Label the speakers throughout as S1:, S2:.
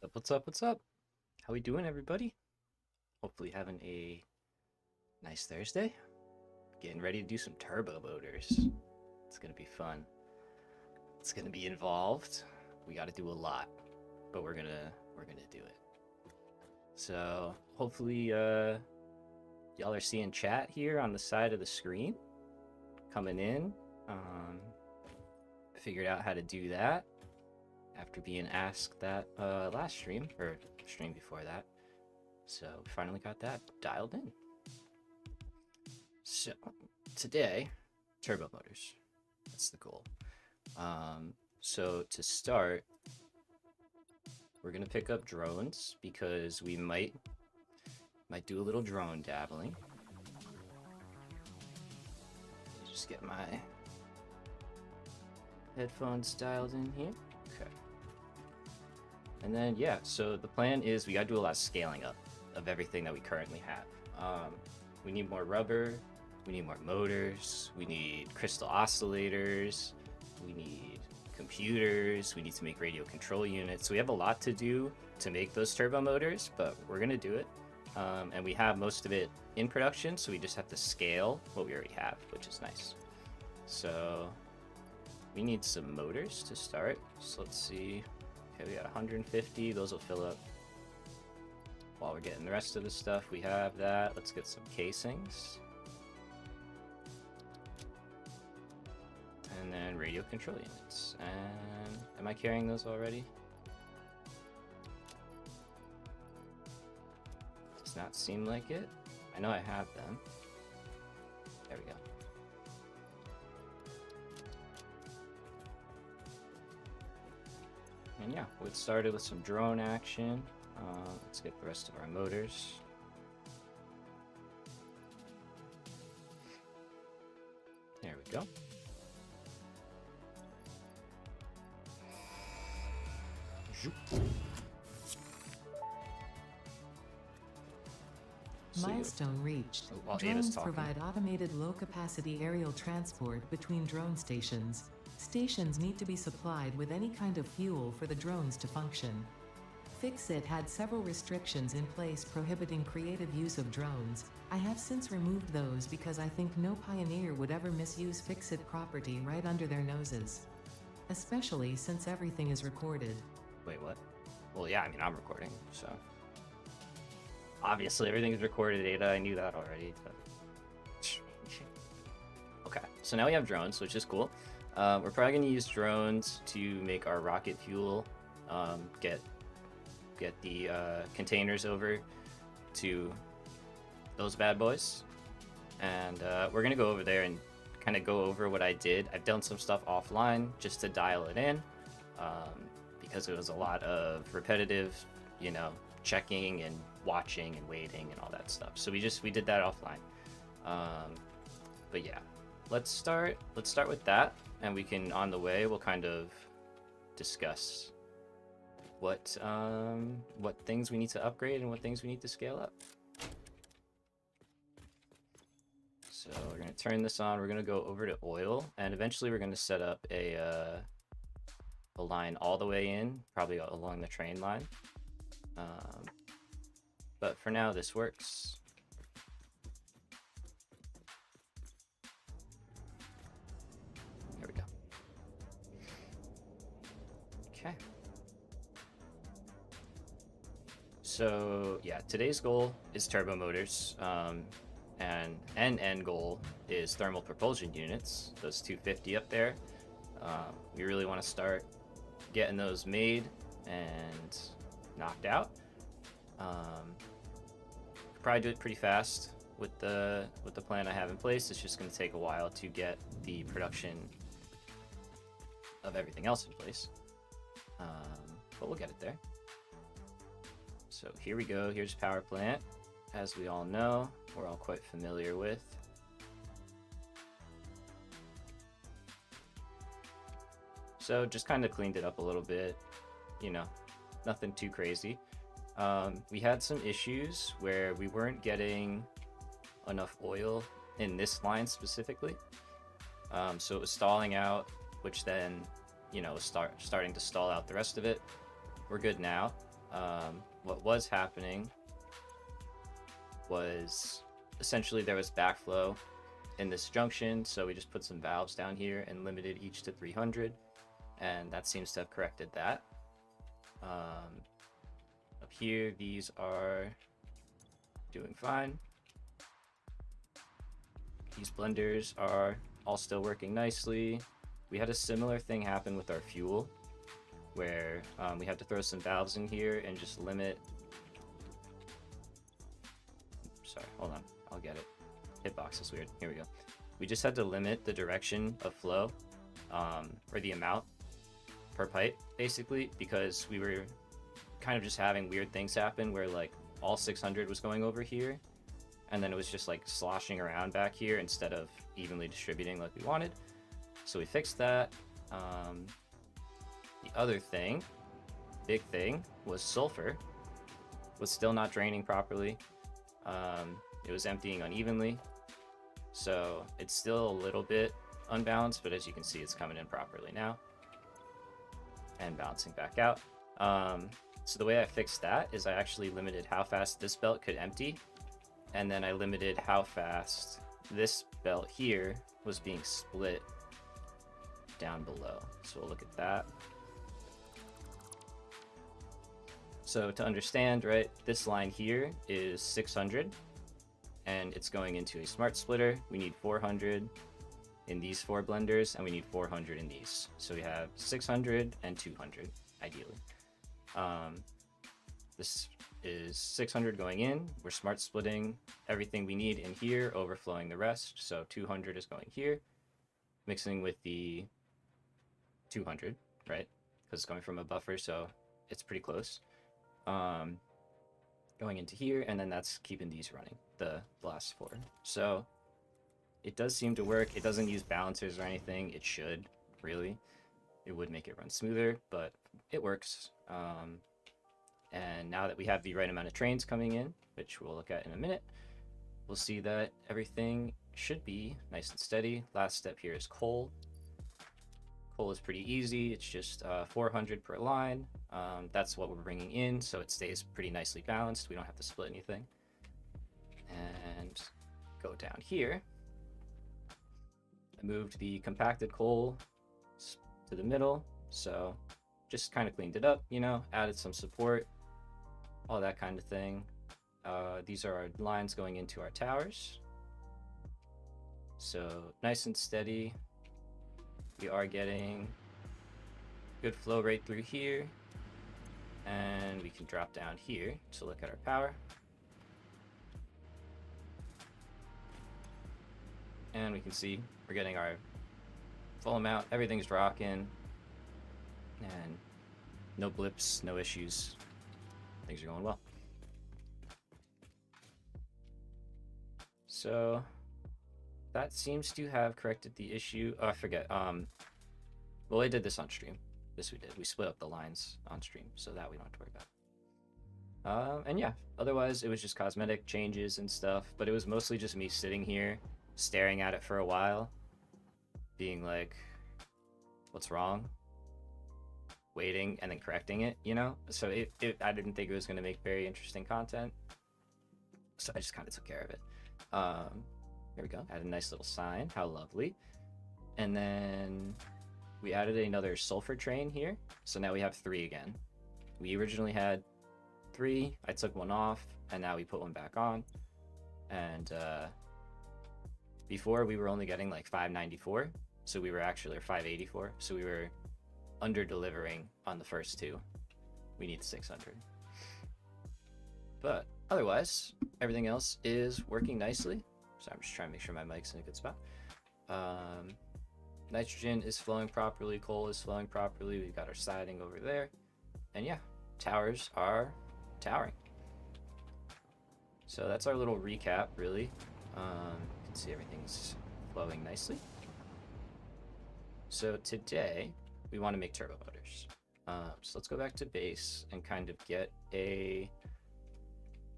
S1: What's up? What's up? How we doing, everybody? Hopefully having a nice Thursday. Getting ready to do some turbo motors. It's gonna be fun. It's gonna be involved. We got to do a lot, but we're gonna do it. So hopefully, y'all are seeing chat here on the side of the screen coming in. Figured out how to do that after being asked that last stream or stream before that. So we finally got that dialed in. So today, turbo motors. That's the goal. So to start, we're gonna pick up drones because we might do a little drone dabbling. Just get my headphones dialed in here. Okay. And then yeah, so the plan is we gotta do a lot of scaling up of everything that we currently have. We need more rubber, we need more motors, we need crystal oscillators, we need computers, we need to make radio control units. So we have a lot to do to make those turbo motors, but we're gonna do it. And we have most of it in production, so we just have to scale what we already have, which is nice. So we need some motors to start. So let's see. Okay, we got 150. Those will fill up while we're getting the rest of the stuff. We have that. Let's get some casings. And then radio control units. And am I carrying those already? Does not seem like it. I know I have them. There we go. And yeah, we'll get started with some drone action. Let's get the rest of our motors. There we go.
S2: Milestone reached.
S1: While Ava's
S2: Drones
S1: talking.
S2: provide automated low-capacity aerial transport between drone stations. Stations need to be supplied with any kind of fuel for the drones to function. Fixit had several restrictions in place prohibiting creative use of drones. I have since removed those because I think no pioneer would ever misuse Fixit property right under their noses. Especially since everything is recorded.
S1: Wait, what? Well, yeah, I mean, I'm recording, so. Obviously, everything's recorded data. I knew that already, but. Okay, so now we have drones, which is cool. We're probably going to use drones to make our rocket fuel, get the containers over to those bad boys. And we're going to go over there and kind of go over what I did. I've done some stuff offline just to dial it in, because it was a lot of repetitive, checking and watching and waiting and all that stuff. So we did that offline. But yeah, let's start with that, and we can, on the way, we'll kind of discuss what things we need to upgrade and what things we need to scale up. So we're gonna turn this on. We're gonna go over to oil, and eventually we're gonna set up a line all the way in, probably along the train line. But for now, this works. Here we go. Okay. So yeah, today's goal is turbo motors, and end goal is thermal propulsion units. Those 250 up there. We really want to start getting those made and knocked out. Probably do it pretty fast with the plan I have in place. It's just going to take a while to get the production of everything else in place, but we'll get it there. So here we go. Here's power plant, as we all know, we're all quite familiar with. So just kind of cleaned it up a little bit, nothing too crazy. We had some issues where we weren't getting enough oil in this line specifically. So it was stalling out, which then, was starting to stall out the rest of it. We're good now. what was happening was essentially there was backflow in this junction, so we just put some valves down here and limited each to 300, and that seems to have corrected that. Up here, these are doing fine. These blenders are all still working nicely. We had a similar thing happen with our fuel, where we had to throw some valves in here and just limit. Sorry, hold on, I'll get it. Hitbox is weird. Here we go. We just had to limit the direction of flow, or the amount per pipe, basically, because we were kind of just having weird things happen where like all 600 was going over here, and then it was just like sloshing around back here instead of evenly distributing like we wanted. So we fixed that. The other thing, big thing, was sulfur was still not draining properly. It was emptying unevenly, so it's still a little bit unbalanced, but as you can see, it's coming in properly now and balancing back out. So the way I fixed that is I actually limited how fast this belt could empty, and then I limited how fast this belt here was being split down below. So we'll look at that. So to understand, right, this line here is 600, and it's going into a smart splitter. We need 400 in these 4 blenders, and we need 400 in these. So we have 600 and 200, ideally. This is 600 going in. We're smart splitting everything we need in here, overflowing the rest. So 200 is going here, mixing with the 200, right? Because it's coming from a buffer, so it's pretty close. Going into here, and then that's keeping these running, the last 4. So it does seem to work. It doesn't use balancers or anything. It should, really. It would make it run smoother, but it works. And now that we have the right amount of trains coming in, which we'll look at in a minute, we'll see that everything should be nice and steady. Last step here is coal. Coal is pretty easy. It's just 400 per line. That's what we're bringing in, so it stays pretty nicely balanced. We don't have to split anything. And go down here. I moved the compacted coal to the middle, so just kind of cleaned it up, you know, added some support, all that kind of thing. These are our lines going into our towers. So nice and steady. We are getting good flow rate through here, and we can drop down here to look at our power. And we can see we're getting our full amount. Everything's rocking, and no blips, no issues. Things are going well. So that seems to have corrected the issue. Oh, I forget. Well, I did this on stream. This we did. We split up the lines on stream, so that we don't have to worry about. And yeah, otherwise it was just cosmetic changes and stuff, but it was mostly just me sitting here, staring at it for a while, being like, what's wrong? Waiting and then correcting it, you know? So I didn't think it was going to make very interesting content, so I just kind of took care of it. There we go. Add a nice little sign. How lovely. And then we added another sulfur train here. So now we have 3 again. We originally had 3. I took one off, and now we put one back on. And before we were only getting like 594. So we were actually 584. So we were under delivering on the first 2. We need 600. But otherwise, everything else is working nicely. So I'm just trying to make sure my mic's in a good spot. Nitrogen is flowing properly. Coal is flowing properly. We've got our siding over there. And yeah, towers are towering. So that's our little recap, really. You can see everything's flowing nicely. So today, we want to make turbo motors. So let's go back to base and kind of get a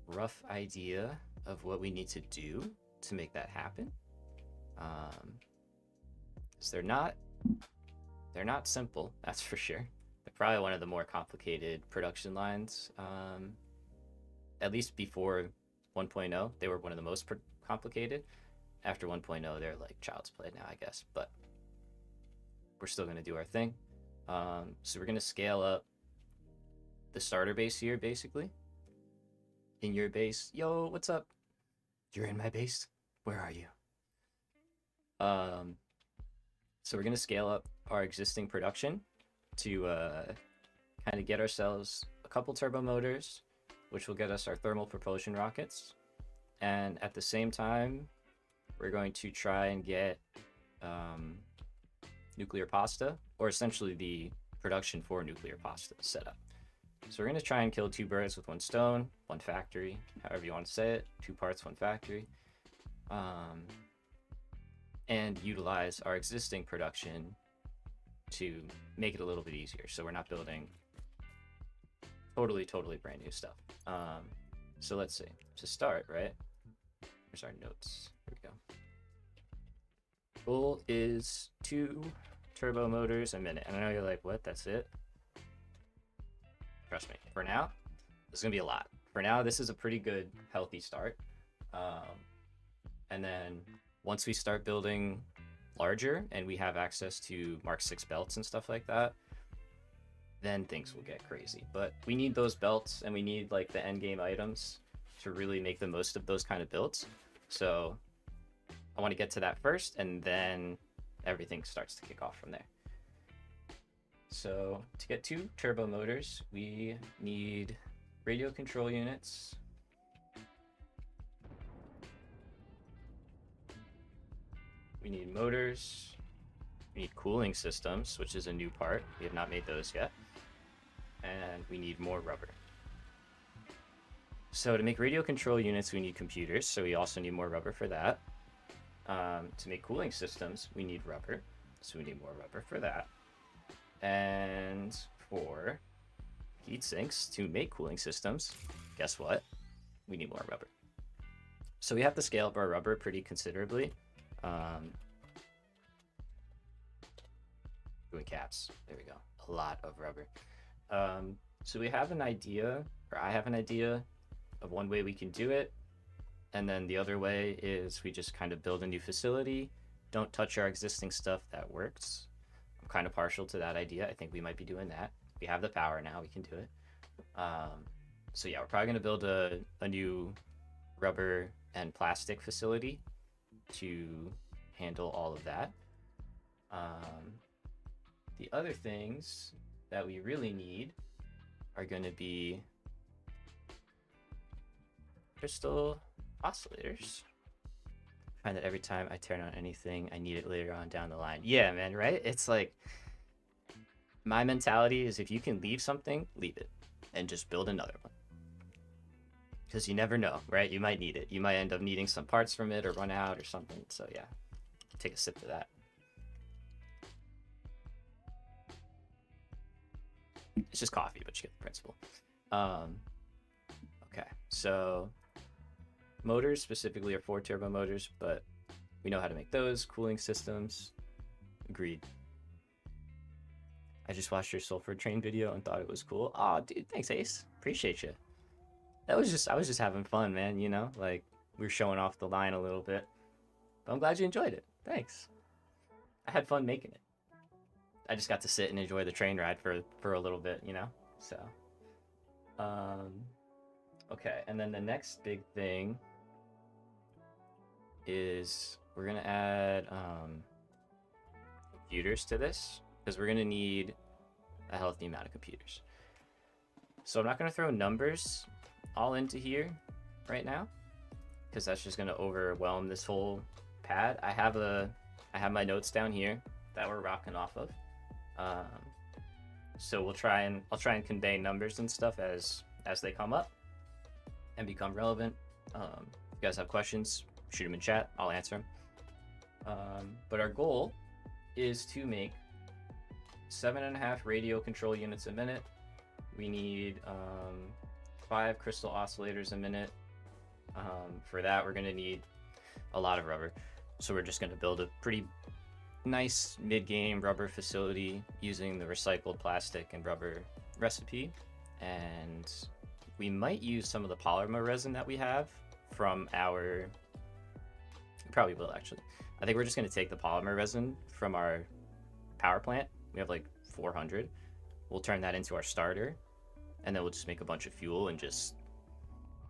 S1: rough idea of what we need to do to make that happen. Because they're not simple, that's for sure. They're probably one of the more complicated production lines. At least before 1.0, they were one of the most complicated. After 1.0, they're like child's play now, I guess. But we're still going to do our thing. So we're going to scale up the starter base here, basically. In your base. Yo, what's up? You're in my base? Where are you? So we're going to scale up our existing production to kind of get ourselves a couple turbo motors, which will get us our thermal propulsion rockets. And at the same time, we're going to try and get nuclear pasta, or essentially the production for nuclear pasta set up. So we're going to try and kill 2 birds with 1 stone, 1 factory, however you want to say it, 2 parts, 1 factory. And utilize our existing production to make it a little bit easier. So we're not building totally brand new stuff. So let's see. To start, right? Here's our notes. Here we go. Goal is 2 turbo motors a minute. And I know you're like, what? That's it? Trust me. For now, this is going to be a lot. For now, this is a pretty good, healthy start. And then once we start building larger and we have access to Mark 6 belts and stuff like that, then things will get crazy. But we need those belts and we need like the end game items to really make the most of those kind of builds. So I want to get to that first, and then everything starts to kick off from there. So to get 2 turbo motors, we need radio control units. We need motors. We need cooling systems, which is a new part. We have not made those yet. And we need more rubber. So to make radio control units, we need computers. So we also need more rubber for that. To make cooling systems, we need rubber. So we need more rubber for that. And for heat sinks to make cooling systems, guess what? We need more rubber. So we have to scale up our rubber pretty considerably. Doing caps. There we go. A lot of rubber. So we have an idea, or I have an idea of one way we can do it. And then the other way is we just kind of build a new facility. Don't touch our existing stuff. That works. I'm kind of partial to that idea. I think we might be doing that. We have the power now. We can do it. So yeah, we're probably going to build a new rubber and plastic facility to handle all of that. The other things that we really need are going to be crystal oscillators. I find that every time I turn on anything, I need it later on down the line. Yeah, man, right? It's like, my mentality is if you can leave something, leave it. And just build another one. Because you never know, right? You might need it. You might end up needing some parts from it or run out or something. So yeah, take a sip of that. It's just coffee, but you get the principle. Okay, so motors specifically are 4 turbo motors, but we know how to make those. Cooling systems, agreed. I just watched your sulfur train video and thought it was cool. Oh, dude, thanks, Ace. Appreciate you. I was just having fun, man. You know, like we were showing off the line a little bit. But I'm glad you enjoyed it. Thanks. I had fun making it. I just got to sit and enjoy the train ride for a little bit, you know? So, okay. And then the next big thing is we're going to add computers to this, because we're going to need a healthy amount of computers. So I'm not going to throw numbers all into here right now, because that's just going to overwhelm this whole pad. I have my notes down here that we're rocking off of. So I'll try and convey numbers and stuff as they come up and become relevant. If you guys have questions, shoot them in chat. I'll answer them. But our goal is to make 7.5 radio control units a minute. We need 5 crystal oscillators a minute. For that, we're going to need a lot of rubber. So we're just going to build a pretty nice mid-game rubber facility using the recycled plastic and rubber recipe, and we might use some of the polymer resin that we have from our, probably will actually. I think we're just going to take the polymer resin from our power plant. We have like 400. We'll turn that into our starter, and then we'll just make a bunch of fuel and just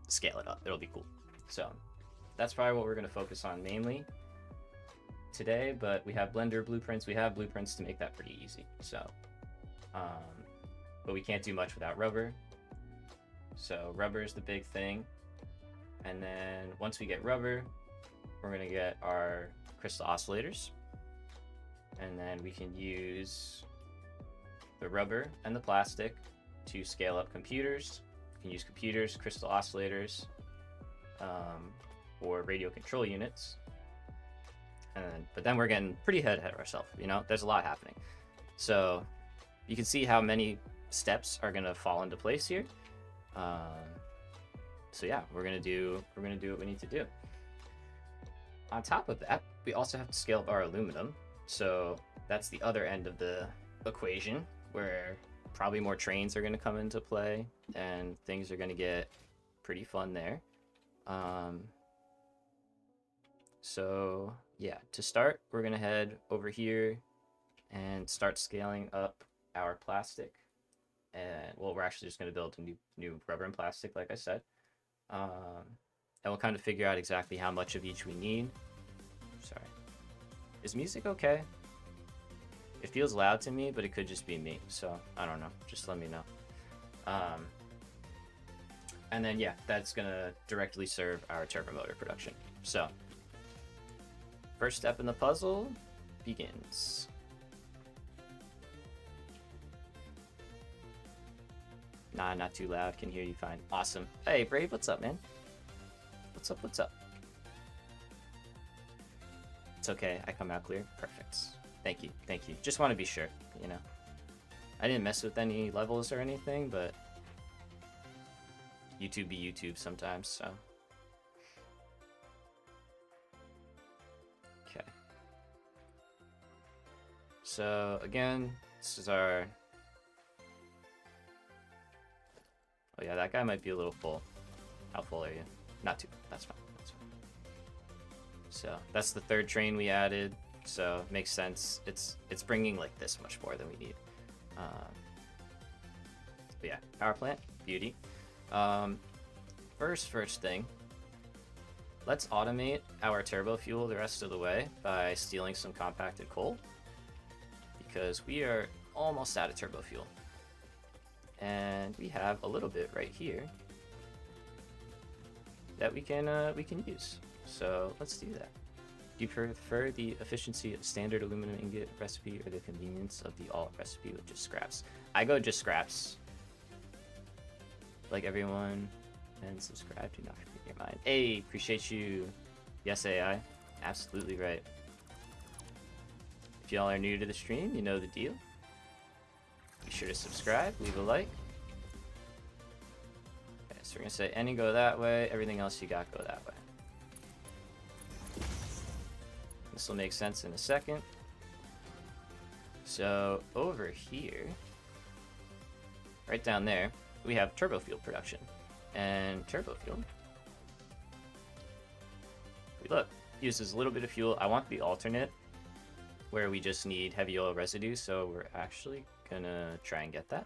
S1: scale it up. It'll be cool. So that's probably what we're going to focus on mainly today, but we have Blender blueprints. We have blueprints to make that pretty easy. So, but we can't do much without rubber. So rubber is the big thing. And then once we get rubber, we're going to get our crystal oscillators. And then we can use the rubber and the plastic to scale up computers. We can use computers, crystal oscillators, or radio control units. But then we're getting pretty ahead of ourselves, you know? There's a lot happening. So you can see how many steps are going to fall into place here. So yeah, we're gonna do what we need to do. On top of that, we also have to scale up our aluminum. So that's the other end of the equation, where probably more trains are going to come into play and things are going to get pretty fun there. So yeah, to start, we're going to head over here and start scaling up our plastic. And well, we're actually just going to build a new rubber and plastic, like I said. And we'll kind of figure out exactly how much of each we need. Sorry. Is music okay? It feels loud to me, but it could just be me. So I don't know. Just let me know. And then yeah, that's gonna directly serve our turbo motor production. So first step in the puzzle begins. Nah, not too loud. Can hear you fine. Awesome. Hey, Brave, what's up, man? What's up? What's up? It's okay. I come out clear. Perfect. Thank you. Thank you. Just want to be sure, you know. I didn't mess with any levels or anything, but YouTube be YouTube sometimes, so. Okay. So, again, this is our... Oh yeah, that guy might be a little full. How full are you? Not too. That's fine. That's fine. So that's the third train we added. So it makes sense. It's bringing like this much more than we need. But yeah, power plant, beauty. First thing. Let's automate our turbo fuel the rest of the way by stealing some compacted coal, because we are almost out of turbo fuel. And we have a little bit right here that we can use. So let's do that. Do you prefer the efficiency of standard aluminum ingot recipe or the convenience of the alt recipe with just scraps? I go just scraps. Like everyone, and subscribe. Do not forget your mind. Hey, appreciate you. Yes, AI. Absolutely right. If y'all are new to the stream, you know the deal. Be sure to subscribe, leave a like. Okay, so we're gonna say any go that way, everything else you got go that way. This will make sense in a second. So over here, right down there, we have turbo fuel production. And turbo fuel, if we look, uses a little bit of fuel. I want the alternate where we just need heavy oil residue, so we're actually gonna try and get that.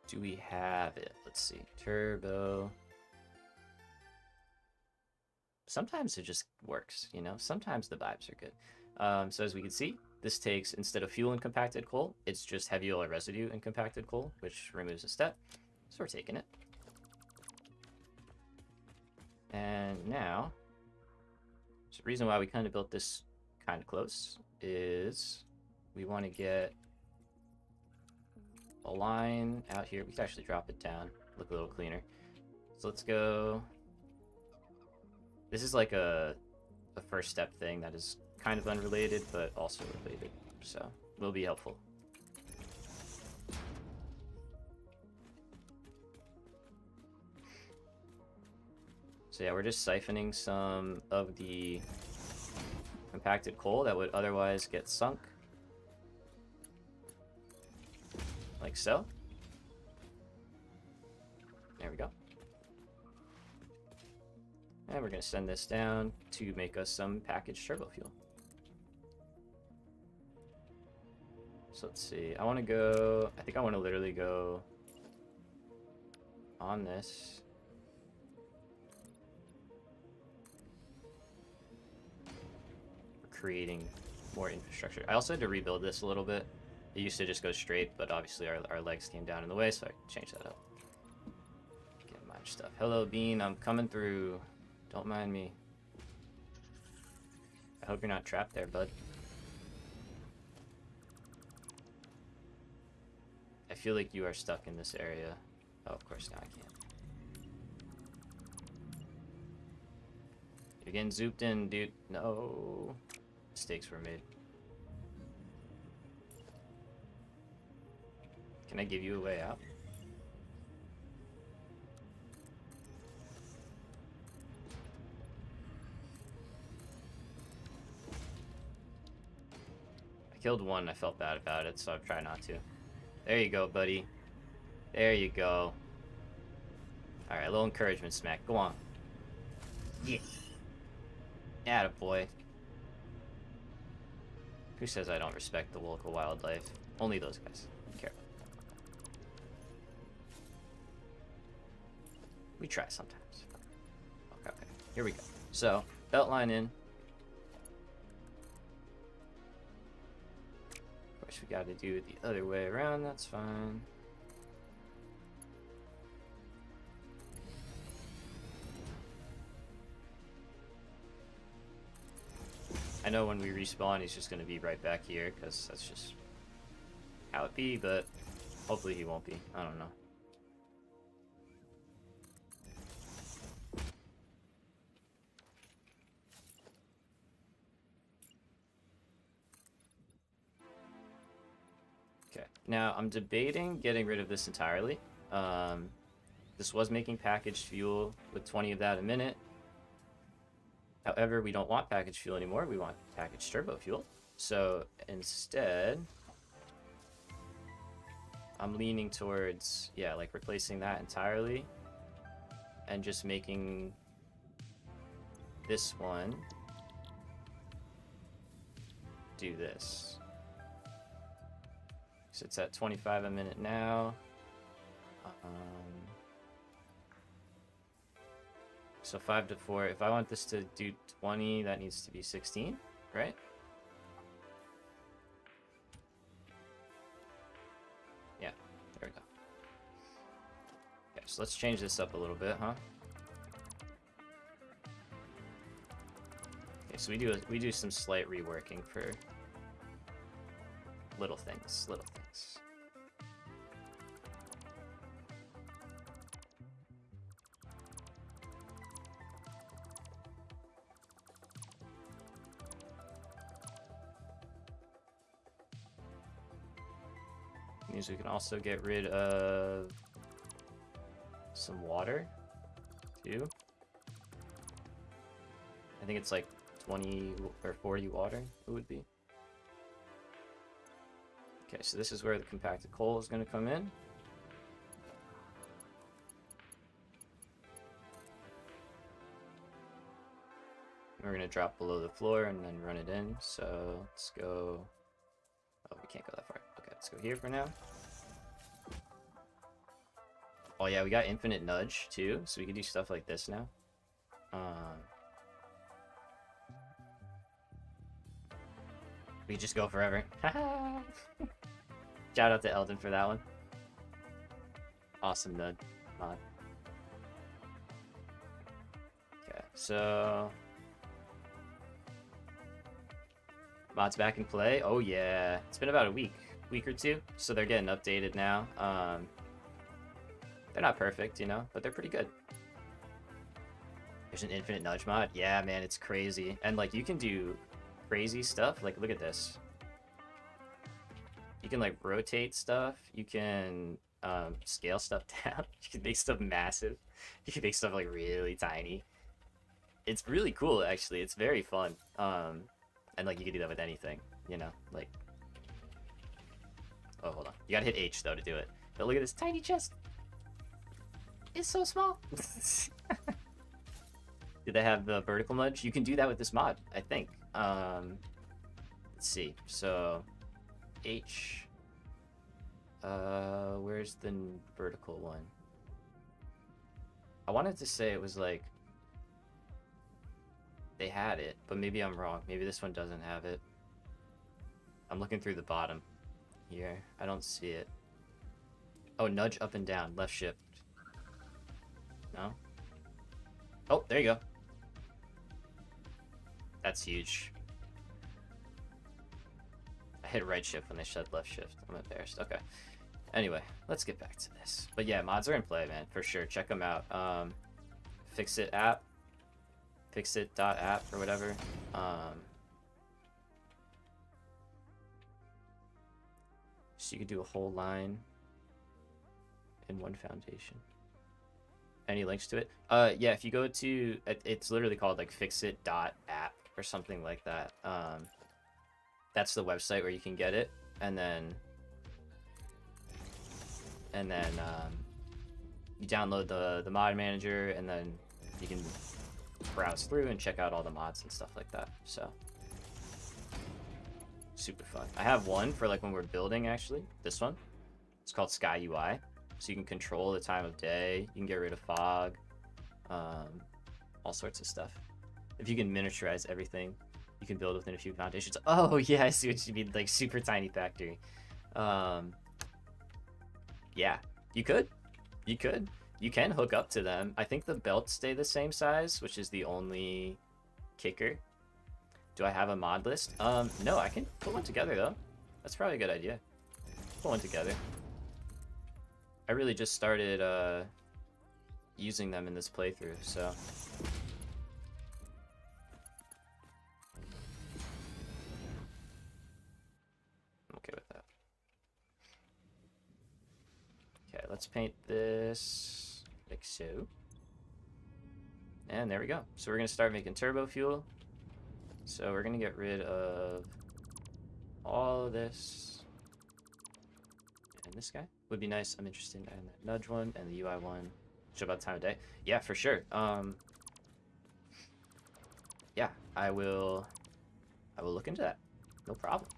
S1: Do we have it? Let's see. Turbo. Sometimes it just works, you know? Sometimes the vibes are good. So as we can see, this takes, instead of fuel and compacted coal, it's just heavy oil residue and compacted coal, which removes a step. So we're taking it. And now, so the reason why we kind of built this kind of close is we want to get a line out here. We can actually drop it down, look a little cleaner. So let's go. This is like a first step thing that is kind of unrelated, but also related. So will be helpful. So yeah, we're just siphoning some of the compacted coal that would otherwise get sunk. Like so. There we go. And we're going to send this down to make us some packaged turbo fuel. So let's see. I want to go... I think I want to literally go on this. We're creating more infrastructure. I also had to rebuild this a little bit. It used to just go straight, but obviously our legs came down in the way, so I changed that up. Get mine stuff. Hello, Bean. I'm coming through. Don't mind me. I hope you're not trapped there, bud. I feel like you are stuck in this area. Oh, of course, now I can't. You're getting zooped in, dude. No. Mistakes were made. Can I give you a way out? I killed one. I felt bad about it, so I'll try not to. There you go, buddy. There you go. Alright, a little encouragement smack. Go on. Yeah. Attaboy. Who says I don't respect the local wildlife? Only those guys. Care. We try sometimes. Okay, okay. Here we go. So, belt line in. Of course, we got to do it the other way around. That's fine. I know when we respawn, he's just going to be right back here, because that's just how it be, but hopefully he won't be. I don't know. Okay, now I'm debating getting rid of this entirely. This was making packaged fuel with 20 of that a minute. However, we don't want packaged fuel anymore. We want packaged turbo fuel. So instead, I'm leaning towards, yeah, like replacing that entirely and just making this one do this. So it's at 25 a minute now. So 5 to 4. If I want this to do 20, that needs to be 16, right? Yeah, there we go. Okay, so let's change this up a little bit, huh? Okay, so we do some slight reworking for little things, little things. Means we can also get rid of some water too. I think it's like 20 or 40 water it would be. Okay, so this is where the compacted coal is going to come in. We're going to drop below the floor and then run it in. So let's go. Oh, we can't go that far. Okay, let's go here for now. Oh yeah, we got infinite nudge too, so we can do stuff like this now. We can just go forever. Shout out to Eldon for that one. Awesome nud mod. Okay, so mods back in play. Oh yeah, it's been about a week or two, so they're getting updated now. They're not perfect, you know, but they're pretty good. There's an infinite nudge mod. Yeah, man, it's crazy. And like you can do crazy stuff. Like look at this. You can like rotate stuff. You can scale stuff down. You can make stuff massive. You can make stuff like really tiny. it's really cool actually. It's very fun. And like you can do that with anything, you know, like. Oh, hold on. You gotta hit H though to do it. But look at this tiny chest. It's so small. Do they have the vertical mudge? You can do that with this mod, I think. Let's see. So, H. Where's the vertical one? I wanted to say it was like they had it, but maybe I'm wrong. Maybe this one doesn't have it. I'm looking through the bottom here. I don't see it. Oh, nudge up and down, left shift. No? Oh, there you go. That's huge. I hit right shift when they said left shift. I'm embarrassed. Okay. Anyway, let's get back to this. But yeah, mods are in play, man, for sure. Check them out. Fixit app. Fixit.app or whatever. So you could do a whole line in one foundation. Any links to it? Yeah, if you go to, it's literally called like fixit.app or something like that. That's the website where you can get it, and then you download the mod manager, and then you can browse through and check out all the mods and stuff like that. So super fun. I have one for like when we're building, actually. This one. It's called Sky UI. So you can control the time of day. You can get rid of fog. All sorts of stuff. If you can miniaturize everything, you can build within a few foundations. Oh yeah, I see what you mean. Like super tiny factory. Yeah, you could. You could. You can hook up to them. I think the belts stay the same size, which is the only kicker. Do I have a mod list? No, I can put one together though. That's probably a good idea. Put one together. I really just started using them in this playthrough, so. I'm okay with that. Okay, let's paint this like so. And there we go. So we're gonna start making turbo fuel. So we're gonna get rid of all of this. And this guy would be nice. I'm interested in that nudge one and the UI one. Show about the time of day. Yeah, for sure. Yeah, I will look into that. No problem.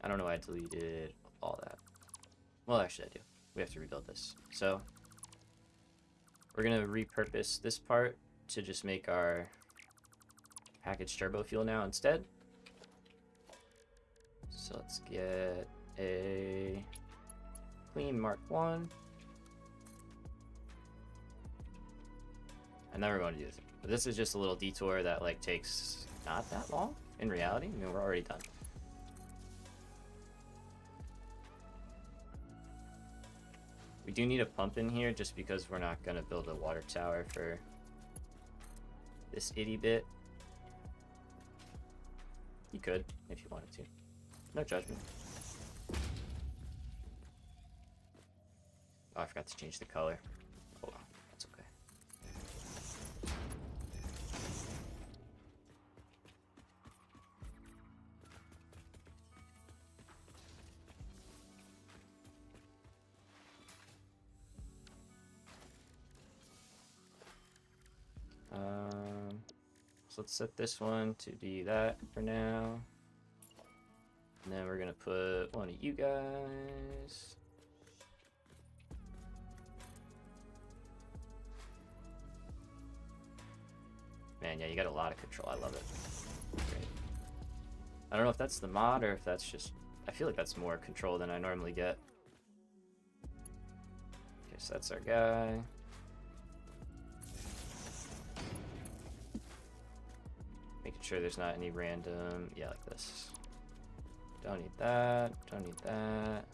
S1: I don't know why I deleted all that. Well, actually I do. We have to rebuild this. So we're gonna repurpose this part to just make our packaged turbo fuel now instead. So let's get a clean Mark 1. And then we're going to do this. But this is just a little detour that like takes not that long in reality. I mean, we're already done. We do need a pump in here just because we're not going to build a water tower for this itty bit. You could, if you wanted to. No judgment. Oh, I forgot to change the color. Hold on, that's okay. So let's set this one to be that for now. And then we're gonna put one of you guys. Man, yeah, you got a lot of control. I love it. Great. I don't know if that's the mod or if that's just... I feel like that's more control than I normally get. Okay, so that's our guy. Making sure there's not any random... Yeah, like this. Don't need that. Don't need that.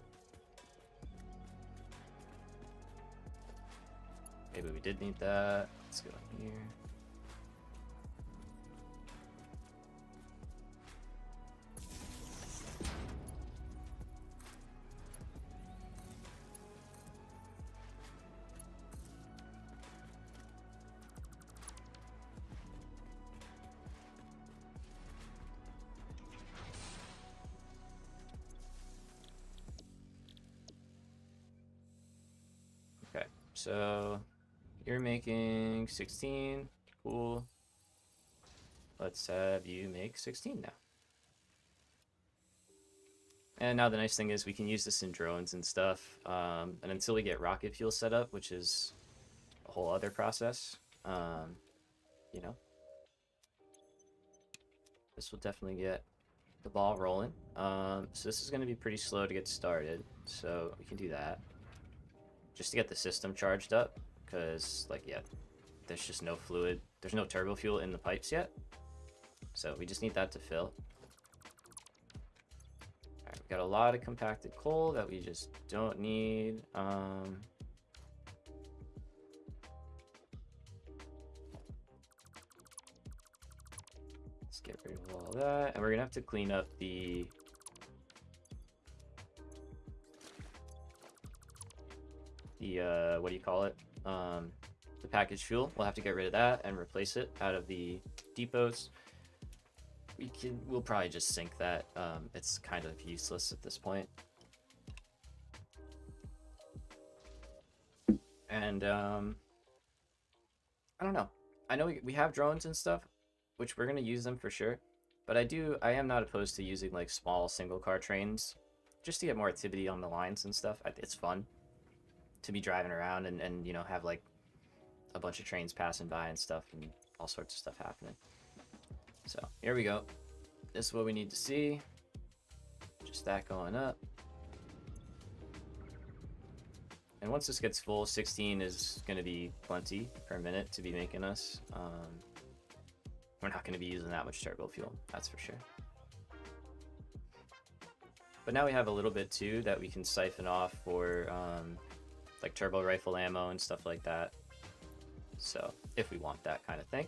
S1: Maybe we did need that. Let's go in here. So you're making 16. Cool. Let's have you make 16 now. And now the nice thing is we can use this in drones and stuff. And until we get rocket fuel set up, which is a whole other process, you know, this will definitely get the ball rolling. So this is going to be pretty slow to get started. So we can do that. Just to get the system charged up. Because, like, yeah, there's just no fluid. There's no turbo fuel in the pipes yet. So we just need that to fill. Alright, we got a lot of compacted coal that we just don't need. Let's get rid of all that. And we're gonna have to clean up the what do you call it? The packaged fuel. We'll have to get rid of that and replace it out of the depots. We'll probably just sink that. It's kind of useless at this point. And I don't know. I know we have drones and stuff, which we're gonna use them for sure. But I am not opposed to using like small single car trains just to get more activity on the lines and stuff. It's fun to be driving around and you know, have like a bunch of trains passing by and stuff and all sorts of stuff happening. So here we go. This is what we need to see. Just that going up. And once this gets full, 16 is going to be plenty per minute to be making us. We're not going to be using that much turbo fuel, that's for sure. But now we have a little bit too that we can siphon off for like turbo rifle ammo and stuff like that. So if we want that kind of thing.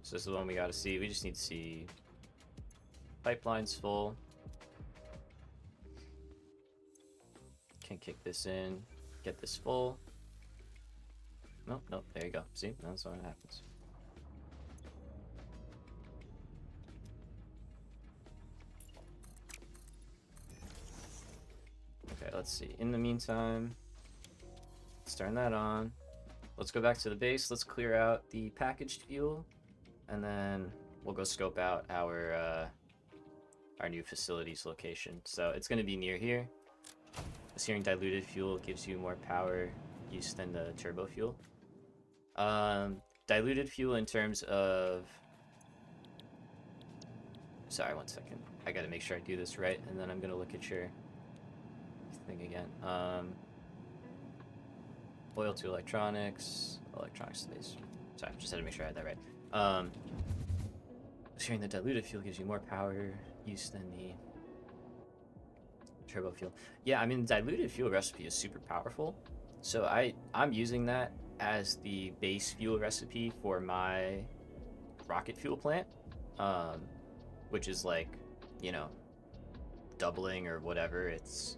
S1: So this is one we got to see. We just need to see pipelines full. Can kick this in, get this full. Nope, nope, there you go. See, that's what happens. Okay, let's see. In the meantime, let's turn that on. Let's go back to the base. Let's clear out the packaged fuel, and then we'll go scope out our new facilities location. So it's going to be near here. This hearing diluted fuel gives you more power use than the turbo fuel. Diluted fuel in terms of... Sorry, one second. I gotta make sure I do this right, and then I'm gonna look at your thing again. Oil to electronics, electronics to base. Sorry, just had to make sure I had that right. Sharing the diluted fuel gives you more power use than the turbo fuel. Yeah, I mean, the diluted fuel recipe is super powerful. So I'm using that as the base fuel recipe for my rocket fuel plant, which is like, you know, doubling or whatever its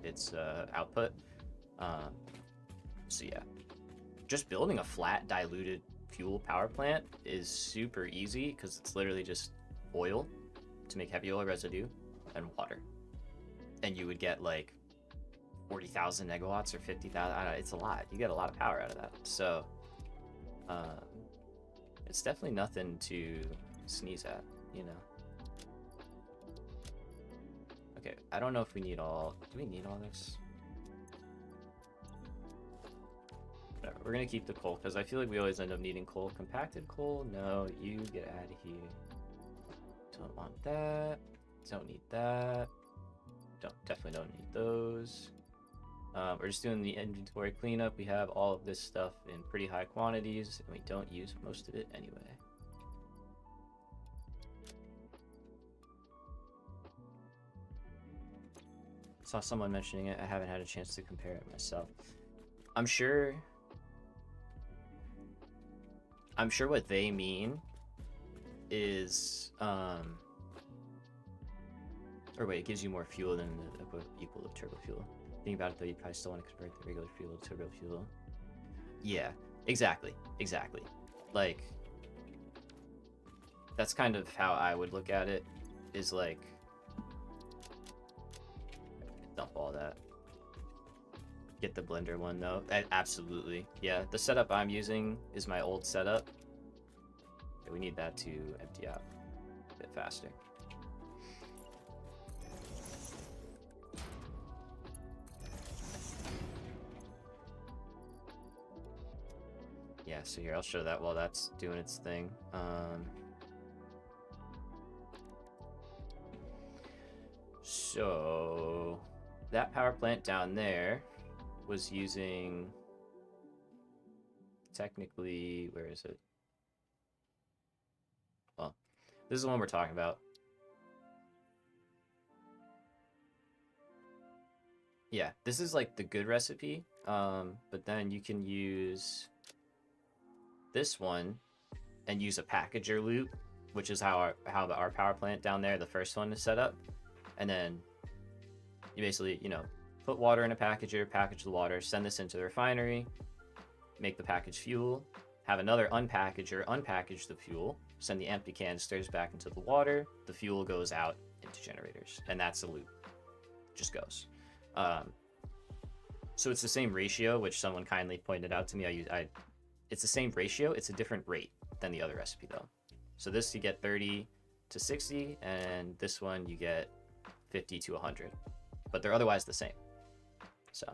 S1: output. So yeah, just building a flat diluted fuel power plant is super easy because it's literally just oil to make heavy oil residue and water, and you would get like 40,000 megawatts or 50,000. I don't know, it's a lot. You get a lot of power out of that. So it's definitely nothing to sneeze at, you know. Okay, I don't know if we need all... Do we need all this? Whatever, we're gonna keep the coal, because I feel like we always end up needing coal. Compacted coal? No, you get out of here. Don't want that. Don't need that. Definitely don't need those. We're just doing the inventory cleanup. We have all of this stuff in pretty high quantities, and we don't use most of it anyway. Saw someone mentioning it. I haven't had a chance to compare it myself. I'm sure what they mean is or wait, it gives you more fuel than the equal to turbo fuel. Think about it though, you probably still want to convert the regular fuel to turbo fuel. Yeah, exactly. Like, that's kind of how I would look at it, is like, dump all that. Get the blender one though. Absolutely. Yeah, the setup I'm using is my old setup. Okay, we need that to empty out a bit faster. Yeah, so here, I'll show that while that's doing its thing. So that power plant down there was using, technically, where is it? Well, this is the one we're talking about. Yeah, this is like the good recipe, but then you can use this one and use a packager loop, which is how our power plant down there, the first one, is set up. And then you basically, you know, put water in a packager, package the water, send this into the refinery, make the packaged fuel, have another unpackager unpackage the fuel, send the empty canisters back into the water, the fuel goes out into generators, and that's the loop. Just goes. So it's the same ratio, which someone kindly pointed out to me. It's the same ratio, it's a different rate than the other recipe though. So this you get 30 to 60, and this one you get 50 to 100, but they're otherwise the same. So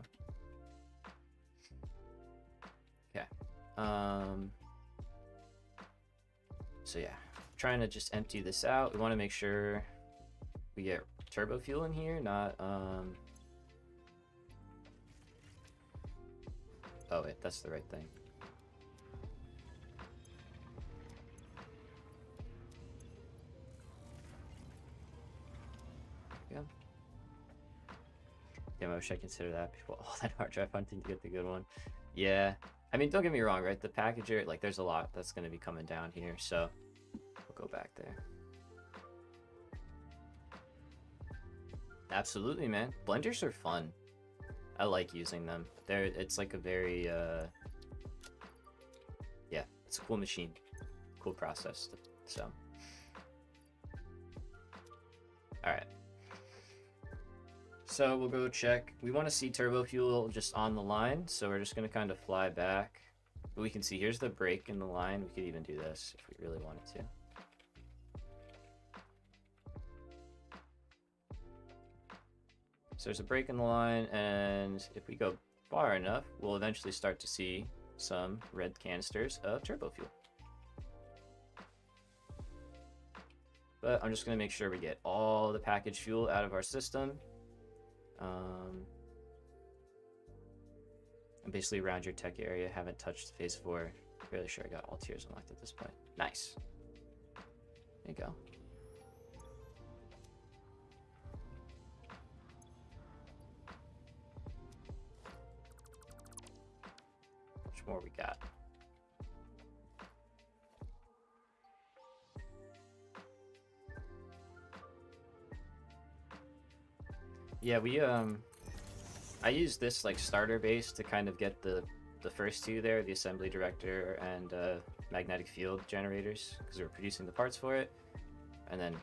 S1: okay, so yeah, trying to just empty this out. We want to make sure we get turbo fuel in here, not oh wait, that's the right thing. Yeah. Yeah, I wish I considered that before all that hard drive hunting to get the good one. Yeah, I mean, don't get me wrong, right? The packager, like, there's a lot that's going to be coming down here, so we'll go back there. Absolutely, man. Blenders are fun. I like using them. It's like a very, yeah, it's a cool machine, cool process. So, all right. So we'll go check. We want to see turbo fuel just on the line, so we're just going to kind of fly back. But we can see here's the break in the line. We could even do this if we really wanted to. So there's a break in the line, and if we go far enough, we'll eventually start to see some red canisters of turbo fuel. But I'm just going to make sure we get all the packaged fuel out of our system. I'm basically around your tech area, haven't touched phase 4. Fairly sure I got all tiers unlocked at this point. Nice. There you go. How much more we got? Yeah, I use this like starter base to kind of get the first two there, the assembly director and magnetic field generators, because we're producing the parts for it, and then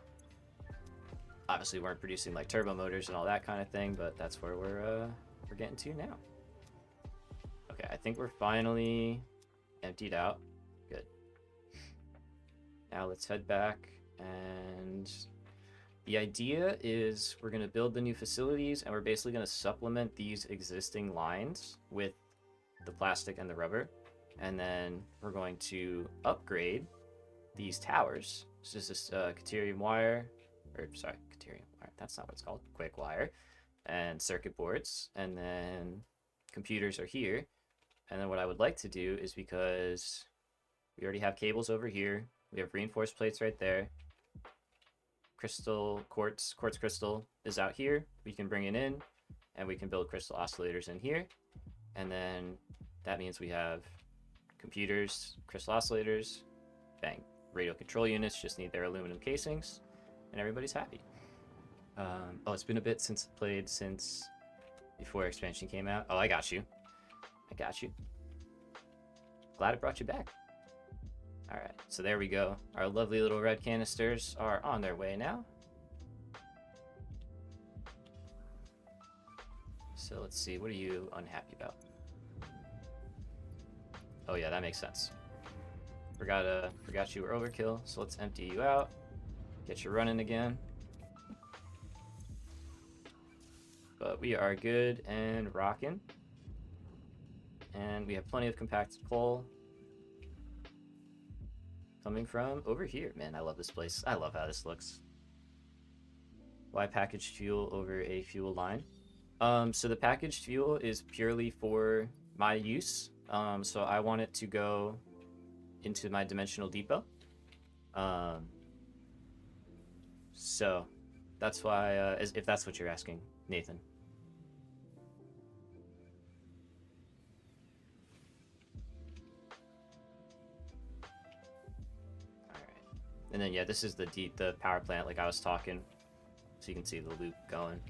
S1: obviously we weren't producing like turbo motors and all that kind of thing, but that's where we're getting to now. Okay, I think we're finally emptied out. Good. Now let's head back, and the idea is we're going to build the new facilities, and we're basically going to supplement these existing lines with the plastic and the rubber, and then we're going to upgrade these towers. So this is Caterium wire, or sorry, Caterium wire, that's not what it's called, quick wire, and circuit boards, and then computers are here. And then what I would like to do is, because we already have cables over here, we have reinforced plates right there, crystal quartz crystal is out here, we can bring it in and we can build crystal oscillators in here, and then that means we have computers, crystal oscillators, bang, radio control units just need their aluminum casings, and everybody's happy. Oh, it's been a bit since played since before expansion came out. Oh, I got you, glad it brought you back. All right, so there we go. Our lovely little red canisters are on their way now. So let's see, what are you unhappy about? Oh yeah, that makes sense. Forgot you were overkill, so let's empty you out. Get you running again. But we are good and rocking. And we have plenty of compacted coal coming from over here. Man, I love this place. I love how this looks. Why packaged fuel over a fuel line? So the packaged fuel is purely for my use. So I want it to go into my dimensional depot. So that's why, if that's what you're asking, Nathan. And then yeah, this is the power plant like I was talking, so you can see the loop going.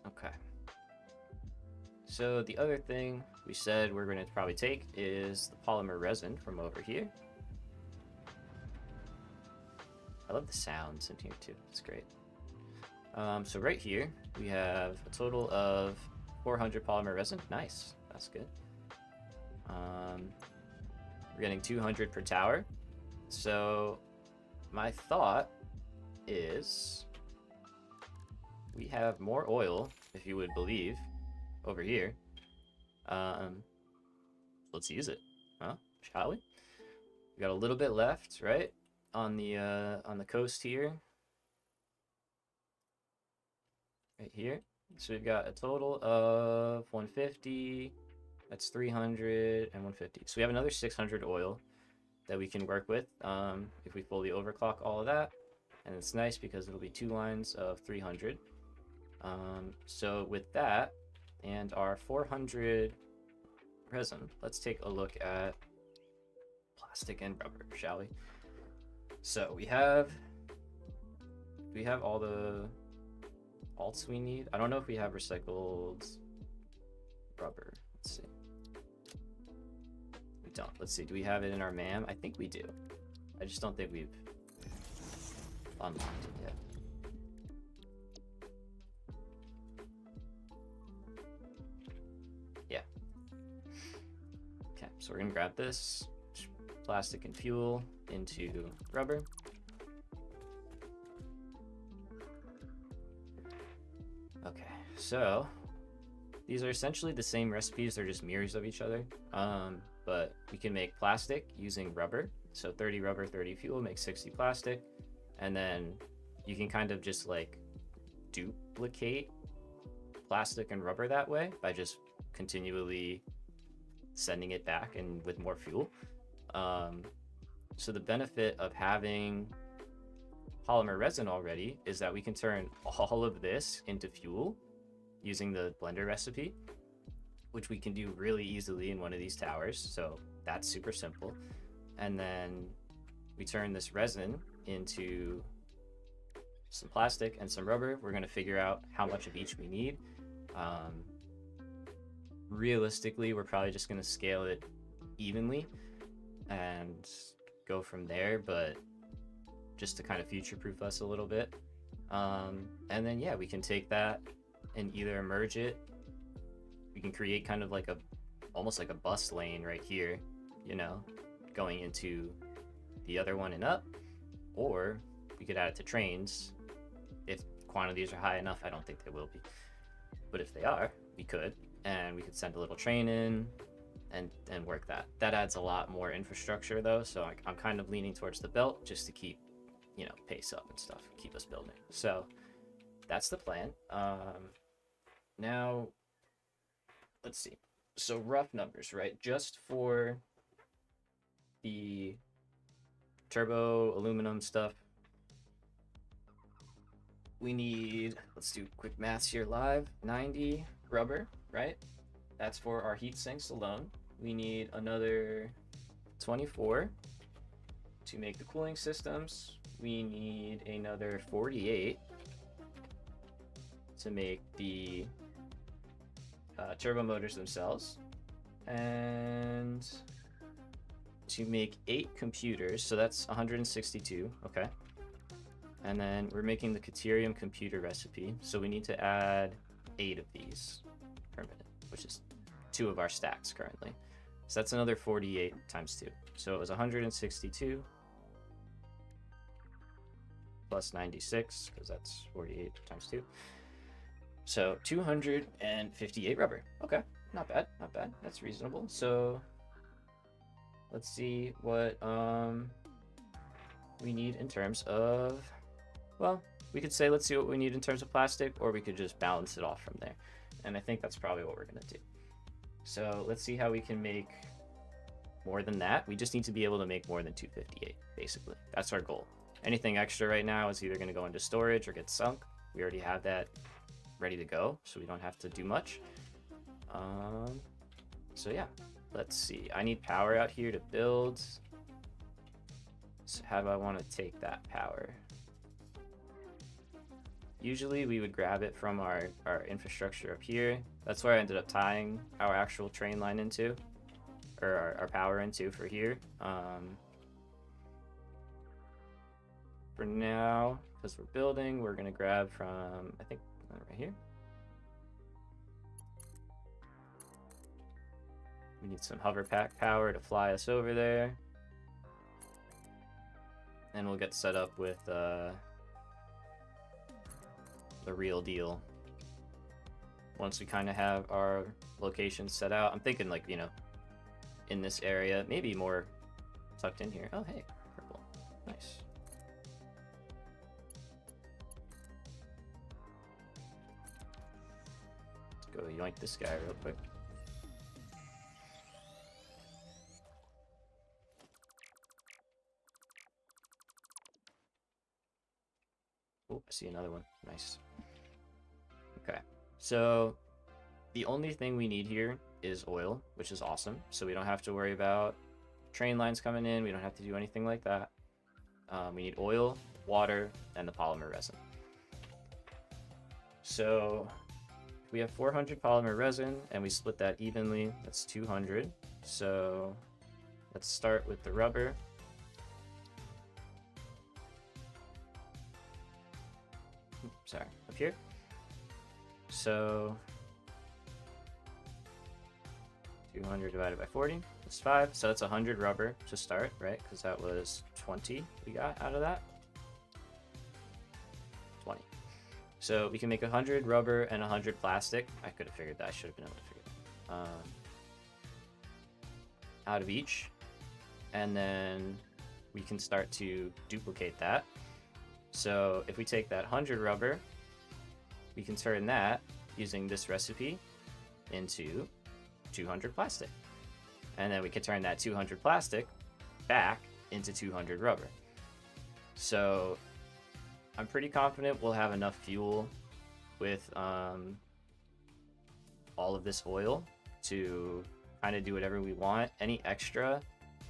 S1: Okay. So the other thing we said we're going to probably take is the polymer resin from over here. I love the sounds in here too. It's great. So right here, we have a total of 400 polymer resin. Nice. That's good. We're getting 200 per tower. So my thought is we have more oil, if you would believe, over here. Let's use it, huh? Shall we? We got a little bit left, right? On the coast here. Right here. So we've got a total of 150. That's 300 and 150. So we have another 600 oil that we can work with if we fully overclock all of that. And it's nice because it'll be 2 lines of 300. So with that and our 400 resin, let's take a look at plastic and rubber, shall we? So we have all the alts we need. I don't know if we have recycled rubber. Let's see. We don't. Let's see. Do we have it in our MAM? I think we do. I just don't think we've unlocked it yet. Yeah. Okay, so we're gonna grab this plastic and fuel into rubber. Okay, so these are essentially the same recipes, they're just mirrors of each other. But we can make plastic using rubber. So 30 rubber, 30 fuel makes 60 plastic. And then you can kind of just like duplicate plastic and rubber that way by just continually sending it back and with more fuel. So the benefit of having polymer resin already is that we can turn all of this into fuel using the blender recipe, which we can do really easily in one of these towers. So that's super simple. And then we turn this resin into some plastic and some rubber. We're going to figure out how much of each we need. Realistically, we're probably just going to scale it evenly and go from there, but just to kind of future-proof us a little bit. And then, yeah, we can take that and either merge it. We can create kind of like almost like a bus lane right here, you know, going into the other one and up, or we could add it to trains if quantities are high enough. I don't think they will be, but if they are, we could, and we could send a little train in and work that. That adds a lot more infrastructure though, so I'm kind of leaning towards the belt just to keep, you know, pace up and stuff, keep us building. So that's the plan. Now let's see. So rough numbers, right? Just for the turbo aluminum stuff, we need, let's do quick maths here live, 90 rubber, right? That's for our heat sinks alone. We need another 24 to make the cooling systems. We need another 48 to make the turbo motors themselves, and to make 8 computers, so that's 162, okay. And then we're making the Caterium computer recipe, so we need to add 8 of these per minute, which is 2 of our stacks currently. So that's another 48 times 2. So it was 162 plus 96, because that's 48 times 2. So 258 rubber. Okay, not bad, not bad. That's reasonable. So let's see what we need in terms of, well, we could say let's see what we need in terms of plastic, or we could just balance it off from there. And I think that's probably what we're gonna do. So let's see how we can make more than that. We just need to be able to make more than 258, basically. That's our goal. Anything extra right now is either gonna go into storage or get sunk. We already have that ready to go, so we don't have to do much. So yeah, let's see. I need power out here to build. So how do I want to take that power? Usually we would grab it from our infrastructure up here. That's where I ended up tying our actual train line into, or our power into for here. For now, because we're building, we're gonna grab from, I think, right here. We need some hover pack power to fly us over there. And we'll get set up with the real deal once we kind of have our location set out. I'm thinking, like, you know, in this area, maybe more tucked in here. Oh, hey, purple. Nice. Let's go yoink this guy real quick. Oh, I see another one. Nice. Okay, so the only thing we need here is oil, which is awesome. So we don't have to worry about train lines coming in. We don't have to do anything like that. We need oil, water, and the polymer resin. So we have 400 polymer resin, and we split that evenly. That's 200. So let's start with the rubber. Sorry, up here. So 200 divided by 40 is 5. So that's 100 rubber to start, right? Because that was 20 we got out of that. 20. So we can make 100 rubber and 100 plastic. I could have figured that. I should have been able to figure that. Out of each. And then we can start to duplicate that. So if we take that 100 rubber, we can turn that, using this recipe, into 200 plastic. And then we can turn that 200 plastic back into 200 rubber. So I'm pretty confident we'll have enough fuel with all of this oil to kind of do whatever we want. Any extra,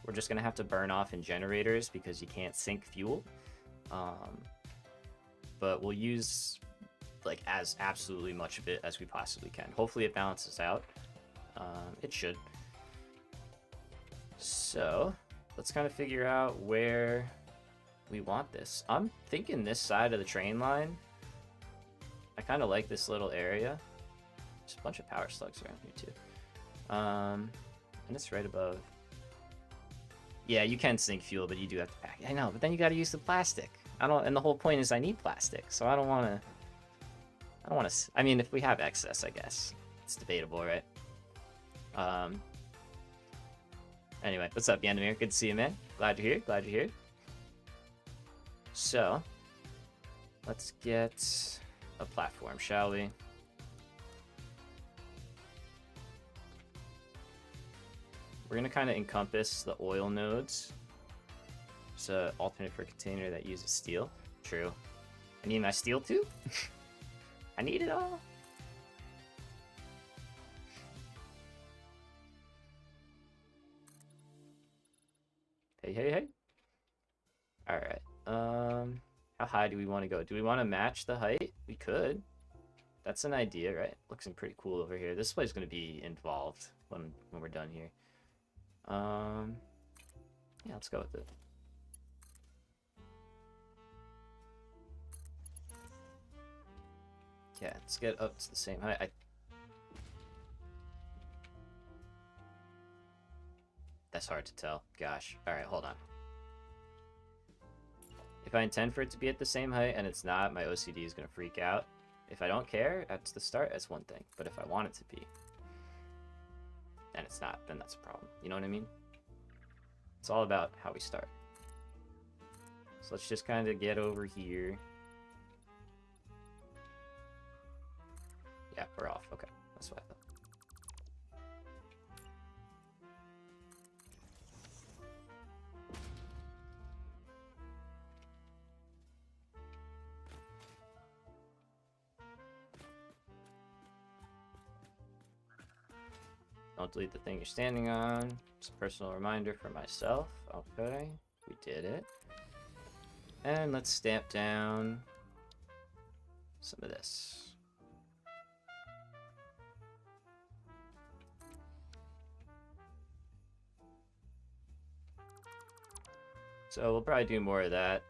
S1: we're just going to have to burn off in generators because you can't sink fuel. But we'll use like as absolutely much of it as we possibly can. Hopefully it balances out. It should. So let's kind of figure out where we want this. I'm thinking this side of the train line. I kind of like this little area. There's a bunch of power slugs around here too. And it's right above. Yeah, you can sink fuel, but you do have to pack it. I know, but then you got to use the plastic. I don't, and the whole point is I need plastic, so I don't want to. I mean, if we have excess, I guess it's debatable, right? Anyway, what's up, Yandamir? Good to see you, man. Glad you're here. Glad you're here. So, let's get a platform, shall we? We're gonna kind of encompass the oil nodes. It's an alternate for a container that uses steel. True. I need my steel too. I need it all. Hey, hey, hey. All right. How high do we want to go? Do we want to match the height? We could. That's an idea, right? Looks pretty cool over here. This place is gonna be involved when we're done here. Yeah, let's go with it. Yeah, let's get up to the same height. That's hard to tell. Gosh. Alright, hold on. If I intend for it to be at the same height and it's not, my OCD is going to freak out. If I don't care at the start, that's one thing. But if I want it to be, and it's not, then that's a problem. You know what I mean? It's all about how we start. So let's just kind of get over here. Yeah, we're off. Okay, that's what I thought. Don't delete the thing you're standing on. It's a personal reminder for myself. Okay, we did it. And let's stamp down some of this. So we'll probably do more of that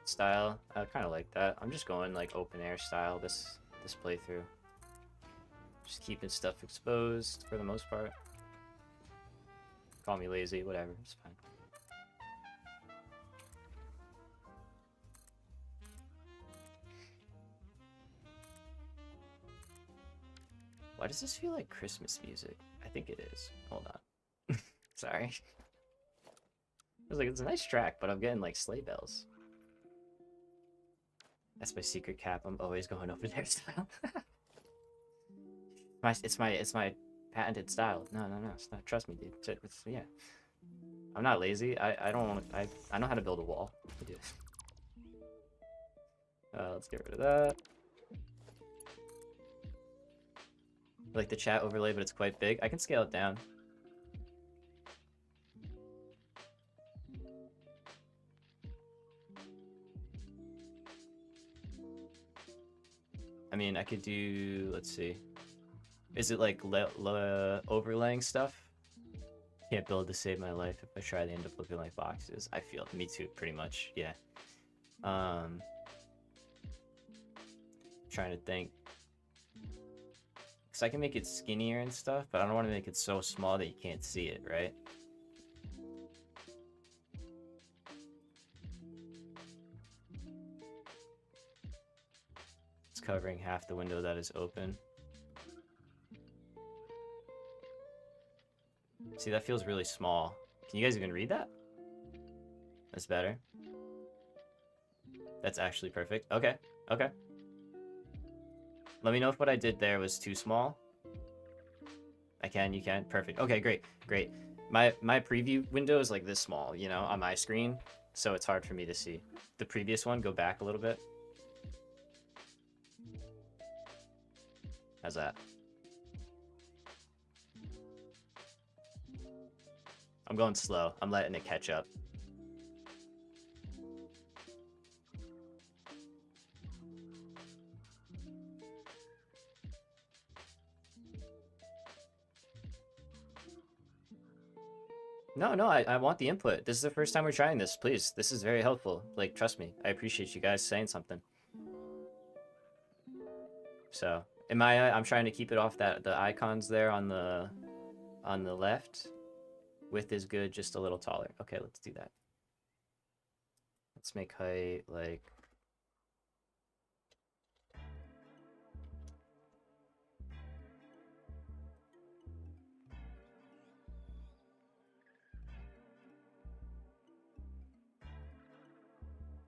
S1: style. I kind of like that. I'm just going like open air style this playthrough. Just keeping stuff exposed for the most part. Call me lazy, whatever, it's fine. Why does this feel like Christmas music? I think it is. Hold on. Sorry. I was like, it's a nice track, but I'm getting like sleigh bells. That's my secret cap. I'm always going open air style. It's my patented style. No, it's not. Trust me, dude. Yeah. I'm not lazy. I don't want. I know how to build a wall. I do. Let's get rid of that. I like the chat overlay, but it's quite big. I can scale it down. I mean, I could do. Let's see. Is it like overlaying stuff? Can't build to save my life. If I try, they end up looking like boxes. I feel me too, pretty much. Yeah. Trying to think. Because I can make it skinnier and stuff, but I don't want to make it so small that you can't see it, right? It's covering half the window that is open. See, that feels really small. Can you guys even read that? That's better. That's actually perfect. Okay, okay. Let me know if what I did there was too small. You can. Perfect. Okay, great, great. My preview window is like this small, you know, on my screen, so it's hard for me to see. The previous one, go back a little bit. How's that? I'm going slow. I'm letting it catch up. No, I want the input. This is the first time we're trying this. Please, this is very helpful. Like, trust me. I appreciate you guys saying something. So, I'm trying to keep it off the icons there on the left. Width is good, just a little taller. Okay, let's do that. Let's make height like...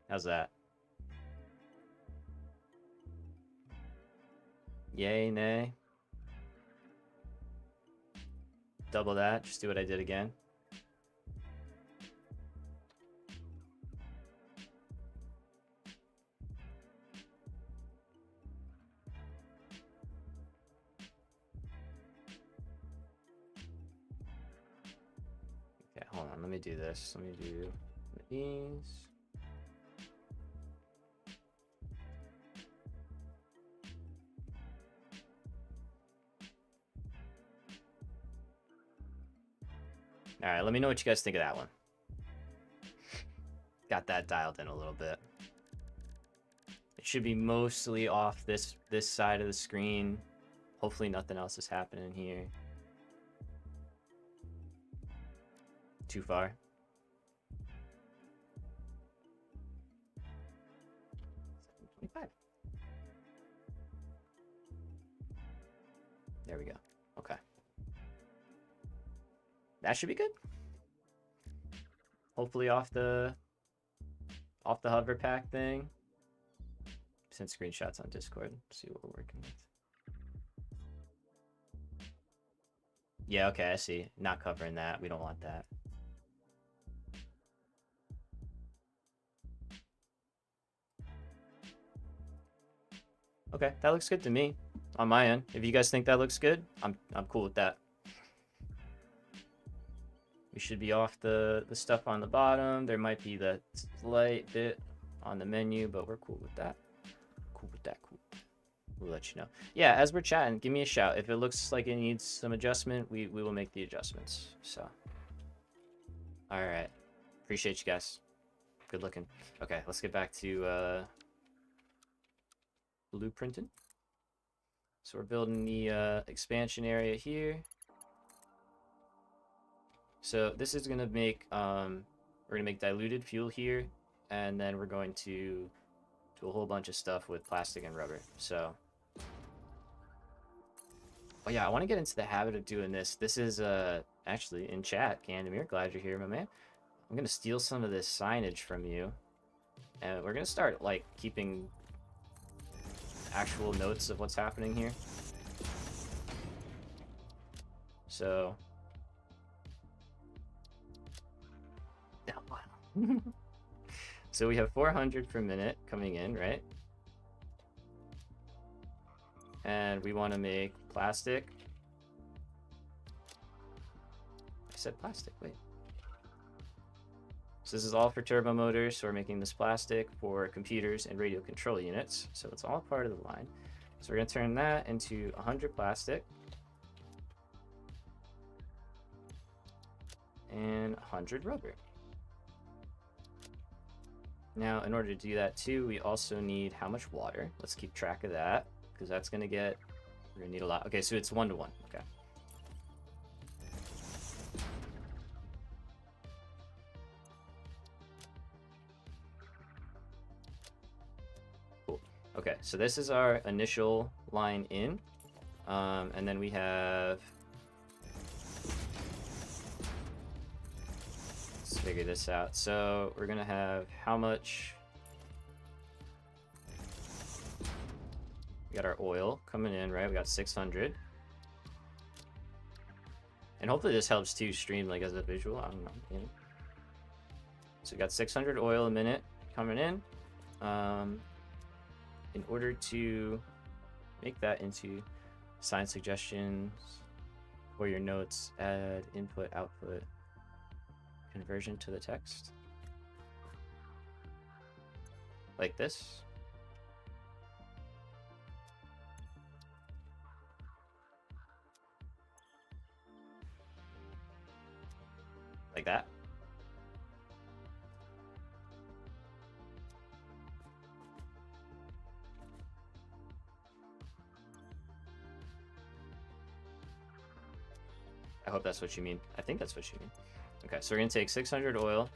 S1: How's that? Yay, nay? Double that, just do what I did again. Okay, hold on, let me do this. Let me do these. All right, let me know what you guys think of that one. Got that dialed in a little bit. It should be mostly off this side of the screen. Hopefully nothing else is happening here. Too far. There we go. Okay. That should be good. Hopefully off the hover pack thing. Send screenshots on Discord. See what we're working with. Yeah, okay, I see. Not covering that. We don't want that. Okay, that looks good to me on my end. If you guys think that looks good, I'm cool with that. We should be off the stuff on the bottom. There might be that slight bit on the menu, but we're cool with that. Cool with that, cool. We'll let you know. Yeah, as we're chatting, give me a shout. If it looks like it needs some adjustment, we will make the adjustments. So, all right. Appreciate you guys. Good looking. Okay, let's get back to blueprinting. So we're building the expansion area here. So this is gonna make we're gonna make diluted fuel here, and then we're going to do a whole bunch of stuff with plastic and rubber. So, oh yeah, I want to get into the habit of doing this. This is actually in chat, Gandamir, glad you're here, my man. I'm gonna steal some of this signage from you, and we're gonna start like keeping actual notes of what's happening here. So. So we have 400 per minute coming in, right? And we want to make plastic. I said plastic, wait. So this is all for turbo motors, so we're making this plastic for computers and radio control units. So it's all part of the line. So we're going to turn that into 100 plastic. And 100 rubber. Now, in order to do that too, we also need how much water. Let's keep track of that, because that's going to get, we're going to need a lot. Okay, so it's 1 to 1. Okay. Cool. Okay, so this is our initial line in. And then we have, let's figure this out. So we're gonna have how much, we got our oil coming in, right? We got 600. And hopefully this helps too stream like as a visual. I don't know. You know? So we got 600 oil a minute coming in. In order to make that into sign suggestions for your notes, add input, output, conversion to the text. Like this. Like that. I hope that's what you mean. I think that's what you mean. Okay, so we're going to take 600 oil.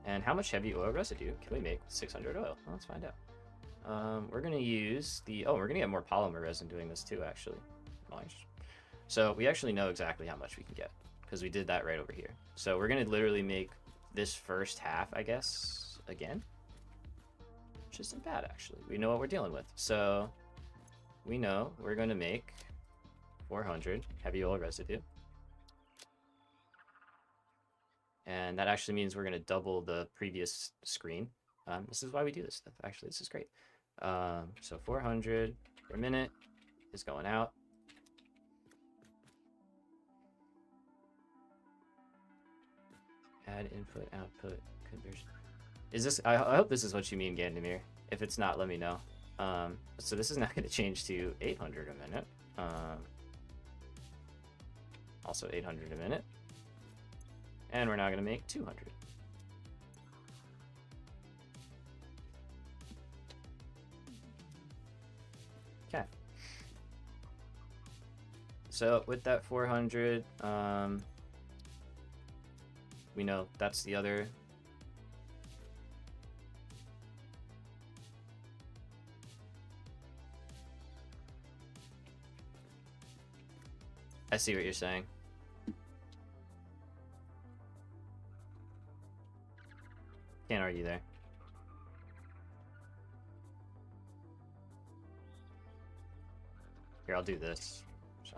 S1: And how much heavy oil residue can we make with 600 oil? Well, let's find out. We're going to use the... Oh, we're going to get more polymer resin doing this too, actually. Nice. So we actually know exactly how much we can get, because we did that right over here. So we're going to literally make this first half, I guess, again. Which isn't bad, actually. We know what we're dealing with. So we know we're going to make 400 heavy oil residue. And that actually means we're going to double the previous screen. This is why we do this stuff. Actually, this is great. So 400 per minute is going out. Add input, output, conversion. Is this? I hope this is what you mean, Gandamir. If it's not, let me know. So this is not going to change to 800 a minute. Also 800 a minute. And we're now going to make 200. Okay. So with that 400, we know that's the other. I see what you're saying. Can't argue there. Here, I'll do this. So.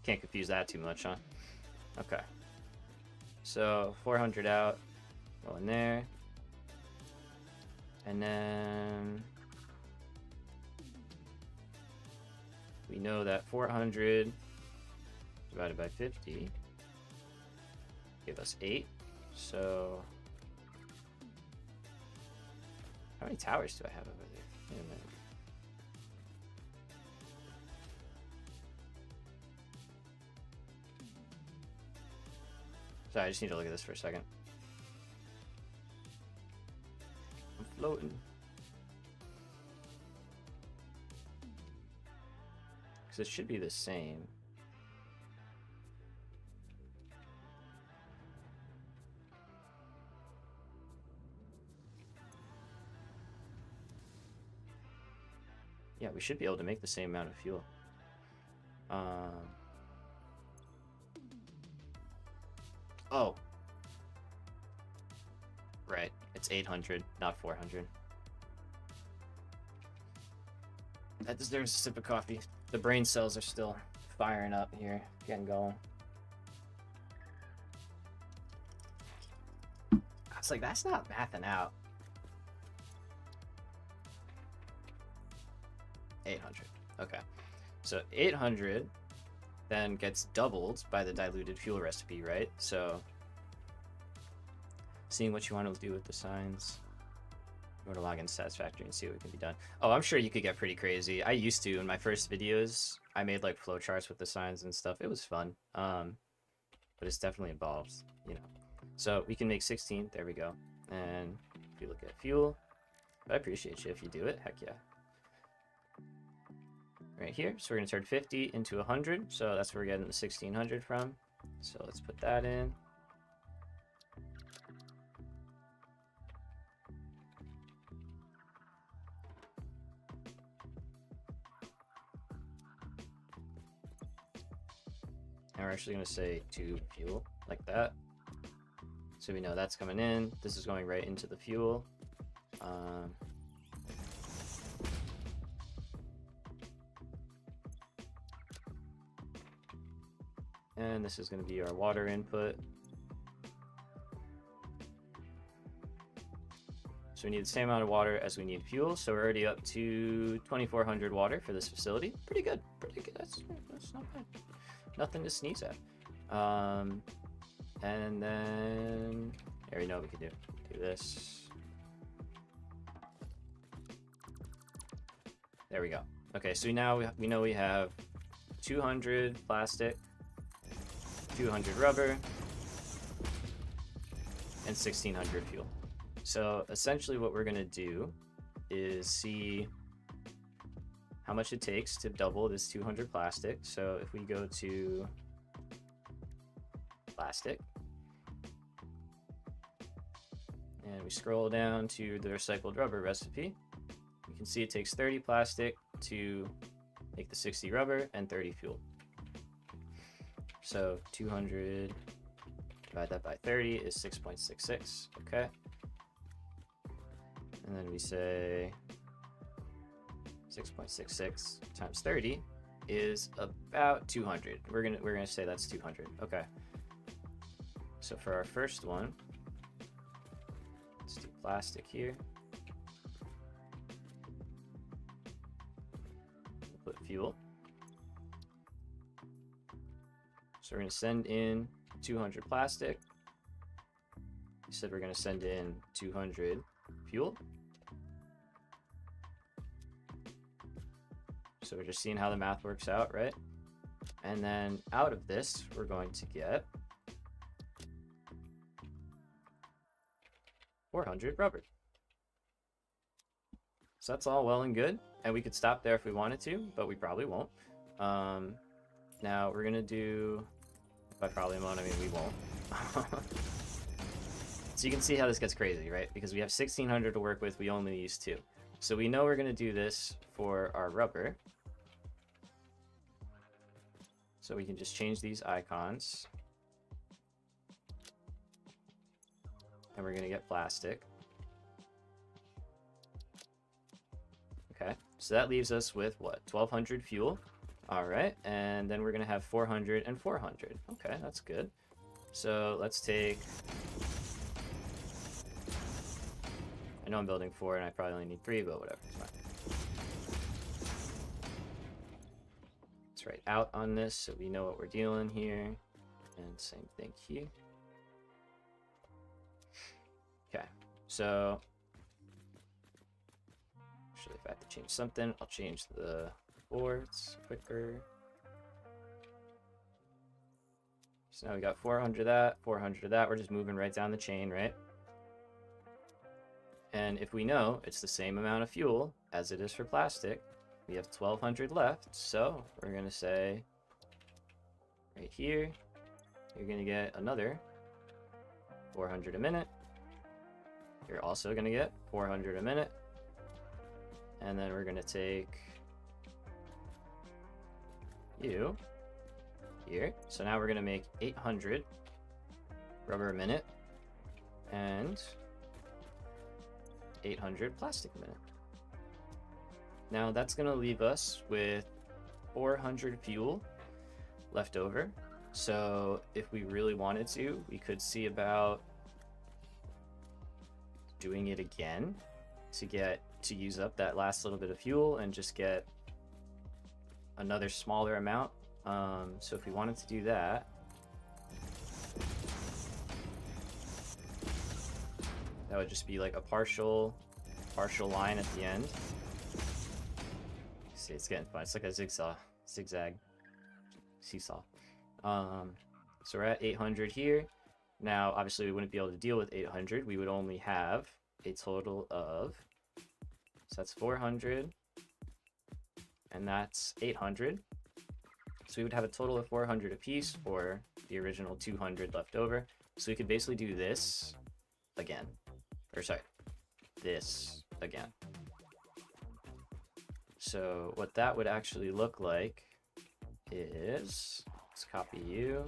S1: Can't confuse that too much, huh? Okay. So 400 out, go in there. And then we know that 400 divided by 50 give us 8. So how many towers do I have over there? Wait a minute. Sorry, I just need to look at this for a second. I'm floating. Because it should be the same. Yeah, we should be able to make the same amount of fuel. Oh. Right, it's 800, not 400. That deserves a sip of coffee. The brain cells are still firing up here, getting going. I was like, that's not mathing out. 800. Okay. So 800 then gets doubled by the diluted fuel recipe, right? So seeing what you want to do with the signs. Go to log into Satisfactory and see what can be done. Oh, I'm sure you could get pretty crazy. I used to in my first videos. I made like flowcharts with the signs and stuff. It was fun. But it's definitely involved, you know. So we can make 16. There we go. And if you look at fuel, I appreciate you if you do it. Heck yeah. Right here. So we're going to turn 50 into 100. So that's where we're getting the 1600 from. So let's put that in. And we're actually going to say to fuel like that. So we know that's coming in. This is going right into the fuel. And this is going to be our water input. So we need the same amount of water as we need fuel. So we're already up to 2400 water for this facility. Pretty good. Pretty good. That's not bad. Nothing to sneeze at. And then there we know what we can do this. There we go. Okay, so now we know we have 200 plastic, 200 rubber, and 1600 fuel. So essentially what we're gonna do is see how much it takes to double this 200 plastic. So if we go to plastic and we scroll down to the recycled rubber recipe, you can see it takes 30 plastic to make the 60 rubber and 30 fuel. So 200 divide that by 30 is 6.66. Okay. And then we say 6.66 times 30 is about 200. We're gonna say that's 200. Okay. So for our first one, let's do plastic here. We'll put fuel. So we're gonna send in 200 plastic. We said we're going to send in 200 fuel. So we're just seeing how the math works out, right? And then out of this, we're going to get 400 rubber. So that's all well and good. And we could stop there if we wanted to, but we probably won't. Now we're going to do... By probably won't, I mean we won't. So you can see how this gets crazy, right? Because we have 1600 to work with, we only use 2. So we know we're going to do this for our rubber. So we can just change these icons. And we're going to get plastic. Okay, so that leaves us with what? 1200 fuel. All right, and then we're going to have 400 and 400. Okay, that's good. So let's take... I know I'm building 4 and I probably only need 3, but whatever, it's fine. Let's write out on this so we know what we're dealing here. And same thing here. Okay, so... Actually, if I have to change something, I'll change the boards quicker. So now we got 400 of that, 400 of that. We're just moving right down the chain, right? And if we know it's the same amount of fuel as it is for plastic, we have 1200 left. So we're going to say right here, you're going to get another 400 a minute. You're also going to get 400 a minute. And then we're going to take you here. So now we're going to make 800 rubber a minute and 800 plastic a minute. Now that's going to leave us with 400 fuel left over. So if we really wanted to, we could see about doing it again to use up that last little bit of fuel and just get another smaller amount. So if we wanted to do that, that would just be like a partial line at the end. See, it's getting fun. It's like a zigzag seesaw. So we're at 800 here. Now, obviously, we wouldn't be able to deal with 800. We would only have a total of, so that's 400, and that's 800. So we would have a total of 400 apiece for the original 200 left over. So we could basically do this again. Or sorry, this again. So what that would actually look like is, let's copy you.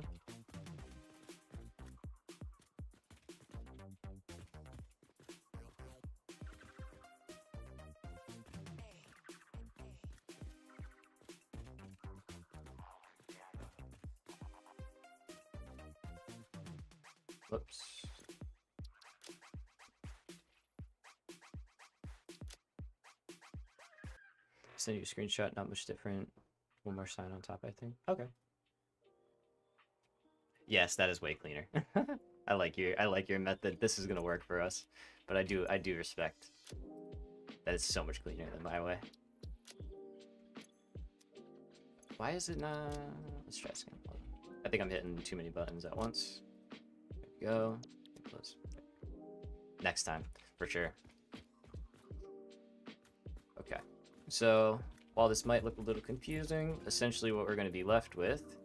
S1: Whoops. Send you a screenshot, not much different. One more sign on top, I think. Okay. Yes, that is way cleaner. I like your method. This is gonna work for us. But I do respect that it's so much cleaner than my way. Why is it not? Let's try this again. I think I'm hitting too many buttons at once. There we go. Close. Next time, for sure. Okay. So while this might look a little confusing, essentially what we're going to be left with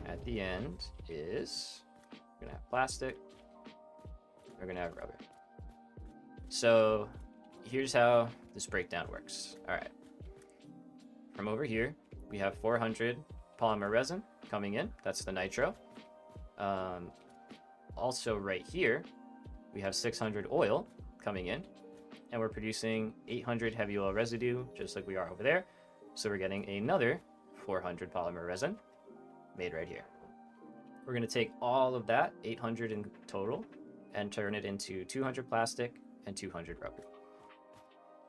S1: at the end is we're going to have plastic, we're going to have rubber. So here's how this breakdown works. All right. From over here, we have 400 polymer resin coming in. That's the nitro. Also right here, we have 600 oil coming in. And we're producing 800 heavy oil residue, just like we are over there. So we're getting another 400 polymer resin made right here. We're going to take all of that, 800 in total, and turn it into 200 plastic and 200 rubber.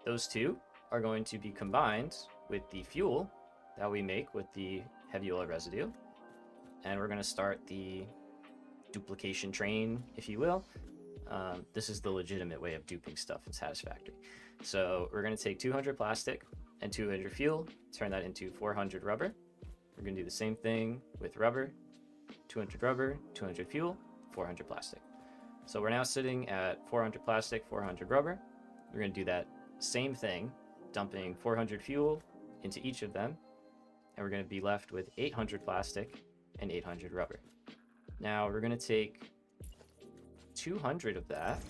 S1: Those two are going to be combined with the fuel that we make with the heavy oil residue. and we're going to start the duplication train, if you will. This is the legitimate way of duping stuff in Satisfactory. So we're going to take 200 plastic and 200 fuel, turn that into 400 rubber. We're going to do the same thing with rubber, 200 rubber, 200 fuel, 400 plastic. So we're now sitting at 400 plastic, 400 rubber. We're going to do that same thing, dumping 400 fuel into each of them, and we're going to be left with 800 plastic and 800 rubber. Now we're going to take 200 of that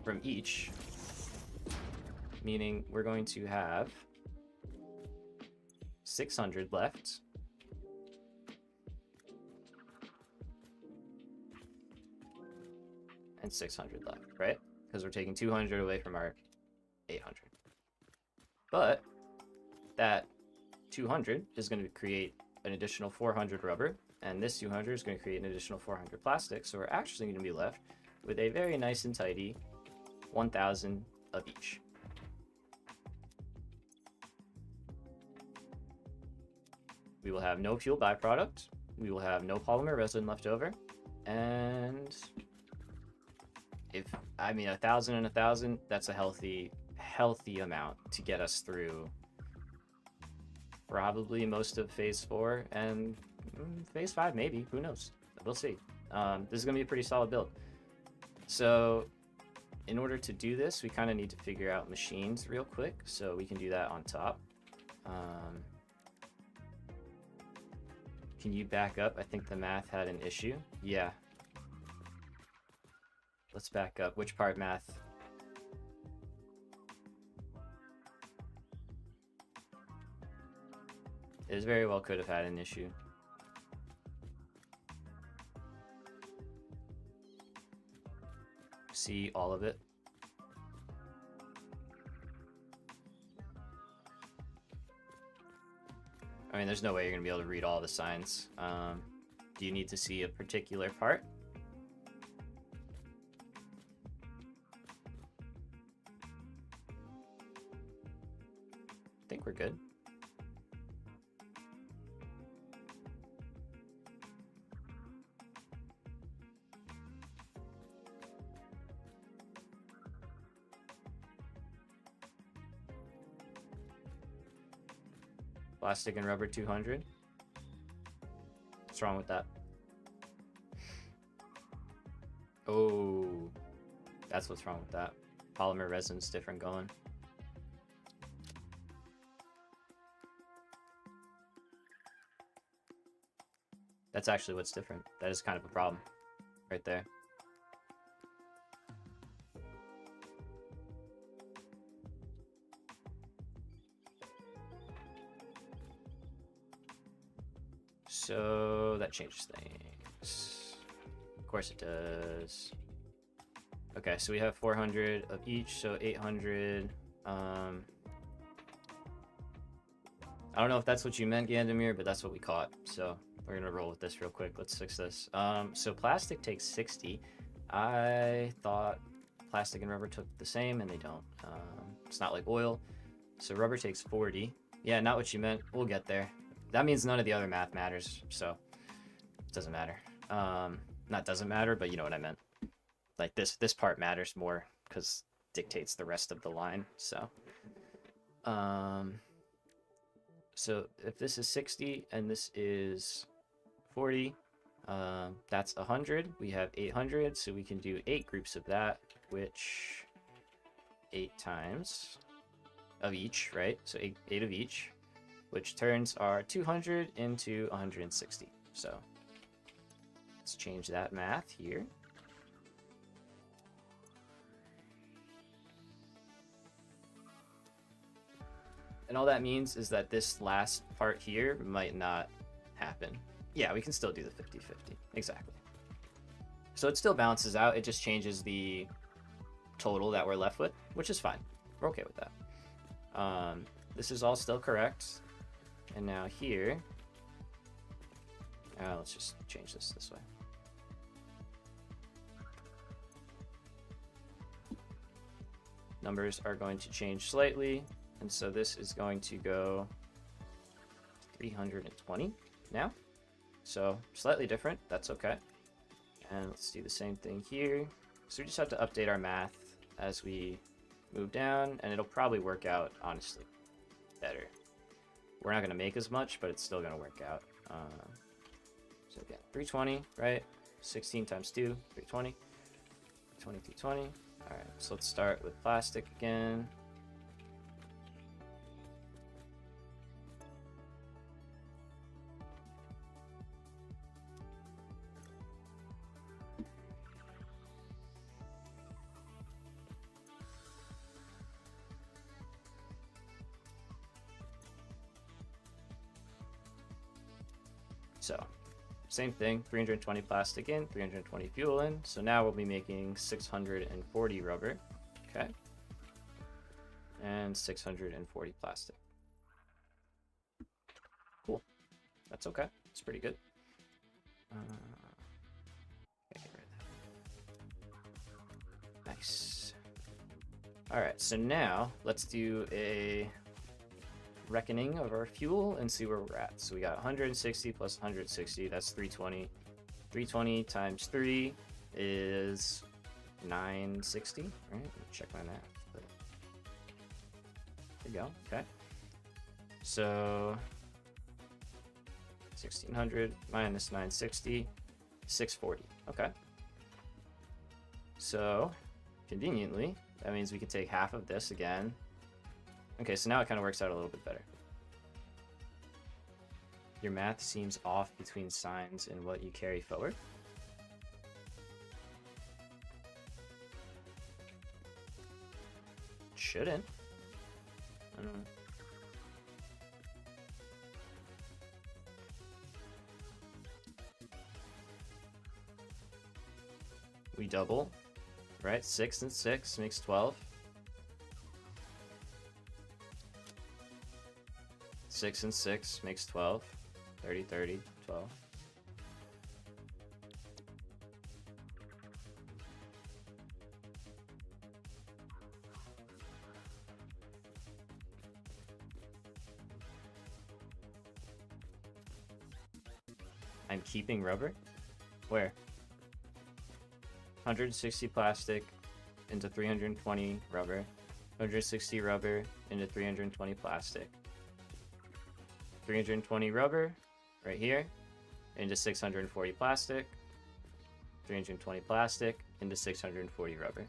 S1: from each, meaning we're going to have 600 left. And 600 left, right? Because we're taking 200 away from our 800. But that 200 is going to create an additional 400 rubber, and this 200 is going to create an additional 400 plastic, so we're actually going to be left with a very nice and tidy 1,000 of each. We will have no fuel byproduct, we will have no polymer resin left over, and I mean 1,000 and 1,000, that's a healthy amount to get us through probably most of phase 4 and phase 5 maybe, who knows, we'll see. This is gonna be a pretty solid build. So in order to do this, we kind of need to figure out machines real quick, so we can do that on top. Can you back up? I think the math had an issue. Yeah. Let's back up. Which part math? It very well could have had an issue. See all of it. I mean, there's no way you're going to be able to read all the signs. Do you need to see a particular part? I think we're good. Plastic and rubber 200. What's wrong with that? Oh, that's what's wrong with that. Polymer resin's different going. That's actually what's different. That is kind of a problem right there. So that changes things. Of course it does. Okay, so we have 400 of each, so 800. I don't know if that's what you meant, Gandamir, but that's what we caught. So we're gonna roll with this real quick. Let's fix this. So plastic takes 60. I thought plastic and rubber took the same, and they don't. It's not like oil. So rubber takes 40. Yeah, not what you meant. We'll get there. That means none of the other math matters, so it doesn't matter. Not doesn't matter, but you know what I meant. Like this part matters more because dictates the rest of the line. So so if this is 60 and this is 40, that's 100. We have 800, so we can do 8 groups of that, which 8 times of each, right? So 8 of each, which turns our 200 into 160. So let's change that math here. And all that means is that this last part here might not happen. Yeah, we can still do the 50-50. Exactly. So it still balances out. It just changes the total that we're left with, which is fine. We're okay with that. This is all still correct. And now here, let's just change this way. Numbers are going to change slightly. And so this is going to go 320 now. So slightly different, that's okay. And let's do the same thing here. So we just have to update our math as we move down, and it'll probably work out, honestly, better. We're not going to make as much, but it's still going to work out. So again, 320, right? 16 times 2, 320. 20, 320. All right, so let's start with plastic again. So, same thing, 320 plastic in, 320 fuel in. So now we'll be making 640 rubber, okay? And 640 plastic. Cool. That's okay. It's pretty good. Get rid of that. Nice. All right, so now let's do a reckoning of our fuel and see where we're at. So we got 160 plus 160, that's 320. 320 times 3 is 960, right? Let me check my math. But there you go, okay. So 1600 minus 960, 640, okay. So conveniently, that means we could take half of this again. Okay, so now it kind of works out a little bit better. Your math seems off between signs and what you carry forward. Shouldn't. I don't know. We double, right? 6 and 6 makes 12. 6 and 6 makes 12. 30, 30, 12. I'm keeping rubber? Where? 160 plastic into 320 rubber. 160 rubber into 320 plastic. 320 rubber right here into 640 plastic. 320 plastic into 640 rubber.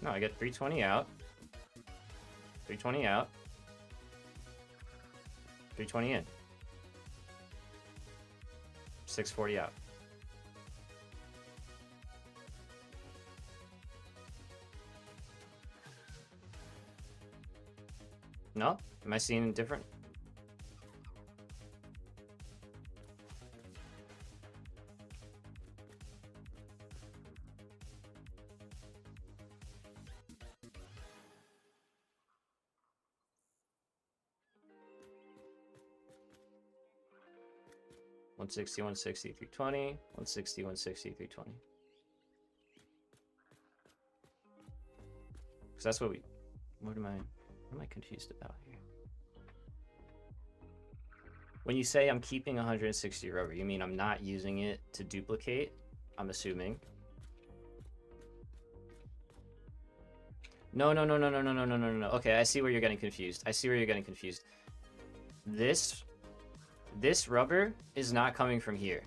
S1: No, I get 320 out. 320 out. 320 in. 640 out. No? Am I seeing different? One 160, 320, 160, 160, 320. Because that's what we. What am I confused about here? When you say I'm keeping 160 rubber, you mean I'm not using it to duplicate? I'm assuming. No. Okay, I see where you're getting confused. This rubber is not coming from here.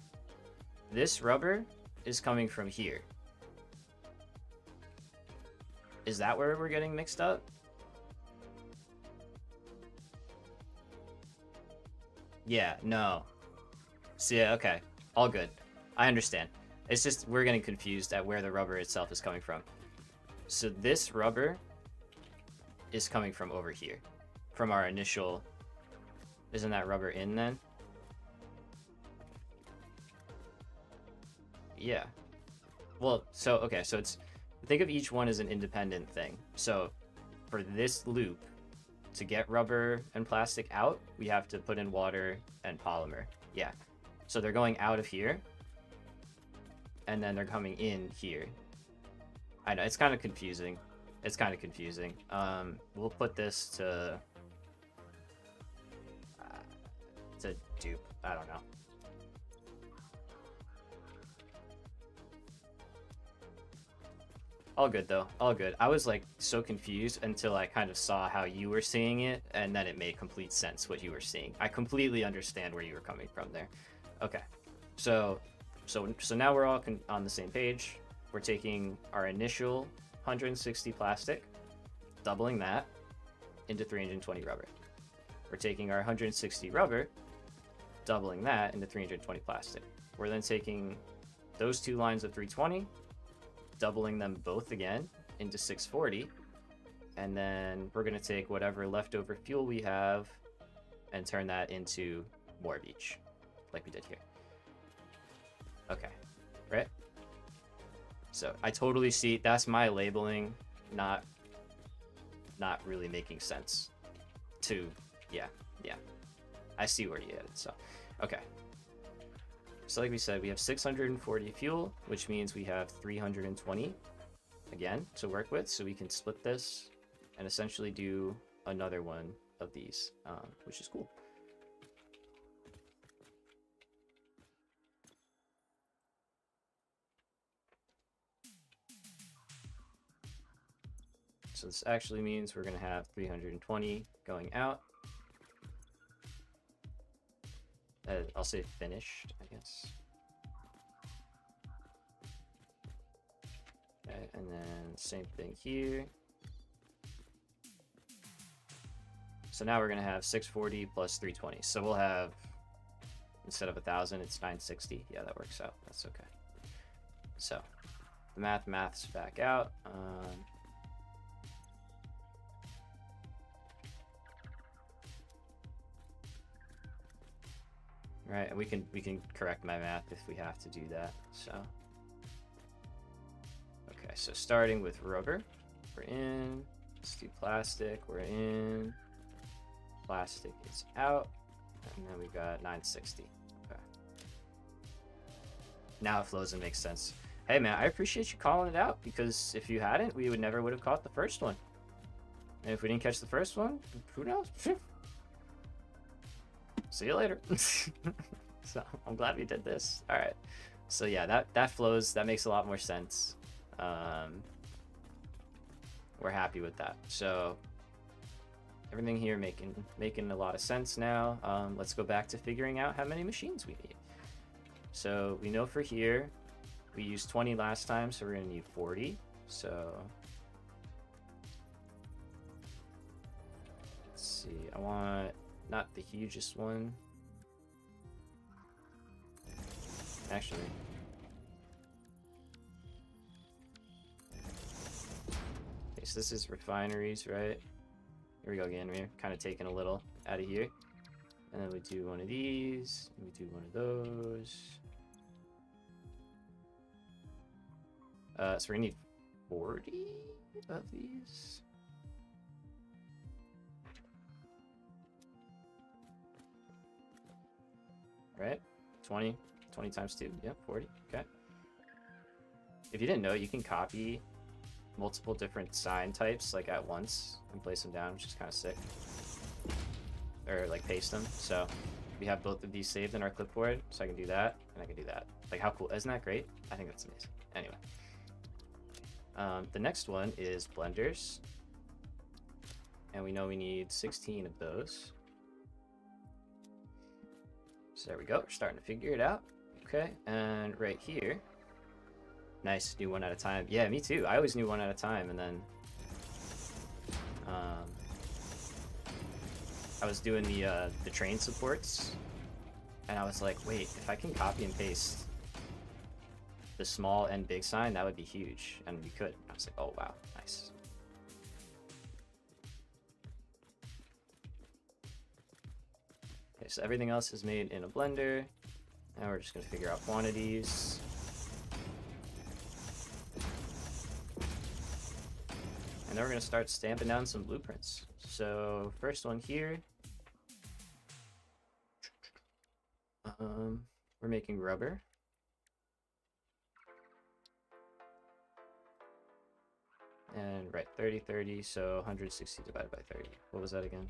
S1: This rubber is coming from here. Is that where we're getting mixed up? Yeah, no. So yeah, okay. All good. I understand. It's just we're getting confused at where the rubber itself is coming from. So this rubber is coming from over here. From our initial... Isn't that rubber in then? Yeah. Well, so, okay, so it's... Think of each one as an independent thing. So, for this loop to get rubber and plastic out, we have to put in water and polymer. Yeah. So they're going out of here, and then they're coming in here. I know, it's kind of confusing. It's kind of confusing. We'll put this to dupe. I don't know. All good though, all good. I was like so confused until I kind of saw how you were seeing it, and then it made complete sense what you were seeing. I completely understand where you were coming from there. Okay, so now we're all on the same page. We're taking our initial 160 plastic, doubling that into 320 rubber. We're taking our 160 rubber, doubling that into 320 plastic. We're then taking those two lines of 320, doubling them both again into 640, and then we're going to take whatever leftover fuel we have and turn that into more of each, like we did here. Okay, right? So I totally see, that's my labeling not really making sense to, yeah, I see where you headed. So okay, so like we said, we have 640 fuel, which means we have 320 again to work with, so we can split this and essentially do another one of these, which is cool. So this actually means we're going to have 320 going out. I'll say finished, I guess. Okay, and then same thing here. So now we're going to have 640 plus 320. So we'll have, instead of 1,000, it's 960. Yeah, that works out. That's okay. So the maths back out. Right, and we can correct my math if we have to do that. So okay, so starting with rubber, we're in. Let's do plastic, we're in. Plastic is out, and then we got 960. Okay. Now it flows and makes sense. Hey man, I appreciate you calling it out, because if you hadn't, we would have caught the first one. And if we didn't catch the first one, who knows? See you later. So I'm glad we did this. All right, so yeah, that flows, that makes a lot more sense. We're happy with that. So everything here making a lot of sense now. Let's go back to figuring out how many machines we need. So we know for here we used 20 last time, so we're gonna need 40. So let's see, I want not the hugest one. Actually. Okay, so this is refineries, right? Here we go again. We're kind of taking a little out of here. And then we do one of these. And we do one of those. So we need 40 of these. Right? 20 times 2. Yep, 40. Okay. If you didn't know, you can copy multiple different sign types like at once and place them down, which is kind of sick. Or like paste them. So we have both of these saved in our clipboard, so I can do that and I can do that. Like, how cool? Isn't that great? I think that's amazing. Anyway. The next one is blenders. And we know we need 16 of those. So there we go. We're starting to figure it out. Okay, and right here, nice, do one at a time. Yeah, me too. I always knew one at a time, and then I was doing the train supports, and I was like, wait, if I can copy and paste the small and big sign, that would be huge, and we could. I was like, oh wow, nice. Okay, so everything else is made in a blender. Now we're just going to figure out quantities. And then we're going to start stamping down some blueprints. So first one here, we're making rubber. And right, 30, 30, so 160 divided by 30. What was that again?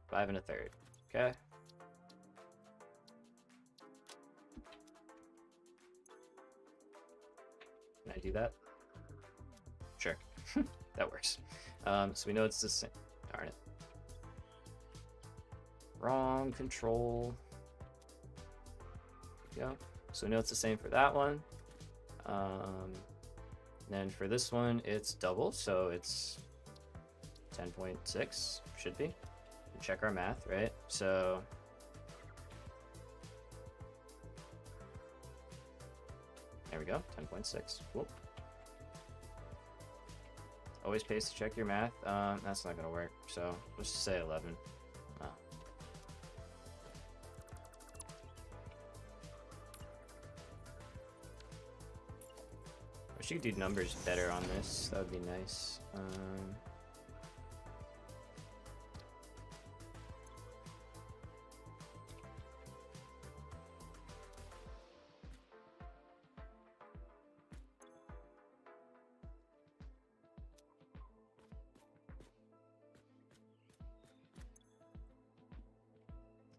S1: 5 1/3. Okay. Can I do that? Sure. That works. So we know it's the same. Darn it. Wrong control. There we go. So we know it's the same for that one. Then for this one, it's double, so it's 10.6, should be. Check our math, right? So there we go, 10.6. Cool. Always pays to check your math. That's not gonna work, so let's just say 11. Oh. Wish you could do numbers better on this. That would be nice.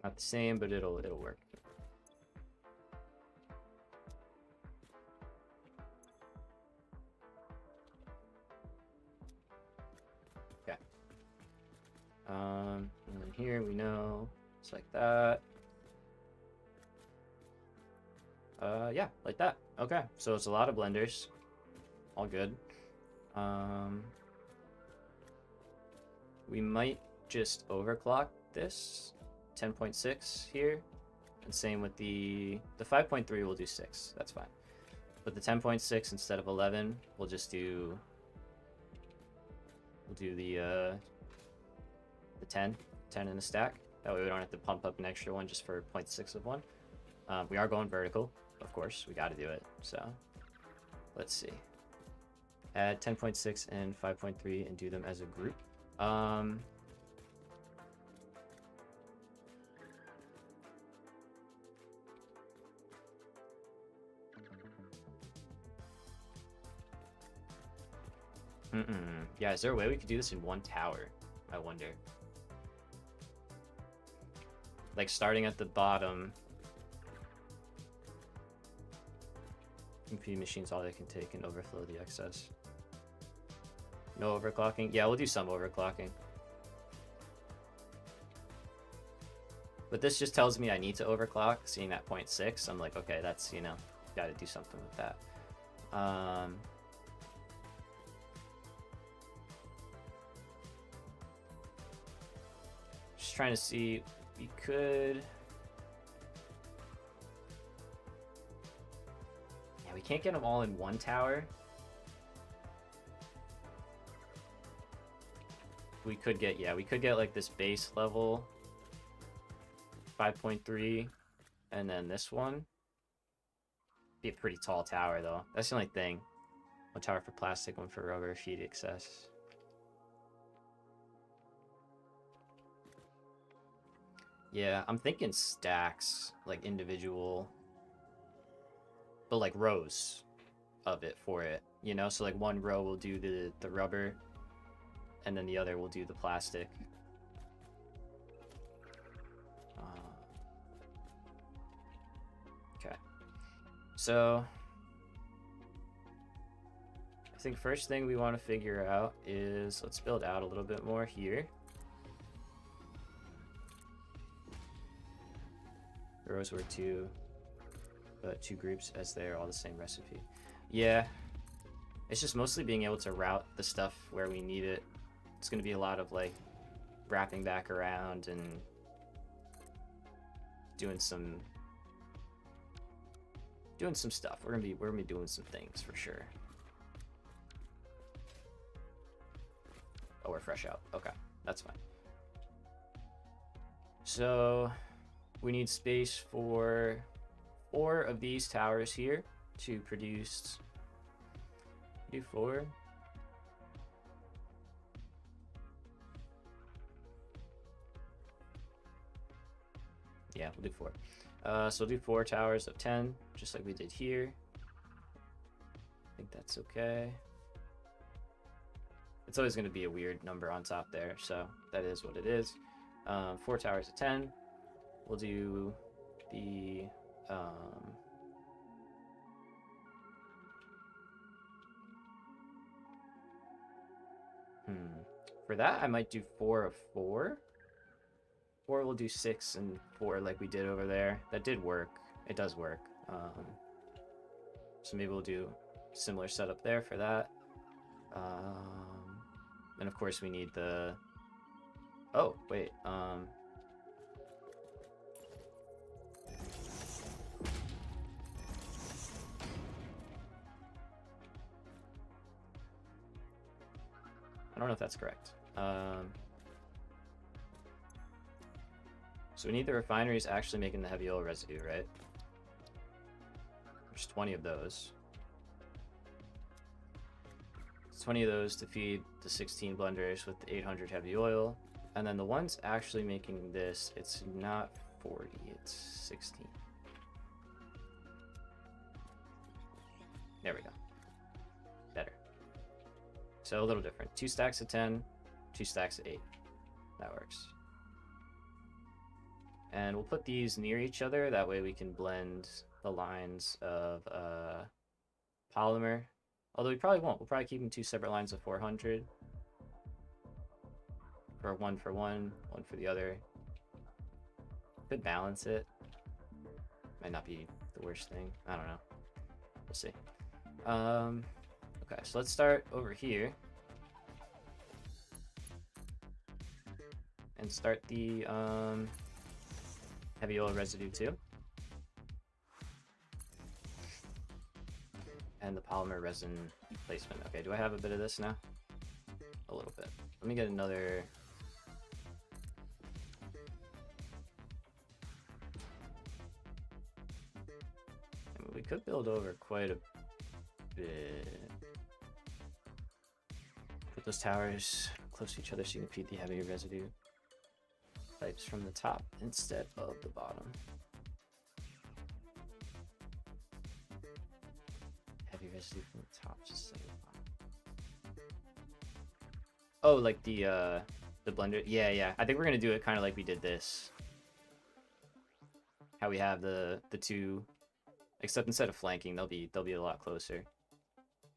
S1: Not the same, but it'll work. Okay. And then here we know it's like that. Yeah, like that. Okay, so it's a lot of blenders. All good. We might just overclock this 10.6 here, and same with the 5.3 we'll do 6. That's fine. But the 10.6 instead of 11, we'll just do the 10 in a stack. That way we don't have to pump up an extra one just for 0.6 of one. We are going vertical, of course. We got to do it. So let's see. Add 10.6 and 5.3 and do them as a group. Yeah, is there a way we could do this in one tower? I wonder. Like starting at the bottom. MP machines all they can take and overflow the excess. No overclocking? Yeah, we'll do some overclocking. But this just tells me I need to overclock, seeing that 0.6. I'm like, okay, that's, you know, gotta do something with that. Just trying to see, we could... Yeah, we can't get them all in one tower. We could get, yeah, we could get like this base level 5.3 and then this one. Be a pretty tall tower though. That's the only thing. One tower for plastic, one for rubber, feed excess. Yeah, I'm thinking stacks, like individual, but like rows of it for it, you know? So like one row will do the rubber, and then the other will do the plastic. Okay. So I think first thing we want to figure out is, let's build out a little bit more here. Rows were two groups as they're all the same recipe. Yeah, it's just mostly being able to route the stuff where we need it. It's going to be a lot of like wrapping back around and doing some stuff. We're gonna be doing some things for sure. Oh, we're fresh out. Okay, that's fine. So we need space for 4 of these towers here to produce. Do 4. Yeah, we'll do 4. So we'll do 4 towers of 10, just like we did here. I think that's okay. It's always going to be a weird number on top there, so that is what it is. 4 towers of 10. We'll do the... For that, I might do 4 of 4. Or we'll do 6 and 4 like we did over there. That did work. It does work. So maybe we'll do similar setup there for that. And of course we need the... Oh, wait. I don't know if that's correct. So we need the refineries actually making the heavy oil residue, right? There's 20 of those. 20 of those to feed the 16 blenders with the 800 heavy oil. And then the ones actually making this, it's not 40, it's 16. There we go. Better. So a little different. 2 stacks of 10, 2 stacks of 8. That works. And we'll put these near each other. That way we can blend the lines of polymer. Although we probably won't. We'll probably keep them 2 separate lines of 400. For one, one for the other. Could balance it. Might not be the worst thing. I don't know. We'll see. Okay, so let's start over here. And start the heavy oil residue too. And the polymer resin placement. Okay, do I have a bit of this now? A little bit. Let me get another... I mean, we could build over quite a bit. Put those towers close to each other so you can feed the heavy residue pipes from the top instead of the bottom. Heavy residue from the top instead of the bottom. Oh, like the blender? Yeah. I think we're gonna do it kind of like we did this. How we have the 2, except instead of flanking, they'll be a lot closer.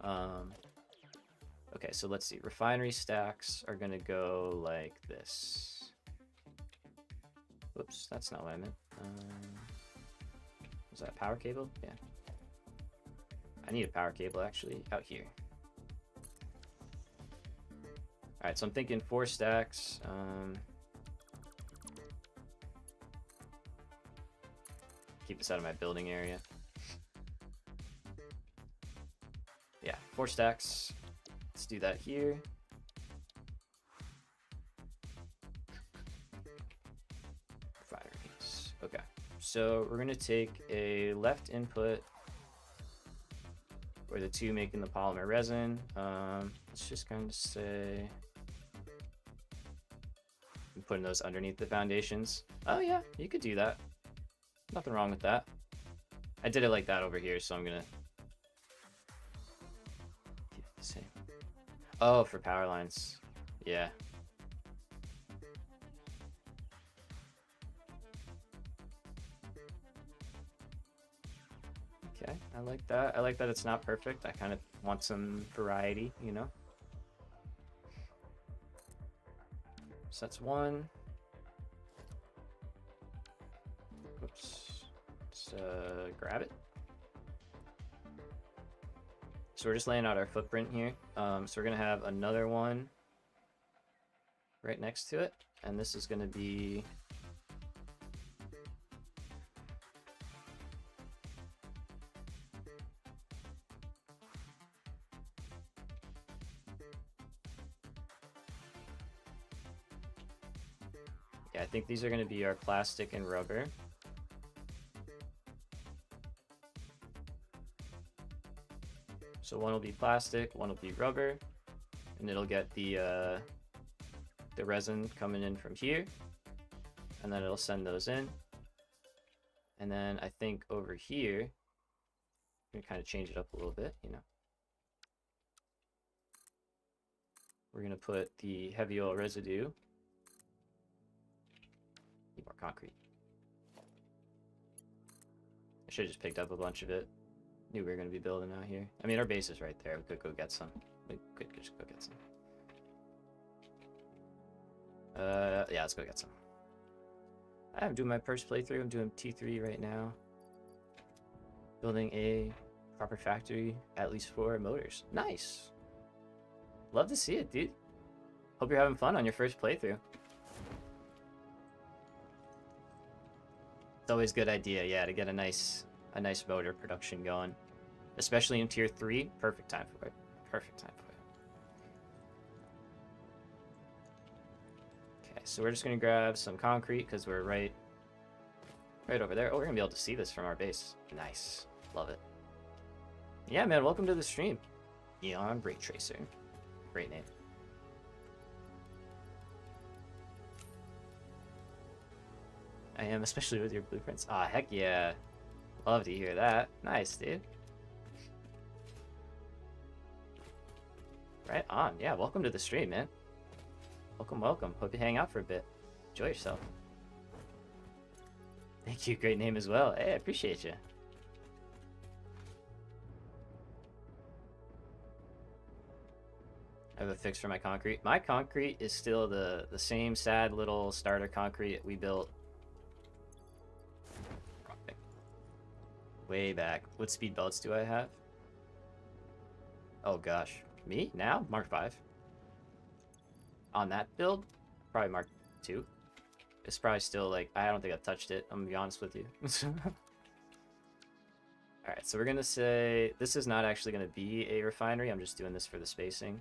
S1: Okay, so let's see. Refinery stacks are gonna go like this. Whoops, that's not what I meant. Was that a power cable? Yeah. I need a power cable actually out here. Alright, so I'm thinking 4 stacks. Keep this out of my building area. Yeah, 4 stacks. Let's do that here. Refineries. Okay, so we're gonna take a left input or the 2 making the polymer resin. Let's just kind of say I'm putting those underneath the foundations. Oh yeah, you could do that. Nothing wrong with that. I did it like that over here, so I'm gonna keep it the same. Oh, for power lines. Yeah. Okay, I like that. I like that it's not perfect. I kind of want some variety, you know? So that's 1. Oops. Let's grab it. So we're just laying out our footprint here. So we're gonna have another one right next to it, and this is gonna be I think these are going to be our plastic and rubber. So one will be plastic, one will be rubber, and it'll get the resin coming in from here, and then it'll send those in. And then I think over here, I'm gonna kind of change it up a little bit, you know. We're gonna put the heavy oil residue. Need more concrete. I should have just picked up a bunch of it. Knew we were gonna be building out here. I mean, our base is right there. We could go get some. We could just go get some. Yeah, let's go get some. I'm doing my first playthrough. I'm doing T3 right now. Building a proper factory, at least for motors. Nice. Love to see it, dude. Hope you're having fun on your first playthrough. It's always a good idea, yeah, to get a nice motor production going. Especially in tier 3, perfect time for it. Perfect time for it. Okay, so we're just gonna grab some concrete because we're right over there. Oh, we're gonna be able to see this from our base. Nice. Love it. Yeah, man, welcome to the stream. Neon Ray Tracer. Great name. I am, especially with your blueprints. Ah, heck yeah. Love to hear that. Nice, dude. Right on. Yeah, welcome to the stream, man. Welcome, welcome. Hope you hang out for a bit. Enjoy yourself. Thank you. Great name as well. Hey, I appreciate you. I have a fix for my concrete. My concrete is still the same sad little starter concrete we built way back. What speed belts do I have? Oh gosh. Me? Now? Mark 5. On that build? Probably Mark 2. It's probably still like, I don't think I've touched it. I'm gonna be honest with you. Alright, so we're gonna say, this is not actually gonna be a refinery. I'm just doing this for the spacing.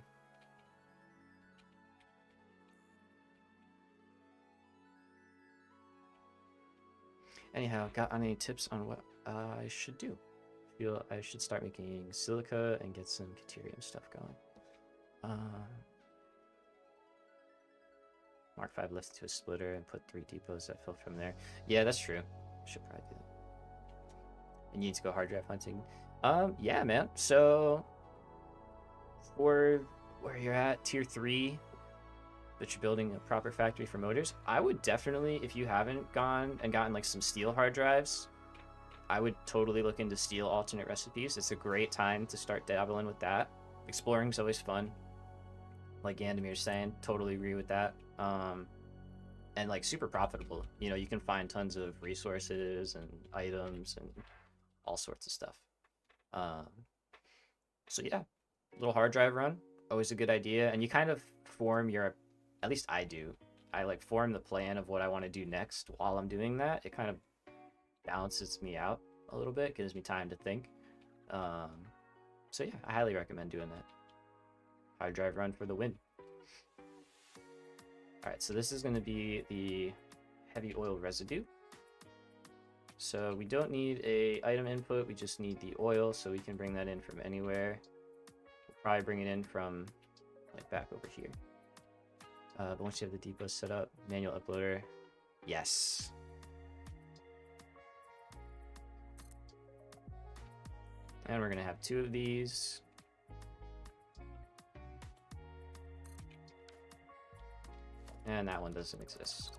S1: Anyhow, got any tips on what I should do? Feel I should start making silica and get some deuterium stuff going. Mark 5 lift to a splitter and put 3 depots that fill from there. Yeah, that's true. Should probably do that. And you need to go hard drive hunting. Yeah, man. So for where you're at, tier 3, that you're building a proper factory for motors, I would definitely, if you haven't gone and gotten like some steel hard drives, I would totally look into steel alternate recipes. It's a great time to start dabbling with that. Exploring's always fun. Like Gandamir's saying, totally agree with that. And like super profitable. You know, you can find tons of resources and items and all sorts of stuff. So yeah, little hard drive run, always a good idea. And you kind of form your, at least I do, I like form the plan of what I want to do next while I'm doing that. It kind of balances me out a little bit, gives me time to think. So yeah, I highly recommend doing that. Hard drive run for the win. Alright, so this is going to be the heavy oil residue. So we don't need a item input, we just need the oil, so we can bring that in from anywhere. We'll probably bring it in from like back over here. But once you have the depot set up, manual uploader, yes. And we're going to have 2 of these. And that one doesn't exist.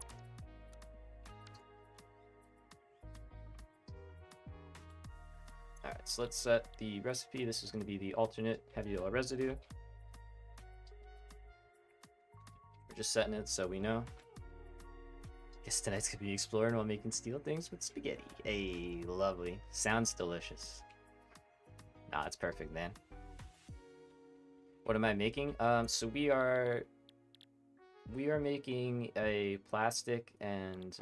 S1: Alright, so let's set the recipe. This is going to be the alternate heavy oil residue. We're just setting it so we know. Guess tonight's going to be exploring while making steel things with spaghetti. Hey, lovely. Sounds delicious. Nah, it's perfect, man. What am I making? So we are making a plastic and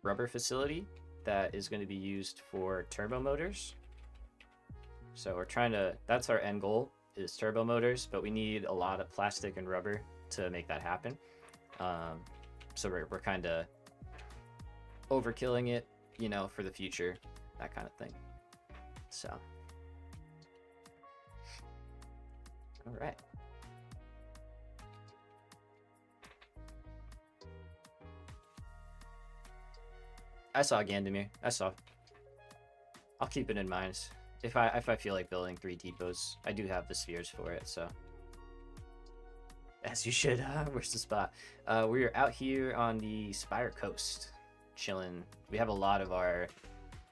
S1: rubber facility that is going to be used for turbo motors. So we're trying to, that's our end goal, is turbo motors, but we need a lot of plastic and rubber to make that happen. So we're kind of overkilling it, you know, for the future, that kind of thing. So, all right. I saw Gandamir. I saw. I'll keep it in mind. If I feel like building 3 depots, I do have the spheres for it, so. As you should. Where's the spot? We're out here on the Spire Coast, chilling. We have a lot of our.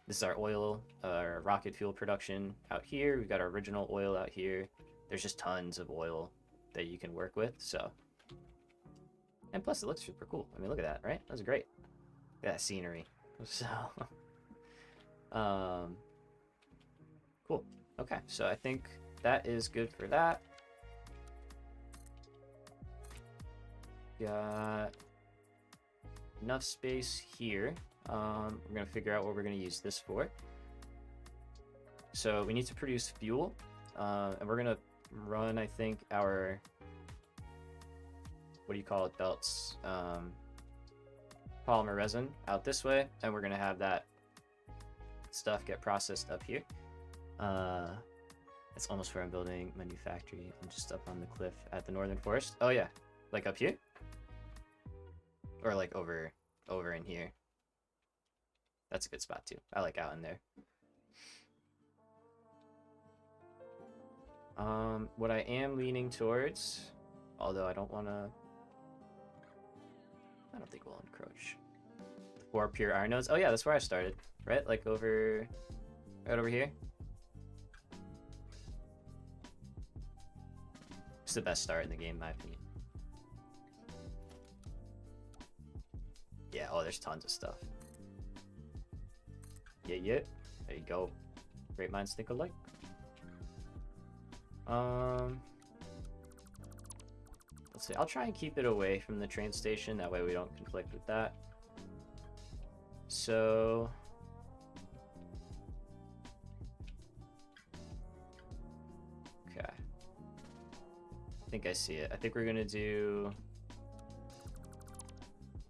S1: This is our oil, our rocket fuel production out here. We've got our original oil out here. There's just tons of oil that you can work with, so. And plus, it looks super cool. I mean, look at that, right? That's great. Look at that scenery. So, cool. Okay, so I think that is good for that. Got enough space here. We're gonna figure out what we're gonna use this for. So we need to produce fuel, and we're gonna run, I think, our, what do you call it, belts, polymer resin out this way, and we're gonna have that stuff get processed up here. It's almost where I'm building my new factory. I'm just up on the cliff at the northern forest. Oh yeah, like up here, or like over in here. That's a good spot too. I like out in there. What I am leaning towards, although I don't think we'll encroach. 4 pure iron nodes. Oh yeah, that's where I started, right? Like right over here. It's the best start in the game, in my opinion. Yeah, oh, there's tons of stuff. Yeah. There you go. Great minds think alike. Let's see. I'll try and keep it away from the train station. That way we don't conflict with that. So... okay. I think I see it. I think we're gonna do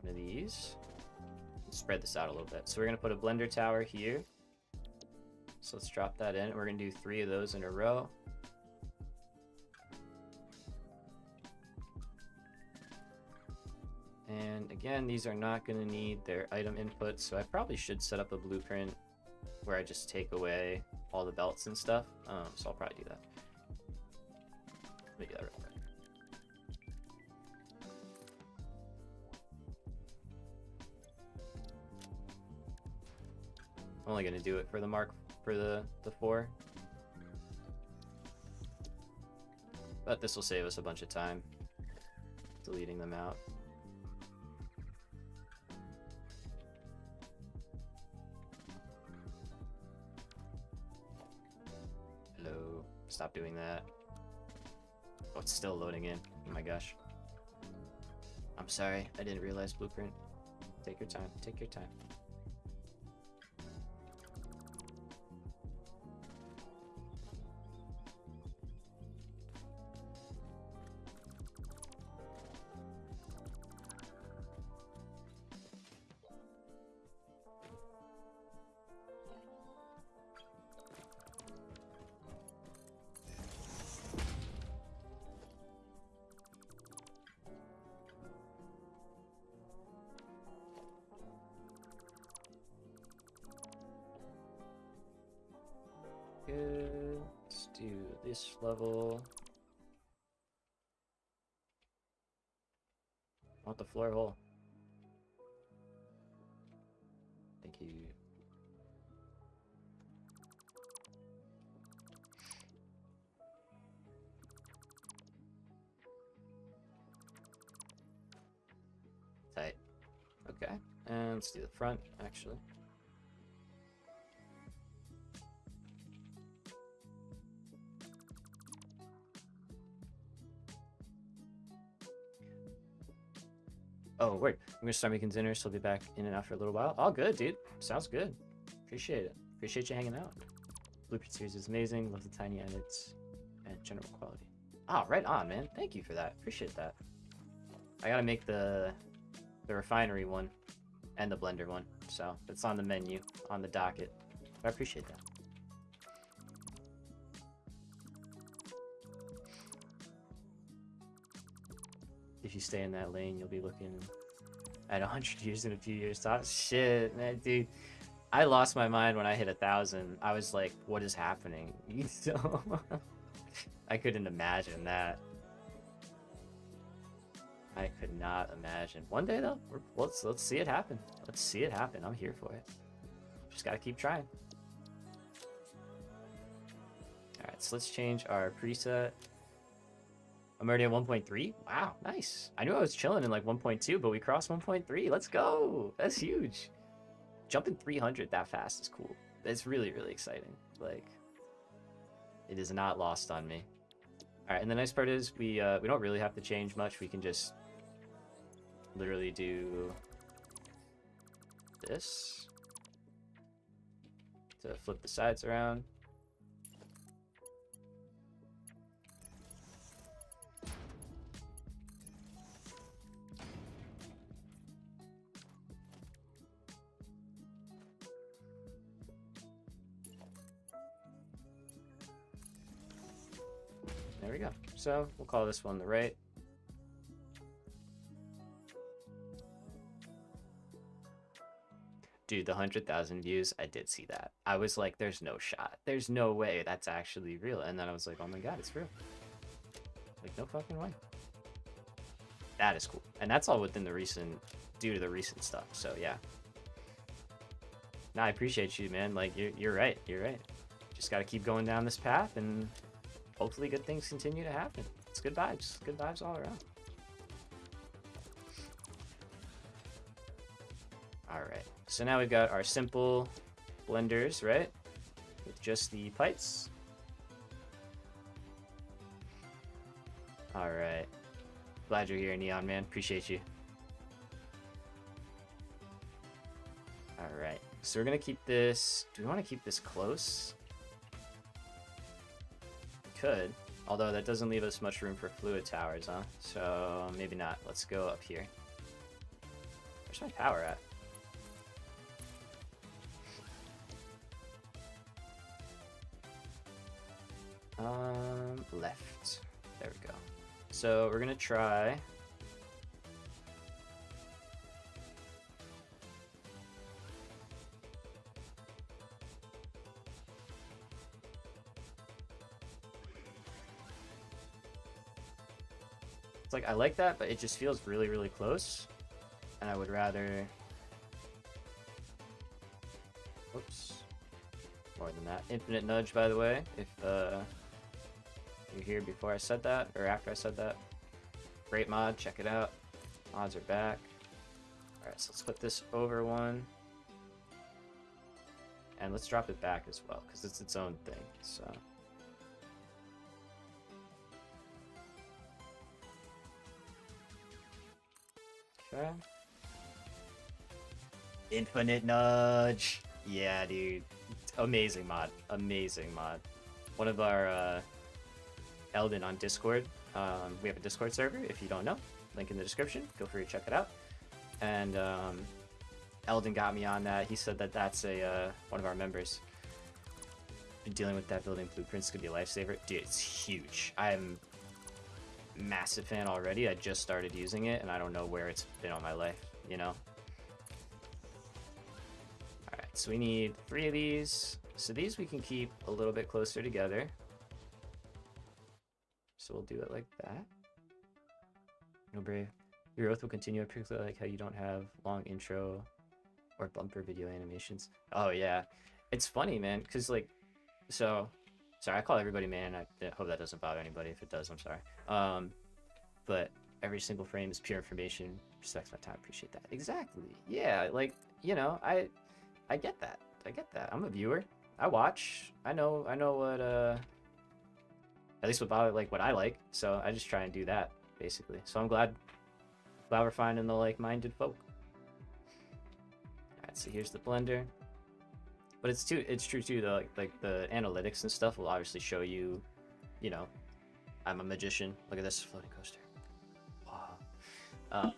S1: one of these. Spread this out a little bit. So we're gonna put a blender tower here. So let's drop that in. We're gonna do 3 of those in a row. And again, these are not gonna need their item inputs, so I probably should set up a blueprint where I just take away all the belts and stuff. So I'll probably do that. Let me do that real quick. I'm only gonna do it for the the 4. But this will save us a bunch of time deleting them out. Hello. Stop doing that. Oh, it's still loading in. Oh my gosh. I'm sorry. I didn't realize blueprint. Take your time. Take your time. Good. Let's do this level. I want the floor hole. Thank you. Tight. Okay. And let's do the front, actually. Oh, wait. I'm gonna start making dinner, so I'll be back in and out for a little while. All good, dude. Sounds good. Appreciate it. Appreciate you hanging out. Blueprint series is amazing. Love the tiny edits and general quality. Ah, right on, man. Thank you for that. Appreciate that. I gotta make the refinery one and the blender one, so it's on the menu, on the docket. But I appreciate that. If you stay in that lane, you'll be looking At 100 views in a few years. Shit, man, dude. I lost my mind when I hit 1,000. I was like, what is happening? So I couldn't imagine that. I could not imagine. One day though, let's see it happen. Let's see it happen. I'm here for it. Just gotta keep trying. Alright, so let's change our preset. I'm already at 1.3. Wow, nice. I knew I was chilling in like 1.2, but we crossed 1.3. Let's go. That's huge. Jumping 300 that fast is cool. It's really, really exciting. Like, it is not lost on me. All right, and the nice part is we don't really have to change much. We can just literally do this to flip the sides around. There we go. So we'll call this one the right. Dude, the 100,000 views, I did see that. I was like, there's no shot. There's no way that's actually real. And then I was like, oh my god, it's real. Like, no fucking way. That is cool. And that's all within the recent, due to the recent stuff. So yeah. Nah, I appreciate you, man. Like, you're right. You're right. Just gotta keep going down this path and hopefully good things continue to happen. It's good vibes. Good vibes all around. Alright. So now we've got our simple blenders, right? With just the pipes. Alright. Glad you're here, Neon Man. Appreciate you. Alright. So we're gonna keep this... Do we want to keep this close? Could, although that doesn't leave us much room for fluid towers, huh? So maybe not. Let's go up here. Where's my power at? Left. There we go. So we're gonna try. It's like, I like that, but it just feels really, really close. And I would rather... Whoops. More than that. Infinite nudge, by the way, if you're here before I said that, or after I said that. Great mod, check it out. Mods are back. Alright, so let's put this over one. And let's drop it back as well, because it's its own thing, so... Okay. Infinite nudge. Yeah, dude. Amazing mod. Amazing mod. One of our Eldon on Discord. We have a Discord server if you don't know. Link in the description. Feel free to check it out. And Eldon got me on that. He said that that's a one of our members. Been dealing with that building blueprints could be a lifesaver. Dude, it's huge. I'm massive fan already. I just started using it and I don't know where it's been on my life, you know? Alright, so we need 3 of these. So these we can keep a little bit closer together. So we'll do it like that. No brave. Your oath will continue. I particularly like how you don't have long intro or bumper video animations. Oh yeah. It's funny, man, because like, so sorry, I call everybody man. I hope that doesn't bother anybody. If it does, I'm sorry. But every single frame is pure information. Respects my time. Appreciate that. Exactly. Yeah, like, you know, I get that. I get that. I'm a viewer. I watch. I know what at least what I like. So I just try and do that basically. So I'm glad we're finding the like-minded folk. All right, so here's the blender. But it's true too, though, like the analytics and stuff will obviously show you, you know, I'm a magician. Look at this floating coaster. Wow.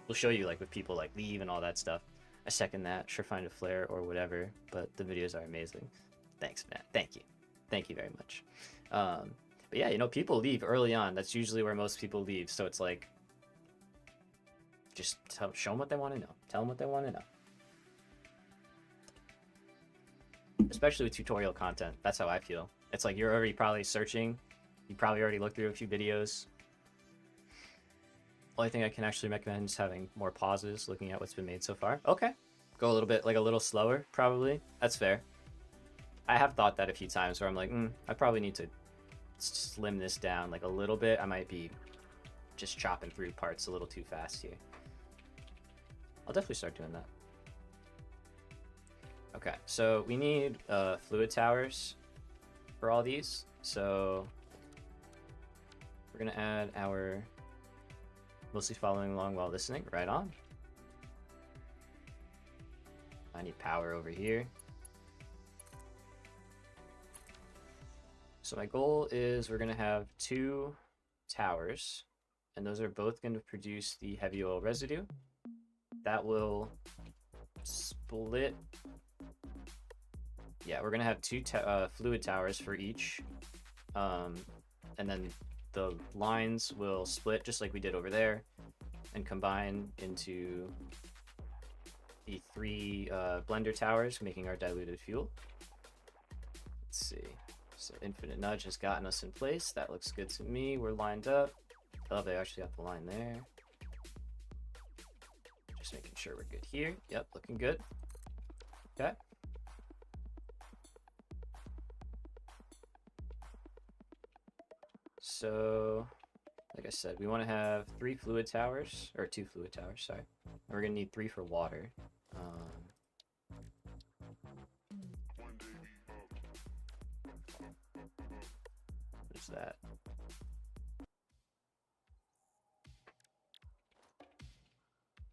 S1: We'll show you like if people like leave and all that stuff. I second that. Sure, find a flare or whatever. But the videos are amazing. Thanks, Matt. Thank you. Thank you very much. But yeah, you know, people leave early on. That's usually where most people leave. So it's like, Just show them what they want to know. Tell them what they want to know. Especially with tutorial content. That's how I feel. It's like you're already probably searching. You probably already looked through a few videos. Only thing I can actually recommend is having more pauses, looking at what's been made so far. Okay. Go a little bit, like a little slower, probably. That's fair. I have thought that a few times where I'm like, I probably need to slim this down like a little bit. I might be just chopping through parts a little too fast here. I'll definitely start doing that. Okay, so we need fluid towers for all these. So we're gonna add our mostly following along while listening, right on. I need power over here. So my goal is we're gonna have 2 towers, and those are both gonna produce the heavy oil residue. That will split. Yeah, we're gonna have 2 fluid towers for each, and then the lines will split just like we did over there, and combine into the 3 blender towers, making our diluted fuel. Let's see. So Infinite Nudge has gotten us in place. That looks good to me. We're lined up. Oh, they actually got the line there. Just making sure we're good here. Yep, looking good. Okay. So, like I said, we want to have 3 fluid towers, or 2 fluid towers, sorry. And we're going to need 3 for water. What is that?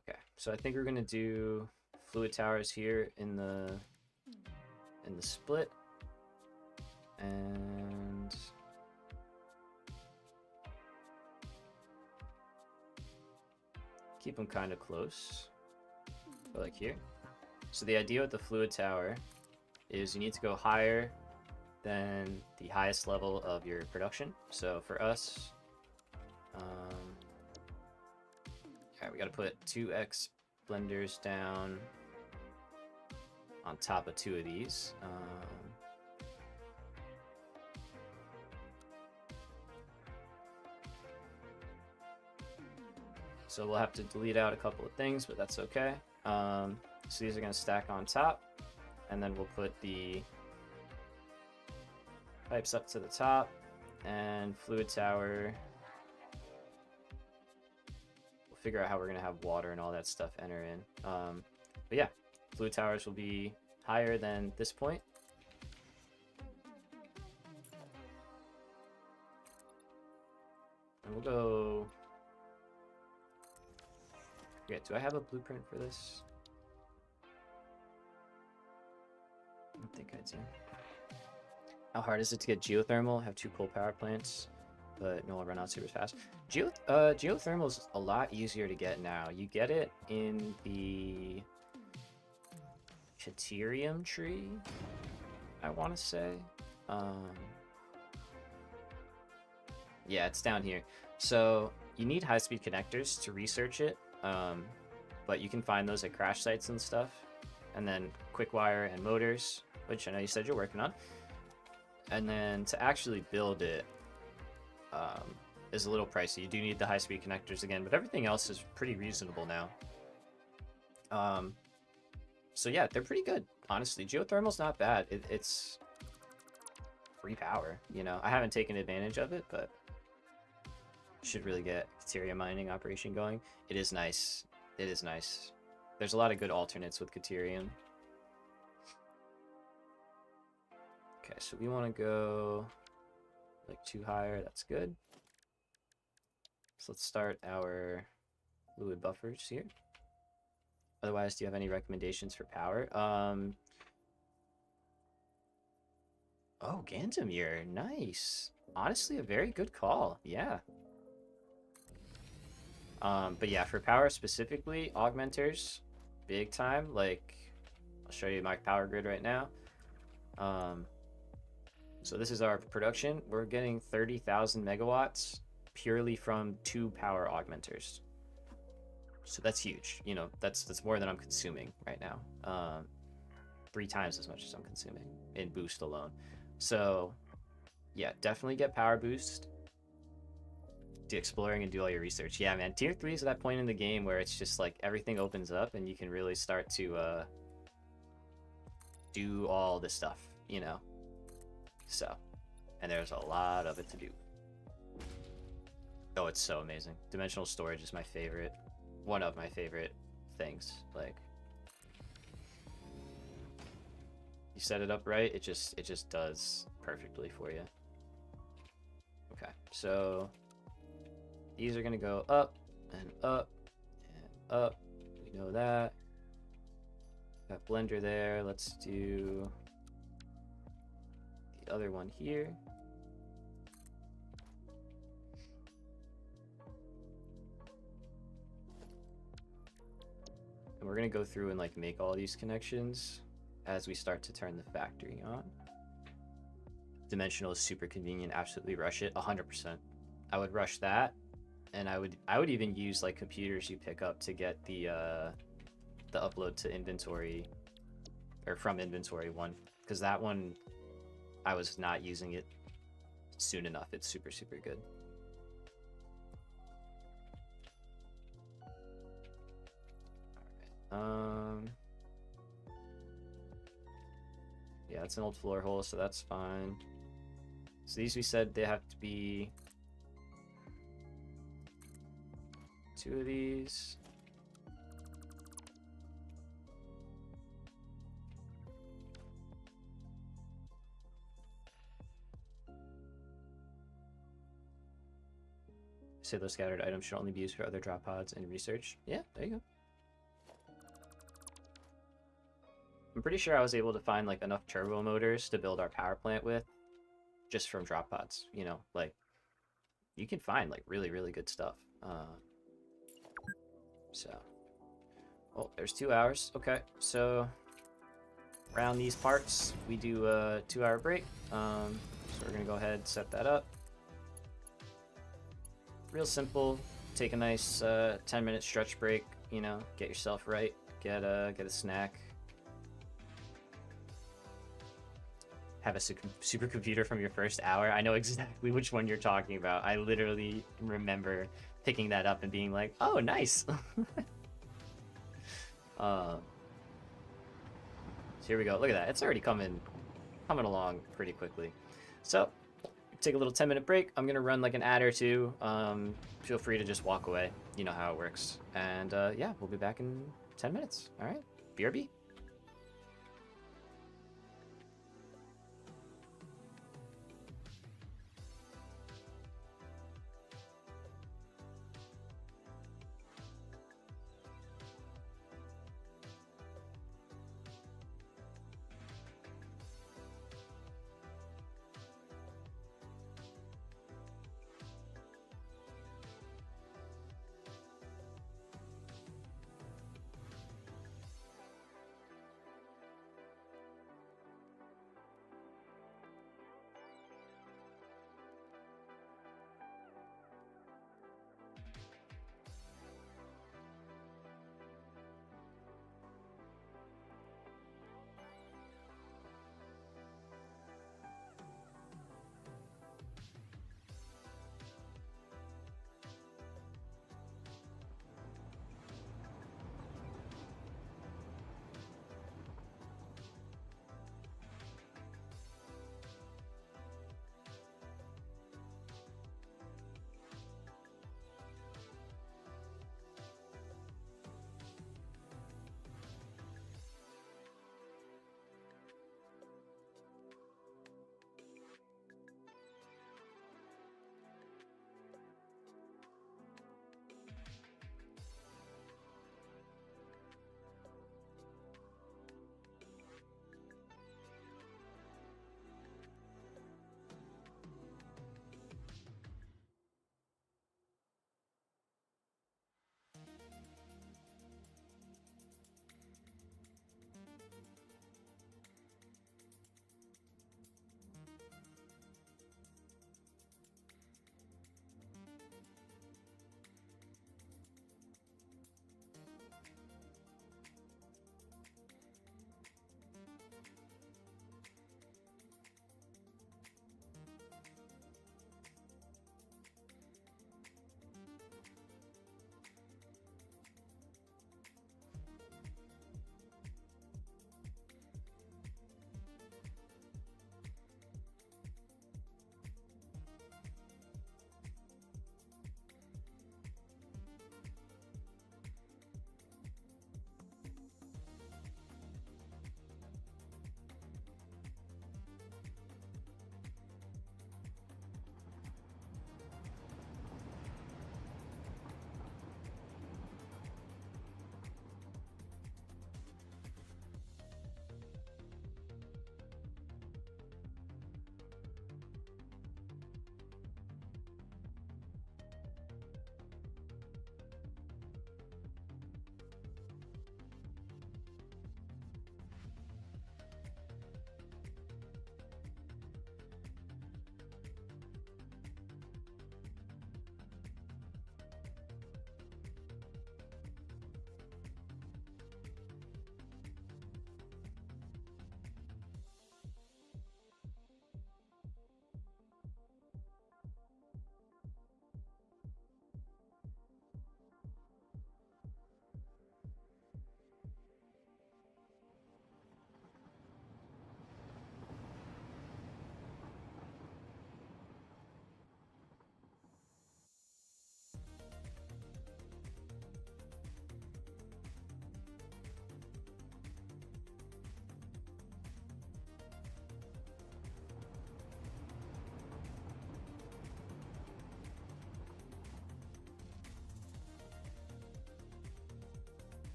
S1: Okay, so I think we're going to do fluid towers here in the split. And keep them kind of close, like here. So the idea with the fluid tower is you need to go higher than the highest level of your production. So for us, we got to put 2x blenders down on top of 2 of these. So we'll have to delete out a couple of things, but that's okay. So these are going to stack on top, and then we'll put the pipes up to the top, and fluid tower. We'll figure out how we're going to have water and all that stuff enter in. But yeah, fluid towers will be higher than this point. And we'll go... Yeah, do I have a blueprint for this? I don't think I do. How hard is it to get geothermal? I have 2 coal power plants, but no, I'll run out super fast. Geothermal is a lot easier to get now. You get it in the Caterium tree, I want to say. Yeah, it's down here. So you need high-speed connectors to research it. But you can find those at crash sites and stuff, and then quick wire and motors, which I know you said you're working on. And then to actually build it is a little pricey. You do need the high-speed connectors again, but everything else is pretty reasonable now. So yeah, they're pretty good, honestly. Geothermal's not bad. It's free power, you know. I haven't taken advantage of it, but should really get Caterium mining operation going. It is nice. It is nice. There's a lot of good alternates with Caterium. Okay, so we want to go like 2 higher. That's good. So let's start our fluid buffers here. Otherwise, do you have any recommendations for power? Oh, Gantemir. Nice. Honestly, a very good call. Yeah. But yeah, for power specifically, augmenters, big time. Like, I'll show you my power grid right now. So this is our production. We're getting 30,000 megawatts purely from 2 power augmenters. So that's huge. You know, that's more than I'm consuming right now. 3 times as much as I'm consuming in boost alone. So yeah, definitely get power boost. Do exploring and do all your research. Yeah, man. Tier 3 is at that point in the game where it's just like everything opens up and you can really start to do all this stuff, you know. So, and there's a lot of it to do. Oh, it's so amazing. Dimensional storage is my favorite. One of my favorite things. Like, you set it up right, it just does perfectly for you. Okay, so these are gonna go up and up and up. We know that. Got blender there. Let's do the other one here. And we're gonna go through and like make all these connections as we start to turn the factory on. Dimensional is super convenient. Absolutely rush it. 100%. I would rush that, and I would even use like computers you pick up to get the upload to inventory or from inventory one, because that one I was not using it soon enough. It's super good. All right. Yeah, it's an old floor hole, so that's fine. So these, we said they have to be 2 of these. Say those scattered items should only be used for other drop pods and research. Yeah, there you go. I'm pretty sure I was able to find like enough turbo motors to build our power plant with just from drop pods. You know, like you can find like really good stuff. So, oh, there's 2 hours. Okay, so around these parts we do a 2-hour break. So we're gonna go ahead and set that up. Real simple. Take a nice 10-minute stretch break. You know, get yourself right. Get a snack. Have a supercomputer from your first hour. I know exactly which one you're talking about. I literally remember picking that up and being like, "Oh, nice." So here we go. Look at that. It's already coming along pretty quickly. So take a little 10-minute break. I'm gonna run like an ad or two. Feel free to just walk away. You know how it works. And yeah, we'll be back in 10 minutes. All right. BRB.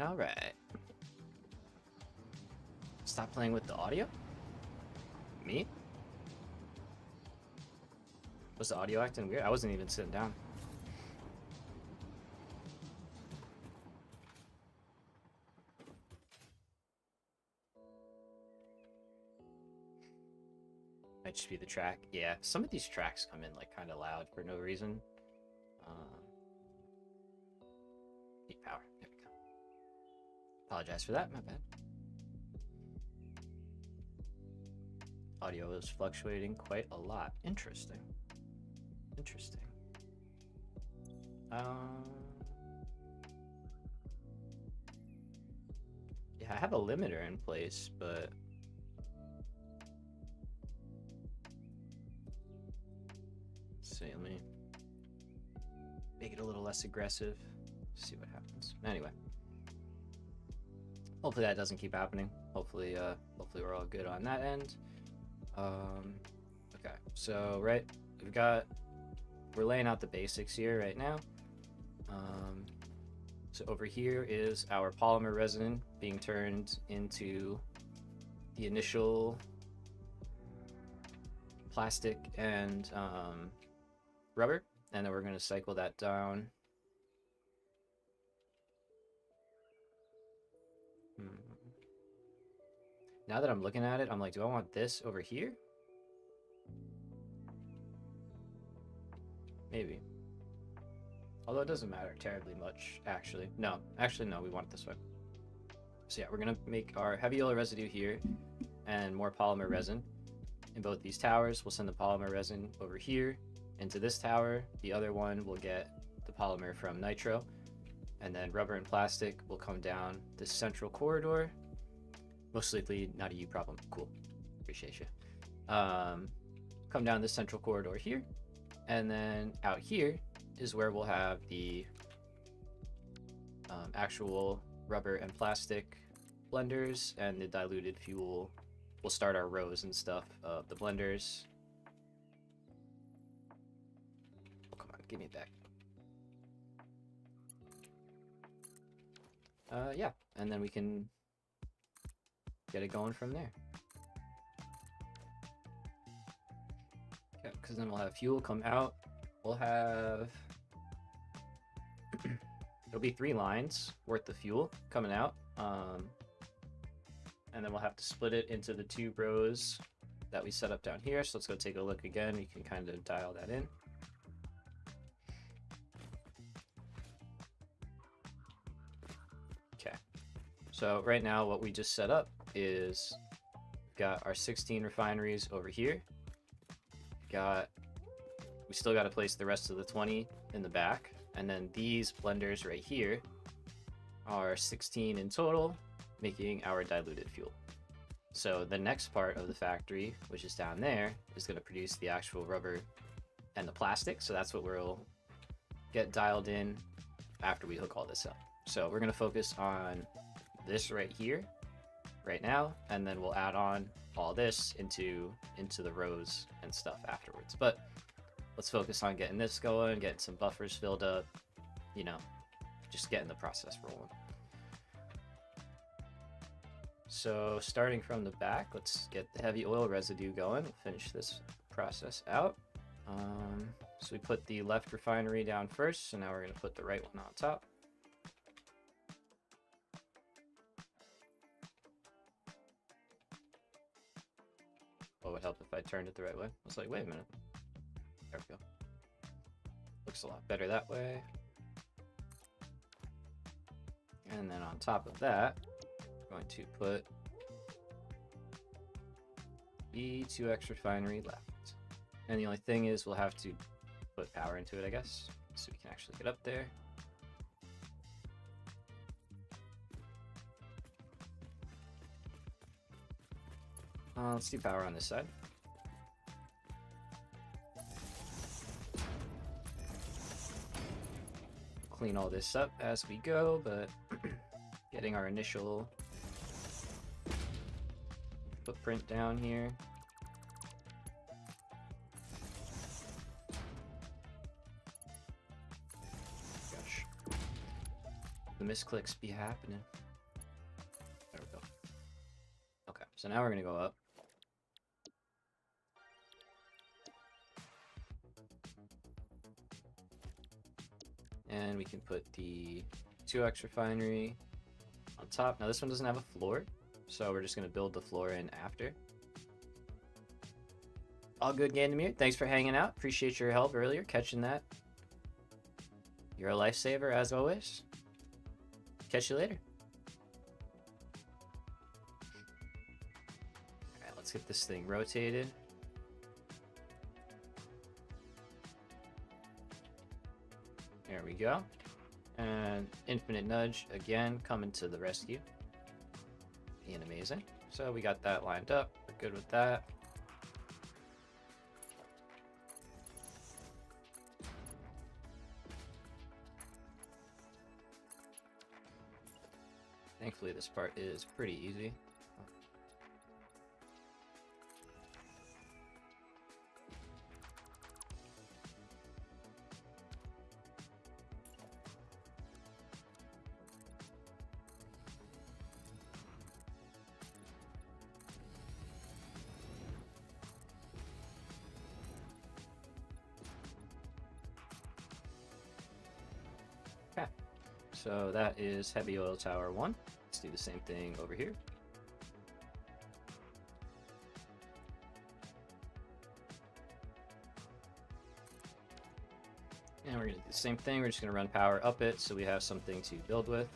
S1: All right. Stop playing with the audio? Me? Was the audio acting weird? I wasn't even sitting down. Might just be the track. Yeah, some of these tracks come in like kind of loud for no reason. Need power. There we go. Apologize for that. My bad. Audio is fluctuating quite a lot. Interesting. Interesting. Yeah, I have a limiter in place, but let's see, let me make it a little less aggressive. See what happens. Anyway, hopefully that doesn't keep happening. Hopefully we're all good on that end. Okay, so we're laying out the basics here right now. So over here is our polymer resin being turned into the initial plastic and rubber, and then we're going to cycle that down. Now that I'm looking at it, I'm like, do I want this over here? Maybe. Although it doesn't matter terribly much, actually. No, we want it this way. So yeah, we're gonna make our heavy oil residue here and more polymer resin. In both these towers, we'll send the polymer resin over here into this tower. The other one will get the polymer from nitro. And then rubber and plastic will come down this central corridor. Most likely not a you problem. Cool. Appreciate you. Come down this central corridor here. And then out here is where we'll have the actual rubber and plastic blenders and the diluted fuel. We'll start our rows and stuff of the blenders. Oh, come on, give me it back. Yeah, and then we can get it going from there. Okay, because then we'll have fuel come out. We'll have it'll be 3 lines worth of fuel coming out, and then we'll have to split it into the 2 rows that we set up down here. So let's go take a look again. You can kind of dial that in. Okay, so right now what we just set up is we've got our 16 refineries over here. We still got to place the rest of the 20 in the back, and then these blenders right here are 16 in total, making our diluted fuel. So the next part of the factory, which is down there, is going to produce the actual rubber and the plastic. So that's what we'll get dialed in after we hook all this up. So we're going to focus on this right here right now, and then we'll add on all this into the rows and stuff afterwards. But let's focus on getting this going, getting some buffers filled up, you know, just getting the process rolling. So starting from the back, let's get the heavy oil residue going. We'll finish this process out. So we put the left refinery down first, so now we're going to put the right one on top. What would help if I turned it the right way? I was like, wait a minute. There we go. Looks a lot better that way. And then on top of that, I'm going to put the 2x refinery left. And the only thing is we'll have to put power into it, I guess, so we can actually get up there. Let's do power on this side. Clean all this up as we go, but getting our initial footprint down here. Gosh. the misclicks be happening. There we go. Okay, so now we're gonna go up. And we can put the 2x refinery on top. Now this one doesn't have a floor, so we're just gonna build the floor in after. All good, Gandamir. Thanks for hanging out. Appreciate your help earlier, catching that. You're a lifesaver, as always. Catch you later. Alright, let's get this thing rotated. There we go. And Infinite Nudge, again, coming to the rescue. Being amazing. So we got that lined up. We're good with that. Thankfully, this part is pretty easy. Okay, so that is Heavy Oil Tower 1. Let's do the same thing over here. And we're going to do the same thing. We're just going to run power up it so we have something to build with.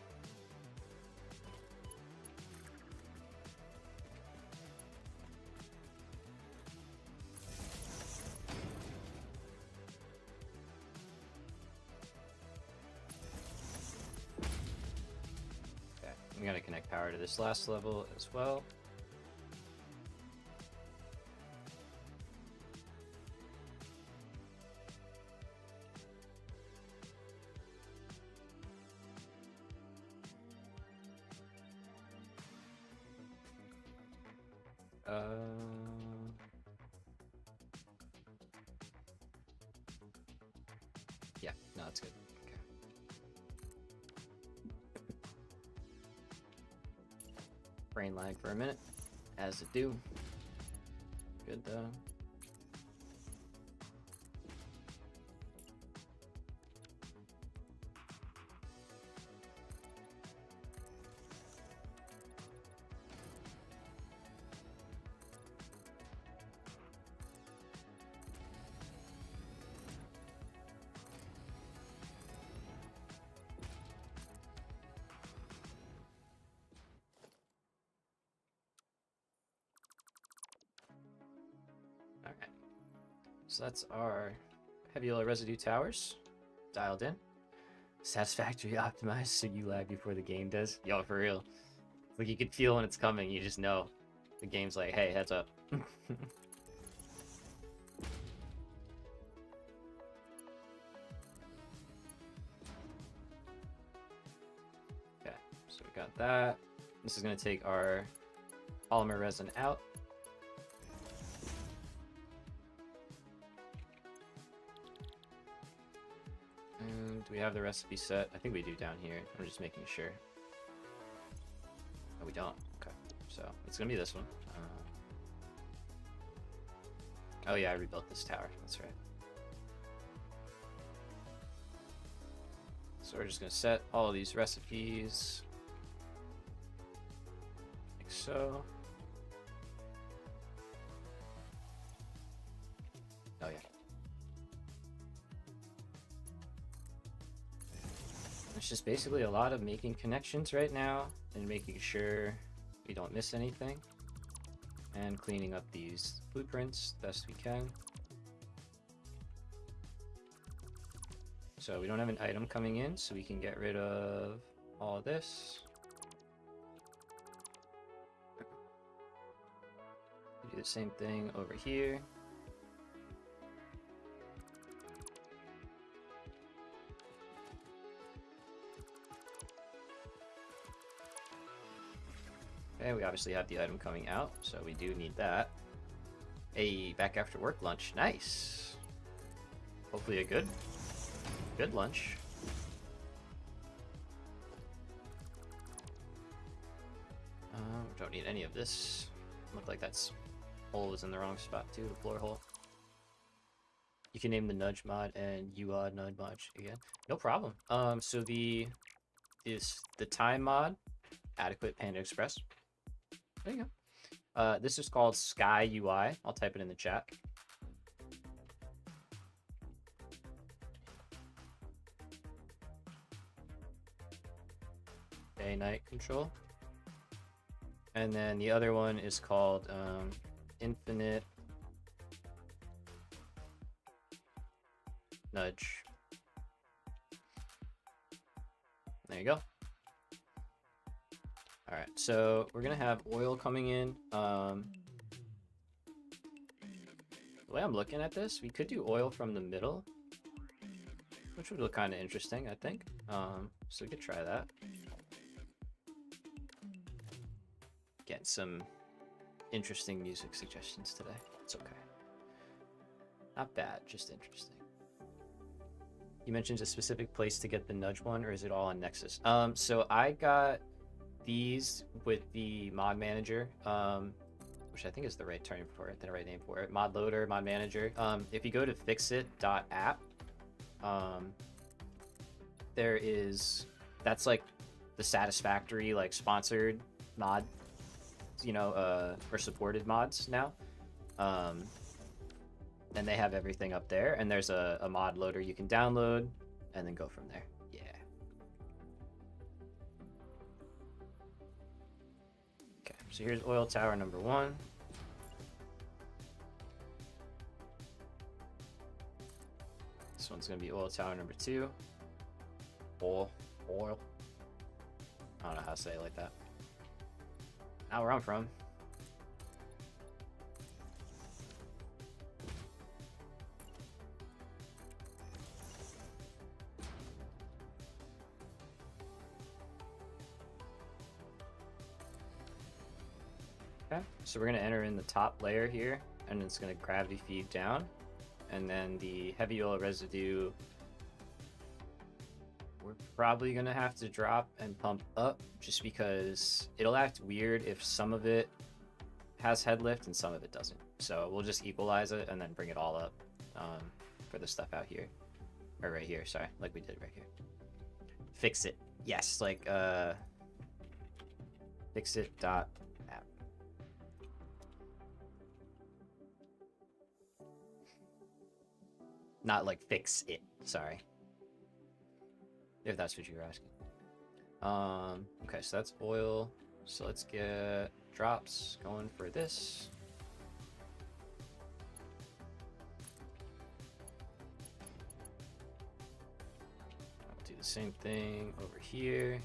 S1: We gotta connect power to this last level as well. Yeah, no, that's good. Okay. Brain lag for a minute, as it do. Good though. Alright, so that's our heavy oil residue towers dialed in. Satisfactory optimized so you lag before the game does. Yo, for real. Like you can feel when it's coming, you just know. The game's like, hey, heads up. Okay, so we got that. This is going to take our polymer resin out. And do we have the recipe set? I think we do down here. I'm just making sure. Oh, we don't. Okay, so it's going to be this one. Oh yeah, I rebuilt this tower. That's right. So we're just going to set all of these recipes like so. Oh yeah. It's just basically a lot of making connections right now and making sure we don't miss anything and cleaning up these blueprints best we can. So we don't have an item coming in, so we can get rid of all of this. Do the same thing over here. Okay, we obviously have the item coming out, so we do need that. Hey, back after work lunch. Nice. Hopefully a good lunch. Don't need any of this. Looked like that's hole was in the wrong spot too, the floor hole. You can name the nudge mod and UOD nudge mod again. No problem. So the time mod, adequate Panda Express. There you go. This is called Sky UI. I'll type it in the chat. Day-night control. And then the other one is called Infinite Nudge. There you go. All right, so we're gonna have oil coming in. The way I'm looking at this, we could do oil from the middle, which would look kind of interesting, I think. So we could try that. Getting some interesting music suggestions today. It's okay. Not bad, just interesting. You mentioned a specific place to get the nudge one, or is it all on Nexus? So I got these with the mod manager, which I think is the right term for it, the right name for it. Mod loader, mod manager. If you go to fixit.app, there is, that's like the Satisfactory like sponsored mod, you know, for supported mods now. And they have everything up there, and there's a mod loader you can download and then go from there. Yeah. Okay, so here's oil tower number 1. This one's gonna be oil tower number 2. Oil. I don't know how to say it like that. Not where I'm from. Okay, so we're gonna enter in the top layer here, and it's gonna gravity feed down, and then the heavy oil residue, we're probably gonna have to drop and pump up, just because it'll act weird if some of it has head lift and some of it doesn't. So we'll just equalize it and then bring it all up for the stuff out here, or right here, sorry, like we did right here. Fix it, yes, like fixit.app. Not like fix it, sorry. If that's what you were asking. Okay, so that's oil. So let's get drops going for this. I'll do the same thing over here.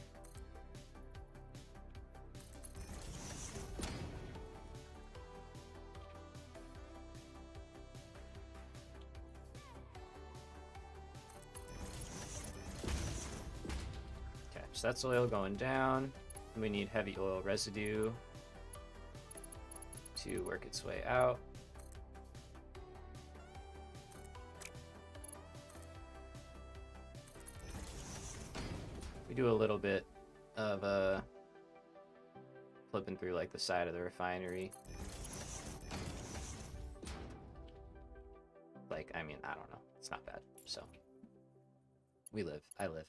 S1: So that's oil going down. We need heavy oil residue to work its way out. We do a little bit of flipping through like the side of the refinery. Like, I mean, I don't know. It's not bad. So we live. I live.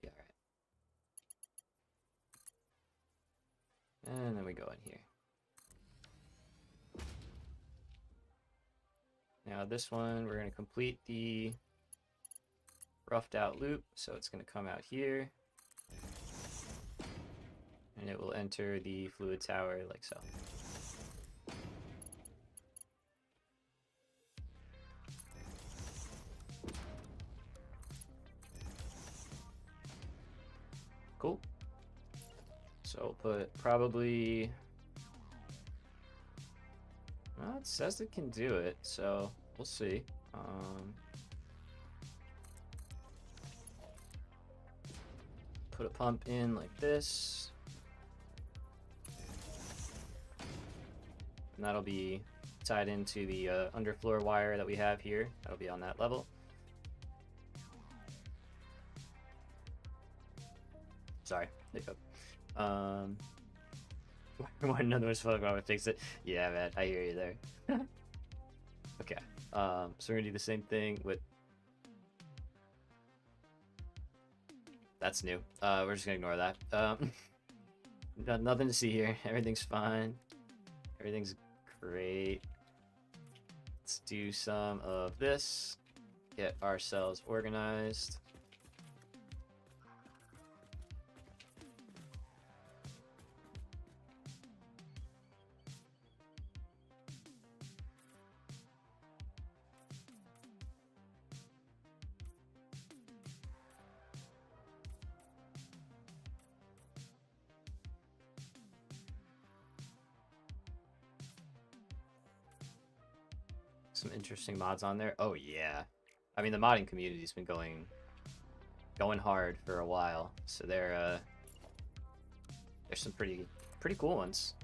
S1: Yeah, all right. And then we go in here. Now this one, we're going to complete the roughed out loop. So it's going to come out here. And it will enter the fluid tower like so. Cool. So put probably, well, it says it can do it, so we'll see. Put a pump in like this. And that'll be tied into the underfloor wire that we have here. That'll be on that level. Sorry, hiccup. When none of us fuck around, fix it. Yeah, man, I hear you there. Okay. So we're gonna do the same thing with. That's new. We're just gonna ignore that. Nothing to see here. Everything's fine. Everything's great. Let's do some of this. Get ourselves organized. Some interesting mods on there. Oh yeah. I mean, the modding community's been going hard for a while. So there's some pretty cool ones.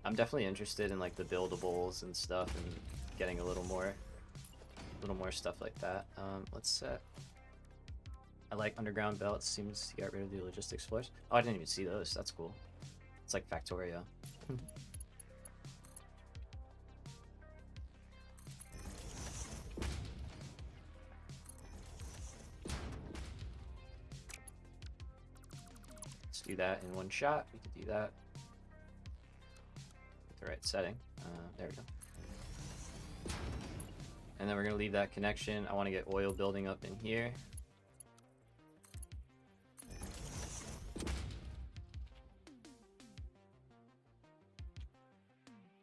S1: I'm definitely interested in like the buildables and stuff and getting a little more stuff like that. Let's set. I like underground belts. Seems to get rid of the logistics floors. Oh, I didn't even see those. That's cool. It's like Factorio. Let's do that in one shot. We could do that with the right setting. There we go. And then we're going to leave that connection. I want to get oil building up in here.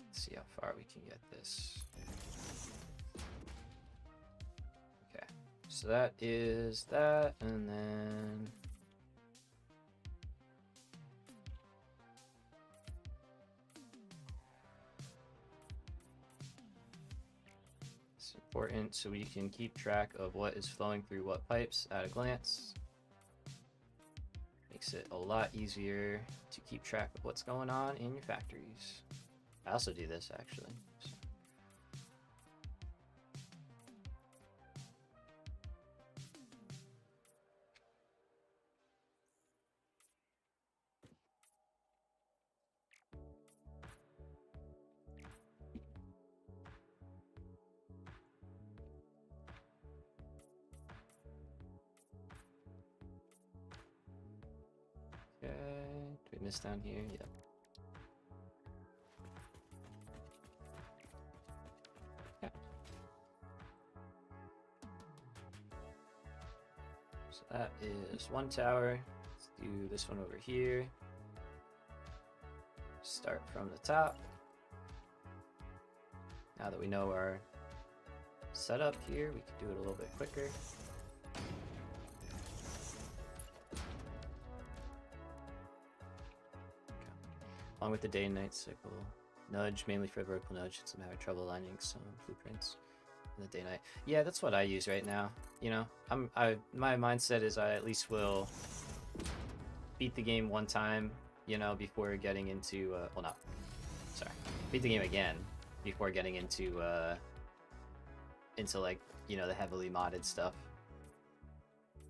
S1: Let's see how far we can get this. Okay, so that is that, and then it's important so we can keep track of what is flowing through what pipes at a glance. Makes it a lot easier to keep track of what's going on in your factories. I also do this actually. So. Okay, do we miss down here? Yep. Yeah. So that is one tower. Let's do this one over here. Start from the top. Now that we know our setup here, we can do it a little bit quicker. Along with the day and night cycle. Nudge, mainly for vertical nudge, since I'm having trouble aligning some blueprints in the day night. Yeah, that's what I use right now. You know, my mindset is I at least will beat the game one time, you know, before getting into well, not sorry, beat the game again before getting into like, you know, the heavily modded stuff.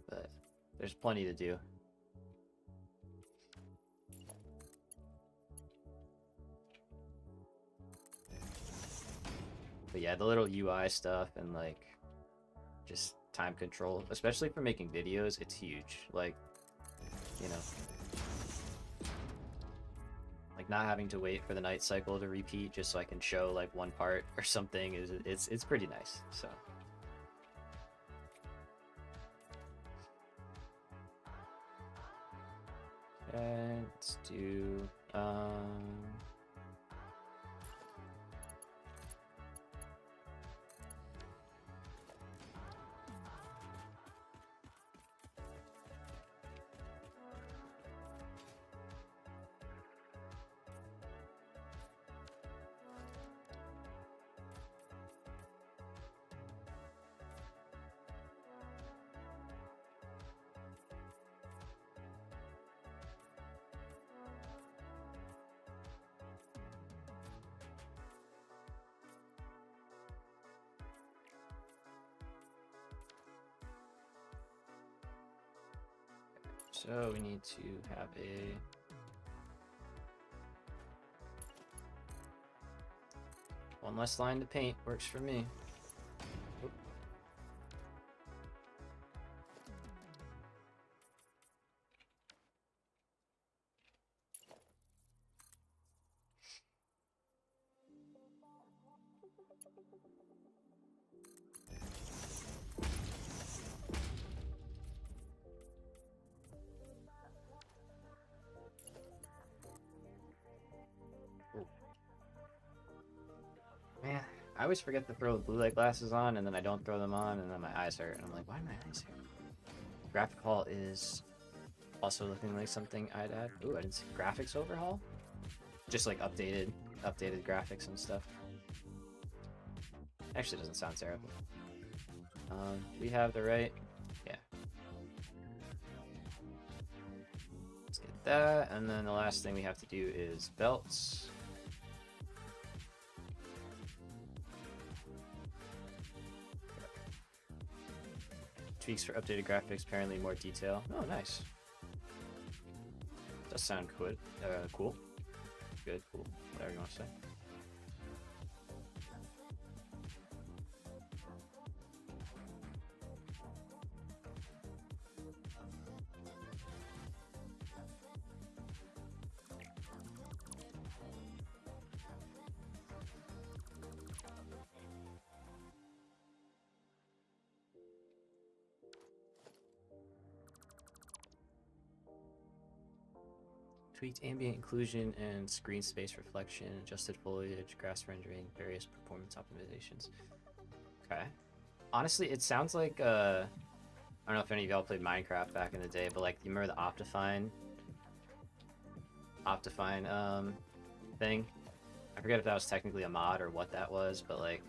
S1: But there's plenty to do. But yeah, the little UI stuff and like just time control, especially for making videos, it's huge. Like, you know, like not having to wait for the night cycle to repeat just so I can show like one part or something is it's pretty nice. So okay, let's do so we need to have a One less line to paint works for me. Oop. Man, I always forget to throw the blue light glasses on, and then I don't throw them on, and then my eyes hurt, and I'm like, why do my eyes hurt? Graphic Hall is also looking like something I'd add. Ooh, I didn't see graphics overhaul. Just like updated graphics and stuff. Actually, doesn't sound terrible. We have the right, yeah. Let's get that, and then the last thing we have to do is belts. Tweaks for updated graphics, apparently more detail. Oh, nice. Does sound good. Cool. Good, cool. Whatever you want to say. Tweaked ambient inclusion and screen space reflection, adjusted foliage, grass rendering, various performance optimizations. Okay. Honestly, it sounds like, I don't know if any of y'all played Minecraft back in the day, but like, you remember the Optifine thing? I forget if that was technically a mod or what that was, but like,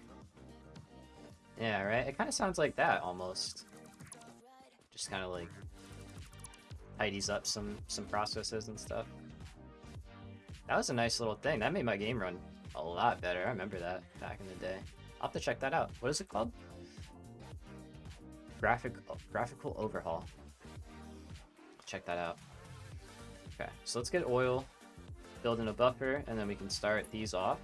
S1: yeah, right? It kind of sounds like that, almost. Just kind of like, tidies up some processes and stuff. That was a nice little thing. That made my game run a lot better. I remember that back in the day. I'll have to check that out. What is it called? Graphical overhaul. Check that out. Okay, so let's get oil, build in a buffer, and then we can start these off.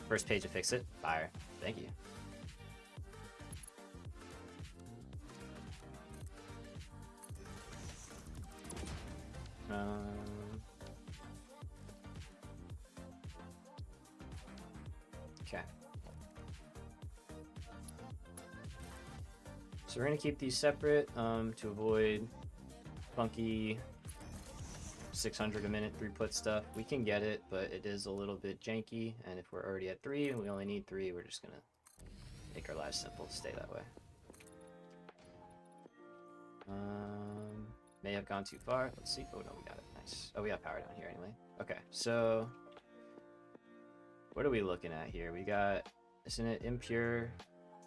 S1: First page to fix it. Fire. Thank you. Okay. So we're gonna keep these separate to avoid funky 600 a minute throughput stuff. We can get it, but it is a little bit janky. And if we're already at 3 and we only need 3, we're just gonna make our lives simple to stay that way. May have gone too far. Let's see. Oh no, we got it. Nice. Oh, we got power down here anyway. Okay, so what are we looking at here? We got, isn't it impure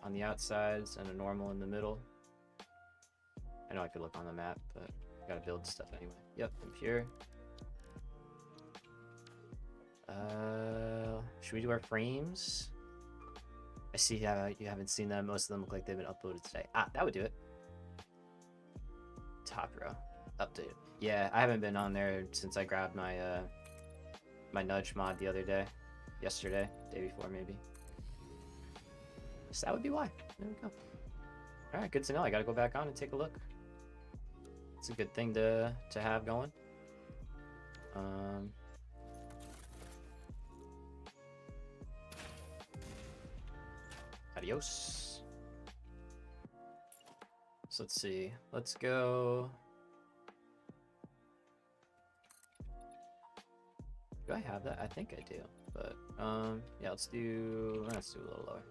S1: on the outsides and a normal in the middle? I know I could look on the map, but I gotta build stuff anyway. Yep, impure. Should we do our frames? I see you haven't seen them. Most of them look like they've been uploaded today. Ah, that would do it. Top row updated. Yeah, I haven't been on there since I grabbed my my nudge mod the other day, yesterday, day before maybe. So that would be why. There we go. All right, good to know. I gotta go back on and take a look. It's a good thing to have going. Adios. So let's see. Let's go. Do I have that? I think I do. But yeah, let's do a little lower.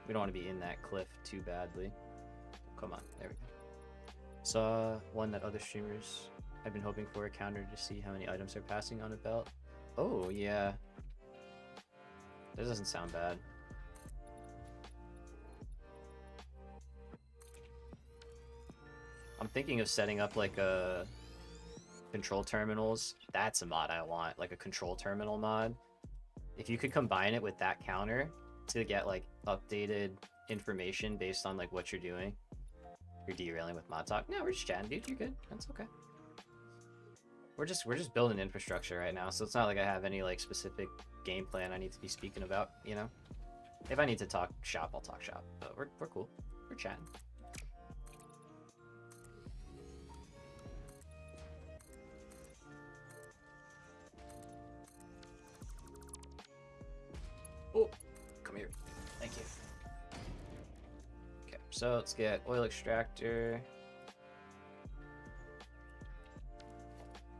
S1: We don't want to be in that cliff too badly. Come on, there we go. Saw one that other streamers have been hoping for, a counter to see how many items are passing on a belt. Oh yeah. That doesn't sound bad. I'm thinking of setting up like a control terminals. That's a mod I want, like a control terminal mod. If you could combine it with that counter to get like updated information based on like what you're doing. You're derailing with mod talk. No, we're just chatting, dude. You're good. That's okay. we're just building infrastructure right now, so it's not like I have any like specific game plan I need to be speaking about, you know? If I need to talk shop, I'll talk shop. But we're cool. We're chatting. Oh, come here. Thank you. Okay, so let's get oil extractor.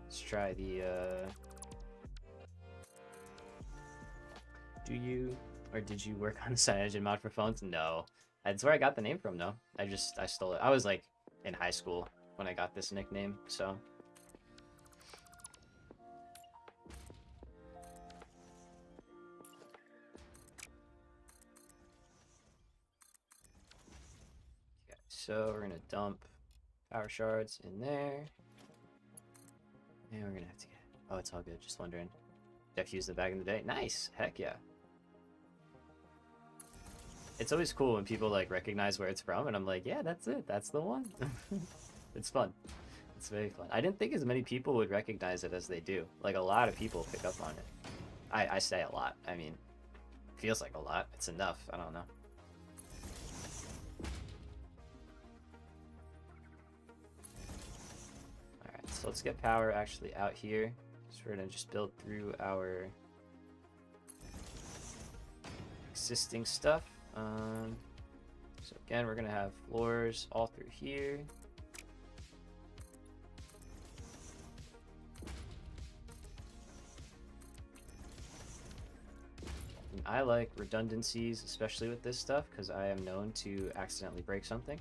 S1: Let's try the do you or did you work on the CyanogenMod mod for phones? No. That's where I got the name from though. I stole it. I was like in high school when I got this nickname, so okay, so we're gonna dump power shards in there. And we're gonna have to get oh, it's all good, just wondering. Jeff used it back in the day. Nice! Heck yeah. It's always cool when people like recognize where it's from, and I'm like, yeah, that's it. That's the one. It's fun. It's very fun. I didn't think as many people would recognize it as they do. Like a lot of people pick up on it. I say a lot. I mean, feels like a lot. It's enough. I don't know. Alright, so let's get power actually out here. So we're gonna just build through our existing stuff. So again, we're gonna have floors all through here. And I like redundancies, especially with this stuff, because I am known to accidentally break something.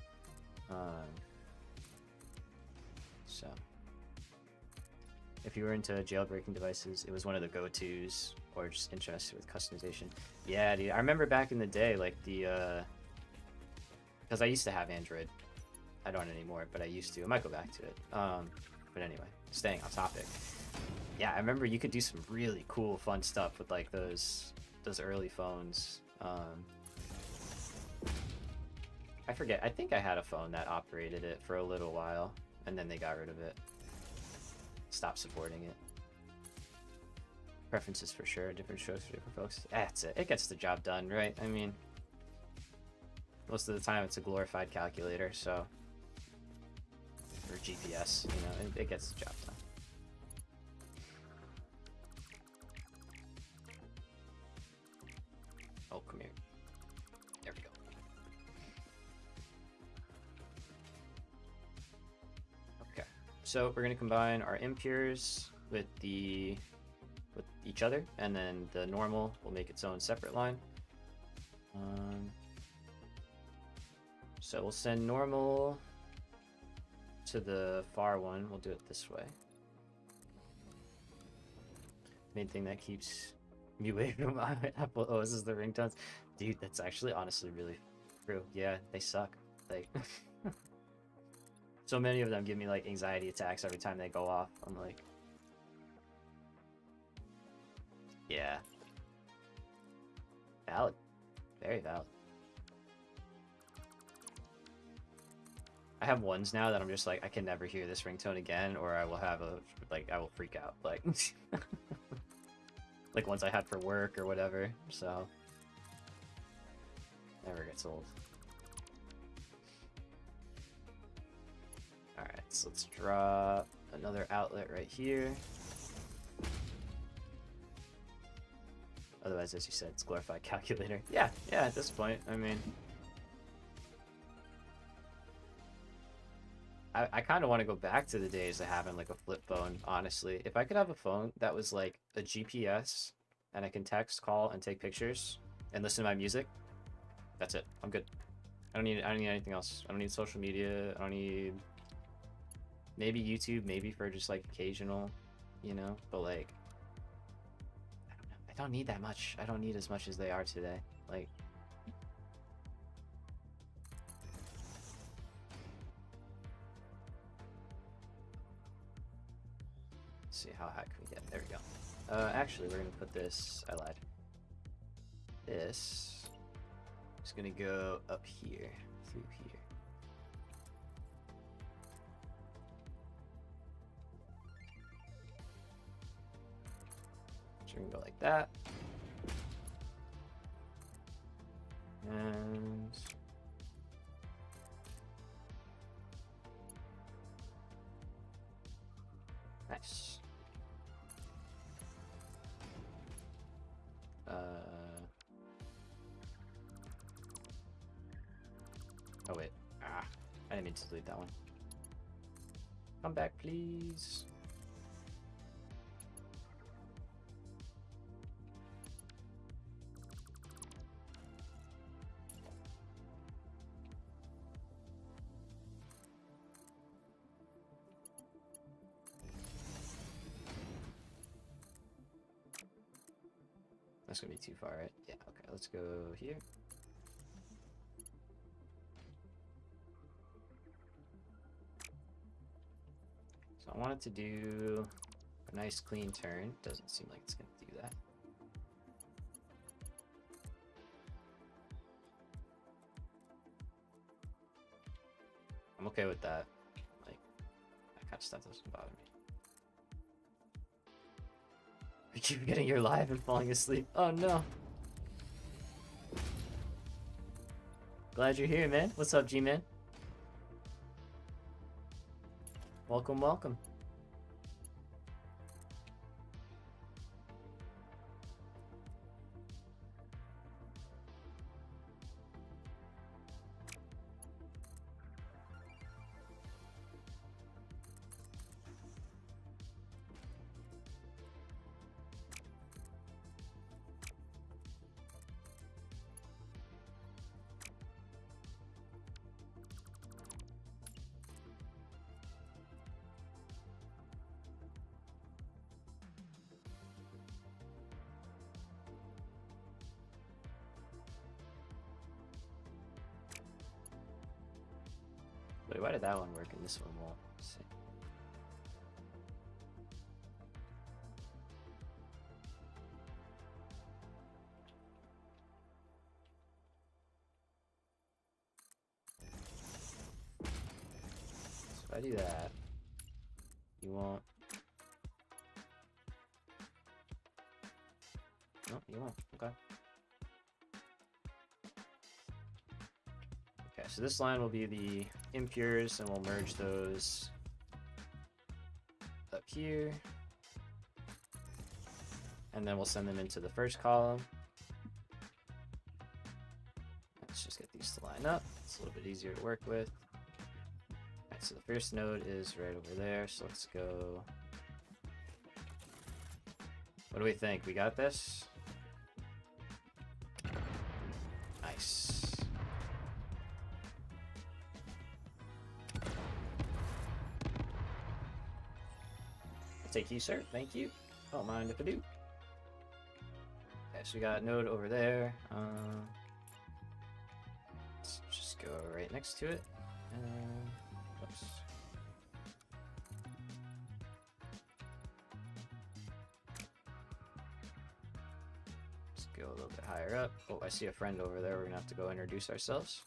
S1: So if you were into jailbreaking devices, it was one of the go-tos, or just interested with customization. Yeah, dude, I remember back in the day, like the because I used to have Android. I don't anymore, but I used to. I might go back to it. But anyway, staying on topic. Yeah, I remember you could do some really cool, fun stuff with like those early phones. I forget. I think I had a phone that operated it for a little while, and then they got rid of it. Stopped supporting it. Preferences for sure. Different strokes for different folks. That's it. It gets the job done, right? I mean, most of the time it's a glorified calculator, so or GPS, you know, it gets the job done. Oh, come here. There we go. Okay, so we're gonna combine our impures with each other, and then the normal will make its own separate line. So we'll send normal to the far one. We'll do it this way. Main thing that keeps me away from Apple OS is the ringtones. Dude, that's actually honestly really true. Yeah, they suck. Like, so many of them give me like anxiety attacks every time they go off. I'm like, yeah. Valid. Very valid. I have ones now that I'm just like, I can never hear this ringtone again, or I will have I will freak out. Like, like ones I had for work or whatever, so. Never gets old. Alright, so let's drop another outlet right here. Otherwise, as you said, it's glorified calculator. Yeah, at this point, I mean... I kind of want to go back to the days of having like a flip phone, honestly. If I could have a phone that was like a GPS and I can text, call, and take pictures and listen to my music, that's it. I'm good. I don't need anything else. I don't need social media. I don't need maybe YouTube, maybe for just like occasional, you know, but like I don't know. I don't need that much. I don't need as much as they are today. Like see how high can we get? There we go. Actually, we're gonna put this. I lied. This is gonna go up here, through here. So we can go like that. And nice. Oh wait. Ah, I didn't mean to delete that one. Come back, please. That's gonna be too far, right? Yeah, okay, let's go here. So I wanted to do a nice clean turn. Doesn't seem like it's gonna do that. I'm okay with that. Like, that kind of stuff doesn't bother me. I keep forgetting you're live and falling asleep. Oh no. Glad you're here, man. What's up, G-Man? Welcome, welcome. Wait, why did that one work and this one won't? Let's see. So if I do that, you won't. No, you won't. Okay. Okay, so this line will be the impures, and we'll merge those up here. And then we'll send them into the first column. Let's just get these to line up. It's a little bit easier to work with. Alright, so the first node is right over there, so let's go. What do we think? We got this? Nice. Take you, sir. Thank you. Don't mind if I do. Okay, so we got a node over there. Let's just go right next to it. Whoops. Let's go a little bit higher up. Oh, I see a friend over there. We're gonna have to go introduce ourselves.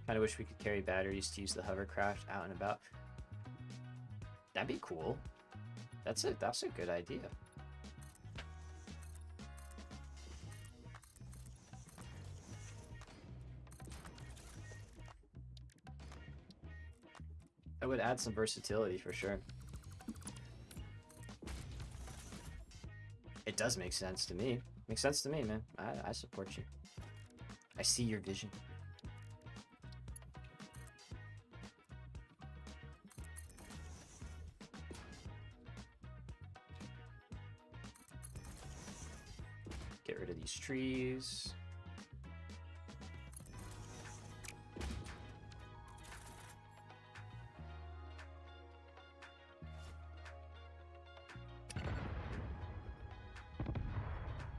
S1: Kind of wish we could carry batteries to use the hovercraft out and about. That'd be cool. That's a good idea. That would add some versatility for sure. It does make sense to me. Makes sense to me, man. I support you. I see your vision. Get rid of these trees.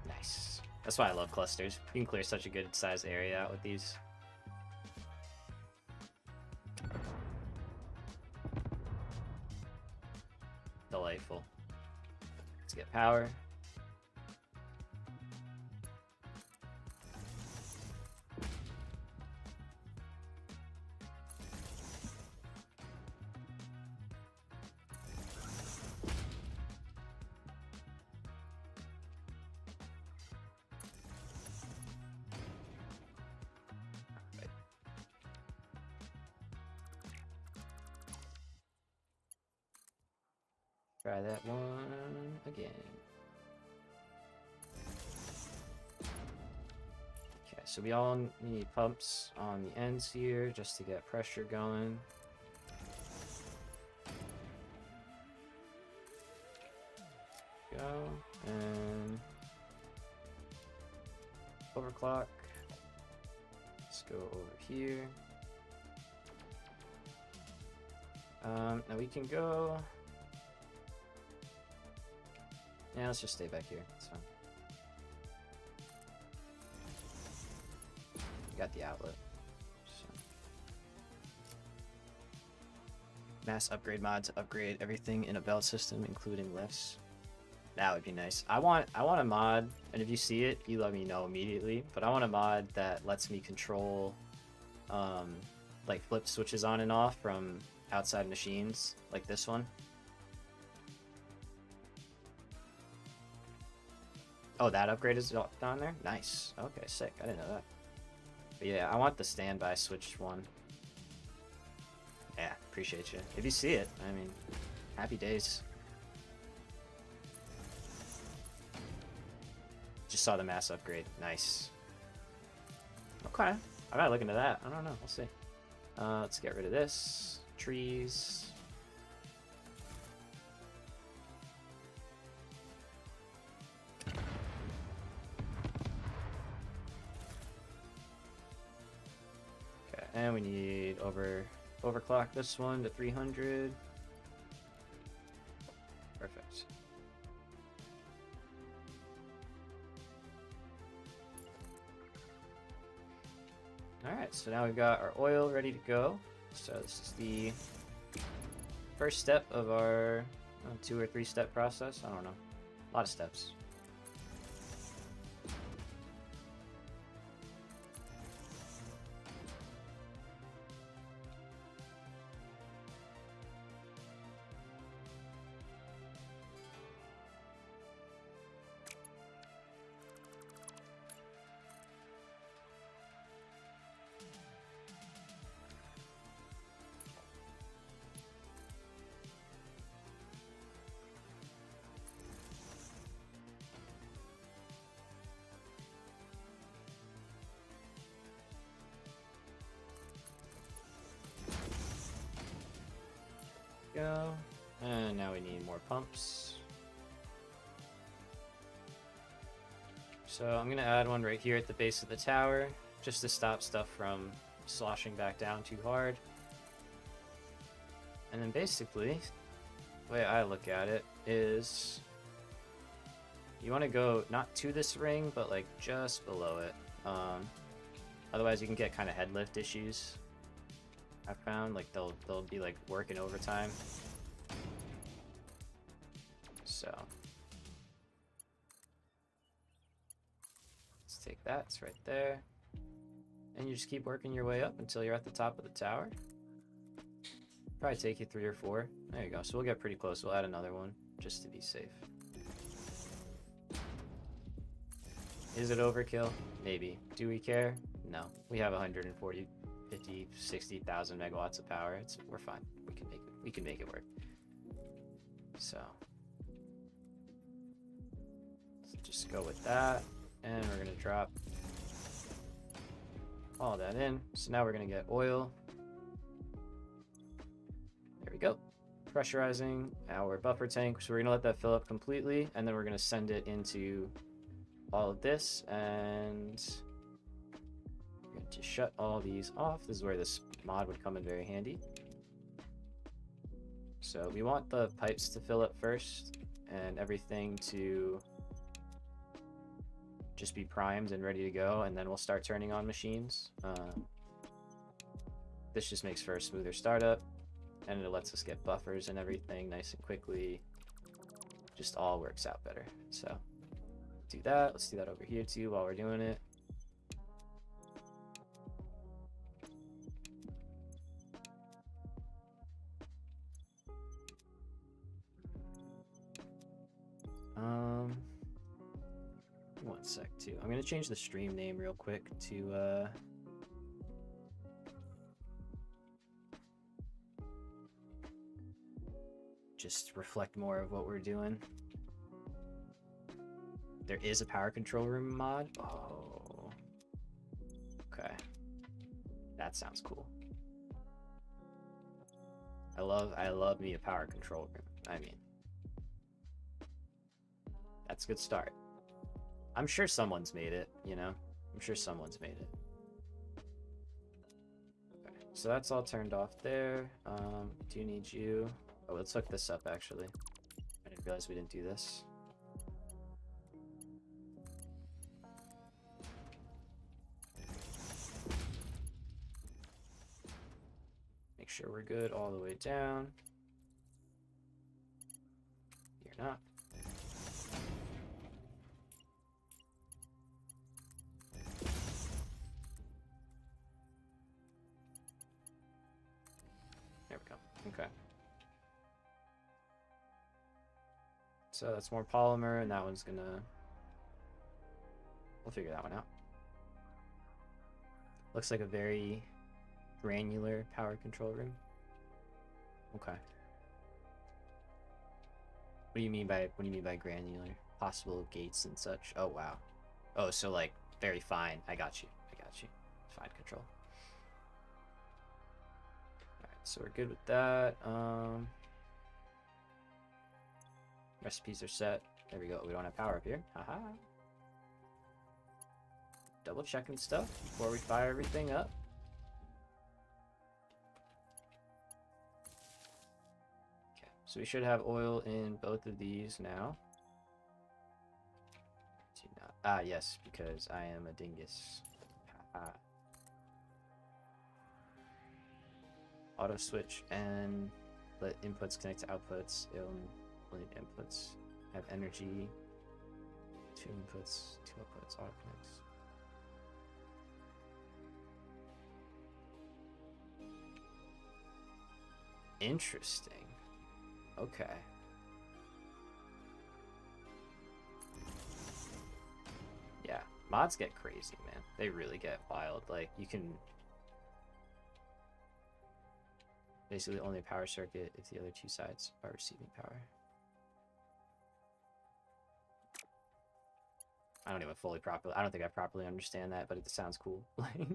S1: Nice. That's why I love clusters. You can clear such a good sized area out with these. Delightful. Let's get power. Try that one again. Okay, so we all need pumps on the ends here just to get pressure going. Go, and overclock. Let's go over here. Now we can go. Yeah, let's just stay back here. It's fine. Got the outlet. So. Mass upgrade mod to upgrade everything in a belt system, including lifts. That would be nice. I want a mod, and if you see it, you let me know immediately. But I want a mod that lets me control, like flip switches on and off from outside machines, like this one. Oh, that upgrade is down there? Nice. Okay, sick. I didn't know that. But yeah, I want the standby switch one. Yeah, appreciate you. If you see it, I mean, happy days. Just saw the mass upgrade. Nice. Okay. I gotta look into that. I don't know. We'll see. Let's get rid of this. Trees. Okay, and we need overclock this one to 300. Perfect. Alright, so now we've got our oil ready to go. So this is the first step of our 2 or 3 step process. I don't know. A lot of steps. Go. And now we need more pumps. So I'm gonna add one right here at the base of the tower, just to stop stuff from sloshing back down too hard. And then basically, the way I look at it is, you want to go not to this ring, but like just below it. Otherwise you can get kind of head lift issues. I found like they'll be like working overtime. So let's take that. It's right there, and you just keep working your way up until you're at the top of the tower. Probably take you 3 or 4. There you go. So we'll get pretty close. We'll add another one just to be safe. Is it overkill? Maybe. Do we care? No. We have 140. 50, 60,000 megawatts of power. We're fine. We can make it. We can make it work. So let's just go with that, and we're gonna drop all that in. So now we're gonna get oil. There we go. Pressurizing our buffer tank. So we're gonna let that fill up completely, and then we're gonna send it into all of this, and to shut all these off. This is where this mod would come in very handy. So we want the pipes to fill up first, and everything to just be primed and ready to go, and then we'll start turning on machines. This just makes for a smoother startup, and it lets us get buffers and everything nice and quickly. Just all works out better. So do that. Let's do that over here too while we're doing it. One sec too. I'm gonna change the stream name real quick to just reflect more of what we're doing. There is a power control room mod. Oh. Okay. That sounds cool. I love me a power control room. I mean, that's a good start. I'm sure someone's made it, you know? I'm sure someone's made it. Okay, so that's all turned off there. Do need you. Oh, let's look this up actually. I didn't realize we didn't do this. Make sure we're good all the way down. You're not. There we go. Okay. So that's more polymer, and that one's gonna... We'll figure that one out. Looks like a very granular power control room. Okay. What do you mean by granular? Possible gates and such. Oh wow. Oh, so like very fine. I got you. Fine control. Alright, so we're good with that. Recipes are set. There we go. We don't have power up here. Haha. Double checking stuff before we fire everything up. Okay, so we should have oil in both of these now. Ah, yes, because I am a dingus. Haha. Auto switch and let inputs connect to outputs. It'll let inputs have energy. 2 inputs, 2 outputs, auto connects. Interesting. Okay. Yeah, mods get crazy, man. They really get wild. Like, you can basically only a power circuit if the other 2 sides are receiving power. I don't think I properly understand that, but it sounds cool. Alright,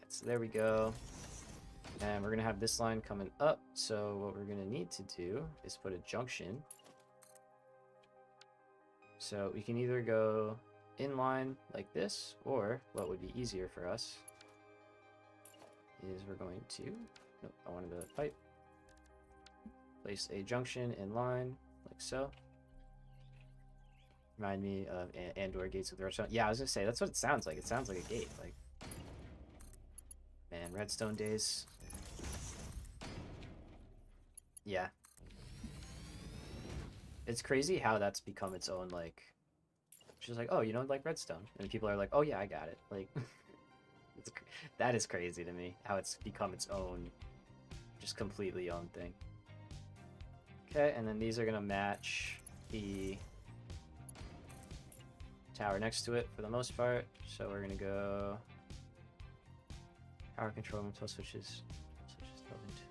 S1: so there we go. And we're gonna have this line coming up, so what we're gonna need to do is put a junction. So we can either go in line like this, or what would be easier for us is we're going to, nope, I wanted a pipe. Place a junction in line, like so. Remind me of Andor gates with redstone. Yeah, I was gonna say, that's what it sounds like. It sounds like a gate, like, man, redstone days. Yeah. It's crazy how that's become its own, like, she's like, oh, you don't like redstone? And people are like, oh yeah, I got it. Like, that is crazy to me, how it's become its own, just completely own thing. Okay, and then these are gonna match the tower next to it for the most part. So we're gonna go power control until switches 12 inches.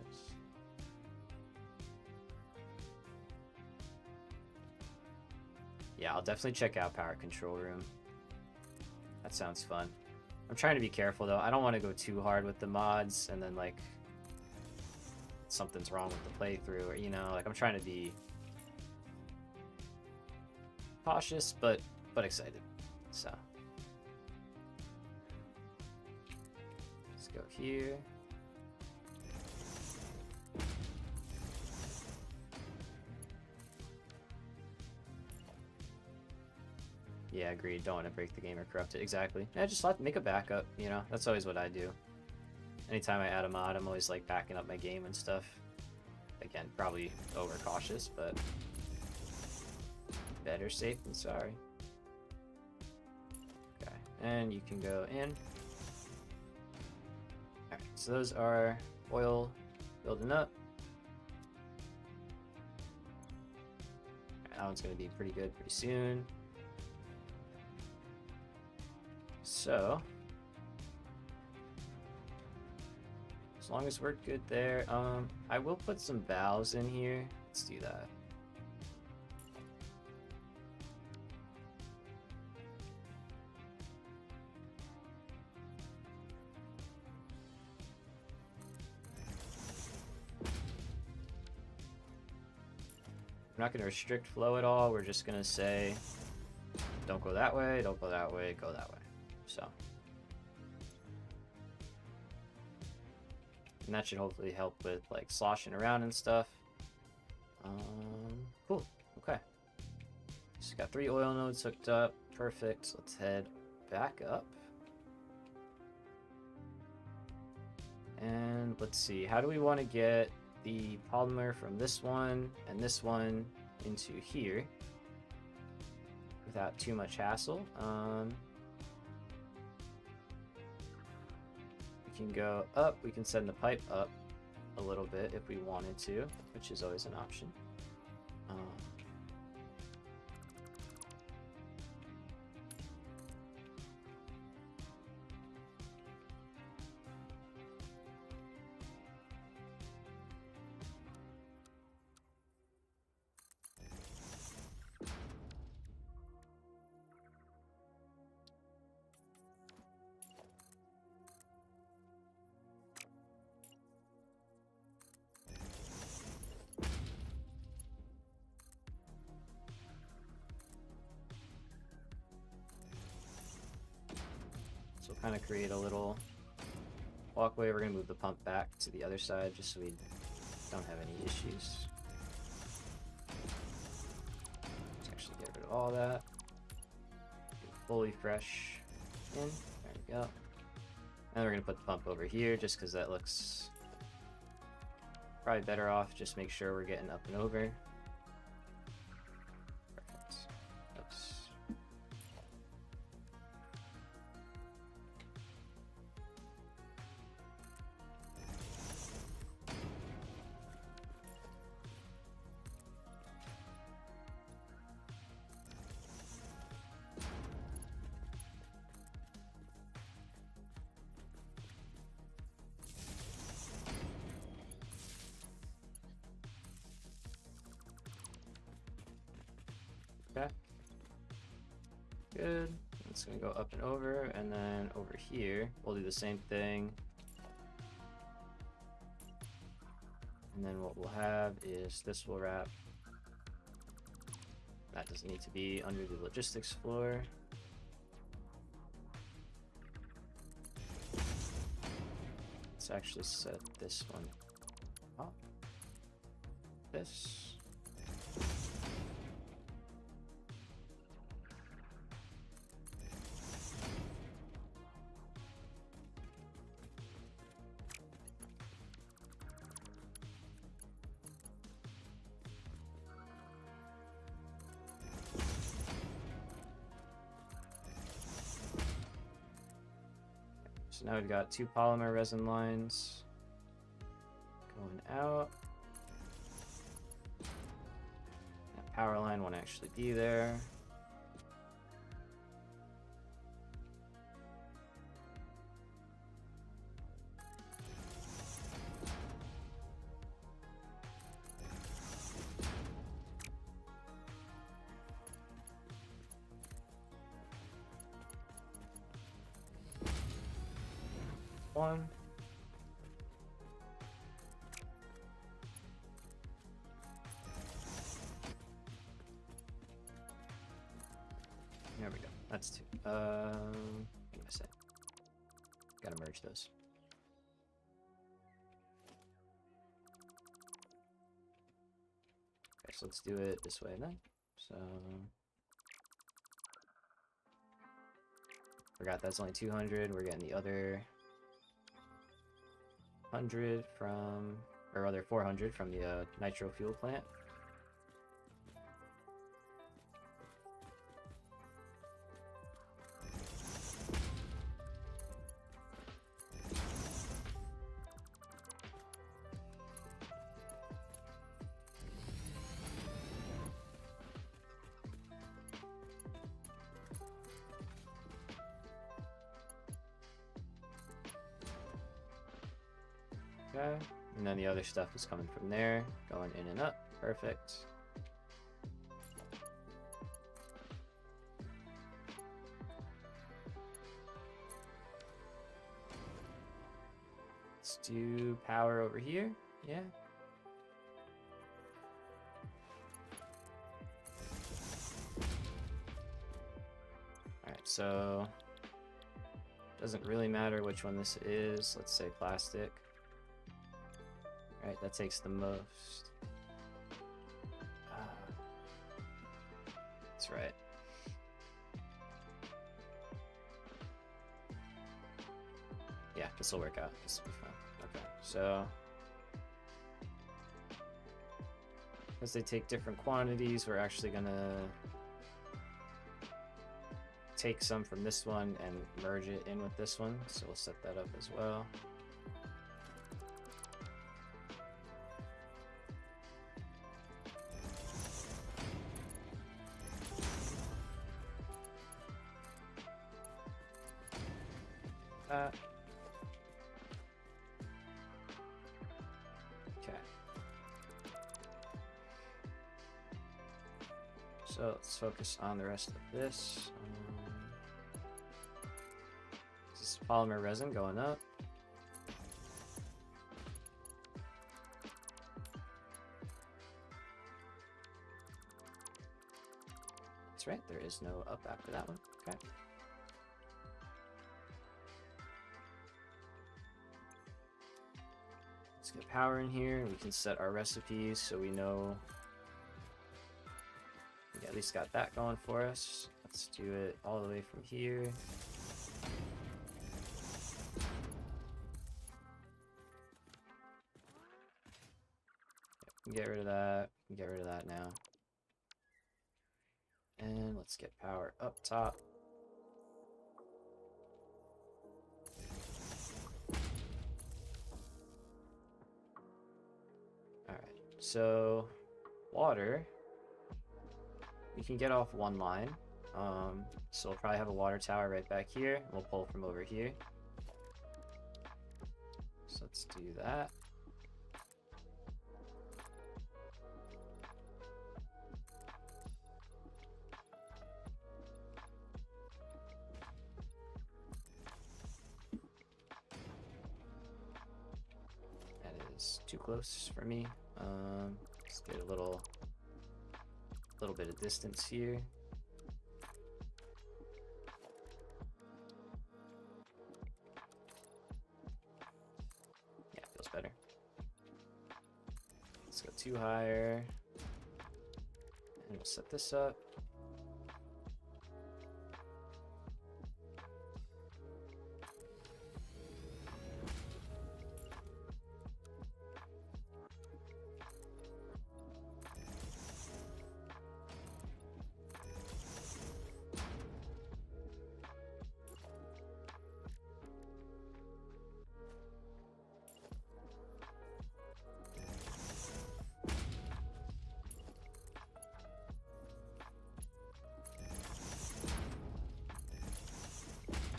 S1: Yeah, I'll definitely check out power control room. That sounds fun. I'm trying to be careful though. I don't want to go too hard with the mods and then like something's wrong with the playthrough, or you know, like I'm trying to be cautious but excited. So let's go here. Yeah, agreed. Don't want to break the game or corrupt it. Exactly. Yeah, just make a backup, you know? That's always what I do. Anytime I add a mod, I'm always like backing up my game and stuff. Again, probably overcautious, but better safe than sorry. Okay, and you can go in. Alright, so those are oil building up. That one's going to be pretty good pretty soon. So As long as we're good there. I will put some valves in here. Let's do that. We're not going to restrict flow at all. We're just going to say, don't go that way, don't go that way, go that way. So. And that should hopefully help with like sloshing around and stuff. Cool. Okay. Just got 3 oil nodes hooked up. Perfect. Let's head back up. And let's see. How do we want to get the polymer from this one and this one into here without too much hassle? We can go up. We can send the pipe up a little bit if we wanted to, which is always an option. So kind of create a little walkway. We're going to move the pump back to the other side just so we don't have any issues. Let's actually get rid of all that. Fully fresh in. There we go. And we're going to put the pump over here just because that looks probably better off. Just make sure we're getting up and over. Perfect. Oops. Okay. Good. It's gonna go up and over, and then over here, we'll do the same thing. And then what we'll have is this will wrap. That doesn't need to be under the logistics floor. Let's actually set this one up. This. So now we've got 2 polymer resin lines going out. That power line won't actually be there. One. There we go. That's 2. What am I saying? Gotta merge those. Okay, so let's do it this way then. So forgot that's only 200. We're getting the other 100 from, or rather 400 from the nitro fuel plant. Okay, and then the other stuff is coming from there, going in and up. Perfect. Let's do power over here. Yeah. Alright, so doesn't really matter which one this is. Let's say plastic. Alright, that takes the most. That's right. Yeah, this will work out. This will be fun. Okay, so because they take different quantities, we're actually gonna take some from this one and merge it in with this one. So we'll set that up as well. Okay. So let's focus on the rest of this. This is polymer resin going up. That's right, there is no up after that one. Okay. Let's get power in here. We can set our recipes so we know we at least got that going for us. Let's do it all the way from here. Get rid of that. Get rid of that now. And let's get power up top. Alright, so water, we can get off one line. So we'll probably have a water tower right back here. We'll pull from over here. So let's do that. That is too close for me. Let's get a little bit of distance here. Yeah, feels better. Let's go 2 higher. And we'll set this up.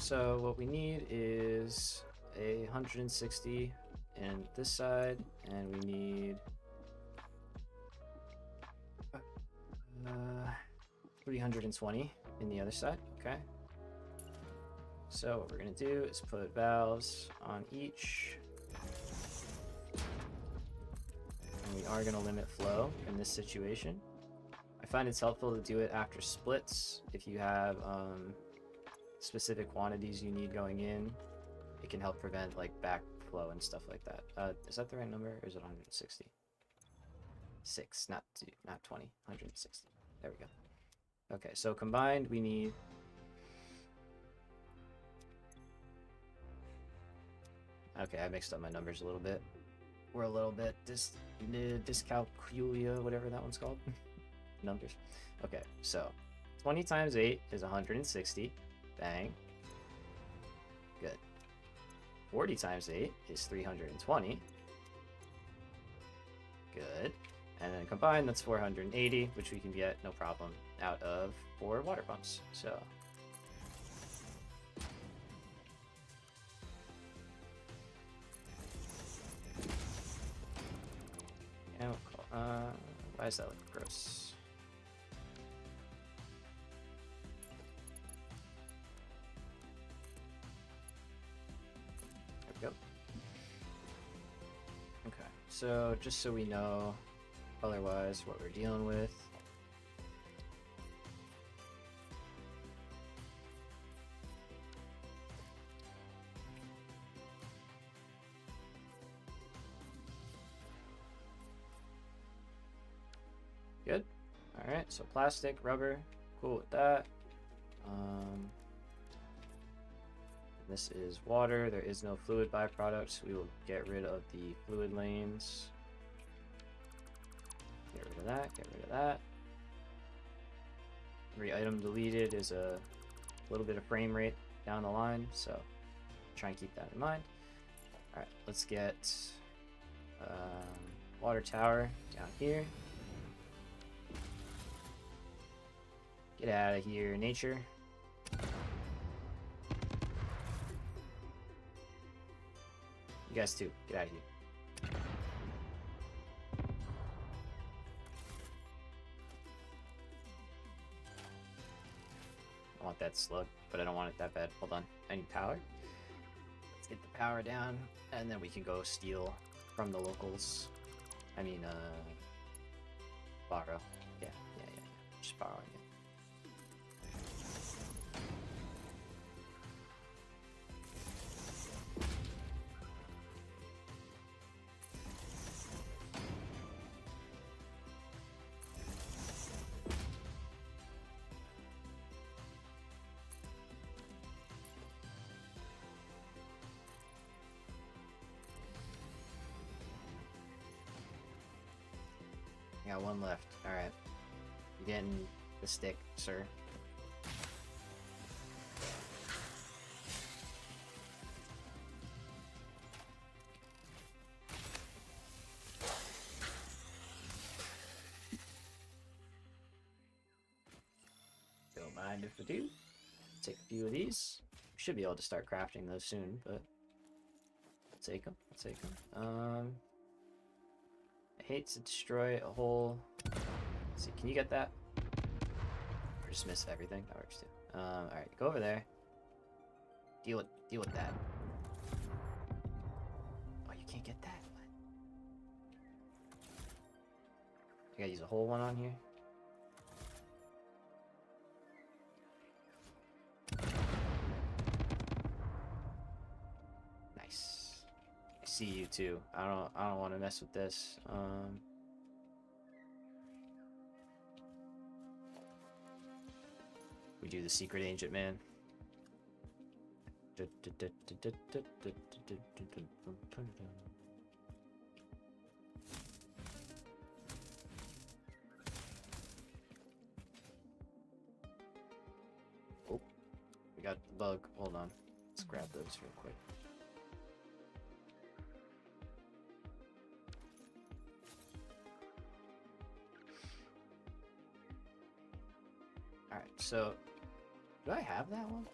S1: So what we need is a 160 in this side, and we need 320 in the other side. Okay. So what we're gonna do is put valves on each, and we are gonna limit flow in this situation. I find it's helpful to do it after splits if you have specific quantities you need going in. It can help prevent like backflow and stuff like that. Is that the right number, or is it 160? 6, not 20, 160. There we go. Okay, so combined we need okay, I mixed up my numbers a little bit. We're a little bit dyscalculia, whatever that one's called. Numbers. Okay, so 20 times 8 is 160. Bang. Good. 40 times 8 is 320. Good. And then combined, that's 480, which we can get, no problem, out of 4 water pumps. So Why does that look gross? There we go. Okay, so just so we know color-wise what we're dealing with. Good. All right, so plastic, rubber, cool with that. This is water. There is no fluid byproducts. We will get rid of the fluid lanes. Get rid of that, get rid of that. Every item deleted is a little bit of frame rate down the line, so try and keep that in mind. All right, let's get water tower down here. Get out of here, nature. You guys too, get out of here. I want that slug, but I don't want it that bad. Hold on, I need power. Let's get the power down, and then we can go steal from the locals. I mean, borrow. Yeah. Just borrowing it. Got one left. Alright. You're getting the stick, sir. Don't mind if I do. Take a few of these. Should be able to start crafting those soon, but I'll take them. I'll take them. I hate to destroy a whole. Let's see, can you get that? Or just miss everything? That works too. Alright, go over there. Deal with that. Oh, you can't get that? What? I gotta use a whole one on here. Nice. I see you too. I don't want to mess with this. We do the secret agent man. Oh, we got the bug. Hold on. Let's grab those real quick. Alright, so do I have that one?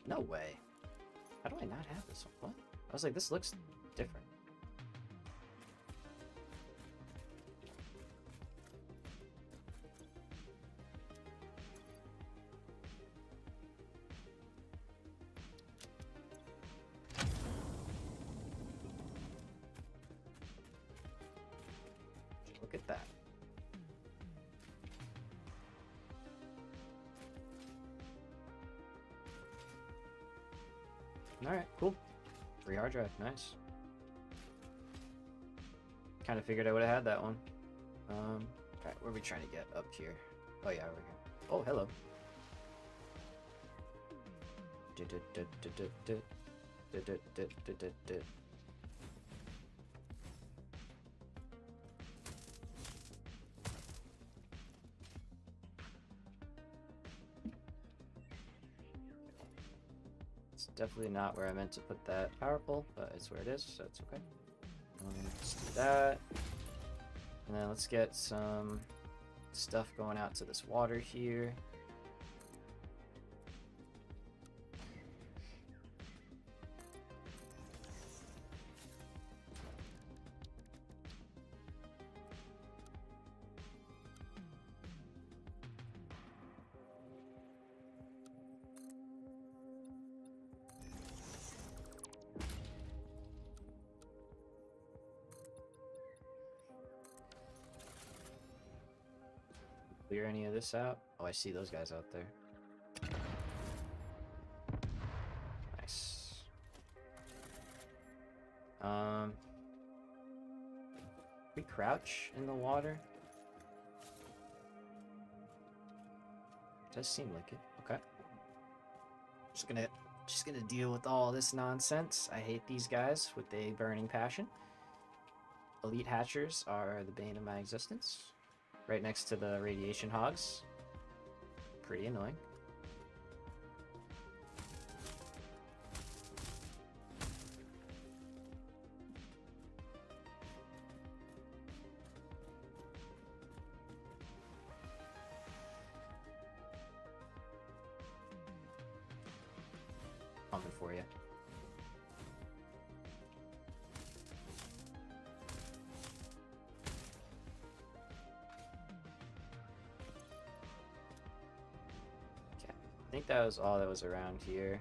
S1: No way. How do I not have this one? What? I was like, this looks different. Look at that. Alright, cool. Free hard drive, nice. Kind of figured I would have had that one. Alright, where are we trying to get? Up here. Oh yeah, over here. Oh, hello. It's definitely not where I meant to put that power pole, but it's where it is, so it's okay. Let's do that. And then let's get some stuff going out to this water here. clear any of this out. Oh, I see those guys out there. Nice. We crouch in the water. Does seem like it. Okay. Just gonna deal with all this nonsense. I hate these guys with a burning passion. Elite hatchers are the bane of my existence. Right next to the radiation hogs. Pretty annoying. Coming for you. Okay, I think that was all that was around here.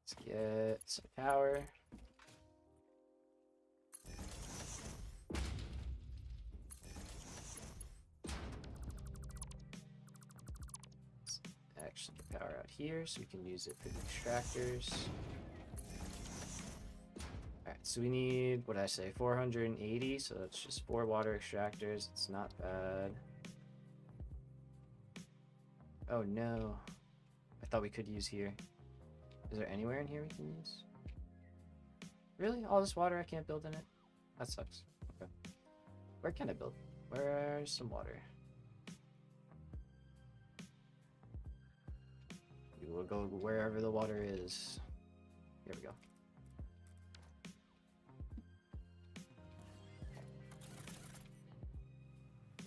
S1: Let's get some power. Actually, the power out here so we can use it for the extractors. Alright, so we need, what did I say, 480, so that's just 4 water extractors. It's not bad. Oh no. I thought we could use here. Is there anywhere in here we can use? Really? All this water I can't build in it? That sucks. Okay. Where can I build? Where's some water? We will go wherever the water is. Here we go.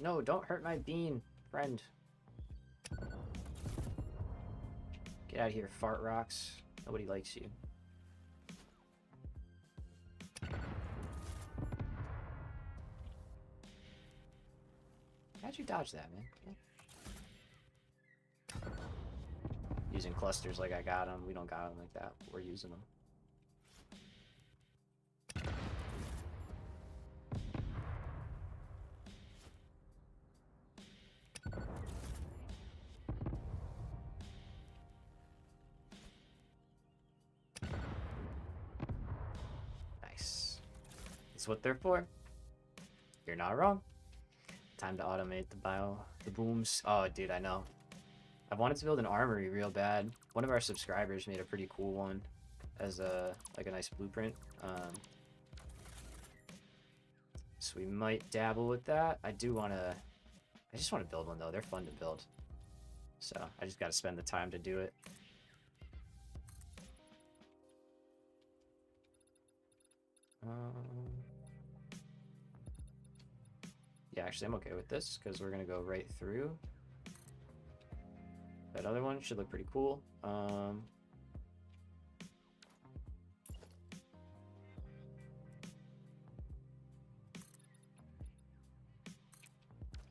S1: No, don't hurt my bean, friend. Get out of here, fart rocks. Nobody likes you. How'd you dodge that, man? Yeah. Using clusters like I got them. We don't got them like that. We're using them. Nice. That's what they're for. You're not wrong. Time to automate the booms. Oh, dude, I know. I've wanted to build an armory real bad. One of our subscribers made a pretty cool one as a nice blueprint. So we might dabble with that. I just want to build one though. They're fun to build. So I just got to spend the time to do it. Yeah, actually I'm okay with this because we're gonna go right through. That other one should look pretty cool.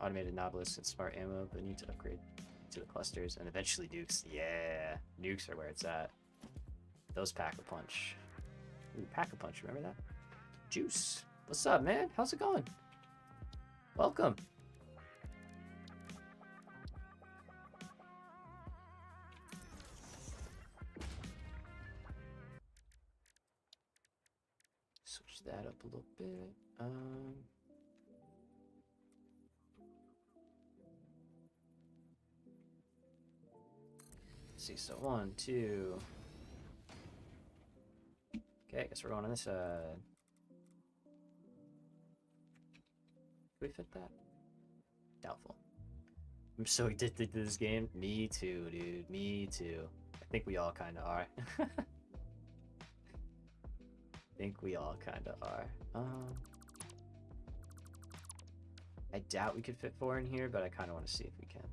S1: Automated Novelist and Smart Ammo, but need to upgrade to the clusters and eventually nukes. Yeah, nukes are where it's at. Those Pack-a-Punch. Ooh, Pack-a-Punch, remember that? Juice, what's up, man? How's it going? Welcome. Switch that up a little bit. Let's see, so 1, 2. Okay, I guess we're going on this side. Can we fit that? Doubtful. I'm so addicted to this game. Me too, dude. Me too. I think we all kind of are. think we all kind of are. I doubt we could fit 4 in here, but I kind of want to see if we can.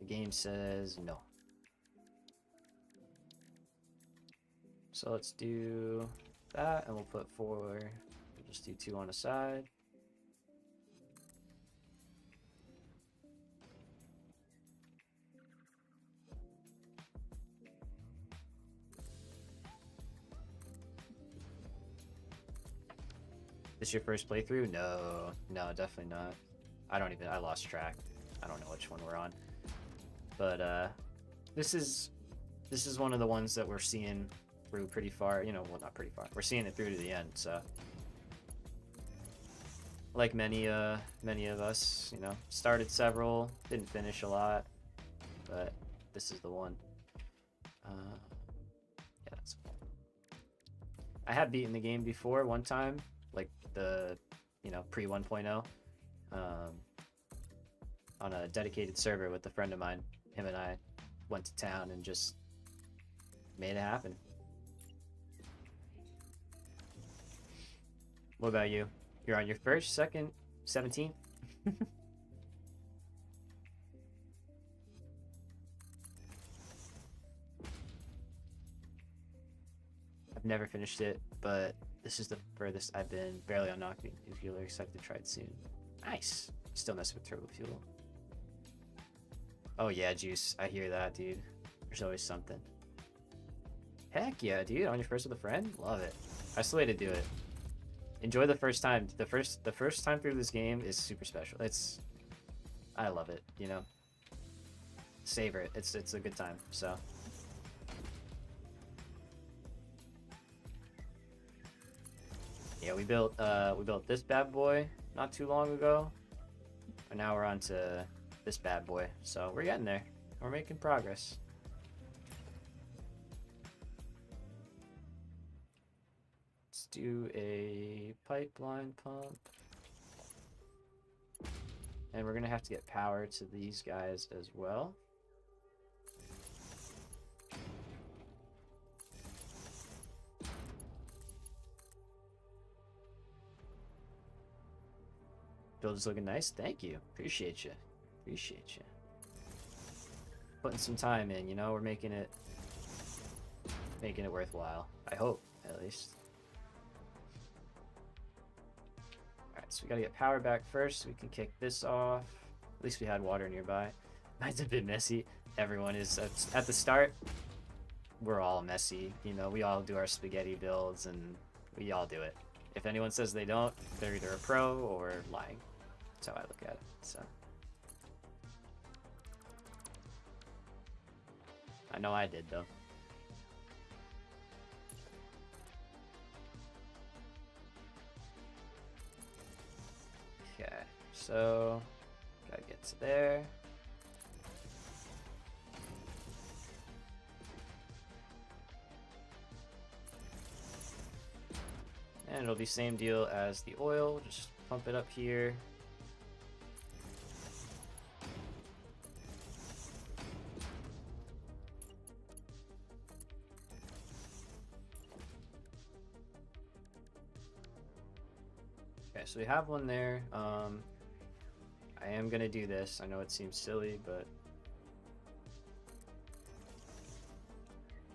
S1: The game says no. So let's do that, and we'll put 4 just do 2 on a side. This your first playthrough? No, no, definitely not. I lost track. I don't know which one we're on. But this is one of the ones that we're seeing through pretty far, you know, well, not pretty far. We're seeing it through to the end, so like many of us, you know, started several, didn't finish a lot, but this is the one. Yeah, that's cool. I have beaten the game before one time, like the, you know, pre 1.0, on a dedicated server with a friend of mine. Him and I went to town and just made it happen. What about you? You're on your first, second, 17th? I've never finished it, but this is the furthest I've been. Barely unlocked. If you're excited to try it soon. Nice. Still messing with turbo fuel. Oh yeah, Juice. I hear that, dude. There's always something. Heck yeah, dude. On your first with a friend? Love it. That's the way to do it. Enjoy the first time. The first time through this game is super special. I love it, you know. Savor it. It's a good time. So yeah, we built this bad boy not too long ago. And now we're on to this bad boy. So we're getting there. We're making progress. Do a pipeline pump, and we're gonna have to get power to these guys as well. Build is looking nice. Thank you. Appreciate you. Putting some time in, you know. We're making it worthwhile. I hope, at least. So we gotta get power back first so we can kick this off. At least we had water nearby. Mine's a bit messy. Everyone is at the start. We're all messy, you know. We all do our spaghetti builds, and we all do it. If anyone says they don't, they're either a pro or lying. That's how I look at it. So I know I did though. Okay, so gotta get to there. And it'll be same deal as the oil, just pump it up here. Okay, so we have one there. I am gonna do this. I know it seems silly, but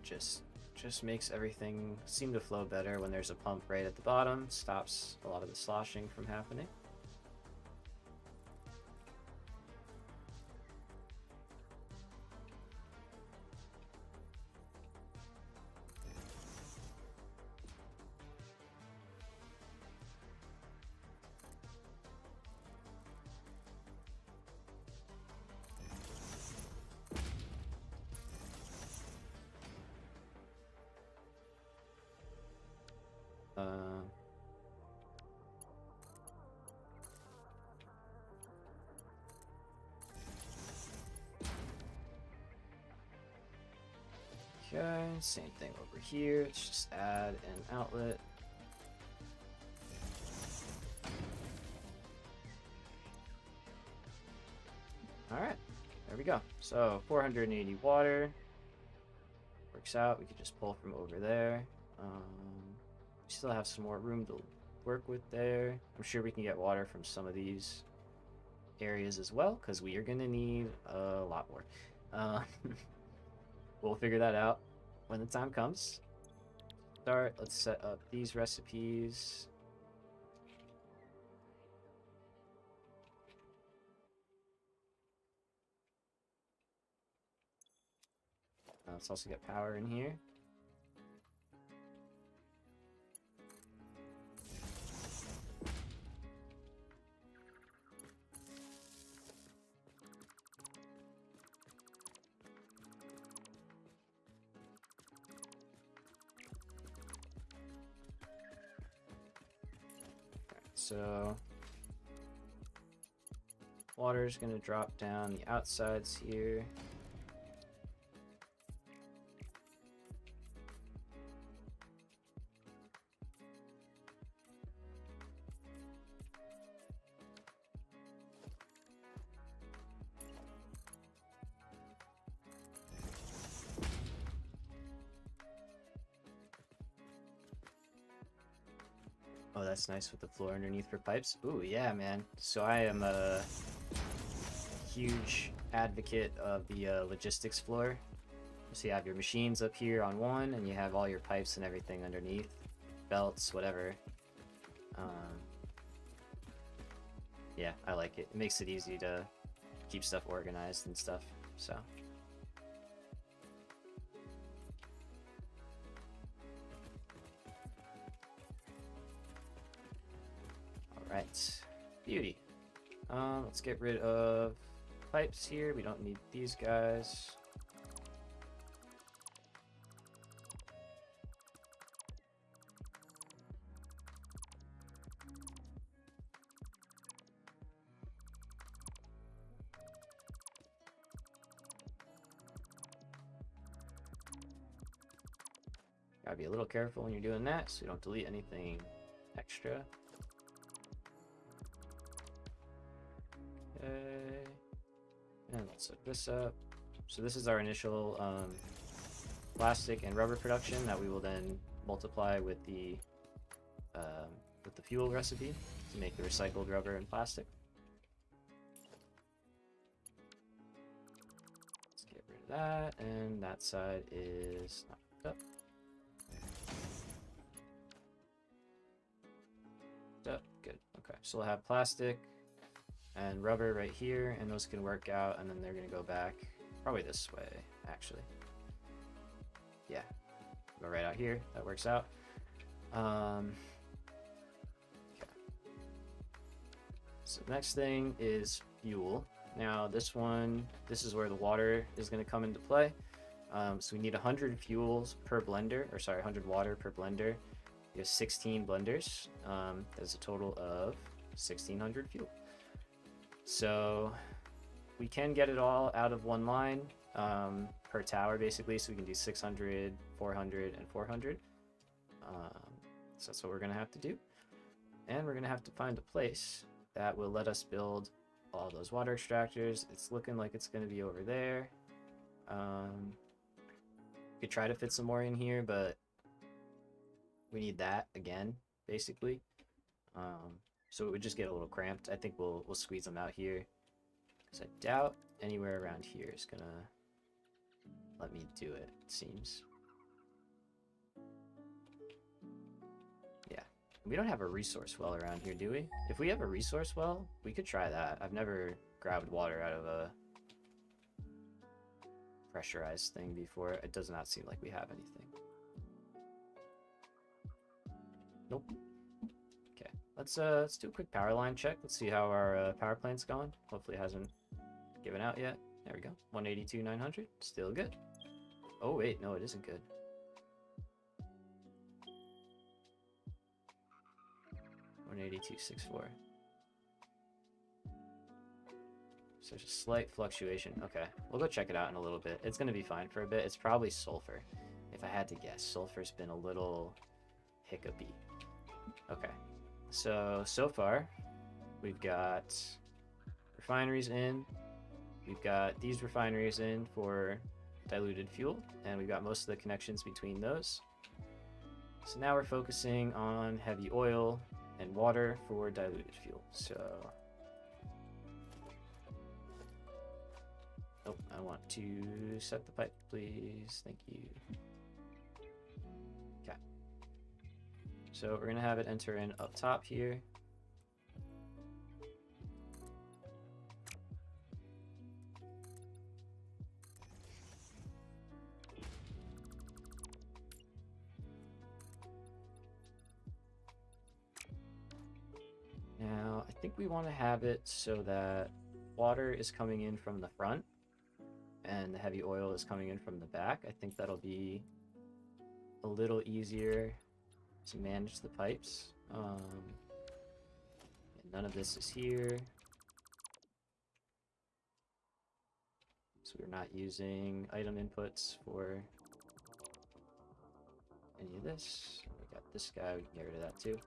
S1: just makes everything seem to flow better when there's a pump right at the bottom. Stops a lot of the sloshing from happening. Okay, same thing over here. Let's just add an outlet. Alright, there we go. So 480 water. Works out. We could just pull from over there. We still have some more room to work with there. I'm sure we can get water from some of these areas as well, because we are going to need a lot more. We'll figure that out when the time comes. Let's set up these recipes. Let's also get power in here. So water is going to drop down the outsides here. Oh, that's nice with the floor underneath for pipes. Ooh, yeah, man. So I am a huge advocate of the logistics floor. So you have your machines up here on one, and you have all your pipes and everything underneath. Belts, whatever. Yeah, I like it. It makes it easy to keep stuff organized and stuff, so... Alright, beauty. Let's get rid of pipes here. We don't need these guys. Gotta be a little careful when you're doing that so you don't delete anything extra. Okay. And let's set this up. So this is our initial plastic and rubber production that we will then multiply with the fuel recipe to make the recycled rubber and plastic. Let's get rid of that, and that side is knocked up. Good. Okay, so we'll have plastic and rubber right here, and those can work out, and then they're gonna go back probably this way, actually. Yeah, go right out here. That works out. Okay. So the next thing is fuel. Now this is where the water is gonna come into play. So we need 100 fuels per blender, or sorry, 100 water per blender. We have 16 blenders. There's a total of 1600 fuel. So we can get it all out of one line per tower, basically. So we can do 600, 400, and 400. So that's what we're going to have to do. And we're going to have to find a place that will let us build all those water extractors. It's looking like it's going to be over there. We could try to fit some more in here, but we need that again, basically. So it would just get a little cramped. I think we'll squeeze them out here, because I doubt anywhere around here is gonna let me do it, it seems. Yeah, we don't have a resource well around here, do we? If we have a resource well, we could try that. I've never grabbed water out of a pressurized thing before. It does not seem like we have anything. Nope. Okay, let's do a quick power line check. Let's see how our power plant's going. Hopefully it hasn't given out yet. There we go. 182,900. Still good. Oh wait, no, it isn't good. 182.64. So there's a slight fluctuation. Okay, we'll go check it out in a little bit. It's gonna be fine for a bit. It's probably sulfur. If I had to guess, sulfur's been a little hiccupy. Okay, so far we've got refineries in, we've got these refineries in for diluted fuel, and we've got most of the connections between those. So now we're focusing on heavy oil and water for diluted fuel. So oh, I want to set the pipe, please. Thank you. Okay. So we're gonna have it enter in up top here. think we want to have it so that water is coming in from the front and the heavy oil is coming in from the back. I think that'll be a little easier to manage the pipes. None of this is here. So we're not using item inputs for any of this. We got this guy, we can get rid of that too.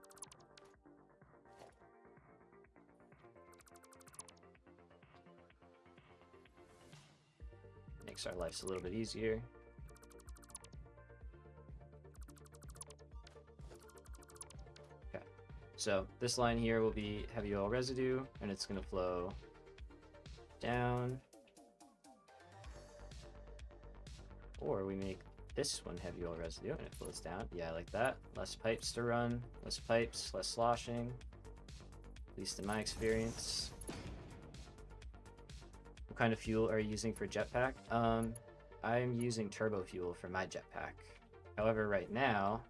S1: Makes our lives a little bit easier. Okay, so this line here will be heavy oil residue, and it's going to flow down. Or we make this one heavy oil residue and it flows down. Yeah, like that. Less pipes to run, less pipes, less sloshing. At least in my experience. What kind of fuel are you using for jetpack? I'm using turbo fuel for my jetpack. However, right now,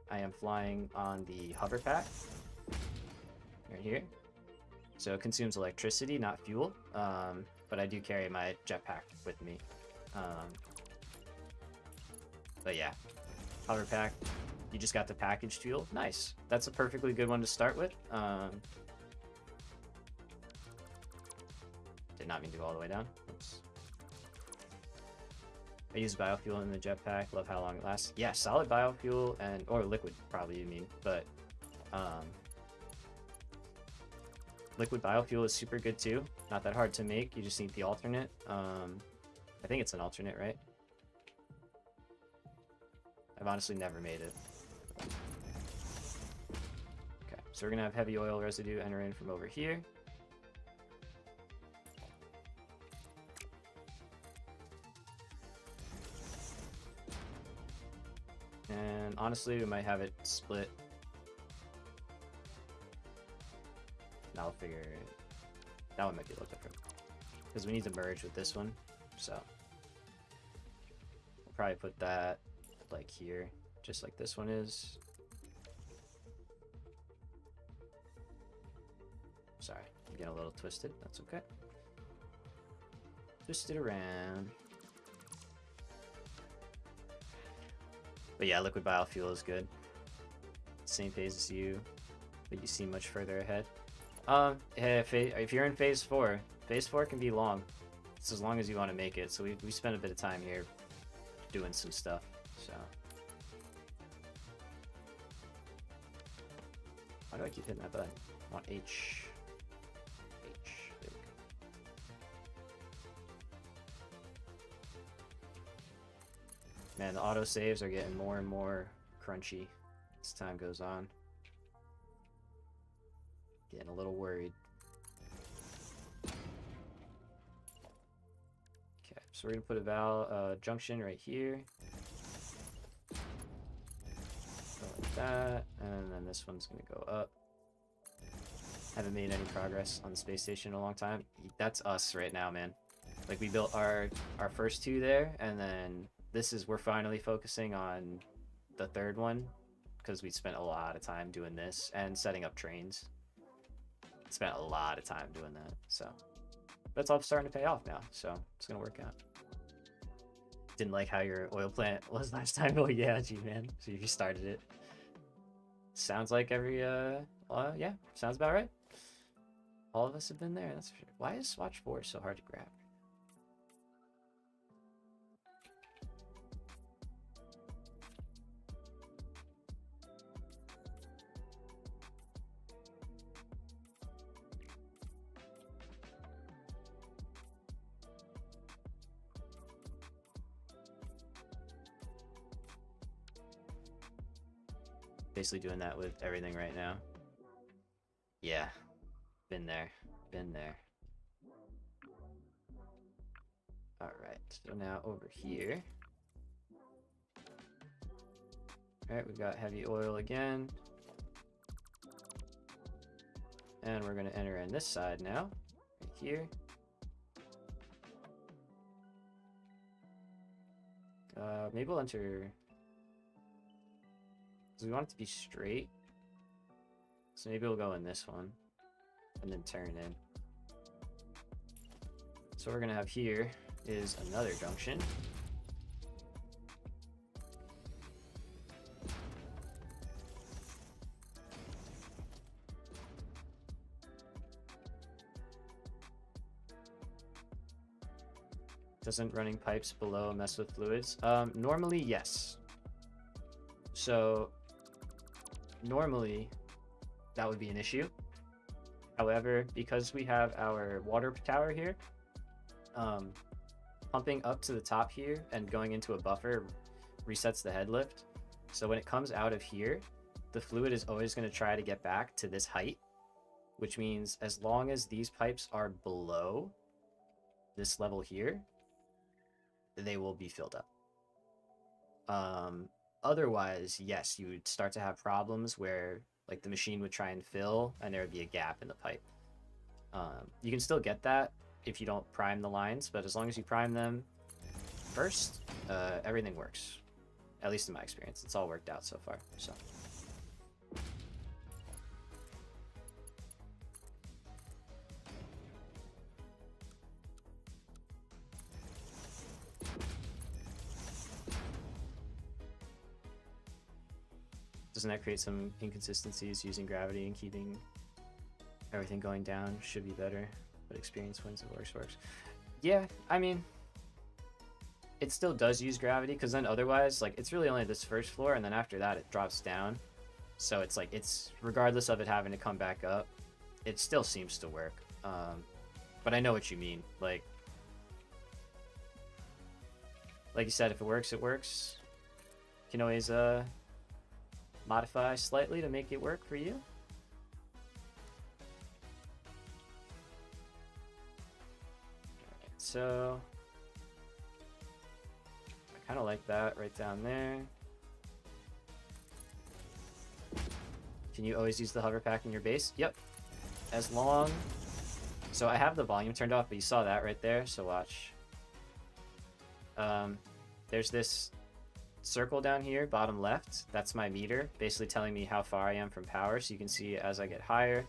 S1: I am flying on the hover pack. Right here. So it consumes electricity, not fuel. But I do carry my jetpack with me. But yeah, hover pack, you just got the packaged fuel. Nice. That's a perfectly good one to start with. Did not mean to go all the way down. Oops. I use biofuel in the jetpack. Love how long it lasts. Yeah, solid biofuel or liquid probably you mean, but liquid biofuel is super good too. Not that hard to make. You just need the alternate. I think it's an alternate, right? I've honestly never made it. Okay, so we're gonna have heavy oil residue enter in from over here. And honestly, we might have it split. Now I'll figure that one might be a little different because we need to merge with this one. So we'll probably put that like here, just like this one is. Sorry, I'm getting a little twisted. That's okay. Twist it around. But yeah, liquid biofuel is good. Same phase as you, but you seem much further ahead. If you're in phase 4 can be long. It's as long as you want to make it. So we spent a bit of time here doing some stuff. So why do I keep hitting that button? I want H. There we go. Man, the auto saves are getting more and more crunchy as time goes on. Getting a little worried. Okay, so we're gonna put a junction right here. Like that, and then this one's gonna go up. Haven't made any progress on the space station in a long time. That's us right now, man. Like we built our first two there, and then we're finally focusing on the third one because we spent a lot of time doing this and setting up trains. Spent a lot of time doing that, so that's all starting to pay off now, so it's gonna work out. Didn't like how your oil plant was last time. Oh yeah, gee man, so you started it. Sounds like yeah, sounds about right. All of us have been there, that's for sure. Why is Swatch 4 so hard to grab? Basically doing that with everything right now. Yeah, been there. Alright, so now over here. Alright, we've got heavy oil again. And we're going to enter in this side now, right here. Maybe we'll enter... So we want it to be straight. So maybe we'll go in this one. and then turn in. So what we're gonna have here is another junction. Doesn't running pipes below mess with fluids? Normally, yes. So normally that would be an issue. However, because we have our water tower here, pumping up to the top here and going into a buffer resets the head lift. So when it comes out of here, the fluid is always going to try to get back to this height, which means as long as these pipes are below this level here, they will be filled up. Otherwise, yes, you would start to have problems where like the machine would try and fill and there would be a gap in the pipe. You can still get that if you don't prime the lines, but as long as you prime them first, everything works. At least in my experience, it's all worked out so far. So. Doesn't that create some inconsistencies using gravity and keeping everything going down? Should be better, but experience wins if works. Yeah, I mean, it still does use gravity, because then otherwise, like, it's really only this first floor, and then after that it drops down. So it's like, it's regardless of it having to come back up, it still seems to work. But I know what you mean. Like you said, if it works, it works. You can always modify slightly to make it work for you. So I kind of like that right down there. Can you always use the hover pack in your base? Yep. As long... So I have the volume turned off, but you saw that right there, so watch. There's this circle down here, bottom left. That's my meter, basically telling me how far I am from power. So you can see as I get higher,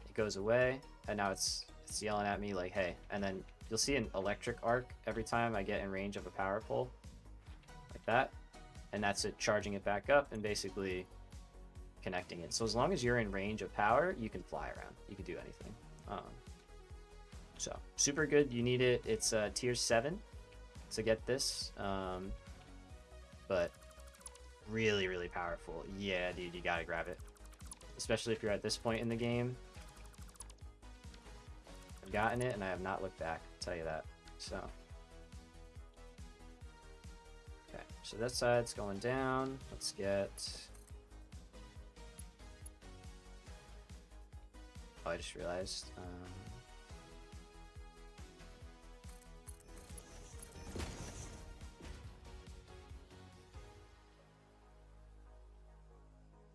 S1: it goes away, and now it's yelling at me like, hey. And then you'll see an electric arc every time I get in range of a power pole, like that. And that's it charging it back up and basically connecting it. So as long as you're in range of power, you can fly around. You can do anything. So super good. You need it. It's tier 7 to get this. But really, really powerful. Yeah, dude, you gotta grab it. Especially if you're at this point in the game. I've gotten it and I have not looked back, I'll tell you that. So. Okay, so that side's going down. Let's get... Oh, I just realized.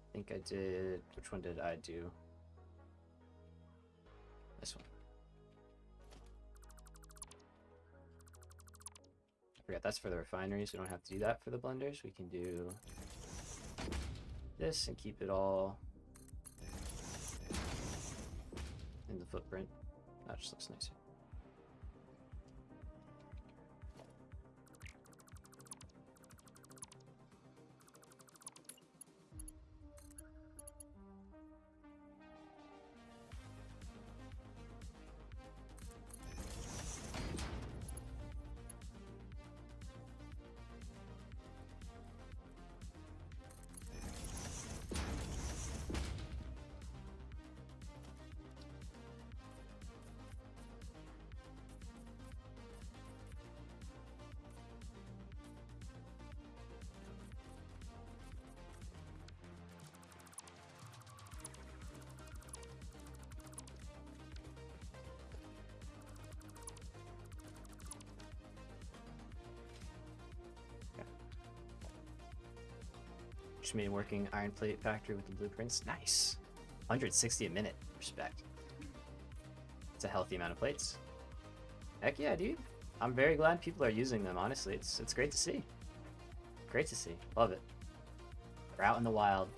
S1: I think I did... Which one did I do? This one. I forgot that's for the refineries. We don't have to do that for the blenders. We can do this and keep it all in the footprint. That just looks nicer. Just made a working iron plate factory with the blueprints. Nice. 160 a minute. Respect. It's a healthy amount of plates. Heck yeah, dude. I'm very glad people are using them, honestly. It's great to see. Great to see. Love it. We're out in the wild.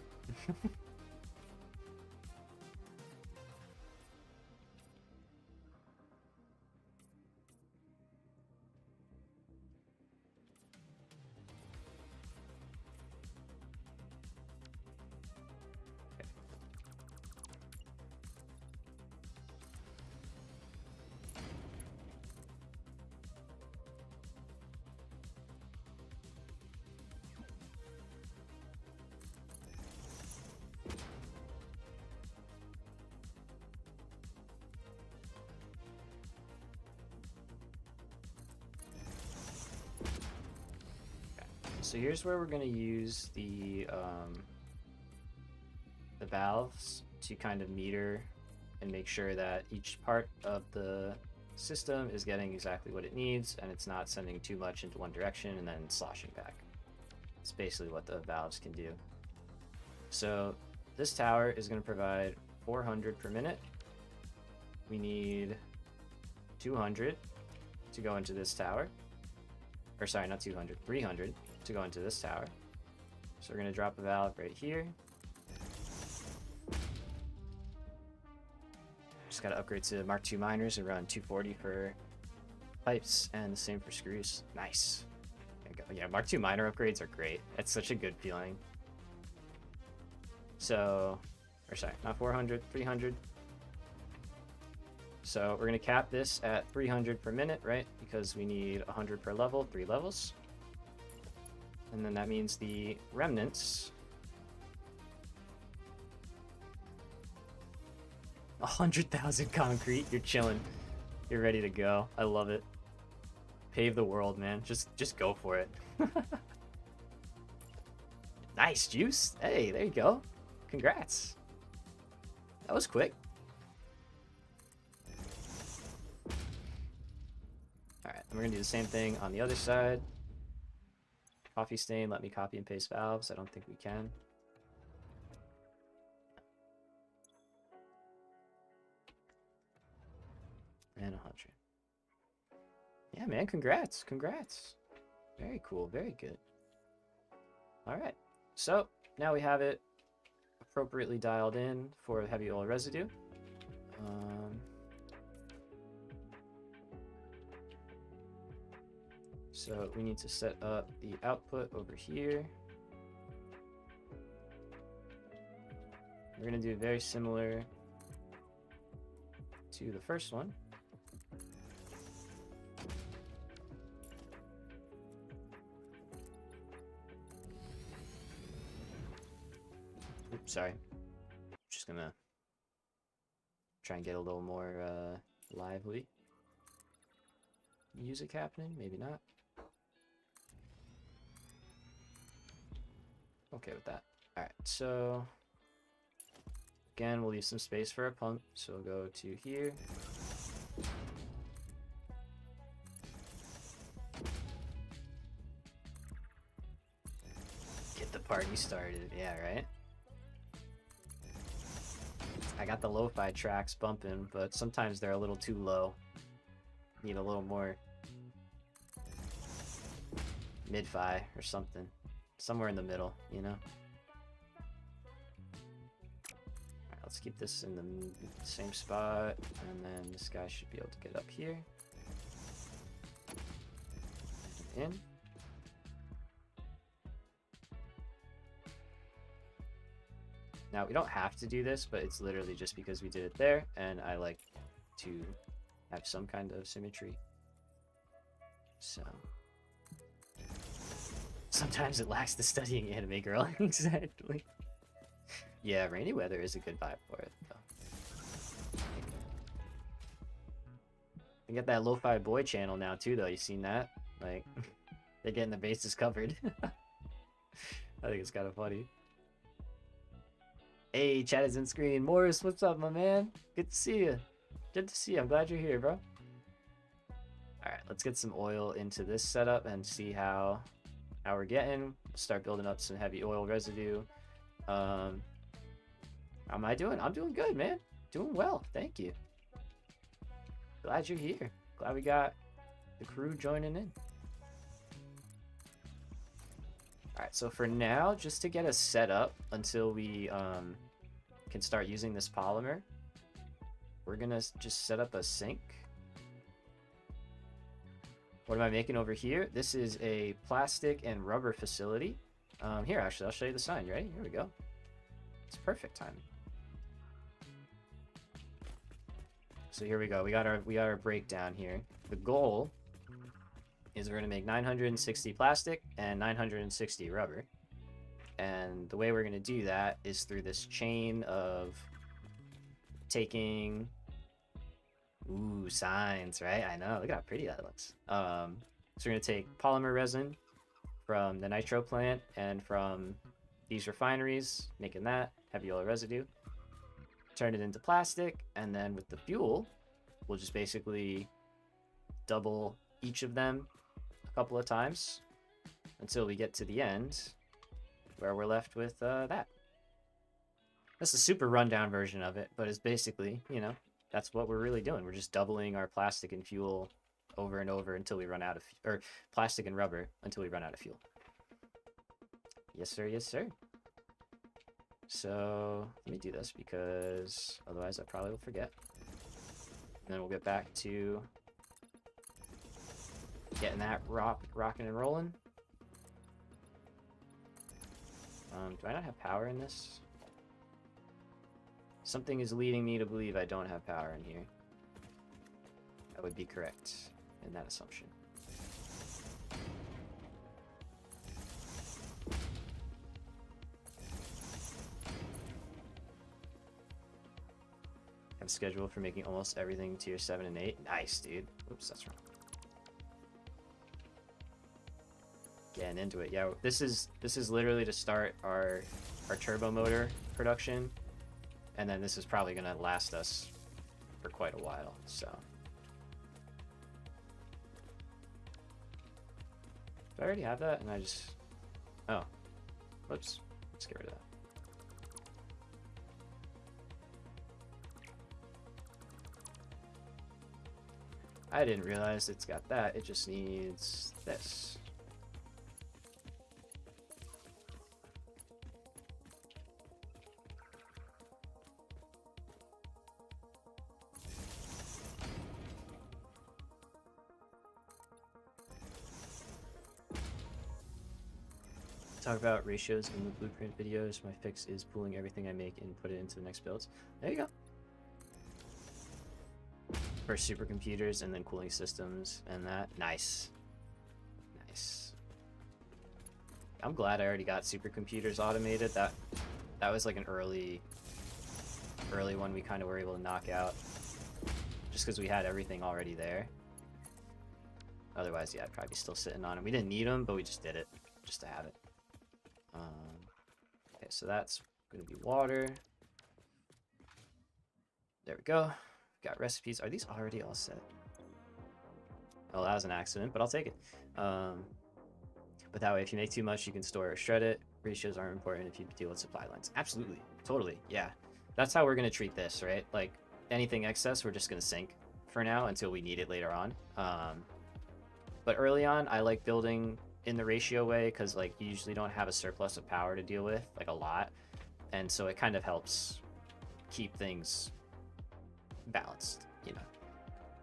S1: So here's where we're gonna use the valves to kind of meter and make sure that each part of the system is getting exactly what it needs and it's not sending too much into one direction and then sloshing back. It's basically what the valves can do. So this tower is going to provide 400 per minute. We need 200 to go into this tower. Or sorry, not 200, 300 to go into this tower. So we're going to drop a valve right here. Just got to upgrade to Mark II miners and run 240 for pipes and the same for screws. Nice. There you go. Yeah, Mark II miner upgrades are great. It's such a good feeling. So, or sorry, not 400, 300. So we're going to cap this at 300 per minute, right? Because we need 100 per level, 3 levels. And then that means the remnants. 100,000 concrete. You're chilling. You're ready to go. I love it. Pave the world, man. Just go for it. Nice, Juice. Hey, there you go. Congrats. That was quick. Alright, and we're going to do the same thing on the other side. Coffee stain, let me copy and paste valves. I don't think we can. And 100. Yeah, man, congrats. Congrats. Very cool, very good. Alright, so now we have it appropriately dialed in for heavy oil residue. So we need to set up the output over here. We're going to do very similar to the first one. Oops, sorry. Just gonna try and get a little more lively music happening. Maybe not. Okay with that. Alright, so again, we'll leave some space for a pump. So we'll go to here. Get the party started. Yeah, right? I got the lo-fi tracks bumping, but sometimes they're a little too low. Need a little more mid-fi or something. Somewhere in the middle, you know? Alright, let's keep this in the same spot, and then this guy should be able to get up here. In. Now, we don't have to do this, but it's literally just because we did it there, and I like to have some kind of symmetry. So sometimes it lacks the studying anime girl. Exactly. Yeah, rainy weather is a good vibe for it, though. I get that lo-fi boy channel now, too, though. You seen that? Like, they're getting the bases covered. I think it's kind of funny. Hey, chat is in screen. Morris, what's up, my man? Good to see you. Good to see you. I'm glad you're here, bro. Alright, let's get some oil into this setup and see how we're getting. Start building up some heavy oil residue. How am I doing? I'm doing good, man. Doing well. Thank you. Glad you're here. Glad we got the crew joining in. Alright, so for now, just to get us set up until we can start using this polymer, we're gonna just set up a sink. What am I making over here? This is a plastic and rubber facility. Here, actually, I'll show you the sign. You ready? Here we go. It's perfect timing. So here we go. We got our breakdown here. The goal is we're gonna make 960 plastic and 960 rubber. And the way we're gonna do that is through this chain of taking... Ooh, signs, right? I know. Look how pretty that looks. So we're gonna take polymer resin, from the nitro plant and from these refineries, making that heavy oil residue. Turn it into plastic, and then with the fuel, we'll just basically double each of them a couple of times until we get to the end where we're left with that. That's a super rundown version of it, but it's basically, you know, that's what we're really doing. We're just doubling our plastic and fuel over and over until we run out of, or plastic and rubber until we run out of fuel. Yes, sir. Yes, sir. So let me do this because otherwise I probably will forget. And then we'll get back to getting that rocking and rolling. Do I not have power in this? Something is leading me to believe I don't have power in here. I would be correct in that assumption. Have a schedule for making almost everything tier 7 and 8. Nice, dude. Oops, that's wrong. Getting into it. Yeah, this is literally to start our turbo motor production. And then this is probably going to last us for quite a while, so. Do I already have that? And I just... Oh. Whoops. Let's get rid of that. I didn't realize it's got that. It just needs this. Talk about ratios in the blueprint videos. My fix is pooling everything I make and put it into the next builds. There you go. First supercomputers and then cooling systems and that. Nice. Nice. I'm glad I already got supercomputers automated. That was like an early one we kind of were able to knock out. Just because we had everything already there. Otherwise, yeah, I'd probably be still sitting on it. We didn't need them, but we just did it. Just to have it. Okay, so that's going to be water. There we go. Got recipes. Are these already all set? Oh, that was an accident, but I'll take it. But that way, if you make too much, you can store or shred it. Ratios aren't important if you deal with supply lines. Absolutely. Totally. Yeah. That's how we're going to treat this, right? Like, anything excess, we're just going to sink for now until we need it later on. But early on, I like building in the ratio way because, like, you usually don't have a surplus of power to deal with, like, a lot. And so it kind of helps keep things balanced, you know.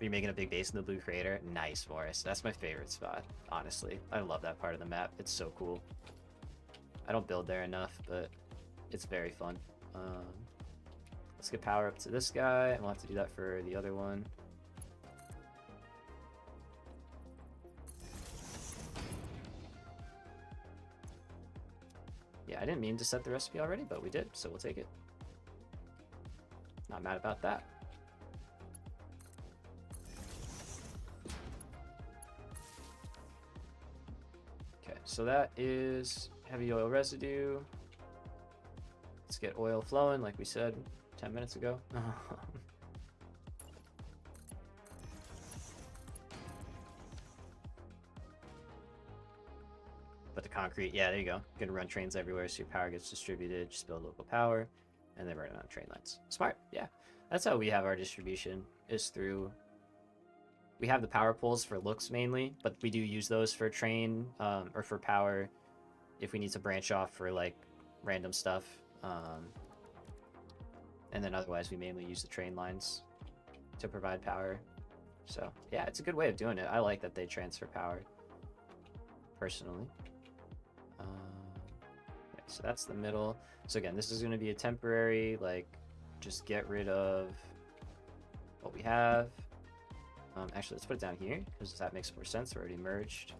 S1: You're making a big base in the blue crater. Nice, Morris. That's my favorite spot, honestly. I love that part of the map. It's so cool. I don't build there enough, but it's very fun. Let's get power up to this guy, and we'll have to do that for the other one. Yeah, I didn't mean to set the recipe already, but we did, so we'll take it. Not mad about that. Okay, so that is heavy oil residue. Let's get oil flowing, like we said 10 minutes ago. But the concrete, yeah, there you go. You're gonna run trains everywhere so your power gets distributed. Just build local power and then run it on train lines. Smart, yeah. That's how we have our distribution, is through... We have the power poles for looks mainly, but we do use those for train or for power if we need to branch off for like random stuff. And then otherwise we mainly use the train lines to provide power. So yeah, it's a good way of doing it. I like that they transfer power, personally. Okay, so that's the middle. So again, this is going to be a temporary, like, just get rid of what we have. Actually, let's put it down here because that makes more sense. We're already merged.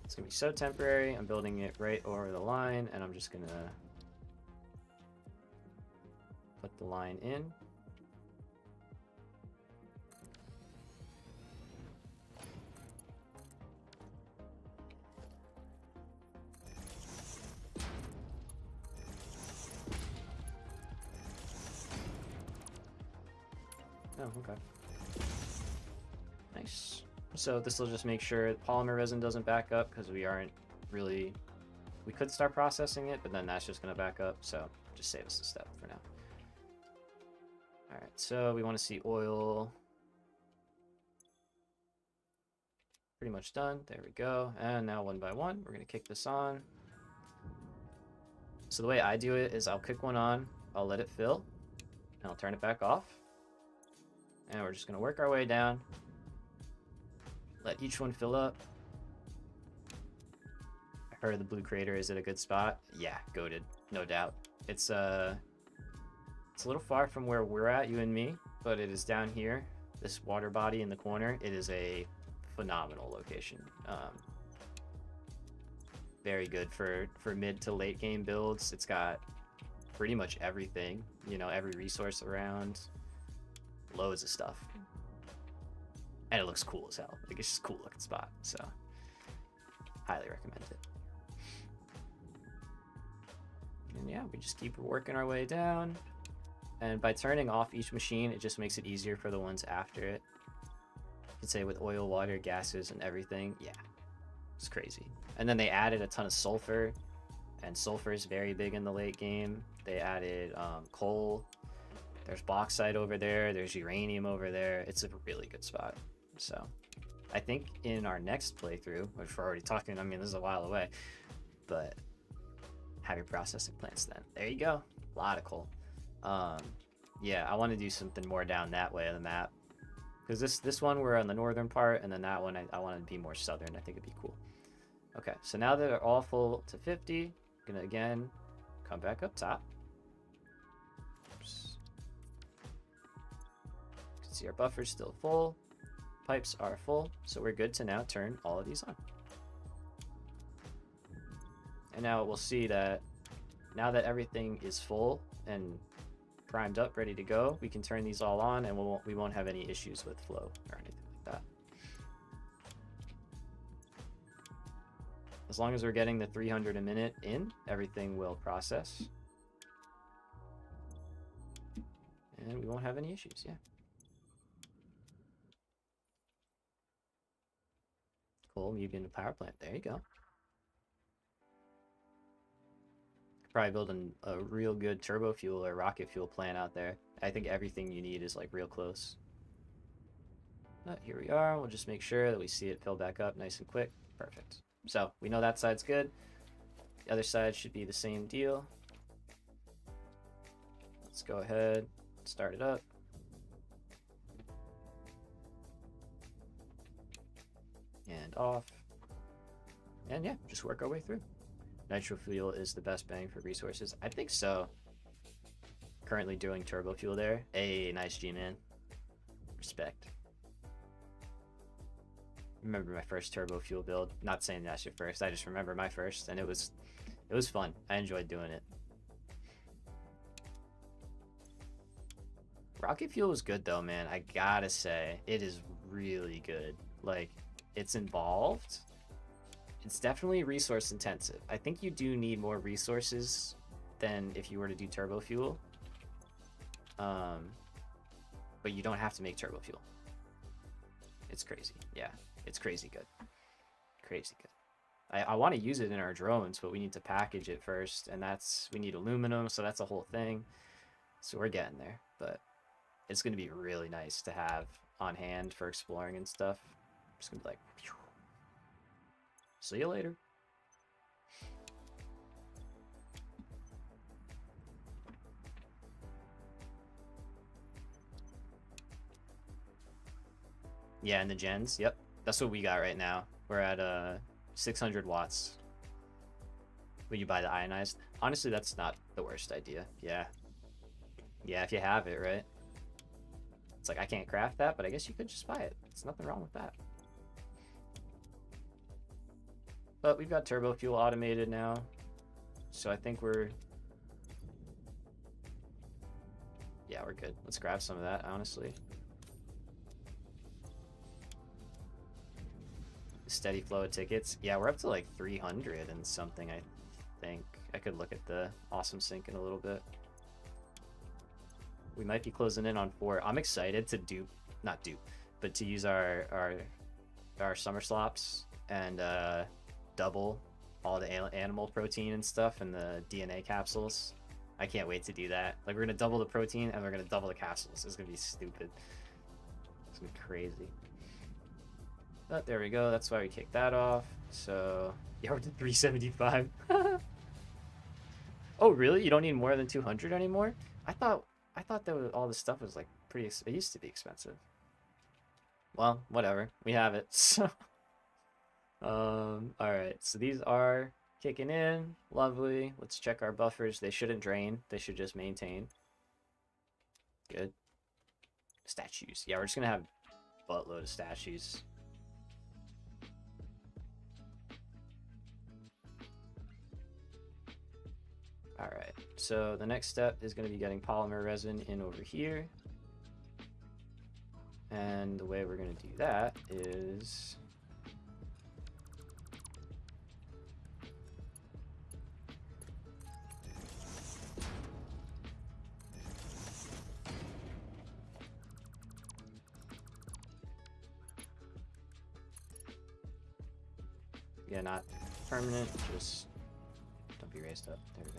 S1: It's gonna be so temporary. I'm building it right over the line, and I'm just gonna put the line in. Oh, okay. Nice. So this will just make sure polymer resin doesn't back up, because we aren't really... We could start processing it, but then that's just going to back up, so just save us a step for now. Alright, so we want to see oil. Pretty much done. There we go. And now one by one, we're going to kick this on. So the way I do it is I'll kick one on, I'll let it fill, and I'll turn it back off. And we're just going to work our way down. Let each one fill up. I heard the blue crater is at a good spot. Yeah, goated, no doubt. It's a little far from where we're at, you and me, but it is down here. This water body in the corner, it is a phenomenal location. Very good for mid to late game builds. It's got pretty much everything, you know, every resource around, loads of stuff, and it looks cool as hell. Like, it's just a cool looking spot, so highly recommend it. And yeah, we just keep working our way down, and by turning off each machine, it just makes it easier for the ones after it. You could say with oil, water, gases, and everything. Yeah, it's crazy. And then they added a ton of sulfur, and sulfur is very big in the late game. They added coal. There's bauxite over there. There's uranium over there. It's a really good spot. So I think in our next playthrough, which we're already talking, I mean, this is a while away, but have your processing plants then. There you go. A lot of coal. Yeah, I want to do something more down that way of the map, because this one we're on the northern part, and then that one I want to be more southern. I think it'd be cool. Okay, so now that they're all full to 50, I'm gonna again come back up top. Oops. You can see our buffer's still full. Pipes are full, so we're good to now turn all of these on. And now we'll see that now that everything is full and primed up, ready to go, we can turn these all on, and we won't have any issues with flow or anything like that. As long as we're getting the 300 a minute in, everything will process. And we won't have any issues, yeah. Cool, you get a power plant. There you go. Probably building a real good turbo fuel or rocket fuel plant out there. I think everything you need is like real close. But here we are. We'll just make sure that we see it fill back up nice and quick. Perfect. So we know that side's good. The other side should be the same deal. Let's go ahead, start it up. And off. And yeah, just work our way through. Nitro fuel is the best bang for resources. I think so. Currently doing turbo fuel there. Hey, nice G-man. Respect. Remember my first turbo fuel build. Not saying that's your first. I just remember my first, and it was fun. I enjoyed doing it. Rocket fuel was good though, man. I gotta say, it is really good. Like, it's involved. It's definitely resource intensive. I think you do need more resources than if you were to do turbo fuel. But you don't have to make turbo fuel. It's crazy. Yeah, it's crazy good. Crazy good. I want to use it in our drones, but we need to package it first, and we need aluminum, so that's a whole thing. So we're getting there, but it's going to be really nice to have on hand for exploring and stuff. I'm just going to be like, phew. See you later. Yeah, and the gens. Yep. That's what we got right now. We're at 600 watts. Will you buy the ionized? Honestly, that's not the worst idea. Yeah. Yeah, if you have it, right? It's like, I can't craft that, but I guess you could just buy it. There's nothing wrong with that. But we've got turbo fuel automated now, so I think we're good. Let's grab some of that, honestly. Steady flow of tickets. Yeah, we're up to like 300 and something, I think. I could look at the awesome sync in a little bit. We might be closing in on 4. I'm excited to not dupe, but to use our summer slops and double all the animal protein and stuff and the DNA capsules. I can't wait to do that. Like, we're gonna double the protein and we're gonna double the capsules. It's gonna be stupid. It's gonna be crazy. But there we go. That's why we kicked that off. So yeah, we're at 375. Oh really? You don't need more than 200 anymore? I thought that all this stuff was like pretty. It used to be expensive. Well, whatever. We have it. So, all right. So these are kicking in. Lovely. Let's check our buffers. They shouldn't drain. They should just maintain. Good. Statues. Yeah, we're just gonna have a buttload of statues. All right. So the next step is going to be getting polymer resin in over here. And the way we're going to do that is yeah, not permanent, just don't be raised up. There we go.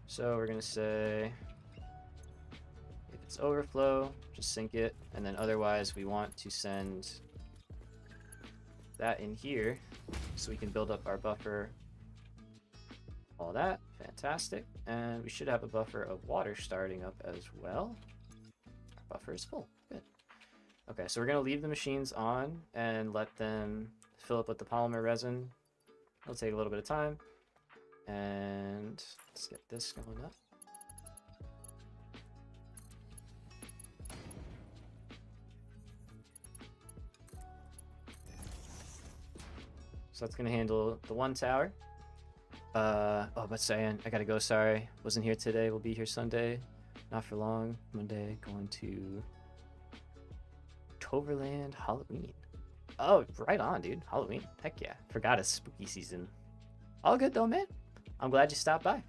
S1: So we're going to say if it's overflow, just sink it, and then otherwise we want to send that in here so we can build up our buffer. All that, fantastic. And we should have a buffer of water starting up as well. Our buffer is full, good. Okay, so we're gonna leave the machines on and let them fill up with the polymer resin. It'll take a little bit of time. And let's get this going up. So that's gonna handle the one tower. Oh, but Cyan, I gotta go, sorry. Wasn't here today, we'll be here Sunday. Not for long. Monday, going to Toverland Halloween. Oh, right on, dude. Halloween. Heck yeah. Forgot it's spooky season. All good though, man. I'm glad you stopped by.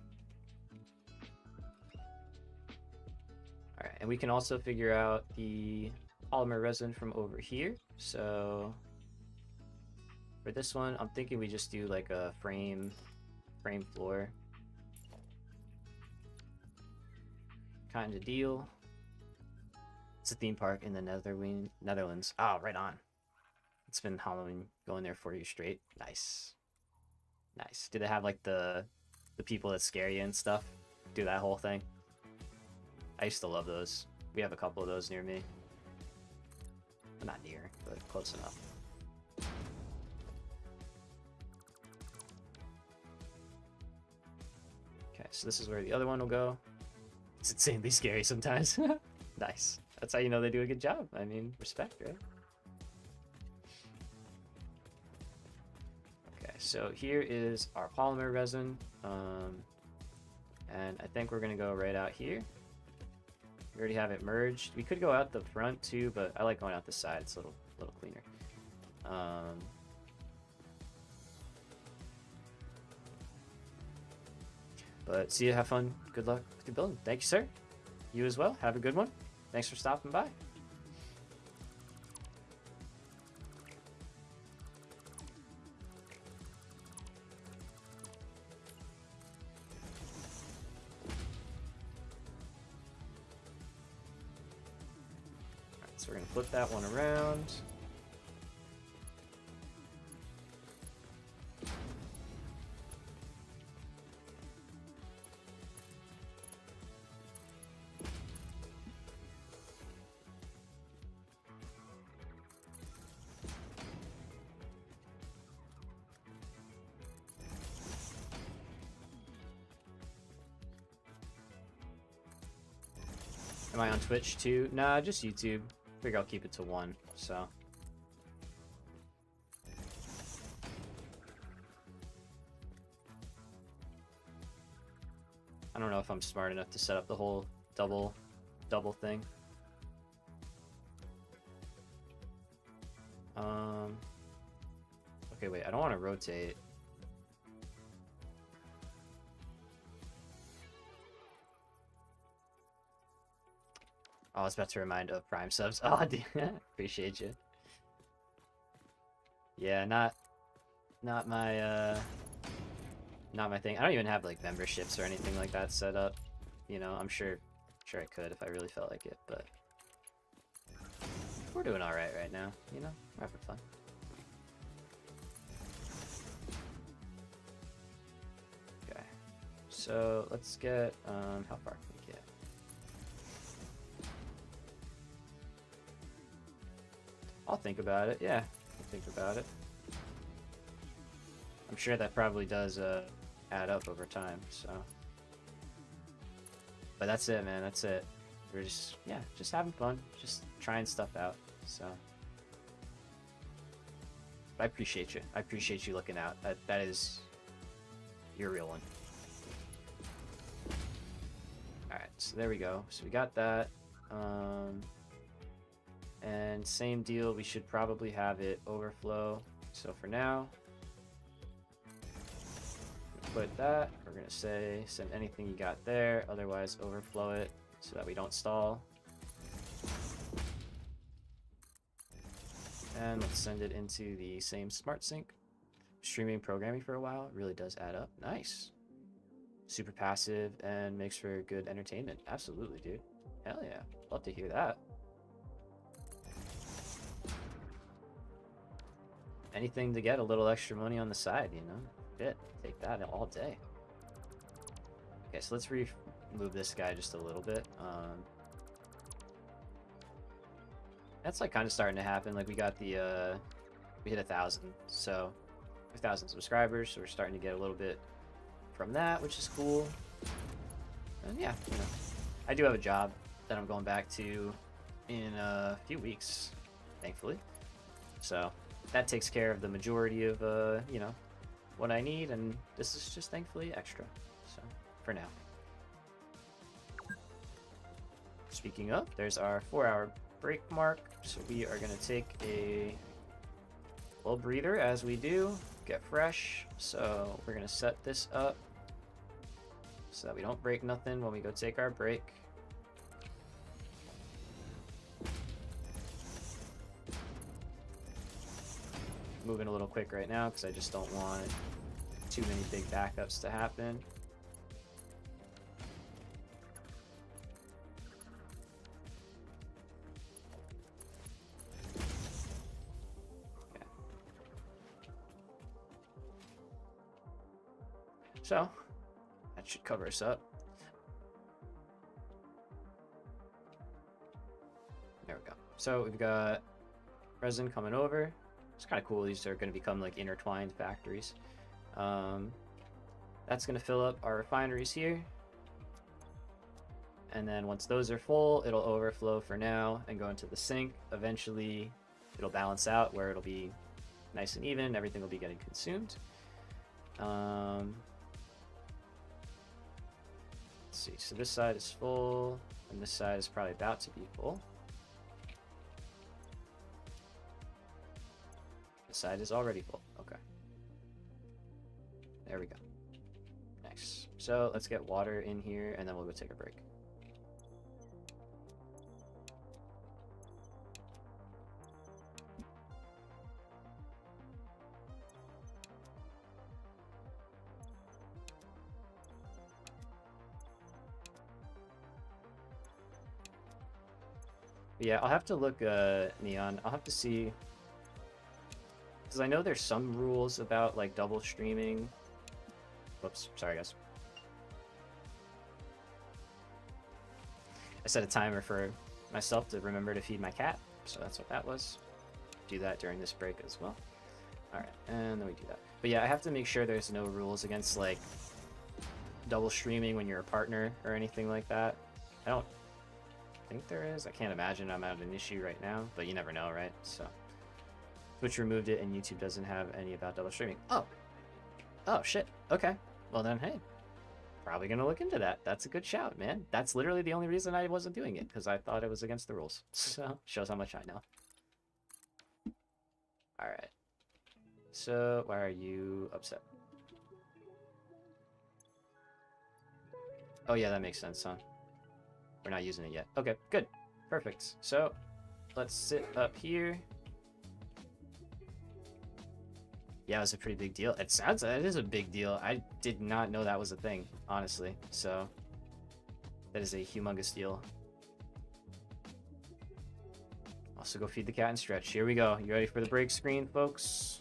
S1: Alright, and we can also figure out the polymer resin from over here. So for this one, I'm thinking we just do like a frame floor kind of deal. It's a theme park in the Netherlands. Oh, right on. It's been Halloween going there 4 years straight. Nice. Nice. Do they have like the people that scare you and stuff? Do that whole thing? I used to love those. We have a couple of those near me. Well, not near, but close enough. Okay, so this is where the other one will go. It's insanely scary sometimes. Nice. That's how you know they do a good job. I mean, respect, right? Okay, so here is our polymer resin. And I think we're gonna go right out here. We already have it merged. We could go out the front too, but I like going out the side. It's a little cleaner. But see you, have fun. Good luck with your building. Thank you, sir. You as well. Have a good one. Thanks for stopping by. So we're going to flip that one around. Am I on Twitch too? Nah, just YouTube. Figure I'll keep it to 1, so. I don't know if I'm smart enough to set up the whole double thing. Okay, wait, I don't want to rotate. I was about to remind of Prime subs. Oh, dude, appreciate you. Yeah, not my not my thing. I don't even have like memberships or anything like that set up. You know, I'm sure I could if I really felt like it, but we're doing all right now. You know, we're having fun. Okay, so let's get how far can we get? I'll think about it. Yeah, I'll think about it. I'm sure that probably does add up over time. So, but that's it, man. That's it. We're just just having fun, just trying stuff out. So, I appreciate you. I appreciate you looking out. That is your real one. All right, so there we go. So we got that. And same deal. We should probably have it overflow. So for now, put that. We're gonna say send anything you got there. Otherwise, overflow it so that we don't stall. And let's send it into the same smart sync. Streaming programming for a while really does add up. Nice. Super passive and makes for good entertainment. Absolutely, dude. Hell yeah. Love to hear that. Anything to get a little extra money on the side, you know? Shit, take that all day. Okay, so let's remove this guy just a little bit. That's like kind of starting to happen. Like we got the we hit 1,000, so 1,000 subscribers, so we're starting to get a little bit from that, which is cool. And yeah, you know, I do have a job that I'm going back to in a few weeks, thankfully. So that takes care of the majority of you know, what I need, and this is just thankfully extra. So for now. Speaking of, there's our 4-hour break mark, so we are gonna take a little breather as we do, get fresh. So we're gonna set this up so that we don't break nothing when we go take our break. Moving a little quick right now because I just don't want too many big backups to happen. Okay. So that should cover us up. There we go. So we've got resin coming over. It's kind of cool. These are going to become like intertwined factories. That's going to fill up our refineries here. And then once those are full, it'll overflow for now and go into the sink. Eventually, it'll balance out where it'll be nice and even. Everything will be getting consumed. Let's see. So this side is full, and this side is probably about to be full. This side is already full. Okay. There we go. Nice. So let's get water in here, and then we'll go take a break. Yeah, I'll have to look, Neon. I'll have to see, because I know there's some rules about like double streaming. Whoops, sorry guys. I set a timer for myself to remember to feed my cat, so that's what that was. Do that during this break as well. All right, and then we do that. But yeah, I have to make sure there's no rules against like double streaming when you're a partner or anything like that. I don't think there is. I can't imagine I'm at an issue right now, but you never know, right? So Twitch removed it, and YouTube doesn't have any about double streaming. Oh shit. Okay, well then, hey, probably gonna look into that. That's a good shout, man. That's literally the only reason I wasn't doing it, because I thought it was against the rules. So shows how much I know. All right, so why are you upset? Oh yeah, that makes sense, huh? We're not using it yet. Okay, good. Perfect. So let's sit up here. Yeah, it was a pretty big deal. It sounds that is a big deal. I did not know that was a thing, honestly. So that is a humongous deal. Also go feed the cat and stretch. Here we go. You ready for the break screen, folks?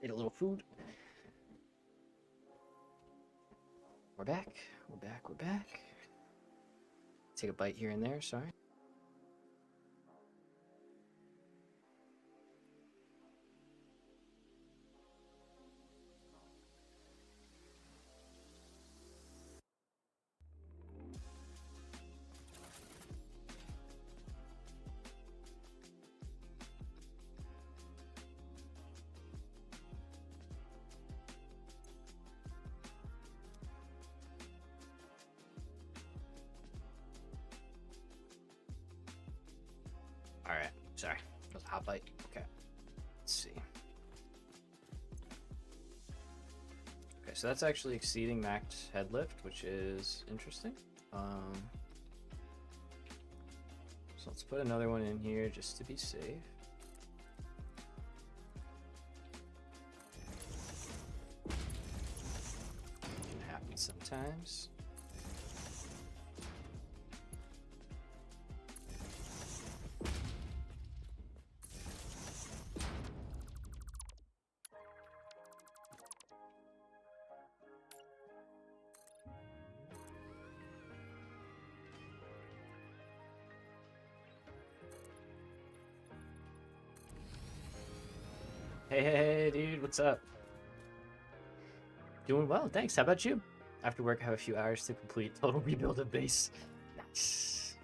S1: Eat a little food. We're back. We're back. We're back. Take a bite here and there. Sorry. All right. Sorry. That was a hot bite. Okay. Let's see. Okay, so that's actually exceeding max head lift, which is interesting. So let's put another one in here just to be safe. Can happen sometimes. Hey, dude, what's up? Doing well, thanks. How about you? After work, I have a few hours to complete total rebuild of base. Nice.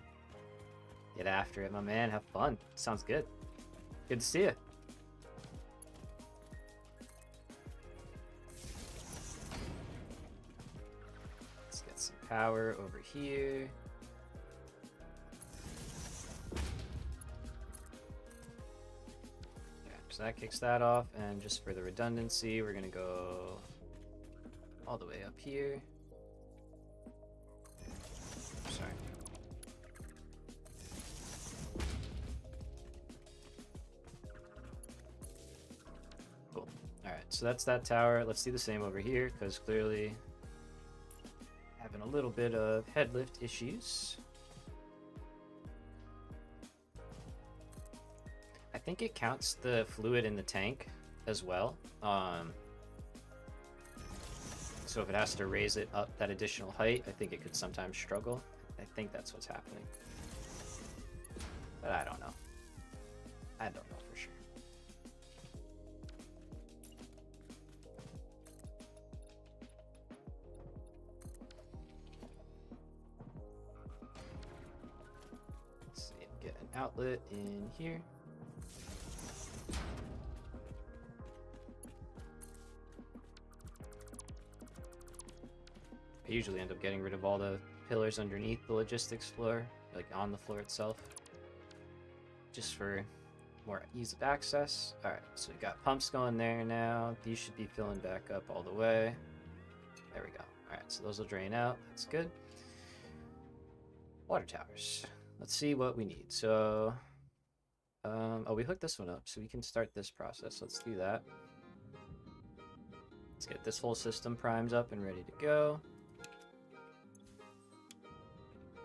S1: Get after it, my man. Have fun. Sounds good. Good to see you. Let's get some power over here. So that kicks that off, and just for the redundancy, we're gonna go all the way up here. Sorry. Cool. Alright, so that's that tower. Let's do the same over here, because clearly having a little bit of head lift issues. I think it counts the fluid in the tank as well. So if it has to raise it up that additional height, I think it could sometimes struggle. I think that's what's happening. But I don't know. I don't know for sure. Let's see, get an outlet in here. I usually end up getting rid of all the pillars underneath the logistics floor, like on the floor itself, just for more ease of access. Alright, so we got pumps going there now. These should be filling back up all the way. There we go. Alright, so those will drain out. That's good. Water towers. Let's see what we need. So, oh, we hooked this one up, so we can start this process. Let's do that. Let's get this whole system primed up and ready to go.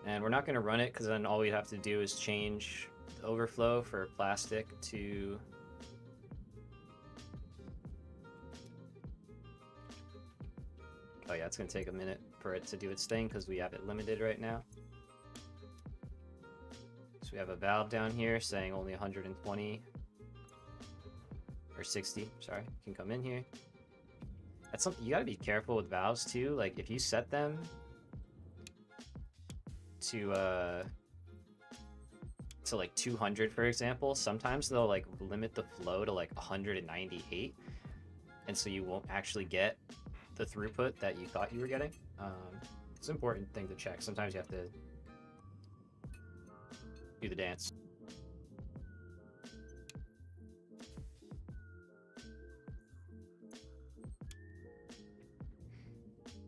S1: And we're not going to run it, because then all we have to do is change the overflow for plastic to... Oh yeah, it's going to take a minute for it to do its thing, because we have it limited right now. So we have a valve down here saying only 120, or 60, sorry, can come in here. That's something you got to be careful with valves too. Like if you set them to like 200, for example, sometimes they'll like limit the flow to like 198, and so you won't actually get the throughput that you thought you were getting. It's an important thing to check. Sometimes you have to do the dance.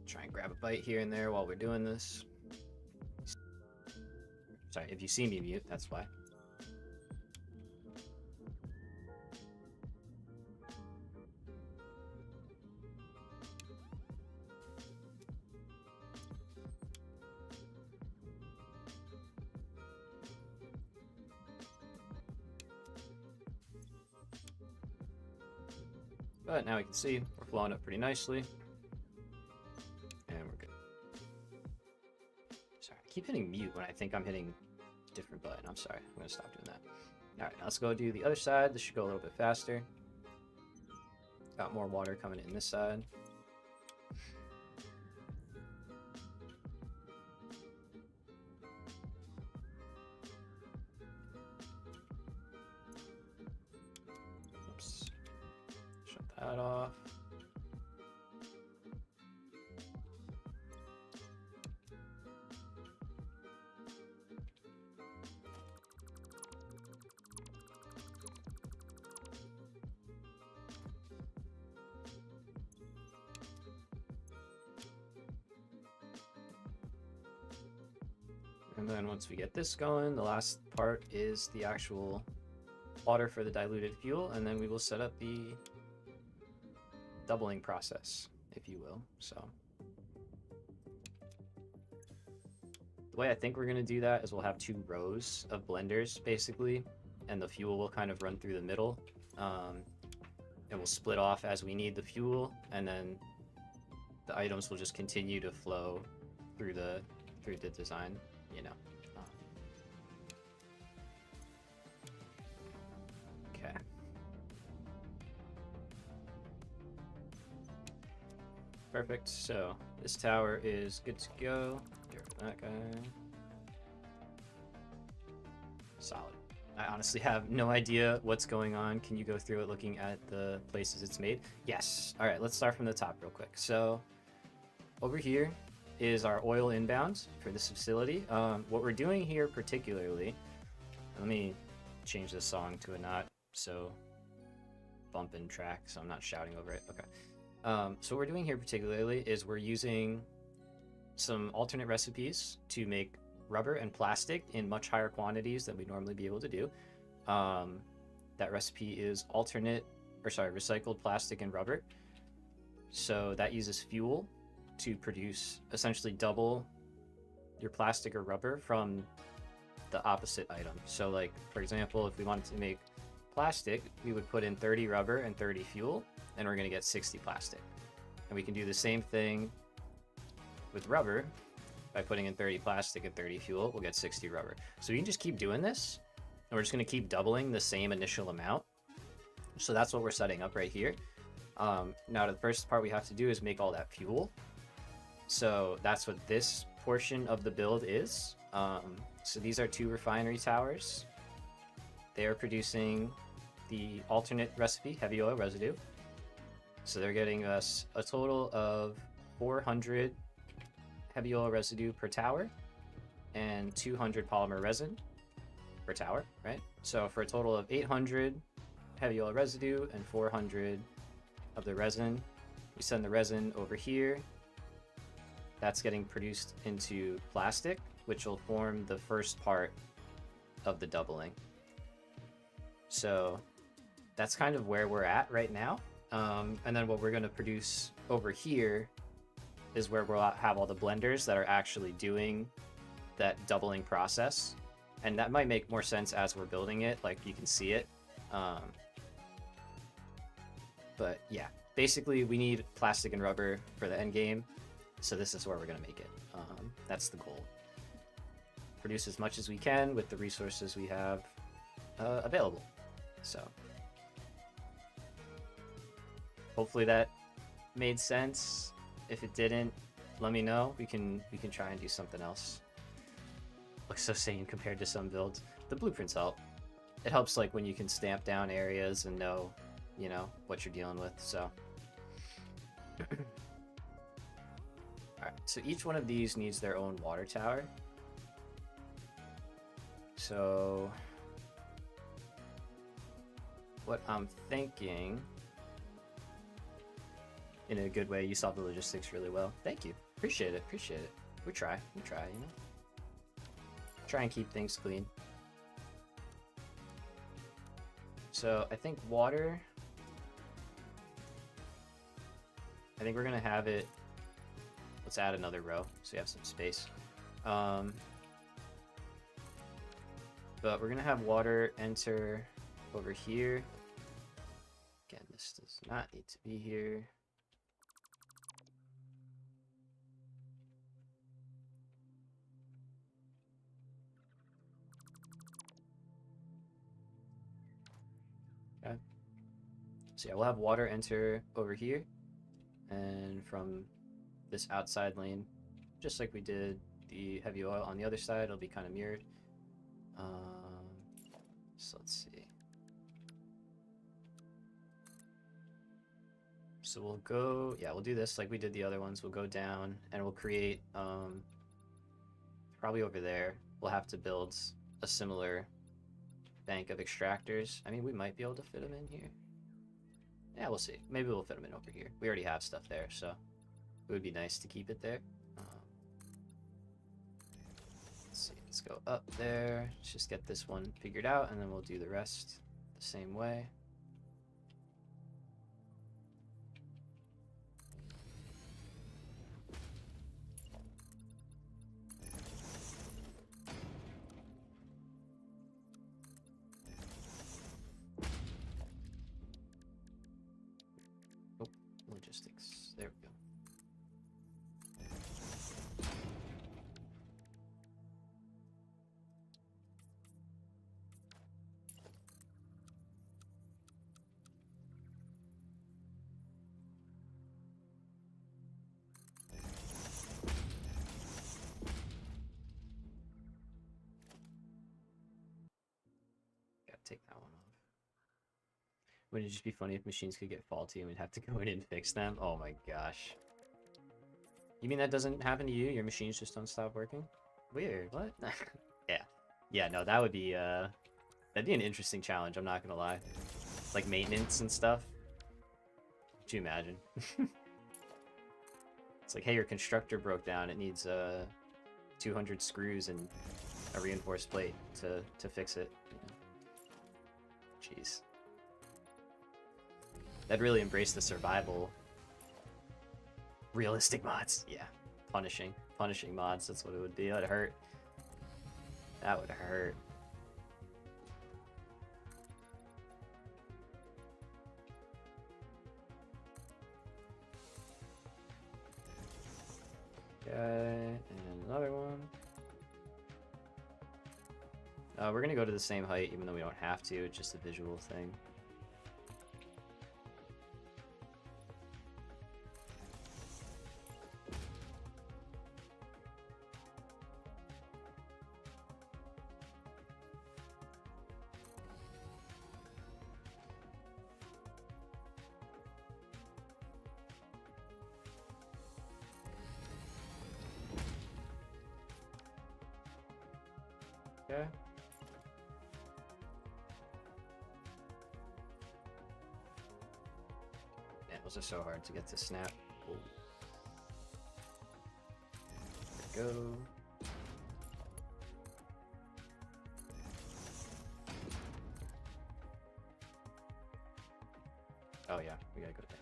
S1: Try and grab a bite here and there while we're doing this. Sorry, if you see me mute, that's why. But now we can see we're flowing up pretty nicely. And we're good. Sorry, I keep hitting mute when I think I'm hitting a different button. I'm sorry. I'm going to stop doing that. Alright, let's go do the other side. This should go a little bit faster. Got more water coming in this side. Oops. Shut that off. And then once we get this going, the last part is the actual water for the diluted fuel, and then we will set up the doubling process, if you will. So the way I think we're going to do that is we'll have 2 rows of blenders, basically, and the fuel will kind of run through the middle. It will split off as we need the fuel, and then the items will just continue to flow through the design, you know. Okay. Perfect. So this tower is good to go. Get rid of that guy. Solid. I honestly have no idea what's going on. Can you go through it looking at the places it's made? Yes. All right, let's start from the top real quick. So over here is our oil inbound for this facility. What we're doing here particularly, let me change this song to a not so bumping track so I'm not shouting over it. Okay. So what we're doing here particularly is we're using some alternate recipes to make rubber and plastic in much higher quantities than we normally be able to do. That recipe is recycled plastic and rubber. So that uses fuel to produce essentially double your plastic or rubber from the opposite item. So like, for example, if we wanted to make plastic, we would put in 30 rubber and 30 fuel, and we're gonna get 60 plastic. And we can do the same thing with rubber. By putting in 30 plastic and 30 fuel, we'll get 60 rubber. So you can just keep doing this, and we're just gonna keep doubling the same initial amount. So that's what we're setting up right here. Now the first part we have to do is make all that fuel. So that's what this portion of the build is. So these are 2 refinery towers. They are producing the alternate recipe, heavy oil residue. So they're getting us a total of 400 heavy oil residue per tower and 200 polymer resin per tower, right? So for a total of 800 heavy oil residue and 400 of the resin. We send the resin over here. That's getting produced into plastic, which will form the first part of the doubling. So that's kind of where we're at right now. And then what we're going to produce over here is where we'll have all the blenders that are actually doing that doubling process. And that might make more sense as we're building it, like you can see it. But yeah, basically we need plastic and rubber for the end game. So this is where we're going to make it. That's the goal. Produce as much as we can with the resources we have available. So hopefully that made sense. If it didn't, let me know. We can try and do something else. Looks so sane compared to some builds. The blueprints help. It helps like when you can stamp down areas and know, you know, what you're dealing with. So alright, so each one of these needs their own water tower. So what I'm thinking, in a good way, you solved the logistics really well. Thank you. Appreciate it. Appreciate it. We try, you know. Try and keep things clean. So I think water, I think we're gonna have it, let's add another row so we have some space. But we're gonna have water enter over here. Again, this does not need to be here. Okay. So yeah, we'll have water enter over here, and from this outside lane, just like we did the heavy oil on the other side, it'll be kind of mirrored. So let's see. So we'll go, yeah, we'll do this like we did the other ones. We'll go down and we'll create, probably over there, we'll have to build a similar bank of extractors. I mean, we might be able to fit them in here. Yeah, we'll see. Maybe we'll fit them in over here. We already have stuff there, so it would be nice to keep it there. Let's see, let's go up there. Let's just get this one figured out, and then we'll do the rest the same way. Logistics. There we go. Gotta take that one off. Wouldn't it just be funny if machines could get faulty and we'd have to go in and fix them? Oh my gosh. You mean that doesn't happen to you? Your machines just don't stop working? Weird. What? Yeah. Yeah, no, that would be, that'd be an interesting challenge, I'm not gonna lie. Like maintenance and stuff. Could you imagine? It's like, hey, your constructor broke down. It needs, 200 screws and a reinforced plate to fix it. Jeez. That'd really embrace the survival. Realistic mods. Yeah. Punishing mods. That's what it would be. That would hurt. That would hurt. Okay, and another one. We're gonna go to the same height even though we don't have to. It's just a visual thing. Okay. Man, those are so hard to get to snap. Oh. There we go. Oh yeah, we gotta go down.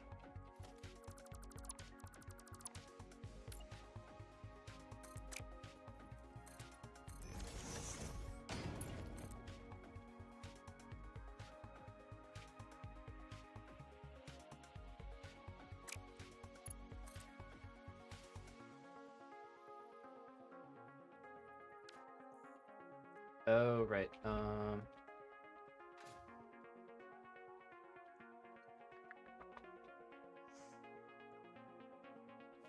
S1: Oh, right.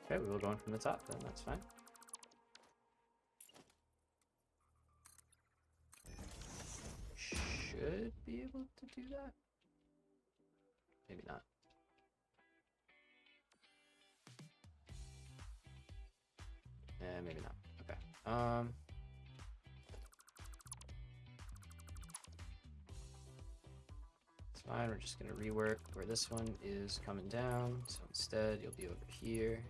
S1: Okay, we will go in from the top then, that's fine. Should be able to do that. Maybe not. Maybe not. Okay. It's fine, we're just gonna rework where this one is coming down. So instead, you'll be over here.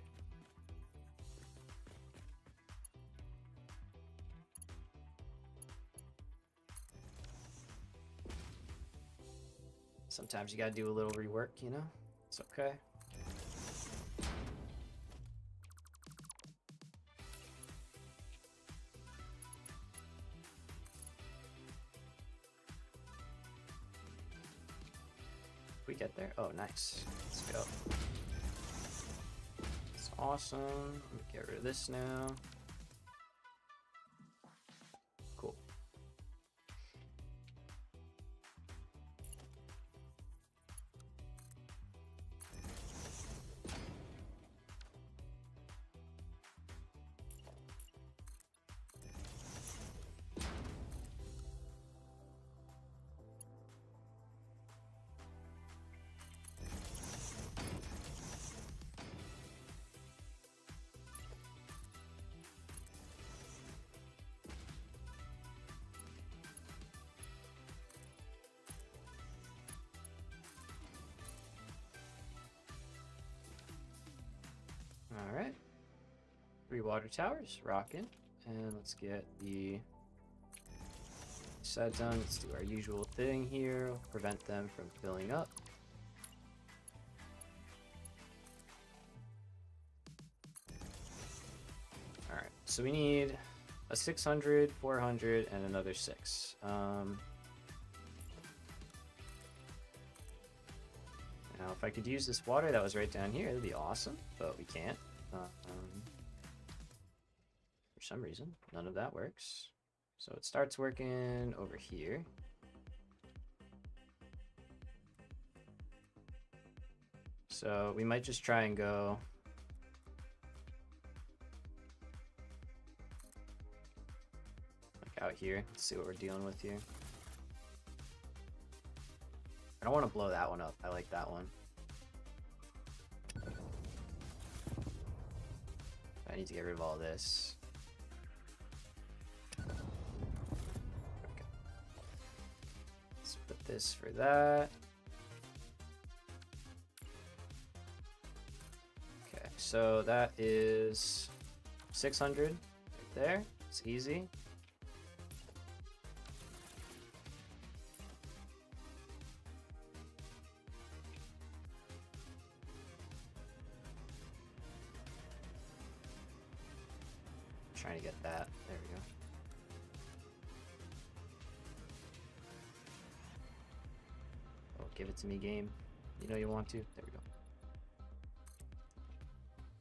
S1: Sometimes you gotta do a little rework, you know? It's okay. We get there? Oh, nice. Let's go. It's awesome. Let me get rid of this now. Cool. Alright. 3 water towers, rocking. And let's get the side done. Let's do our usual thing here. Prevent them from filling up. Alright, so we need a 600, 400, and another 6. Now, if I could use this water that was right down here, that'd be awesome, but we can't. For some reason, none of that works. So it starts working over here. So we might just try and go like out here. Let's see what we're dealing with here. I don't want to blow that one up. I like that one. I need to get rid of all this. Okay. Let's put this for that. Okay, so that is 600 right there. It's easy. Trying to get that. There we go. Oh, give it to me, game. You know you want to. There we go.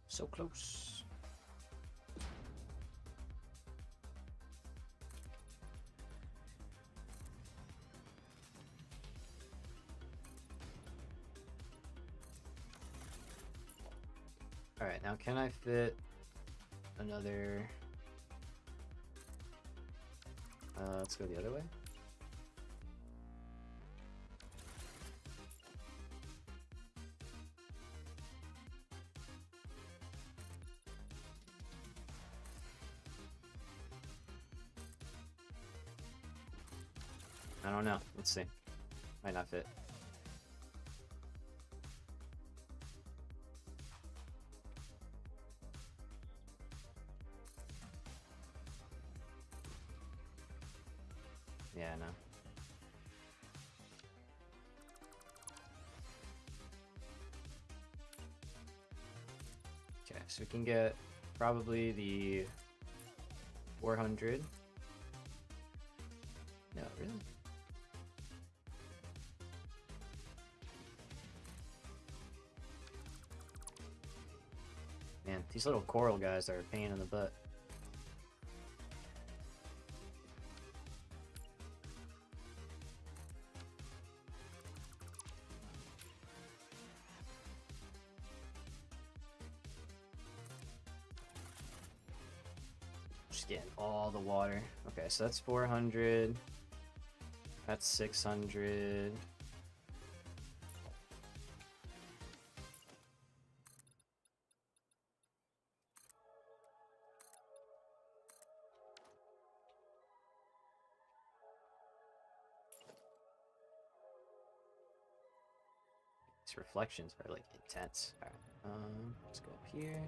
S1: So close. All right, now can I fit another? Let's go the other way. I don't know. Let's see. Might not fit. Yeah, no. Okay, so we can get probably the 400. No, really? Man, these little coral guys are a pain in the butt. Just getting all the water. Okay, so that's 400. That's 600. These reflections are like intense. All right, let's go up here.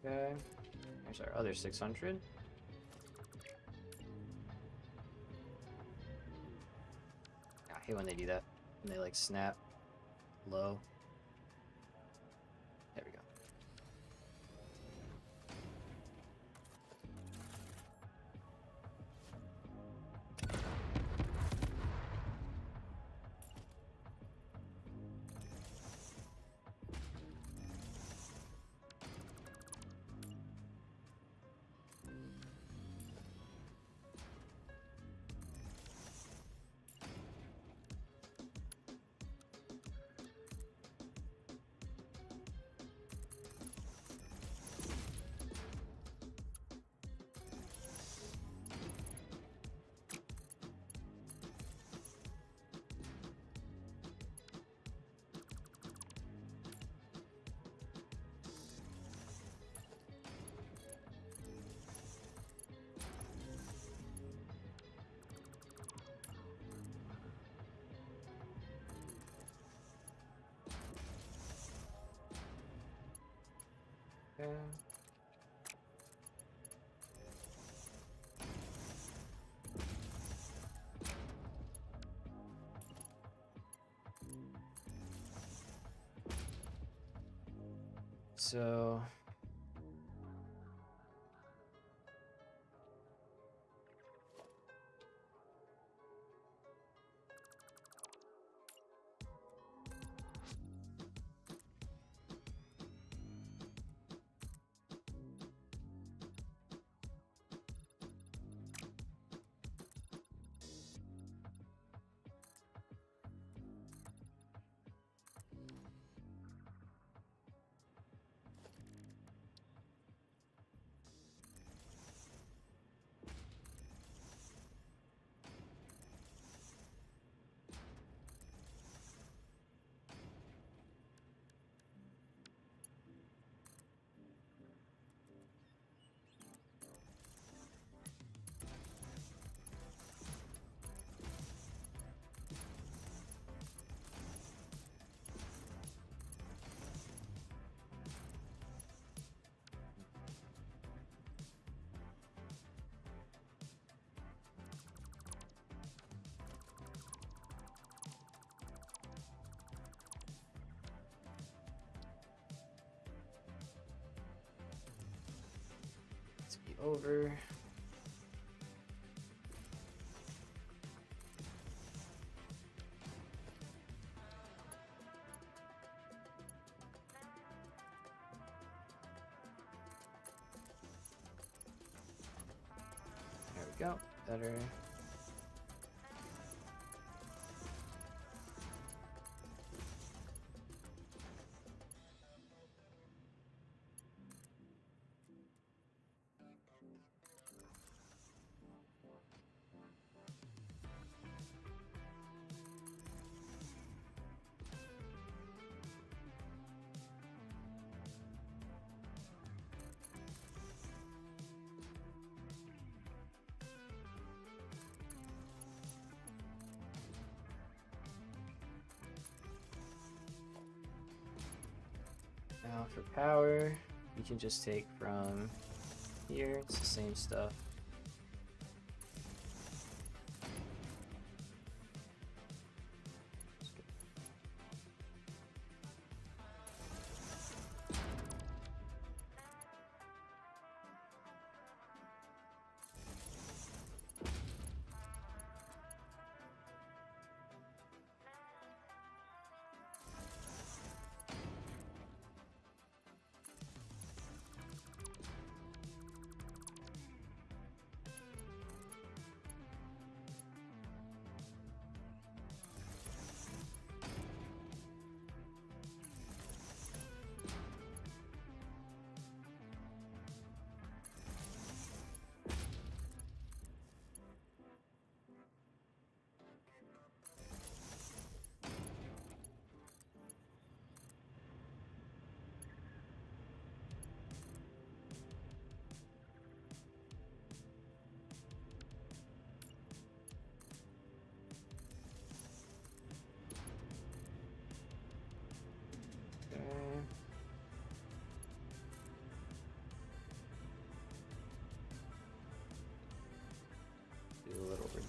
S1: Okay. There's our other 600. I hate when they do that. When they like snap low. There we go. Okay. So let's be over. There we go. Better. Now for power, we can just take from here. It's the same stuff.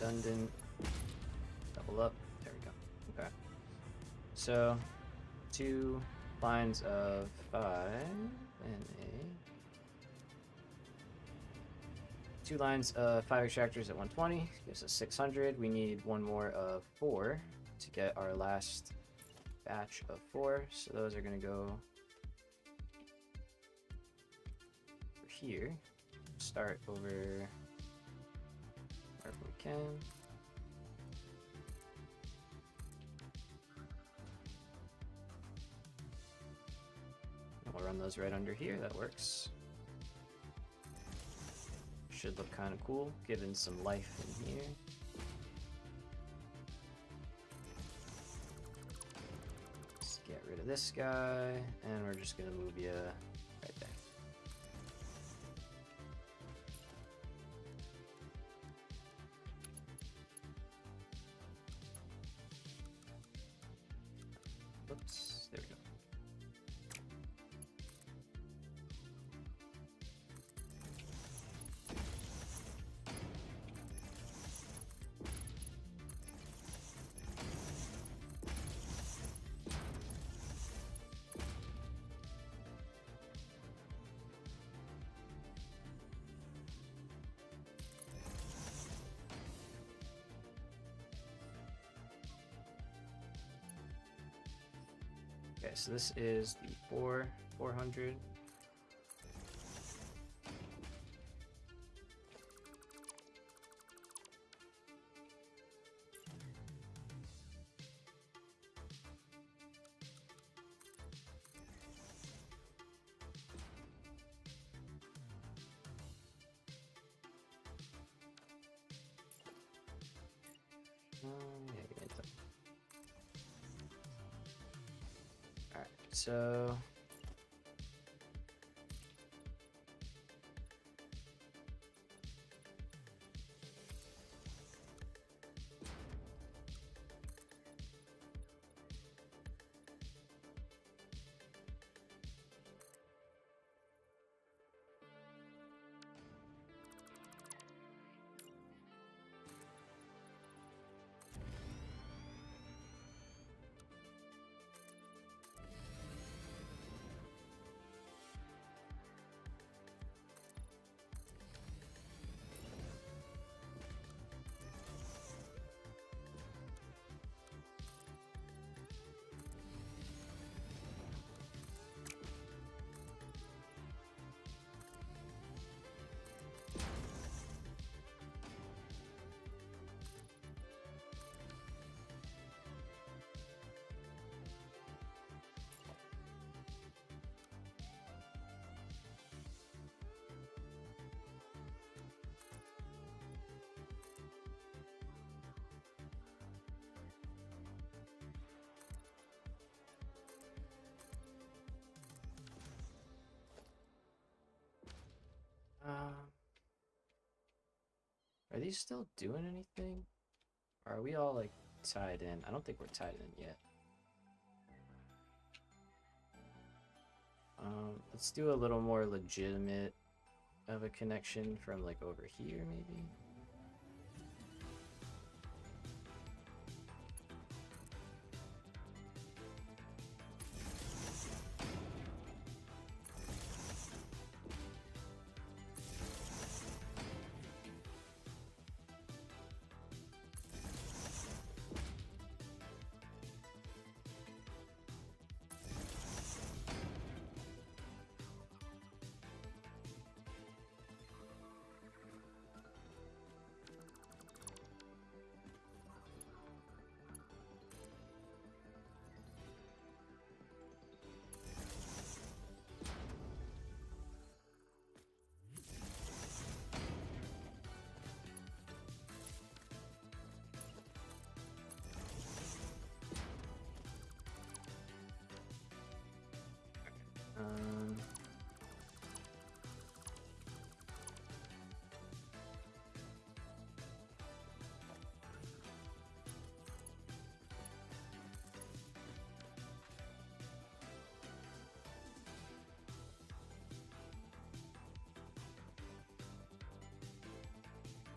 S1: redundant. Double up. There we go. Okay. So 2 lines of 5 and 2 lines of 5 extractors at 120 gives us 600. We need one more of 4 to get our last batch of 4. So those are going to go over here. Start over wherever we can. And we'll run those right under here. That works. Should look kind of cool, given some life in here. Let's get rid of this guy, and we're just gonna move you right there. Oops, there we go. Okay, so this is the 400. Yeah, get into it. All right, so are these still doing anything? Or are we all like tied in? I don't think we're tied in yet. Let's do a little more legitimate of a connection from like over here maybe.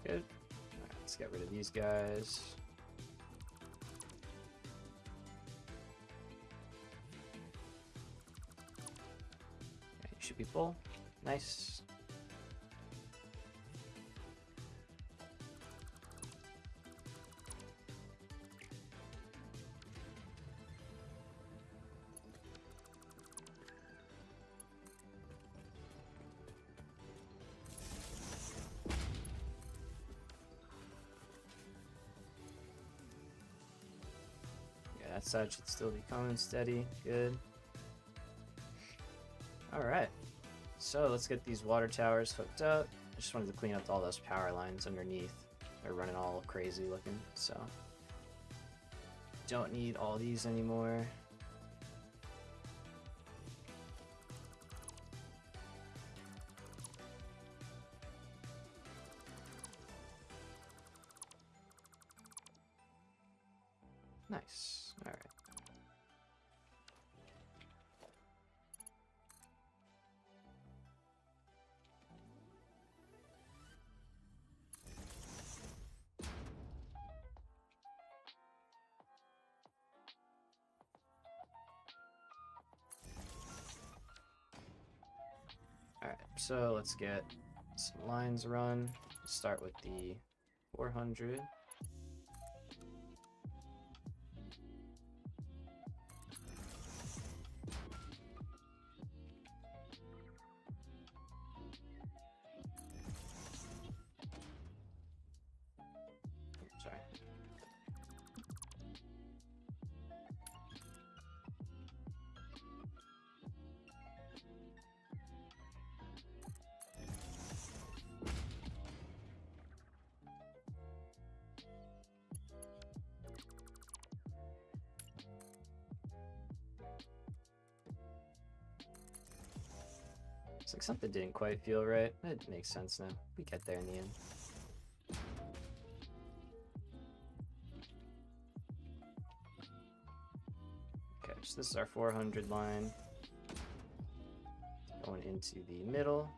S1: Good. Alright, Let's get rid of these guys. Okay, should be full. Nice. That side should still be coming steady. Good. Alright. So let's get these water towers hooked up. I just wanted to clean up all those power lines underneath. They're running all crazy looking, so don't need all these anymore. Nice. All right. All right. So let's get some lines run. Start with the 400. Sorry. It's like something didn't quite feel right. It makes sense now. We get there in the end. Okay, so this is our 400 line. Going into the middle.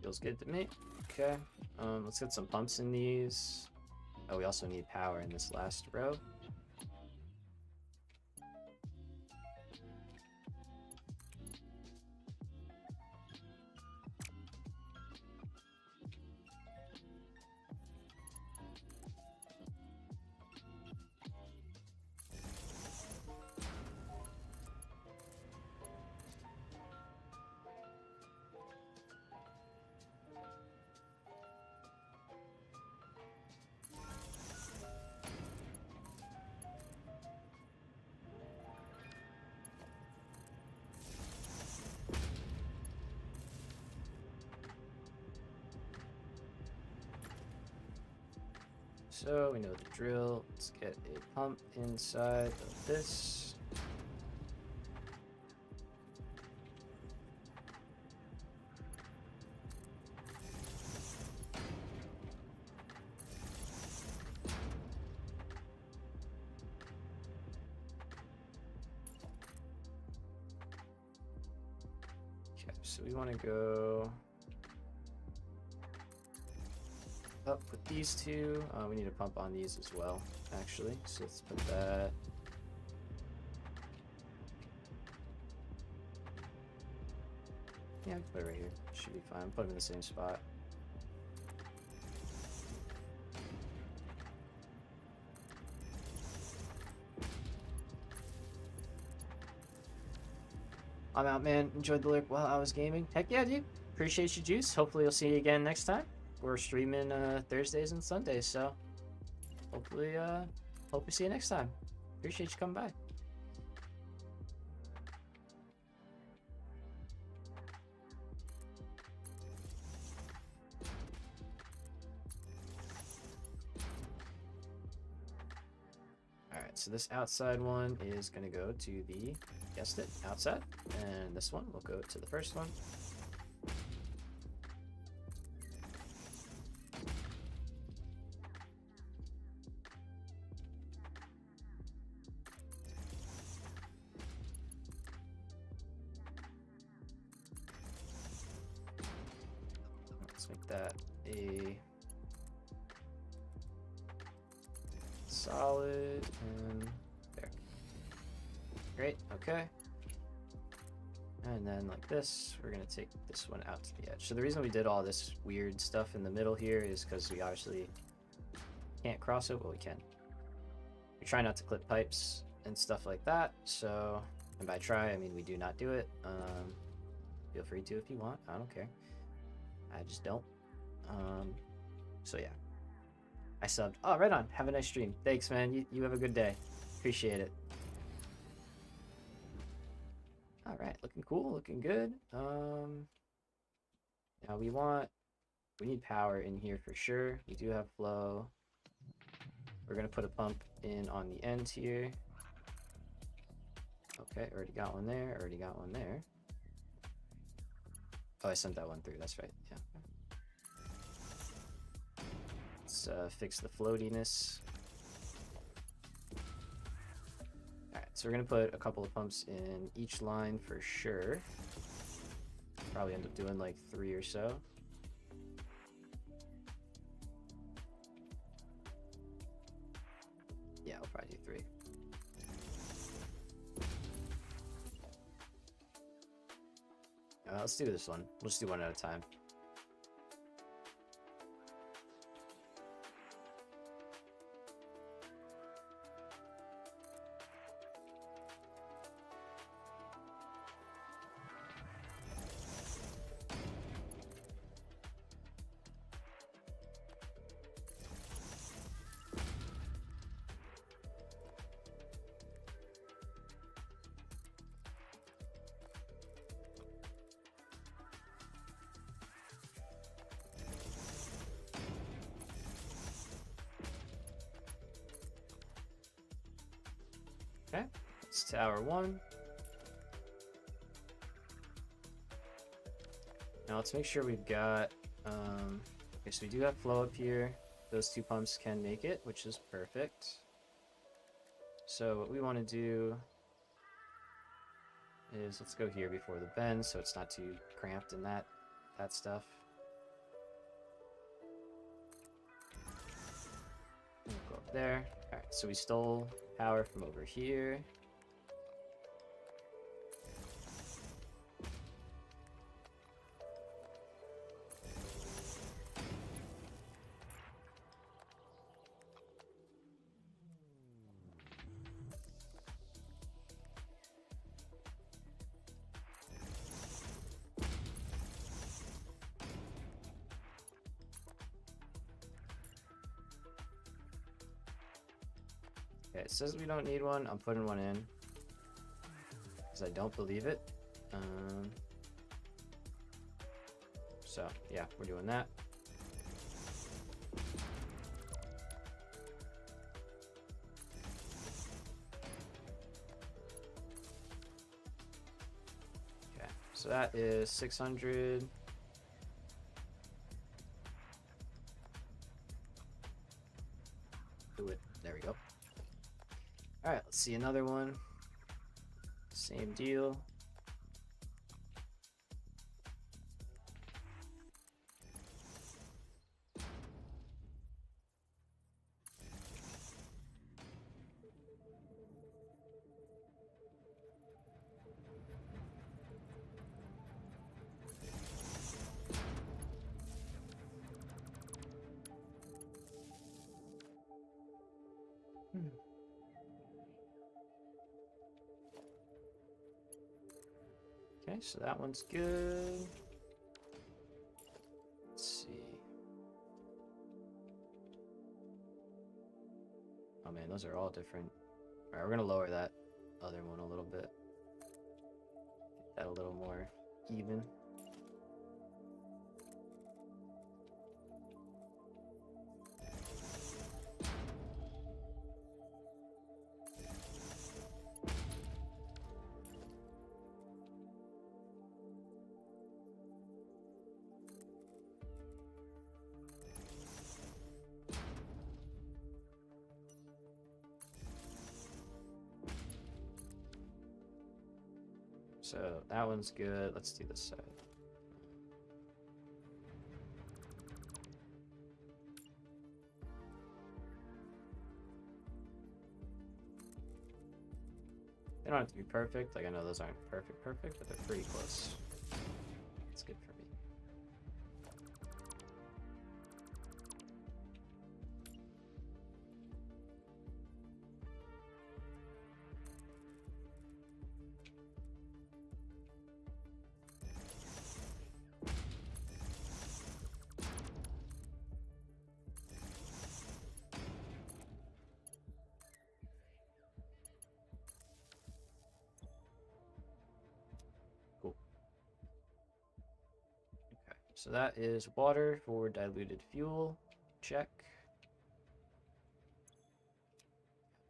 S1: Feels good to me. Okay, let's get some pumps in these. Oh, we also need power in this last row. So we know the drill. Let's get a pump inside of this. Okay, so we want to go up with these two. We need a pump on these as well, actually. So let's put that. Yeah, we can put it right here. Should be fine. Put them in the same spot. I'm out, man. Enjoyed the lurk while I was gaming. Heck yeah, dude. Appreciate you, Juice. Hopefully, you'll see you again next time. We're streaming Thursdays and Sundays, so hopefully, hope we see you next time. Appreciate you coming by. Alright, so this outside one is going to go to the, guessed it, outside. And this one will go to the first one. Let's make that a solid, and there. Great, okay. And then like this, we're gonna take this one out to the edge. So the reason we did all this weird stuff in the middle here is because we obviously can't cross it. Well, we can. We try not to clip pipes and stuff like that. So, and by try, I mean we do not do it. Feel free to if you want. I don't care. I just don't. So yeah. I subbed. Oh, right on. Have a nice stream. Thanks, man. You have a good day. Appreciate it. All right, looking cool, looking good. Now we need power in here for sure. We do have flow. We're gonna put a pump in on the ends here. Okay, already got one there, already got one there. Oh, I sent that one through, that's right, yeah. Let's fix the floatiness. Alright, so we're gonna put a couple of pumps in each line for sure. Probably end up doing like 3 or so. Yeah, I'll probably do 3. Let's do this one. We'll just do one at a time. Okay, it's tower 1. Now let's make sure we've got, okay, so we do have flow up here. Those 2 pumps can make it, which is perfect. So what we want to do is, let's go here before the bend so it's not too cramped in that stuff. We'll go up there. Alright, so we stole power from over here. Okay, it says we don't need one. I'm putting one in because I don't believe it. So yeah, we're doing that. Okay, so that is 600. Do it. There we go. All right, let's see another one. Same deal. Okay, so that one's good. Let's see. Oh man, those are all different. All right, we're gonna lower that other one a little bit. Get that a little more even. So that one's good. Let's do this side. They don't have to be perfect. Like, I know those aren't perfect, but they're pretty close. It's good for me. Cool. Okay, so that is water for diluted fuel. Check.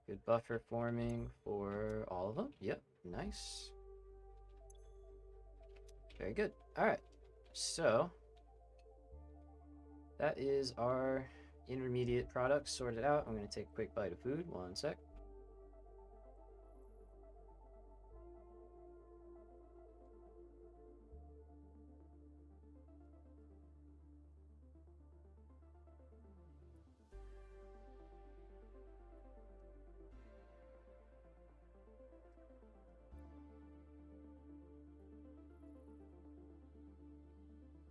S1: Good buffer forming for all of them. Yep, nice. Very good. All right, so that is our intermediate products sorted out. I'm going to take a quick bite of food. One sec.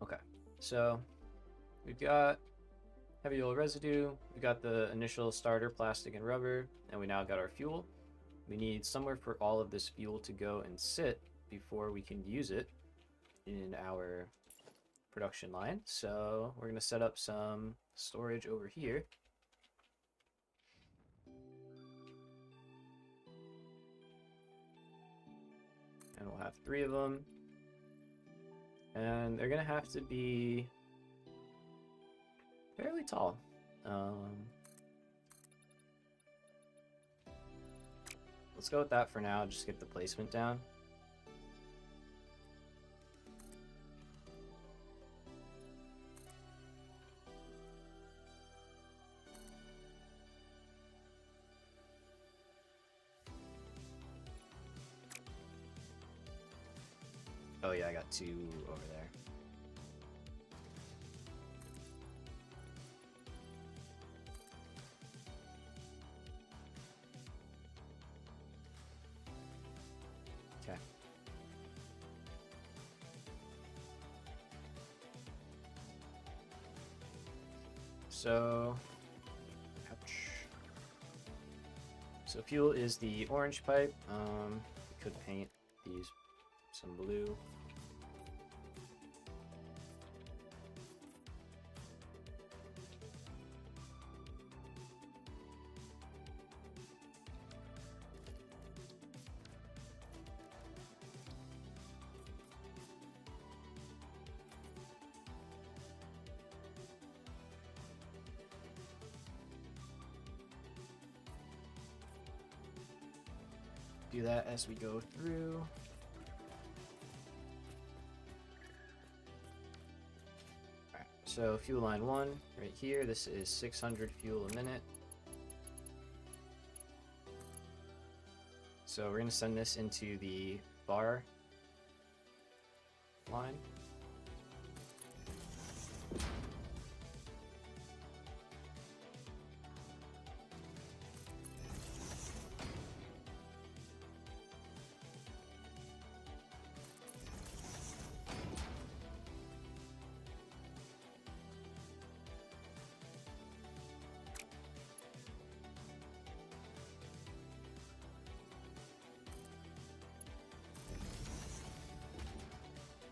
S1: Okay, so we've got heavy oil residue, we got the initial starter plastic and rubber, and we now got our fuel. We need somewhere for all of this fuel to go and sit before we can use it in our production line. So we're going to set up some storage over here. And we'll have 3 of them. And they're going to have to be fairly tall. Let's go with that for now, just get the placement down. Oh yeah, I got 2 over there. Okay. So, ouch. So fuel is the orange pipe. We could paint these some blue. Do that as we go through. Alright, so fuel line 1 right here. This is 600 fuel a minute. So we're going to send this into the bar line.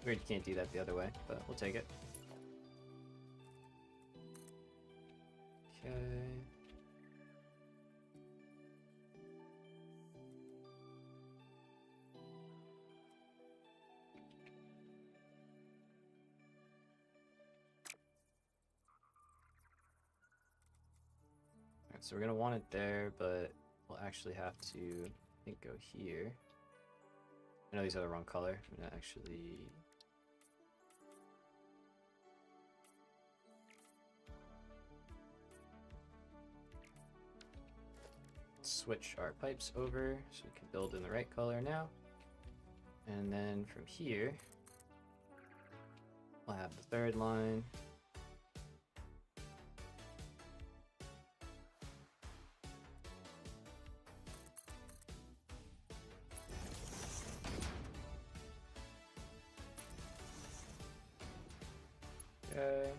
S1: Weird you can't do that the other way, but we'll take it. Okay. Alright, so we're gonna want it there, but we'll actually have to, I think, go here. I know these are the wrong color. I'm gonna actually switch our pipes over so we can build in the right color now. And then from here, we'll have the third line. Okay.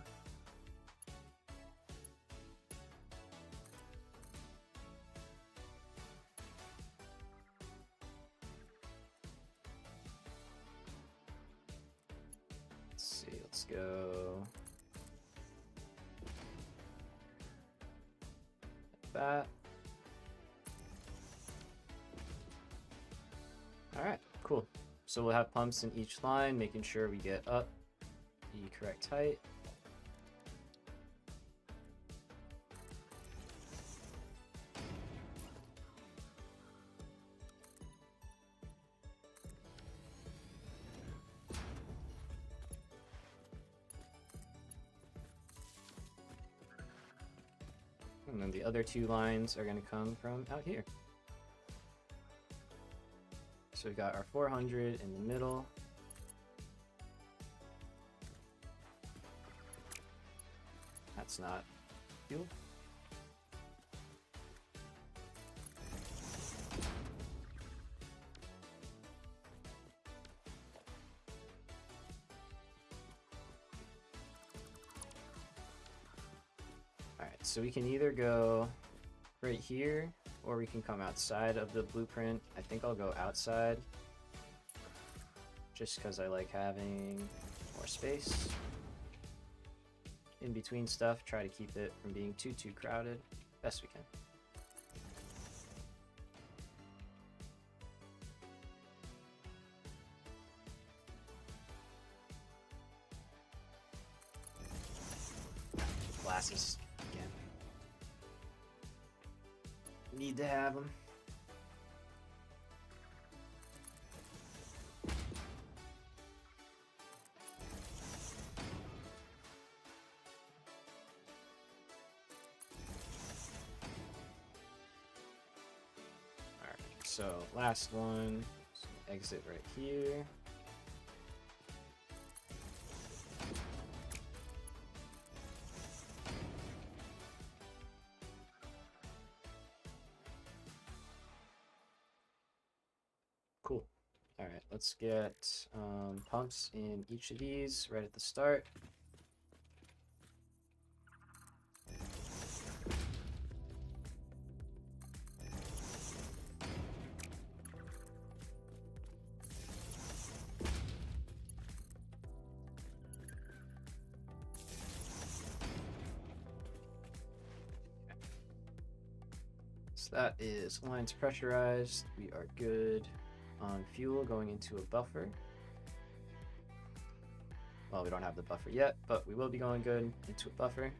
S1: Let's see, let's go like that. All right, cool. So we'll have pumps in each line, making sure we get up the correct height. And then the other two lines are going to come from out here. So we got our 400 in the middle. That's not fuel. Alright, so we can either go right here, or we can come outside of the blueprint. I think I'll go outside, just because I like having more space in between stuff. Try to keep it from being too crowded, best we can. Glasses again. Need to have them. Alright, so last one. So exit right here. Cool. All right, let's get pumps in each of these right at the start. So that is lines pressurized. We are good on fuel going into a buffer. Well, we don't have the buffer yet, but we will be going good into a buffer.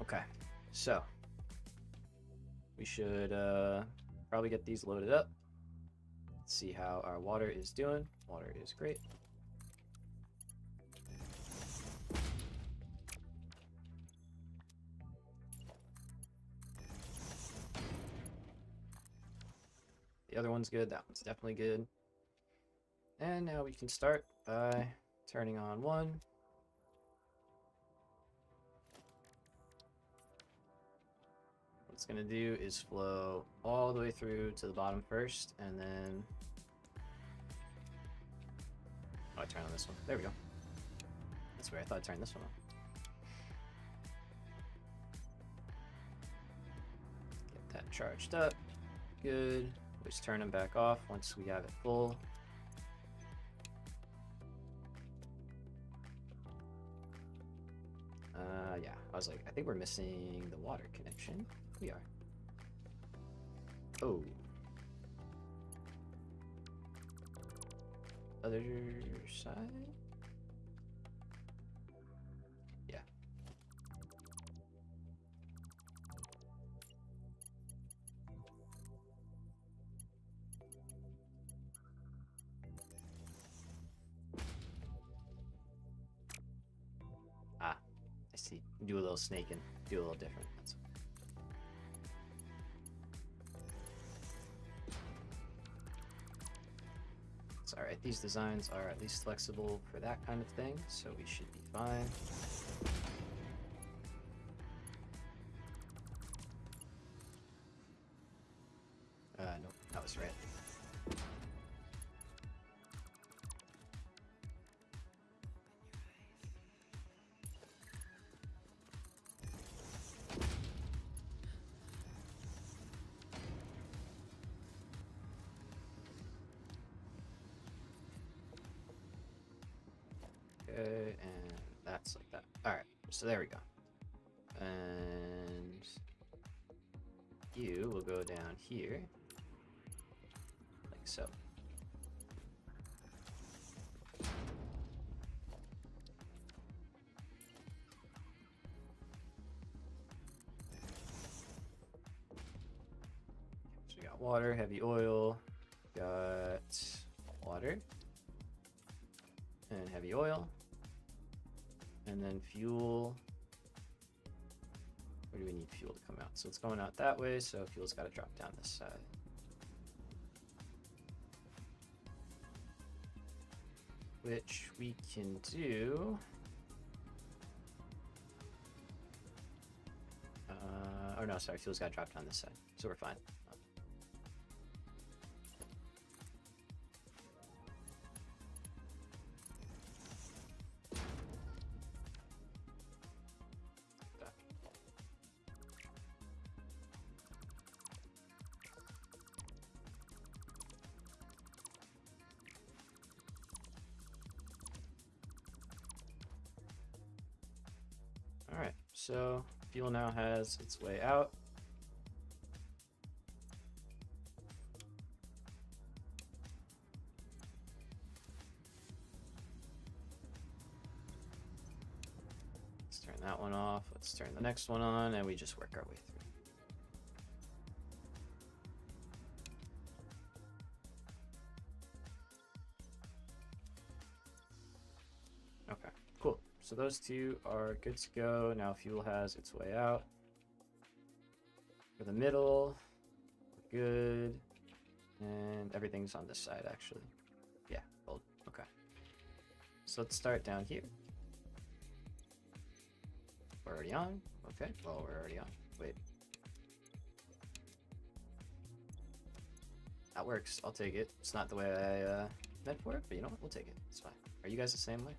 S1: Okay, so we should probably get these loaded up. Let's see how our water is doing. Water is great. The other one's good, that one's definitely good. And now we can start by turning on one. What it's gonna do is flow all the way through to the bottom first, and then... Oh, I turned on this one. There we go. That's weird, I thought I turned this one on. Get that charged up. Good. We just turn them back off once we have it full. Yeah, I was like, I think we're missing the water connection. We are. Oh. Other side? Yeah. Ah, I see. Do a little snaking. Do a little different. That's Alright, these designs are at least flexible for that kind of thing, so we should be fine. Nope, that was right. Okay, and that's like that. Alright, so there we go. And you will go down here, like so. So we got water, heavy oil, got water, and heavy oil, and then fuel. Where do we need fuel to come out? So it's going out that way, so fuel's got to drop down this side. Which we can do. Oh no, sorry, fuel's got to drop down this side, so we're fine. Alright, so fuel now has its way out. Let's turn that one off. Let's turn the next one on, and we just work our way through. Okay, cool. So those two are good to go. Now fuel has its way out. For the middle, we're good. And everything's on this side, actually. Yeah, gold. Okay. So let's start down here. We're already on. Okay, well, we're already on. Wait. That works. I'll take it. It's not the way I meant for it, but you know what? We'll take it. It's fine. Are you guys the same way?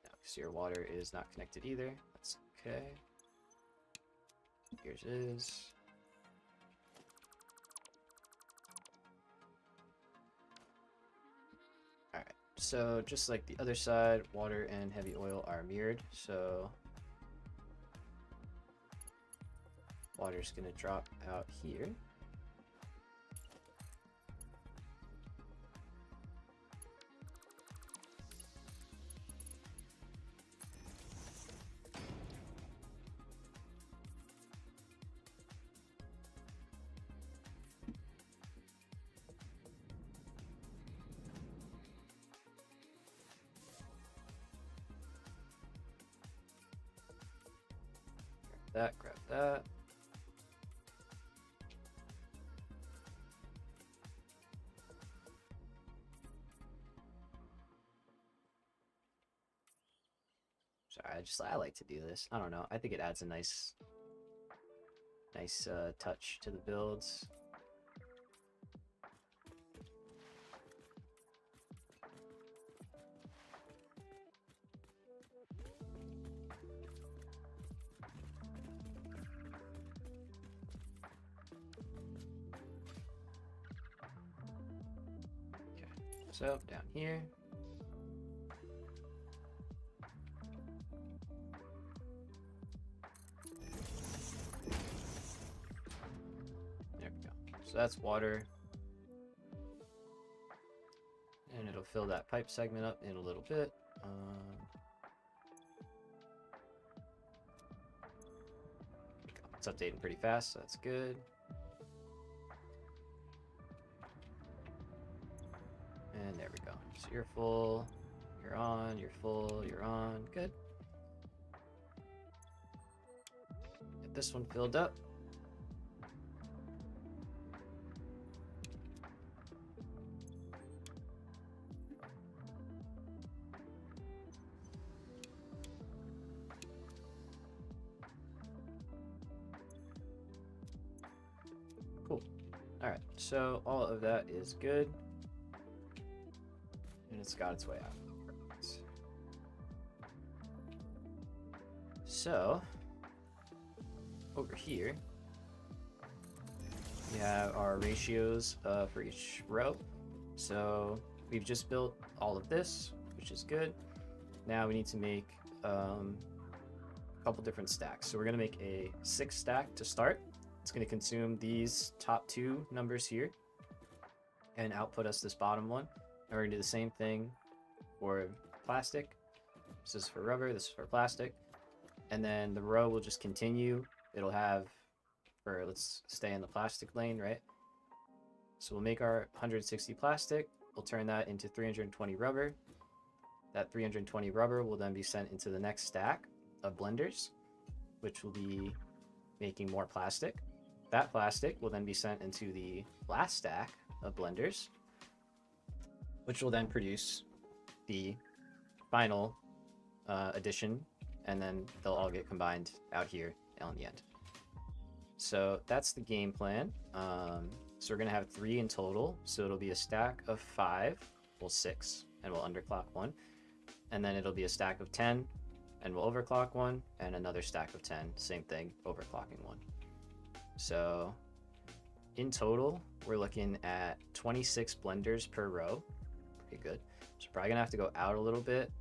S1: No, because your water is not connected either. That's okay. Yours is. Alright, so just like the other side, water and heavy oil are mirrored, so water's gonna drop out here. Grab that. Sorry, I like to do this. I don't know. I think it adds a nice touch to the builds. So down here. There we go. So that's water. And it'll fill that pipe segment up in a little bit. It's updating pretty fast, so that's good. And there we go. So you're full, you're on, you're full, you're on. Good. Get this one filled up. Alright, so all of that is good. And it's got its way out. So, over here, we have our ratios for each row. So, we've just built all of this, which is good. Now we need to make a couple different stacks. So we're going to make a 6 stack to start. It's going to consume these top 2 numbers here and output us this bottom one. And we're going to do the same thing for plastic. This is for rubber, this is for plastic. And then the row will just continue. It'll have, or let's stay in the plastic lane, right? So we'll make our 160 plastic. We'll turn that into 320 rubber. That 320 rubber will then be sent into the next stack of blenders, which will be making more plastic. That plastic will then be sent into the last stack of blenders, which will then produce the final addition, and then they'll all get combined out here on the end. So that's the game plan. So we're gonna have 3 in total. So it'll be a stack of 5, well 6, and we'll underclock 1. And then it'll be a stack of 10, and we'll overclock 1, and another stack of 10, same thing, overclocking 1. So in total, we're looking at 26 blenders per row. Pretty good. So probably gonna have to go out a little bit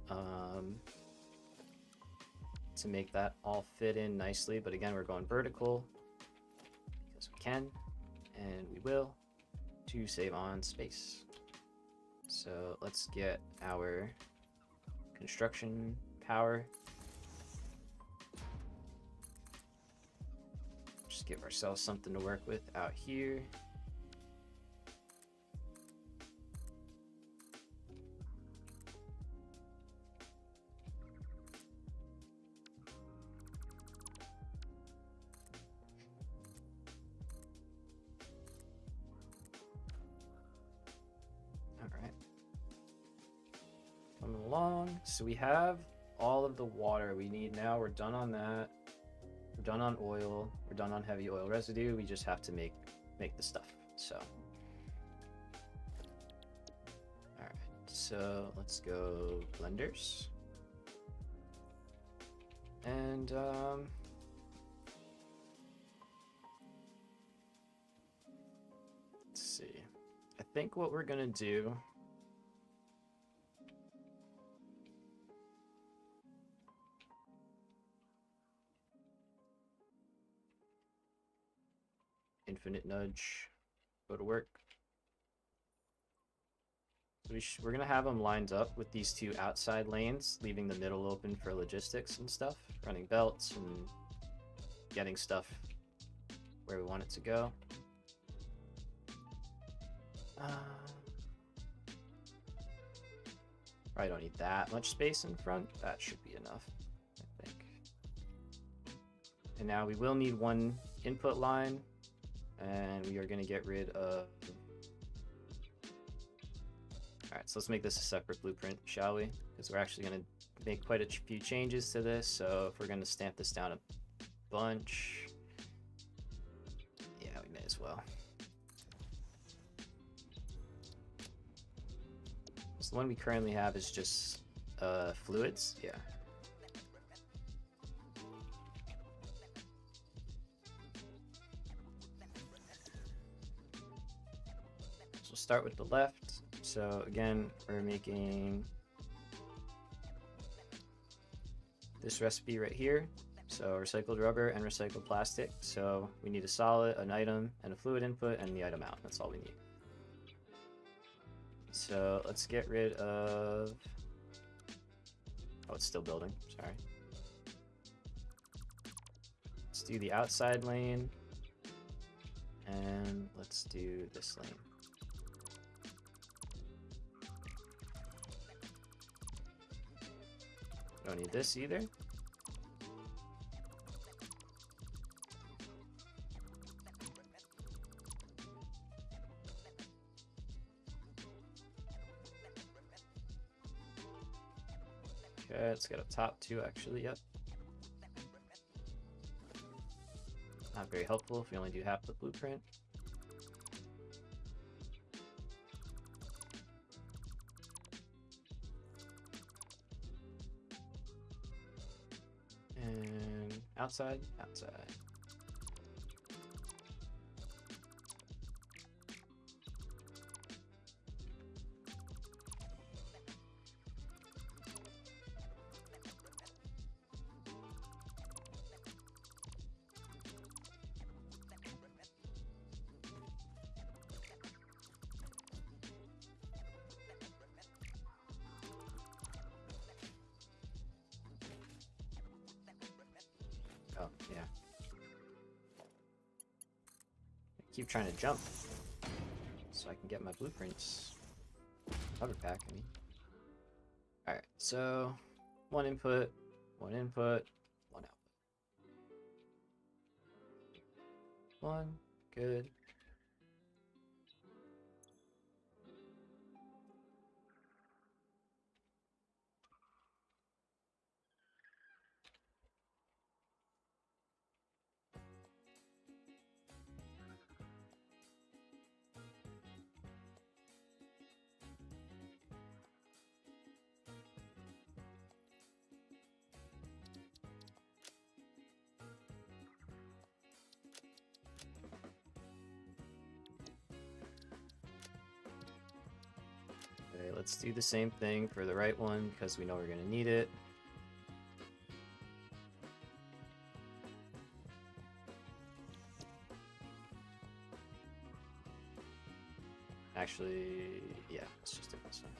S1: to make that all fit in nicely. But again, we're going vertical because we can, and we will, to save on space. So let's get our construction power. Just give ourselves something to work with out here. Along. So we have all of the water we need now. We're done on that. We're done on oil. We're done on heavy oil residue. We just have to make the stuff. So, all right. So let's go blenders. And let's see. I think what we're gonna do. Infinite nudge, go to work. We're gonna have them lined up with these 2 outside lanes, leaving the middle open for logistics and stuff, running belts and getting stuff where we want it to go. Probably don't need that much space in front. That should be enough, I think. And now we will need 1 input line. And we are going to get rid of... Alright, so let's make this a separate blueprint, shall we? Because we're actually going to make quite a few changes to this, so if we're going to stamp this down a bunch... Yeah, we may as well. So the one we currently have is just fluids, yeah. Start with the left. So again, we're making this recipe right here. So recycled rubber and recycled plastic. So we need a solid, an item, and a fluid input, and the item out. That's all we need. So let's get rid of... Oh, it's still building. Sorry. Let's do the outside lane. And let's do this lane. Don't need this either. Okay, let's get up top 2 actually, yep. Not very helpful if we only do half the blueprint. outside? Outside. Oh, yeah. I keep trying to jump so I can get my blueprints. Cover pack, I mean. Alright, so one input, one output. One, good. Okay, let's do the same thing for the right one because we know we're going to need it. Actually, yeah, let's just do this one.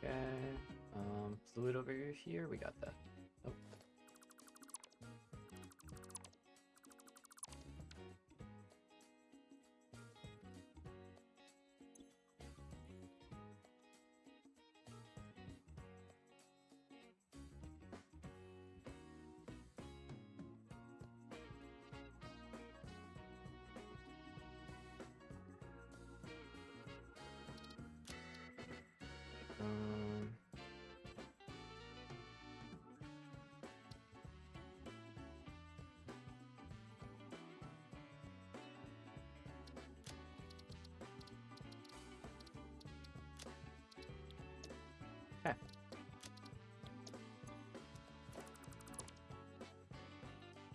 S1: Okay, fluid over here, we got that. Oh. Um, okay.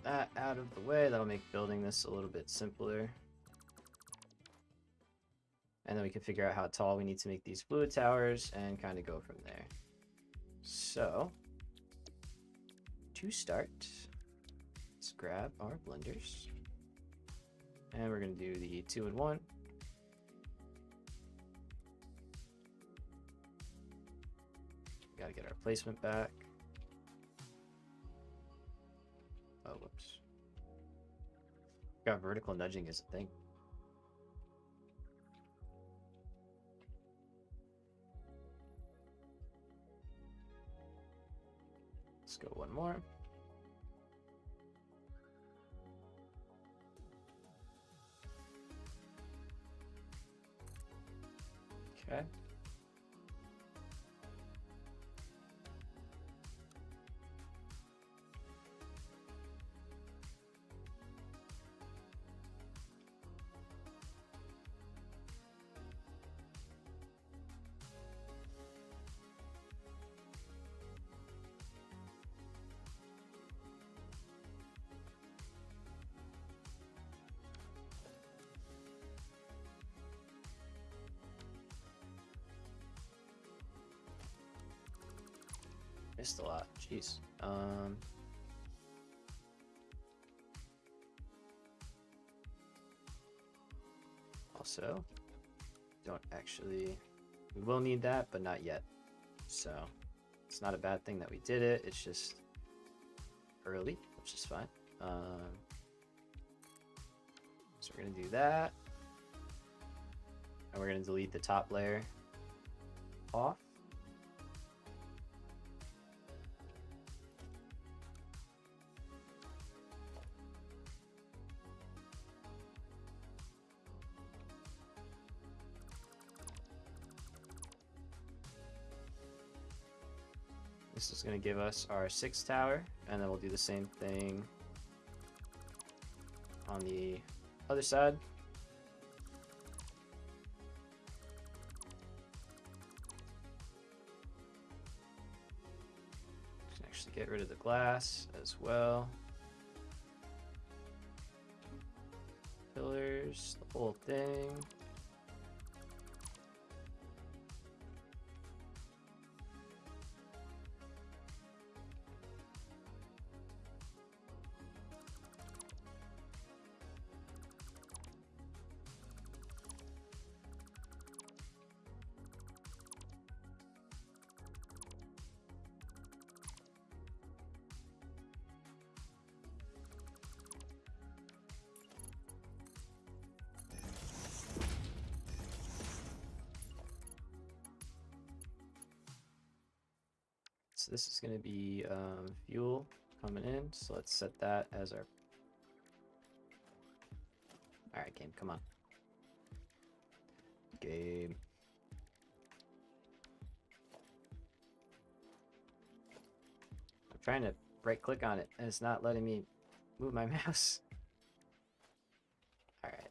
S1: That out of the way, that'll make building this a little bit simpler. And then we can figure out how tall we need to make these fluid towers and kind of go from there. So, to start, let's grab our blenders. And we're going to do the 2 and 1. Got to get our placement back. Oh, whoops. Got vertical nudging is a thing. Let's go one more. Okay. missed a lot. Jeez. Also, don't actually... We will need that, but not yet. So, it's not a bad thing that we did it. It's just early, which is fine. So we're going to do that. And we're going to delete the top layer off. This is going to give us our 6th tower, and then we'll do the same thing on the other side. Can actually get rid of the glass as well. Pillars, the whole thing. So this is going to be fuel coming in. So let's set that as our... Alright, game, come on. Game. I'm trying to right click on it and it's not letting me move my mouse. Alright.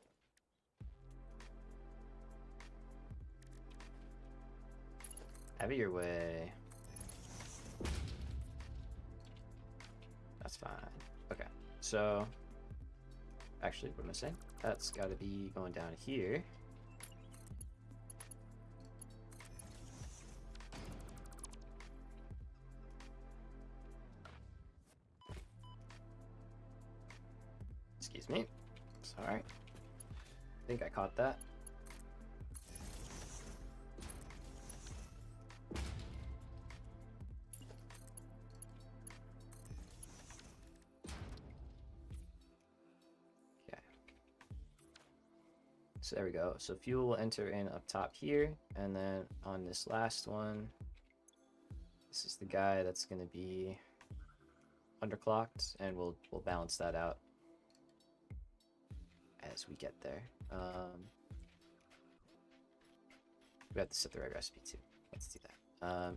S1: Have it your way. That's fine. Okay, so actually, what am I saying? That's got to be going down here. Excuse me. Sorry. I think I caught that. So there we go. So fuel will enter in up top here, and then on this last one, this is the guy that's going to be underclocked, and we'll balance that out as we get there. We have to set the right recipe too. Let's do that.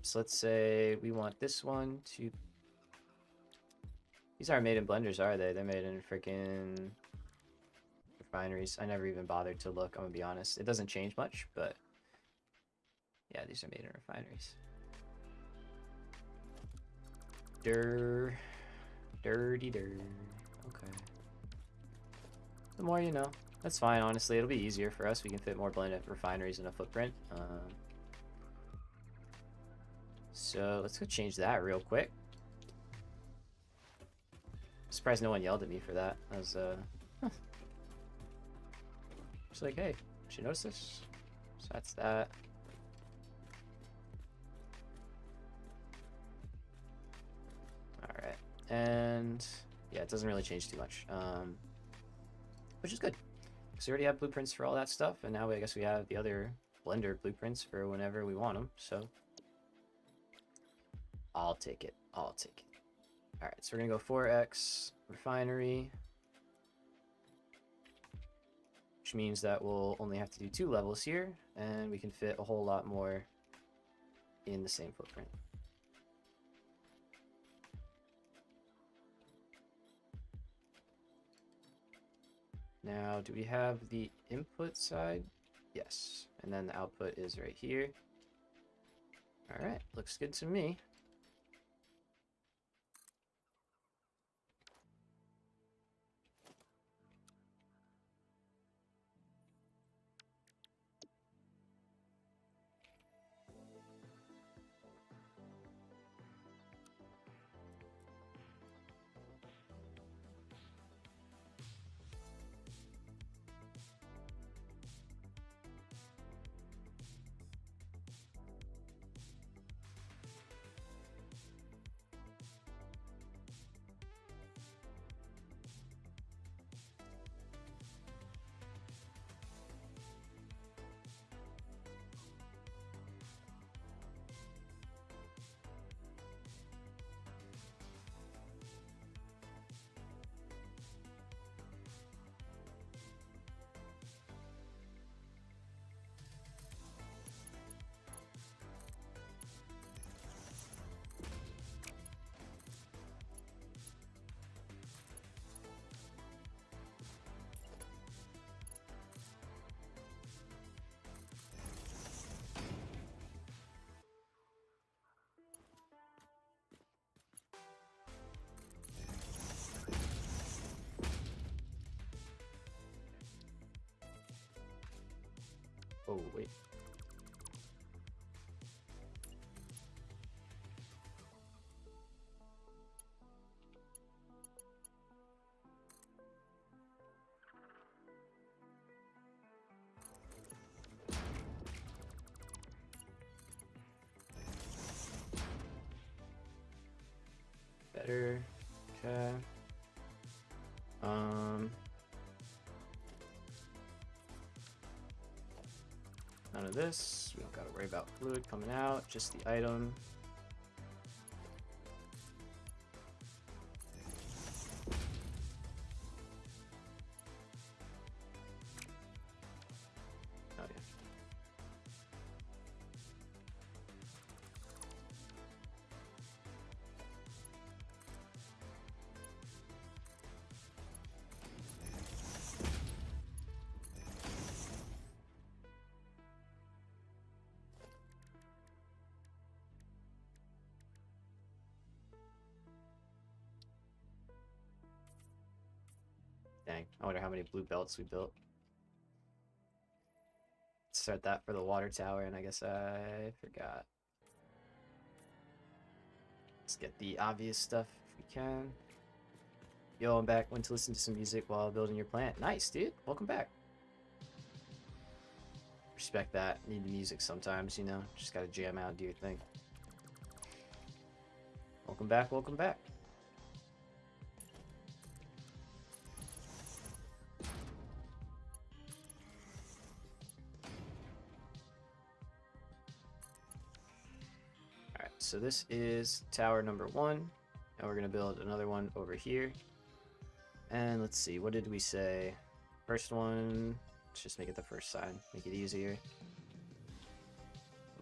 S1: So let's say we want this one to... These aren't made in blenders, are they? They're made in freaking refineries. I never even bothered to look, I'm gonna be honest. It doesn't change much, but yeah, these are made in refineries. Dirty. Okay. The more you know. That's fine, honestly. It'll be easier for us. We can fit more blended refineries in a footprint. So let's go change that real quick. Surprised no one yelled at me for that. I was just like, hey, did you notice this? So that's that. Alright. And yeah, it doesn't really change too much. Which is good. So we already have blueprints for all that stuff, and now I guess we have the other blender blueprints for whenever we want them, so I'll take it. Alright, so we're gonna go 4x refinery, which means that we'll only have to do 2 levels here, and we can fit a whole lot more in the same footprint. Now, do we have the input side? Yes. And then the output is right here. Alright, looks good to me. wait. Better. Okay. None of this. We don't gotta worry about fluid coming out, just the item. Oh yeah. Dang, I wonder how many blue belts we built. Start that for the water tower, and I guess I forgot. Let's get the obvious stuff if we can. Yo, I'm back. Went to listen to some music while building your plant. Nice, dude. Welcome back. Respect that. Need the music sometimes, you know. Just gotta jam out and do your thing. Welcome back, welcome back. Alright, so this is tower number 1. And we're gonna build another one over here. And let's see, what did we say? First one, let's just make it the first sign. Make it easier.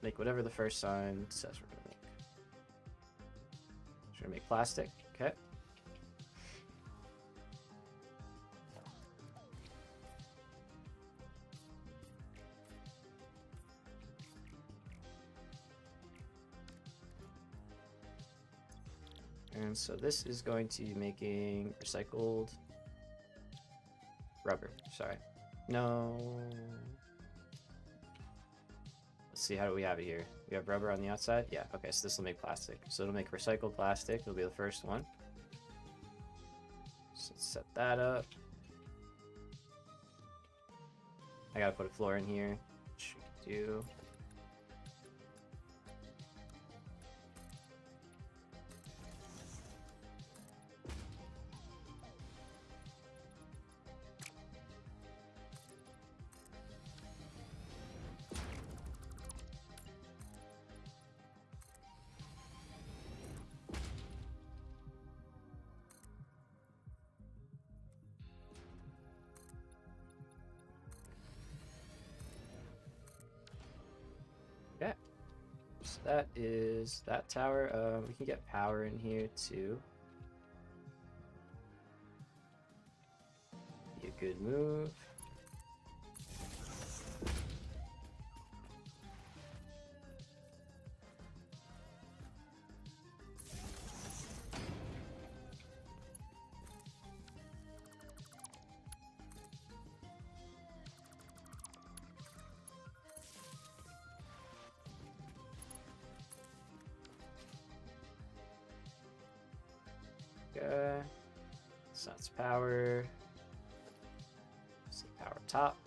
S1: Make whatever the first sign says we're gonna make. We're gonna make plastic, okay. And so this is going to be making recycled rubber. Sorry. No. Let's see, how do we have it here? We have rubber on the outside? Yeah, okay, so this will make plastic. So it'll make recycled plastic. It'll be the first one. So let's set that up. I gotta put a floor in here, which we can do. Okay, so that is that tower. We can get power in here too. Be a good move. Okay, so that's power. Let's see, power top.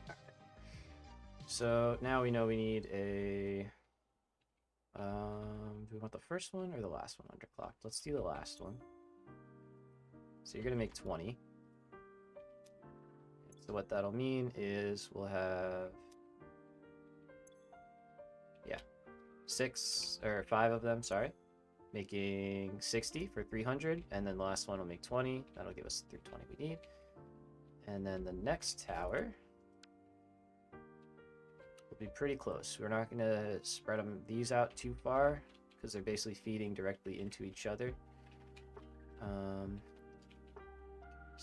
S1: Alright. So now we know we need a. Do we want the first one or the last one underclocked? Let's do the last one. So you're gonna make 20. So what that'll mean is we'll have, yeah, 6 or 5 of them, sorry, making 60 for 300, and then the last one will make 20. That'll give us the 320 we need. And then the next tower will be pretty close. We're not gonna spread these out too far because they're basically feeding directly into each other. So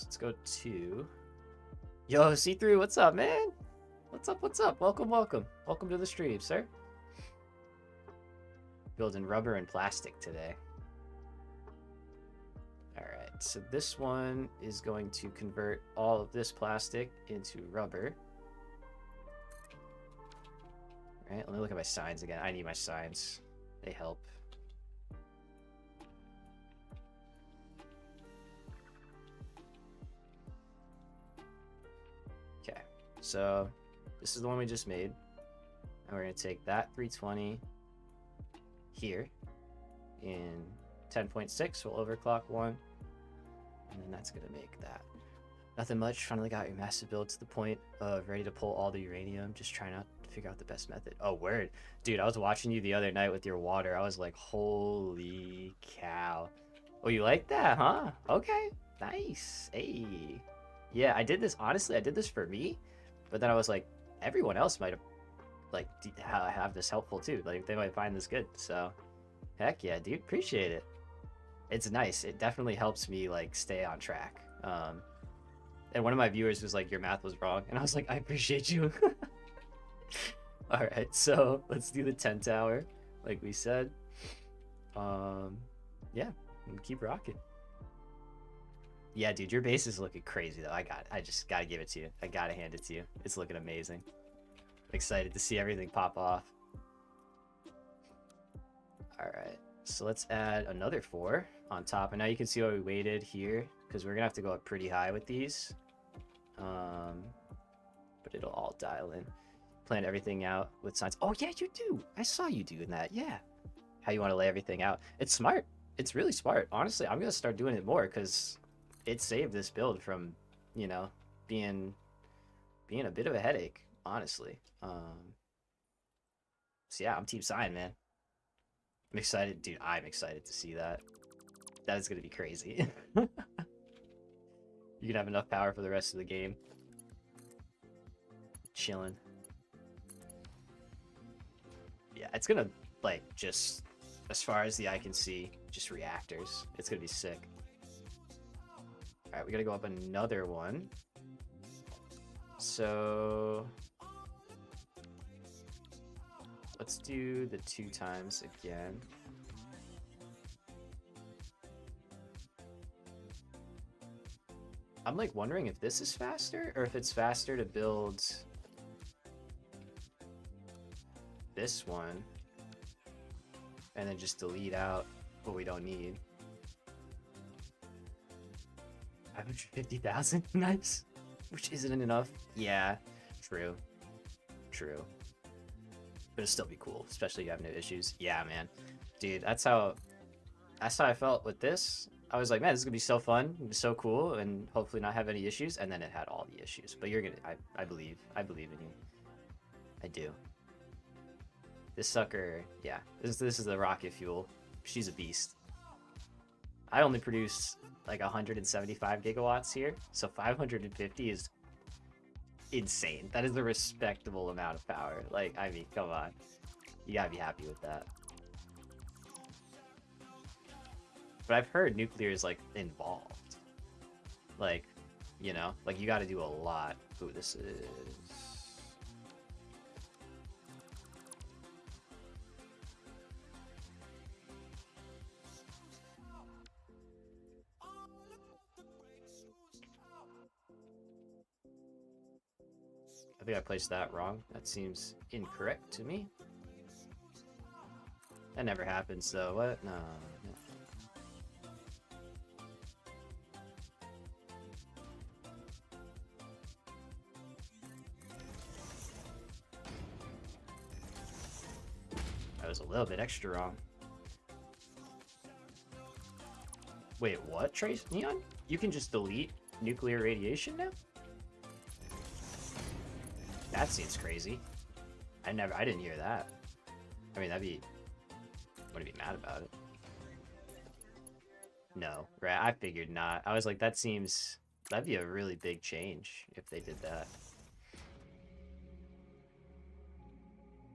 S1: let's go 2. Yo, C3, what's up, man? What's up, what's up? Welcome, welcome. Welcome to the stream, sir. Building rubber and plastic today. so this one is going to convert all of this plastic into rubber. All right, let me look at my signs again. I need my signs. They help. Okay, so this is the one we just made. And we're going to take that 320 here in 10.6. We'll overclock one. And then that's going to make that. Nothing much. Finally got your massive build to the point of ready to pull all the uranium. Just trying to figure out the best method. Oh, word. Dude, I was watching you the other night with your water. I was like, holy cow. Oh, you like that, huh? Okay. Nice. Hey. Yeah, I did this. Honestly, I did this for me. But then I was like, everyone else might have, like, have this helpful too. Like, they might find this good. So, heck yeah, dude. Appreciate it. It's nice. It definitely helps me, like, stay on track. And one of my viewers was like, your math was wrong. And I was like, I appreciate you. All right, so let's do the 10 tower, like we said. Yeah, keep rocking. Yeah, dude, your base is looking crazy, though. I just got to give it to you. I got to hand it to you. It's looking amazing. Excited to see everything pop off. All right, so let's add another 4 on top. And now you can see why we waited here, because we're going to have to go up pretty high with these. But it'll all dial in. Plan everything out with signs. Oh, yeah, you do. I saw you doing that. Yeah. How you want to lay everything out. It's smart. It's really smart. Honestly, I'm going to start doing it more because it saved this build from, you know, being a bit of a headache, honestly. So, yeah, I'm Team Sign, man. I'm excited. Dude, I'm excited to see that. That is going to be crazy. You can have enough power for the rest of the game. Chilling. Yeah, it's gonna, like, just, as far as the eye can see, just reactors. It's gonna be sick. Alright, we gotta go up another one. So let's do the 2 times again. I'm like wondering if this is faster or if it's faster to build this one and then just delete out what we don't need. 550,000? Nice. Which isn't enough. Yeah, true. True. But it'll still be cool, especially if you have no issues. Yeah, man. Dude, that's how I felt with this. I was like, man, this is gonna be so fun, be so cool, and hopefully not have any issues. And then it had all the issues. But you're gonna, I believe in you. I do. This sucker, yeah, this is the rocket fuel. She's a beast. I only produce like 175 gigawatts here, so 550 is insane. That is a respectable amount of power. Like, I mean, come on, you gotta be happy with that. But I've heard nuclear is, like, involved. Like, you know, like, you gotta do a lot. Ooh, this is... I think I placed that wrong. That seems incorrect to me. That never happens, though. What? No. That was a little bit extra wrong. Wait, what, Trace Neon? You can just delete nuclear radiation now? That seems crazy. I didn't hear that. I mean, wouldn't be mad about it. No, right? I figured not. I was like, that'd be a really big change if they did that.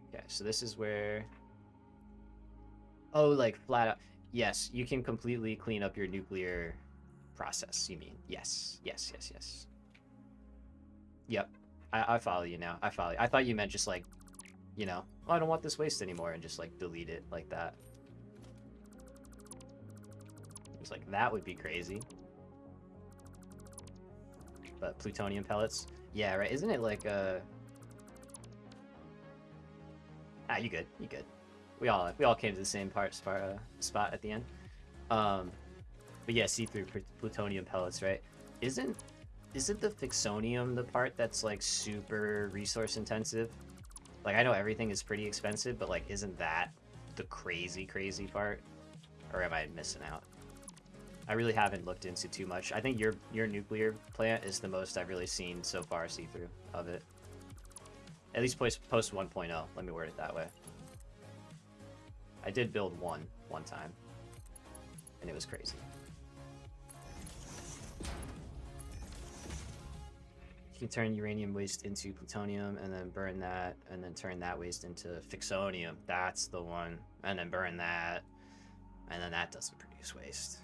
S1: Okay, so this is where... Oh, like flat out. Yes, you can completely clean up your nuclear process, you mean. Yes. Yep. I follow you now. I follow you. I thought you meant just like, you know, oh, I don't want this waste anymore and just like delete it like that. It's like, that would be crazy. But plutonium pellets. Yeah, right. Isn't it like you good. You good. We all came to the same spot at the end. But yeah, see-through plutonium pellets, right? Isn't the fixonium the part that's like super resource intensive? Like I know everything is pretty expensive, but like isn't that the crazy part? Or am I missing out? I really haven't looked into too much. I think your nuclear plant is the most I've really seen so far see-through of it. At least post 1.0. Let me word it that way. I did build one time, and it was crazy. You can turn uranium waste into plutonium, and then burn that, and then turn that waste into fixonium. That's the one. And then burn that, and then that doesn't produce waste.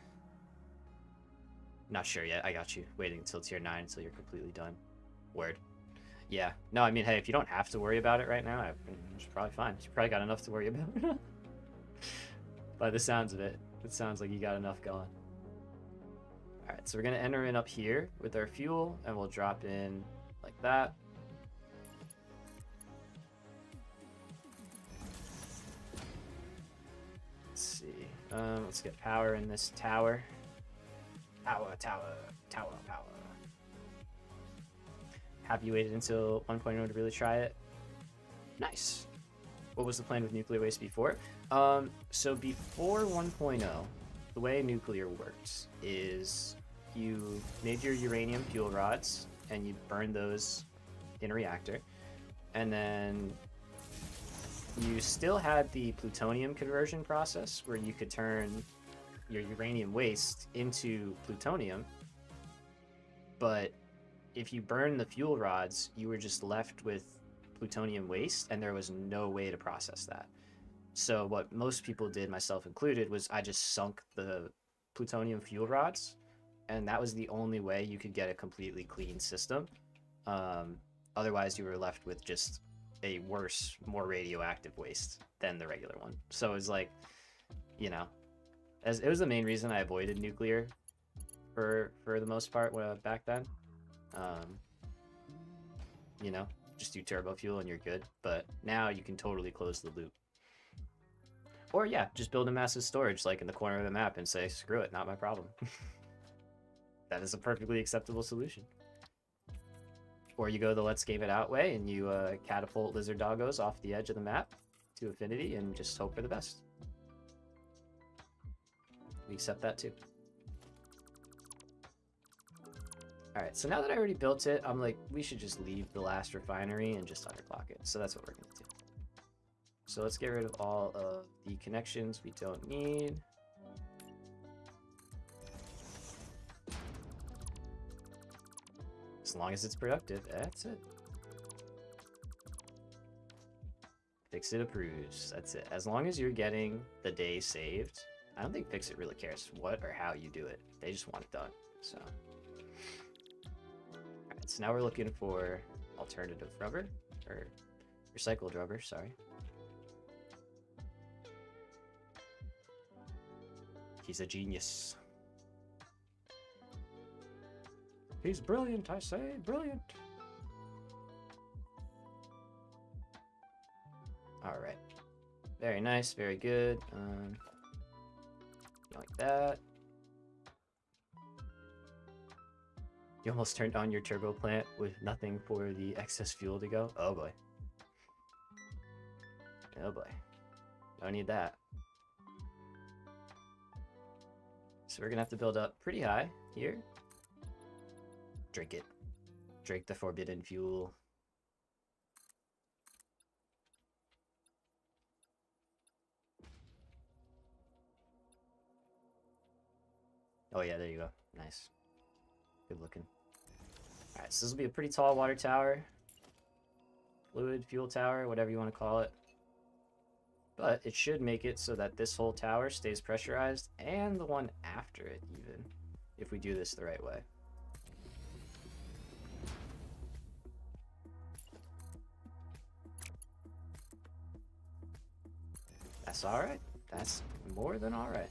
S1: Not sure yet. I got you. Waiting until tier 9 until you're completely done. Word. Yeah. No, I mean, hey, if you don't have to worry about it right now, it's probably fine. You probably got enough to worry about. By the sounds of it, it sounds like you got enough going. Alright, so we're going to enter in up here with our fuel, and we'll drop in like that. Let's see. Let's get power in this tower. Tower. Have you waited until 1.0 to really try it? Nice. What was the plan with nuclear waste before? So before 1.0, the way nuclear works is you made your uranium fuel rods and you burned those in a reactor, and then you still had the plutonium conversion process where you could turn your uranium waste into plutonium, but if you burn the fuel rods, you were just left with plutonium waste, and there was no way to process that. So what most people did, myself included, was I just sunk the plutonium fuel rods, and that was the only way you could get a completely clean system. Otherwise, you were left with just a worse, more radioactive waste than the regular one. So it was like, you know, as it was the main reason I avoided nuclear for the most part back then. You know, just do turbo fuel and you're good. But now you can totally close the loop. Or yeah, just build a massive storage like in the corner of the map and say, screw it, not my problem. That is a perfectly acceptable solution. Or you go the let's game it out way and you catapult lizard doggos off the edge of the map to affinity and just hope for the best. We accept that too. Alright, so now that I already built it, I'm like, we should just leave the last refinery and just underclock it. So that's what we're going to do. So let's get rid of all of the connections we don't need. As long as it's productive, that's it. Fixit approves, that's it. As long as you're getting the day saved, I don't think Fixit really cares what or how you do it. They just want it done, so. Alright, so now we're looking for alternative rubber, or recycled rubber, sorry. He's a genius. He's brilliant, I say, brilliant. All right, very nice, very good. Like that. You almost turned on your turbo plant with nothing for the excess fuel to go. Oh boy. Oh boy. Don't need that. So we're gonna have to build up pretty high here. Drink it. Drink the forbidden fuel. Oh yeah, there you go. Nice. Good looking. Alright, so this will be a pretty tall water tower. Fluid, fuel tower, whatever you want to call it. But it should make it so that this whole tower stays pressurized, and the one after it even, if we do this the right way. That's alright. That's more than alright.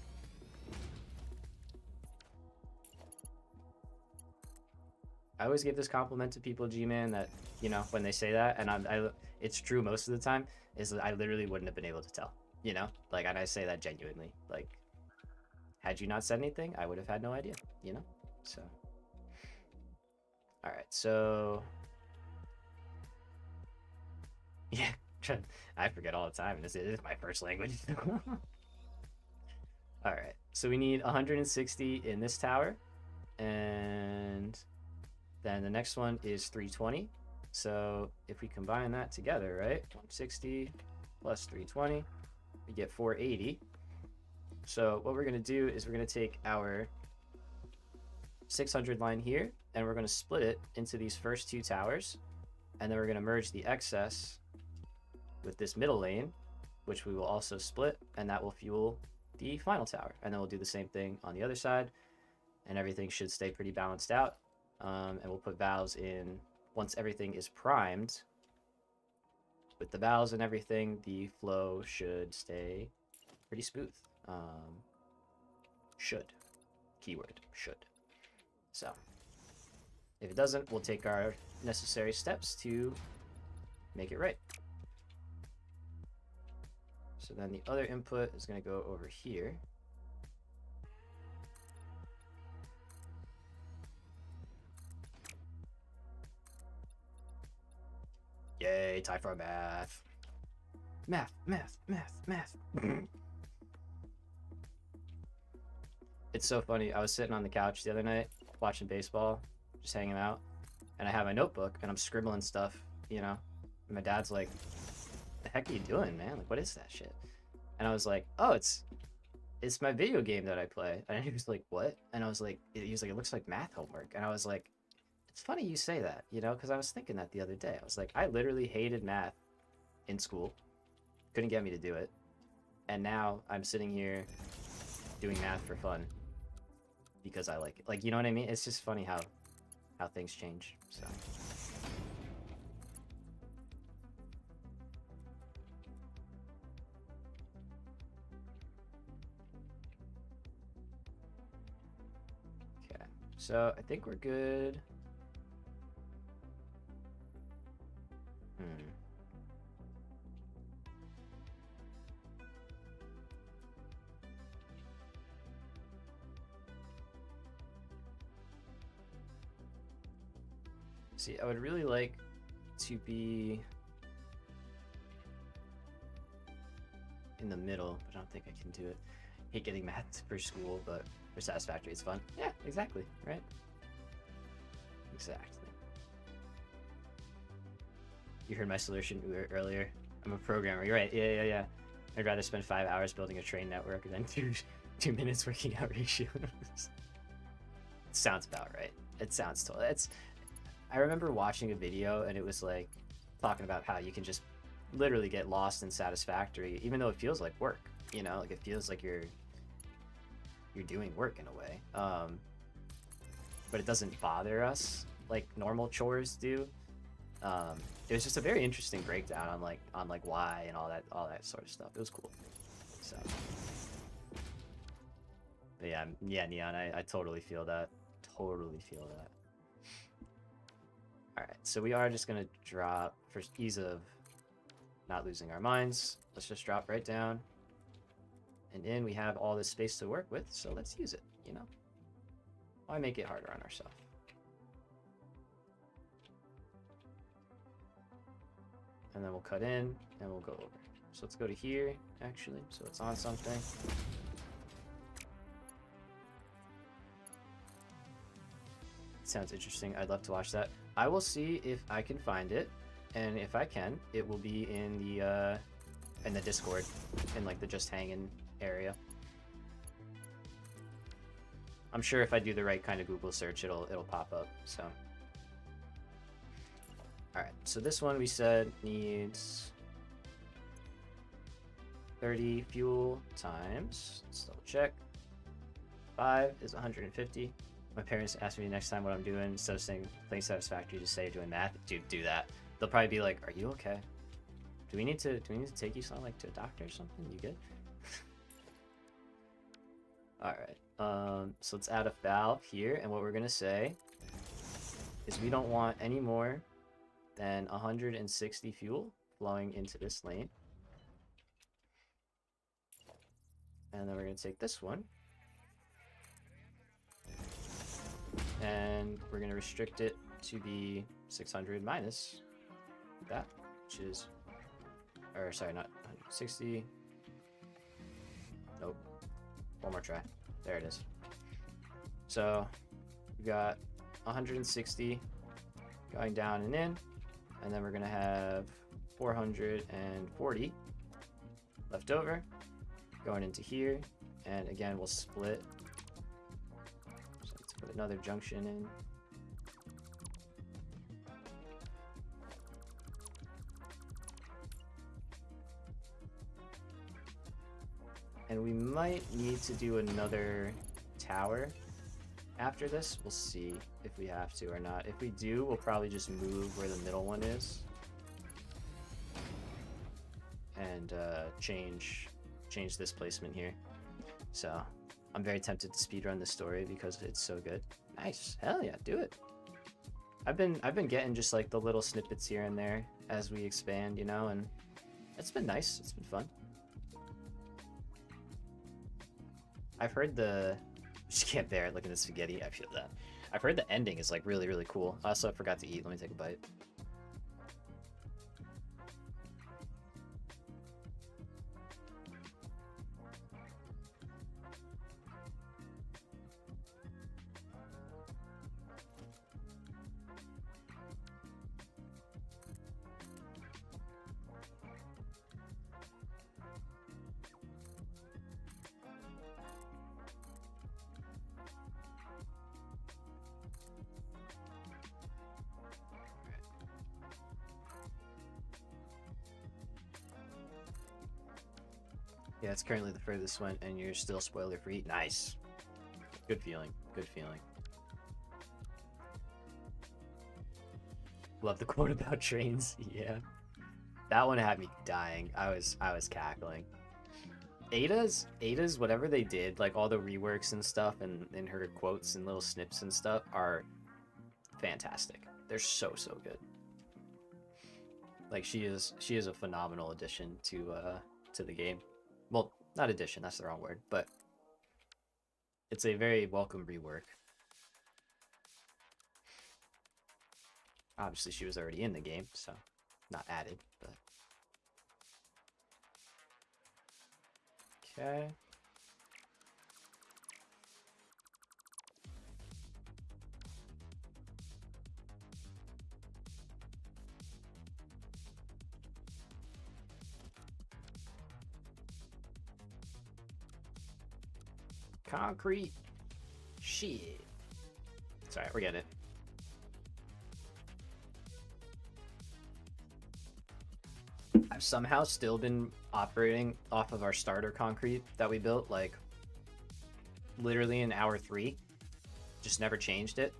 S1: I always give this compliment to people, G-Man, that, you know, when they say that, and it's true most of the time, is that I literally wouldn't have been able to tell, you know? Like, and I say that genuinely. Like, had you not said anything, I would have had no idea, you know? So, all right, so, yeah, I forget all the time. This is my first language. All right, so we need 160 in this tower, and then the next one is 320. So if we combine that together, right, 160 plus 320, we get 480. So what we're going to do is we're going to take our 600 line here, and we're going to split it into these first two towers, and then we're going to merge the excess with this middle lane, which we will also split, and that will fuel the final tower. And then we'll do the same thing on the other side, and everything should stay pretty balanced out. And we'll put valves in once everything is primed. With the valves and everything, the flow should stay pretty smooth. Should. Keyword, should. So, if it doesn't, we'll take our necessary steps to make it right. So then the other input is going to go over here. Yay, time for math. Math, math, math, math. It's so funny. I was sitting on the couch the other night watching baseball, just hanging out, and I have my notebook and I'm scribbling stuff, you know. And my dad's like, "The heck are you doing, man? Like, what is that shit?" And I was like, "Oh, it's my video game that I play." And he was like, "What?" And I was like, he was like, "It looks like math homework." And I was like, it's funny you say that, you know, because I was thinking that the other day. I was like, I literally hated math in school. Couldn't get me to do it. And now I'm sitting here doing math for fun because I like it. Like, you know what I mean? It's just funny how things change. So. Okay. So I think we're good. See, I would really like to be in the middle, but I don't think I can do it. Hate getting math for school, but for Satisfactory, it's fun. Yeah, exactly, right? Exactly. You heard my solution earlier. I'm a programmer. You're right. Yeah. I'd rather spend 5 hours building a train network than 2 minutes working out ratios. It sounds about right. It sounds totally. I remember watching a video and it was like talking about how you can just literally get lost in Satisfactory, even though it feels like work. You know, like it feels like you're doing work in a way. But it doesn't bother us like normal chores do. It was just a very interesting breakdown on like why and all that sort of stuff. It was cool. So, but yeah, Neon, I totally feel that. Totally feel that. All right, so we are just gonna drop for ease of not losing our minds. Let's just drop right down, and in we have all this space to work with. So let's use it. You know, why make it harder on ourselves? And then we'll cut in and we'll go over. So let's go to here actually, so it's on something. Sounds interesting. I'd love to watch that. I will see if I can find it, and if I can, it will be in the Discord, in like the just hanging area. I'm sure if I do the right kind of Google search, it'll pop up. So, all right. So this one we said needs 30 fuel times. Let's double check. 5 is 150. My parents ask me next time what I'm doing, instead of saying playing Satisfactory, just say you're doing math. Dude, do that. They'll probably be like, "Are you okay? Do we need to take you something like to a doctor or something? You good?" All right. So let's add a valve here, and what we're gonna say is we don't want any more than 160 fuel flowing into this lane. And then we're going to take this one. And we're going to restrict it to be 600 minus that, which is, or sorry, not 160. Nope. One more try. There it is. So we got 160 going down and in, and then we're going to have 440 left over going into here. And again, we'll split. So let's put another junction in. And we might need to do another tower after this. We'll see if we have to or not. If we do, we'll probably just move where the middle one is and change this placement here. So I'm very tempted to speedrun this story because it's so good. Nice. Hell yeah, do it. I've been getting just like the little snippets here and there as we expand, you know, and it's been nice. It's been fun. I've heard the... Just can't bear it looking at spaghetti. I feel that. I've heard the ending is like really, really cool. I also forgot to eat. Let me take a bite. Yeah, it's currently the furthest one, and you're still spoiler free. Nice. Good feeling. Good feeling. Love the quote about trains. Yeah, that one had me dying. I was cackling. Ada's whatever they did, like all the reworks and stuff, and in her quotes and little snips and stuff are fantastic. They're so good. Like she is a phenomenal addition to the game. Well, not addition, that's the wrong word, but it's a very welcome rework. Obviously, she was already in the game, so not added, but... Okay. Concrete. Shit. It's alright, we're getting it. I've somehow still been operating off of our starter concrete that we built, like, literally in hour 3. Just never changed it,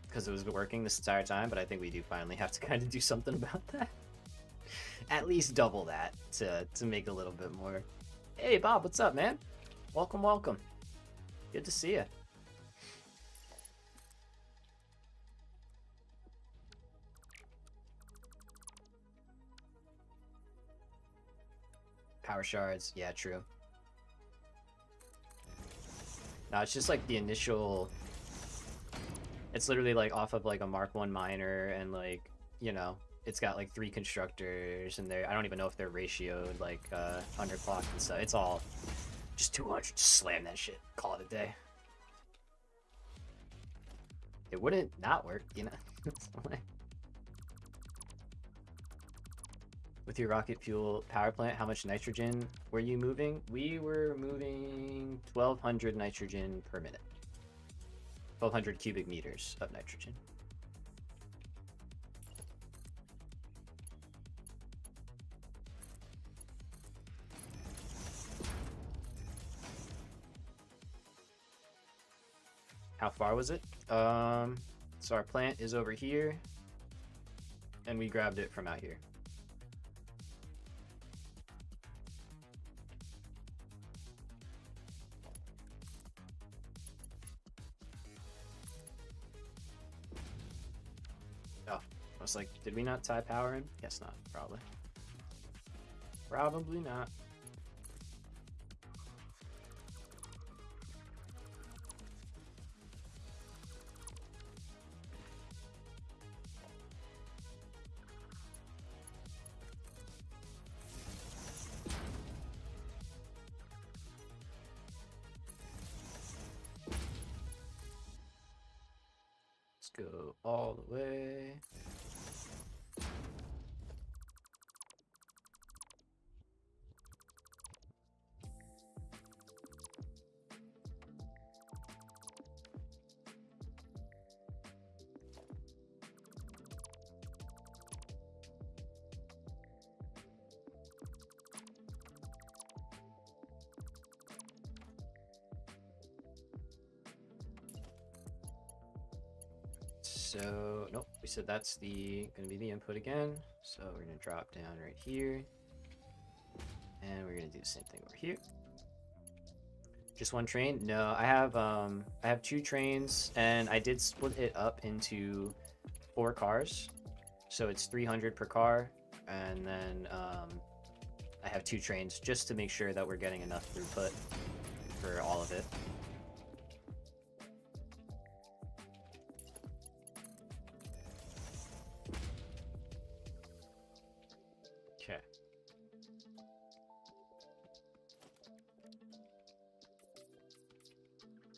S1: because it was working this entire time, but I think we do finally have to kind of do something about that. At least double that to make a little bit more. Hey, Bob, what's up, man? Welcome, welcome. Good to see you. Power shards, yeah, true. No, it's just like the initial... It's literally like off of like a Mark 1 miner, and like, you know, it's got like 3 constructors, and I don't even know if they're ratioed, like underclocked and stuff. It's all just 200, just slam that shit, call it a day. It wouldn't not work, you know. With your rocket fuel power plant, how much nitrogen were you moving? We were moving 1,200 nitrogen per minute. 1,200 cubic meters of nitrogen. How far was it? So our plant is over here, and we grabbed it from out here. was like, did we not tie power in? Guess not, probably. Probably not. Let's go all the way. So, nope, we said that's gonna be the input again. So we're gonna drop down right here. And we're gonna do the same thing over here. Just one train? No, I have 2 trains, and I did split it up into 4 cars. So it's 300 per car, and then I have 2 trains just to make sure that we're getting enough throughput for all of it. Okay.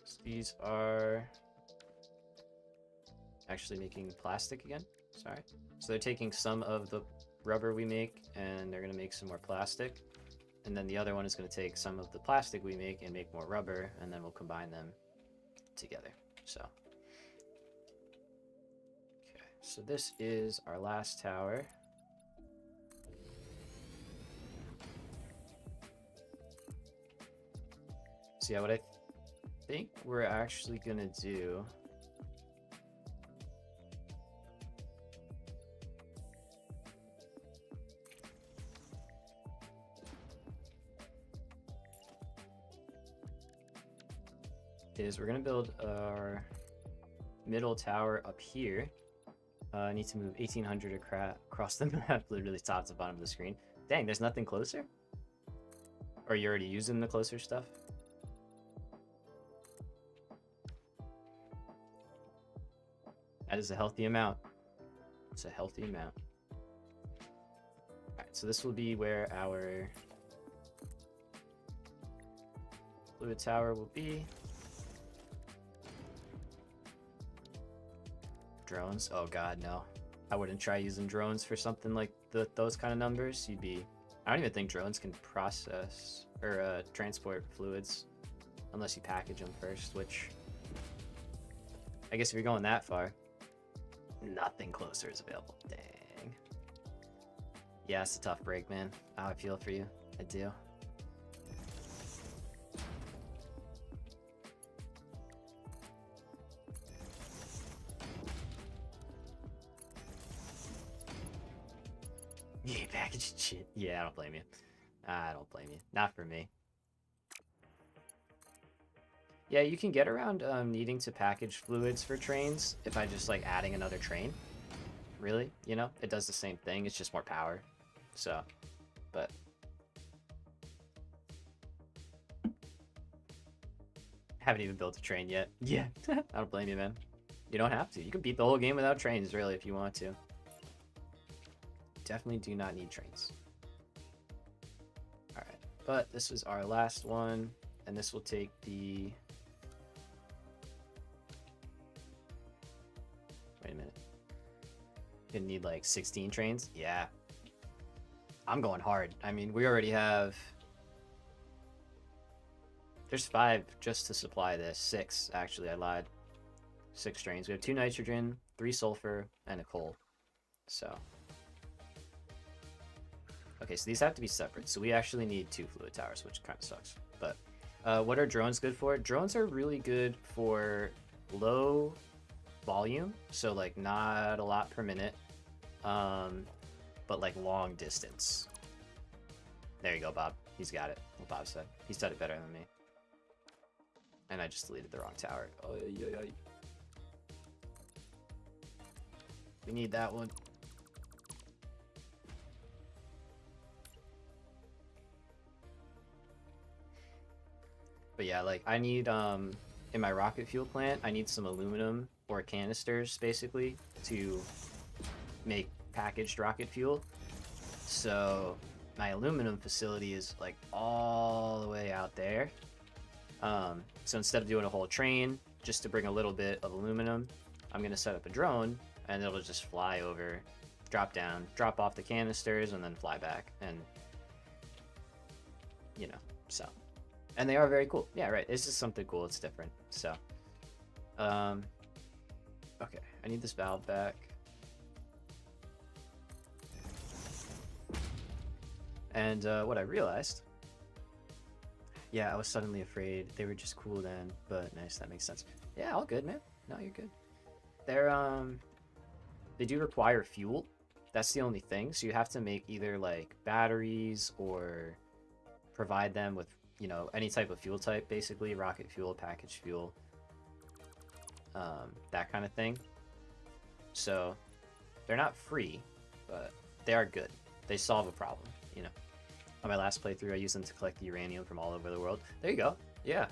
S1: So these are actually making plastic again. Sorry. So they're taking some of the rubber we make and they're going to make some more plastic. And then the other one is going to take some of the plastic we make and make more rubber, and then we'll combine them together. So, okay. So this is our last tower. So yeah, what I think we're actually going to do is we're going to build our middle tower up here. I need to move 1800 across the map, literally top to bottom of the screen. Dang, there's nothing closer? Or are you already using the closer stuff? That is a healthy amount. It's a healthy amount. Alright, so this will be where our fluid tower will be. Drones? Oh god, no. I wouldn't try using drones for something like those kind of numbers. I don't even think drones can process or transport fluids unless you package them first, which I guess if you're going that far, nothing closer is available. Dang. Yeah, it's a tough break, man. I feel for you. I do. Yeah, packaged shit. Yeah, I don't blame you. I don't blame you. Not for me. Yeah, you can get around needing to package fluids for trains if I just like adding another train. Really, you know, it does the same thing. It's just more power. So, but haven't even built a train yet. Yeah, I don't blame you, man. You don't have to. You can beat the whole game without trains, really, if you want to. Definitely do not need trains. All right, but this is our last one, and this will take the. Wait a minute. Gonna need like 16 trains? Yeah. I'm going hard. I mean, we already have. There's 5 just to supply this. 6, actually, I lied. 6 trains. We have 2 nitrogen, 3 sulfur, and a coal. So. Okay, so these have to be separate. So we actually need 2 fluid towers, which kind of sucks. But what are drones good for? Drones are really good for low volume, so like not a lot per minute, but like long distance. There you go, Bob. He's got it. What Bob said. He said it better than me. And I just deleted the wrong tower. Oh, yeah. We need that one. But yeah, like I need in my rocket fuel plant, I need some aluminum or canisters basically to make packaged rocket fuel. So my aluminum facility is like all the way out there. So instead of doing a whole train just to bring a little bit of aluminum, I'm gonna set up a drone and it'll just fly over, drop down, drop off the canisters, and then fly back. And you know, so. And they are very cool. Yeah, right. It's just something cool. It's different. So, okay. I need this valve back. And what I realized, yeah, I was suddenly afraid they were just cool then, but nice. That makes sense. Yeah, all good, man. No, you're good. They do require fuel. That's the only thing. So you have to make either like batteries or provide them with, you know, any type of fuel type, basically rocket fuel, packaged fuel, that kind of thing. So they're not free, but they are good. They solve a problem, you know. On my last playthrough, I used them to collect the uranium from all over the world. There you go. Yeah,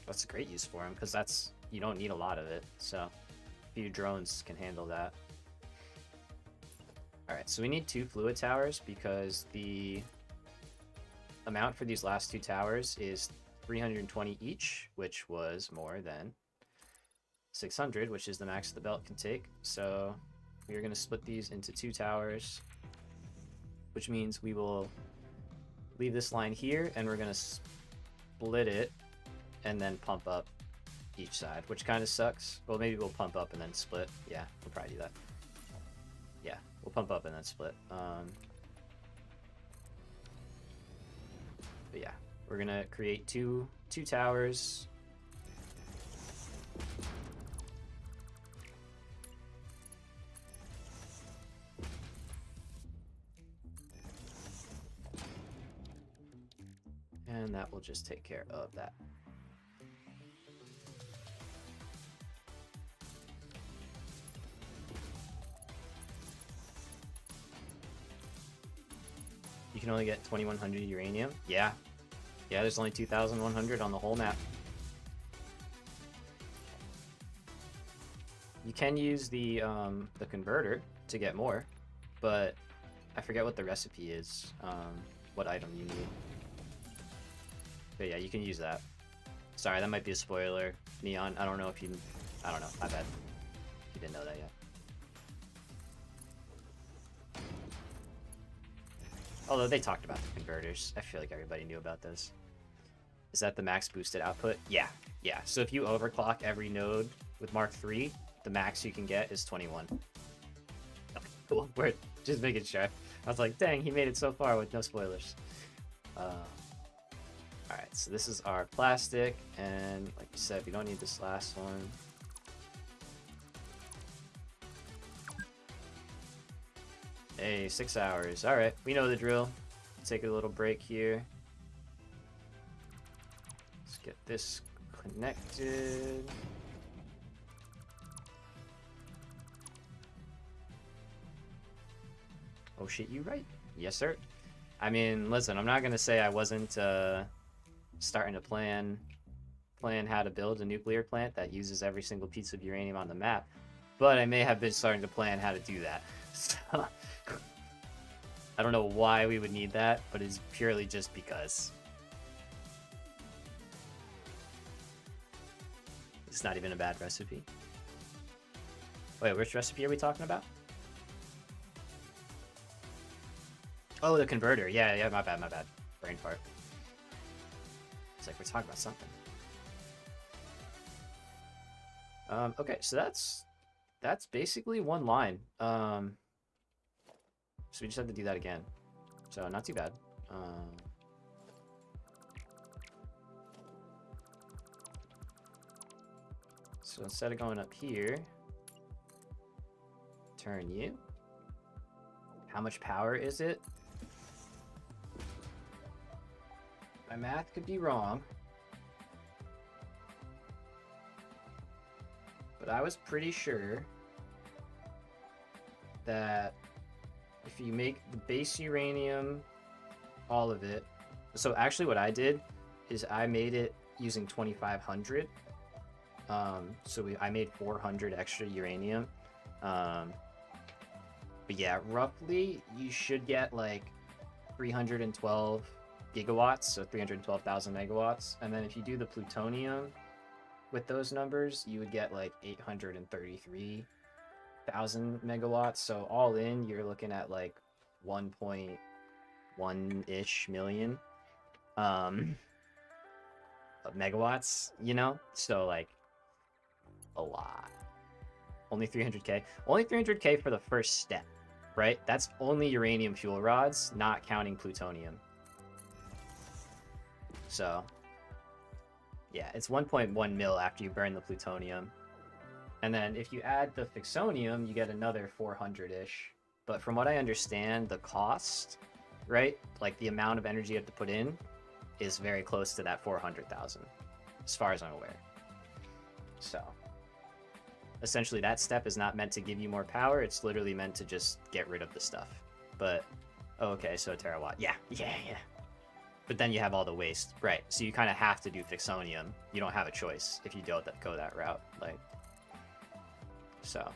S1: that's a great use for them because that's, you don't need a lot of it. So a few drones can handle that. All right, so we need 2 fluid towers because the amount for these last 2 towers is 320 each, which was more than 600, which is the max the belt can take. So we are going to split these into 2 towers, which means we will leave this line here and we're going to split it and then pump up each side, which kind of sucks. Well, maybe we'll pump up and then split. Yeah, we'll probably do that. Yeah, we'll pump up and then split. But yeah, we're gonna create two towers. And that will just take care of that. You can only get 2100 uranium. Yeah. Yeah, there's only 2100 on the whole map. You can use the converter to get more, but I forget what the recipe is, what item you need. But yeah, you can use that. Sorry, that might be a spoiler. Neon, I don't know if you... I don't know, my bad. You didn't know that yet. Although they talked about the converters. I feel like everybody knew about this. Is that the max boosted output? Yeah, yeah. So if you overclock every node with Mark III, the max you can get is 21. Okay, cool. We're just making sure. I was like, dang, he made it so far with no spoilers. Alright, so this is our plastic, and like you said, we don't need this last one. Hey, 6 hours. Alright, we know the drill. Take a little break here. Let's get this connected. Oh shit, you right. Yes, sir. I mean, listen, I'm not gonna say I wasn't starting to plan how to build a nuclear plant that uses every single piece of uranium on the map, but I may have been starting to plan how to do that. So, I don't know why we would need that, but it's purely just because. It's not even a bad recipe. Wait, which recipe are we talking about? Oh, the converter. Yeah, my bad. Brain fart. It's like we're talking about something. Okay, so that's basically one line. So we just have to do that again. So not too bad. So instead of going up here, turn you. How much power is it? My math could be wrong, but I was pretty sure that if you make the base uranium, all of it. So actually what I did is I made it using 2,500. So I made 400 extra uranium. But yeah, roughly you should get like 312 gigawatts, so 312,000 megawatts. And then if you do the plutonium with those numbers, you would get like 833,000 megawatts. So all in, you're looking at like 1.1-ish million of megawatts, you know? So like a lot. Only 300k. Only 300k for the first step, right? That's only uranium fuel rods, not counting plutonium. So yeah, it's 1.1 mil after you burn the plutonium. And then if you add the fixonium, you get another 400-ish. But from what I understand, the cost, right? Like the amount of energy you have to put in is very close to that 400,000, as far as I'm aware. So essentially that step is not meant to give you more power. It's literally meant to just get rid of the stuff. But, oh, okay, so a terawatt. Yeah. But then you have all the waste. Right, so you kind of have to do fixonium. You don't have a choice if you don't go that route. Like, so.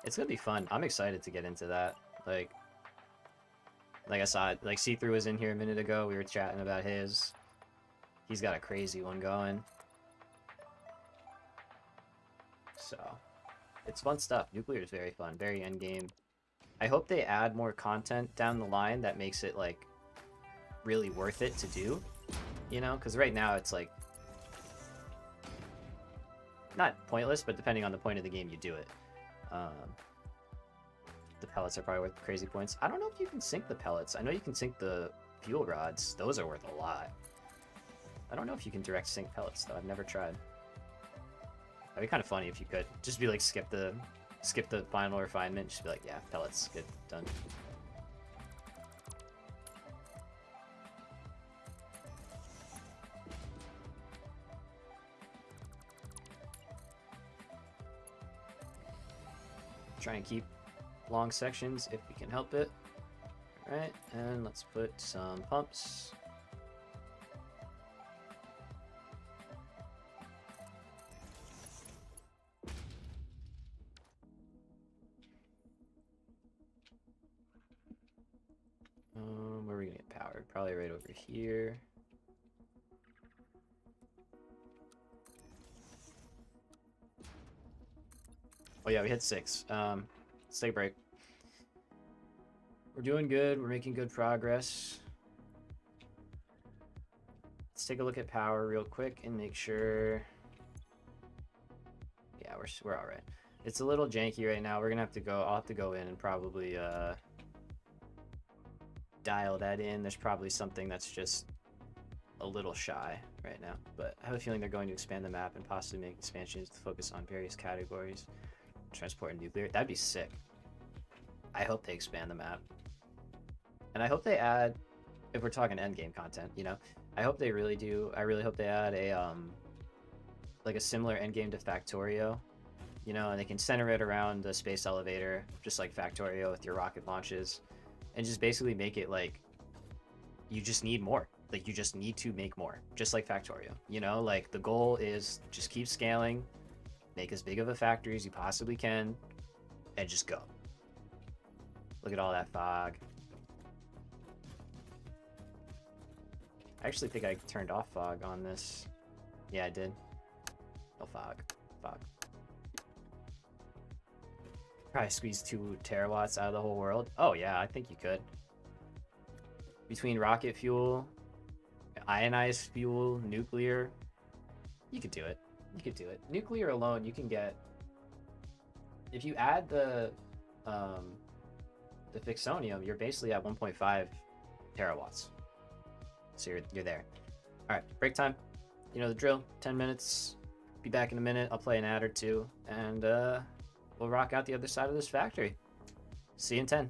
S1: It's gonna be fun. I'm excited to get into that. Like I saw, like See-Through was in here a minute ago. We were chatting about his. He's got a crazy one going. So, it's fun stuff. Nuclear is very fun, very endgame. I hope they add more content down the line that makes it, like, really worth it to do. You know? Because right now it's, like, not pointless, but depending on the point of the game, you do it. The pellets are probably worth crazy points. I don't know if you can sink the pellets. I know you can sink the fuel rods. Those are worth a lot. I don't know if you can direct sink pellets, though. I've never tried. That'd be kind of funny if you could. Just be like, skip the final refinement. Just be like, yeah, pellets, good, done. Try and keep long sections if we can help it. All right, and let's put some pumps. Where are we gonna get powered? Probably right over here. Oh yeah, we hit 6. Let's take a break. We're doing good. We're making good progress. Let's take a look at power real quick and make sure. Yeah, we're all right. It's a little janky right now. We're gonna have to go. I'll have to go in and probably dial that in. There's probably something that's just a little shy right now, but I have a feeling they're going to expand the map and possibly make expansions to focus on various categories. Transport and nuclear. That'd be sick. I hope they expand the map. And I hope they add, if we're talking endgame content, you know, I hope they really do. I really hope they add a like a similar endgame to Factorio, you know, and they can center it around the space elevator, just like Factorio with your rocket launches, and just basically make it like you just need more. Like you just need to make more, just like Factorio. You know, like the goal is just keep scaling, make as big of a factory as you possibly can, and just go. Look at all that fog. I actually think I turned off fog on this. Yeah, I did. No fog. Fog. Probably squeeze 2 terawatts out of the whole world. Oh yeah, I think you could. Between rocket fuel, ionized fuel, nuclear, you could do it. You could do it. Nuclear alone, you can get. If you add the fixonium, you're basically at 1.5 terawatts. So you're there. All right, break time. You know the drill. 10 minutes. Be back in a minute. I'll play an ad or two, and we'll rock out the other side of this factory. See you in 10.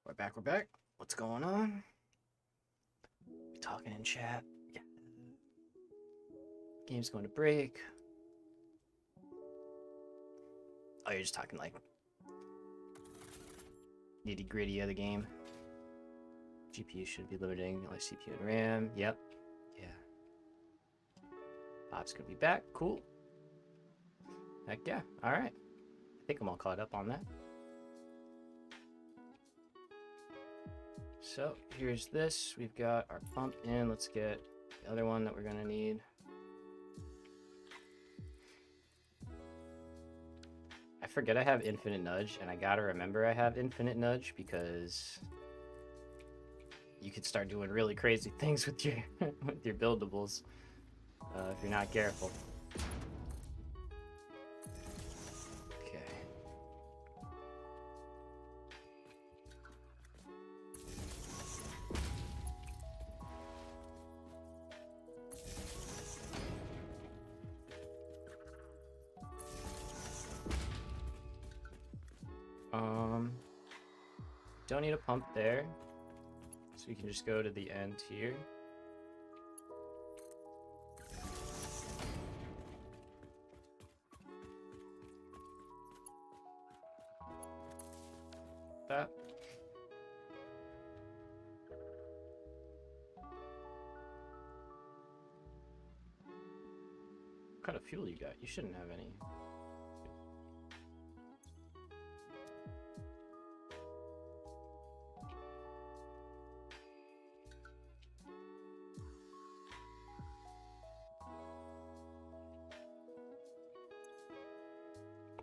S1: We're back. We're back. What's going on? We talking in chat. Yeah. Game's going to break. Oh, you're just talking like nitty gritty of the game. GPU should be limiting only CPU and RAM. Yep. Yeah. Bob's gonna be back. Cool. Heck yeah. All right. I think I'm all caught up on that. So here's this. We've got our pump in. Let's get the other one that we're gonna need. I forget I have infinite nudge, and I gotta remember I have infinite nudge because you could start doing really crazy things with your with your buildables if you're not careful. Okay. Don't need a pump there, so we can just go to the end here. That. What kind of fuel you got? You shouldn't have any.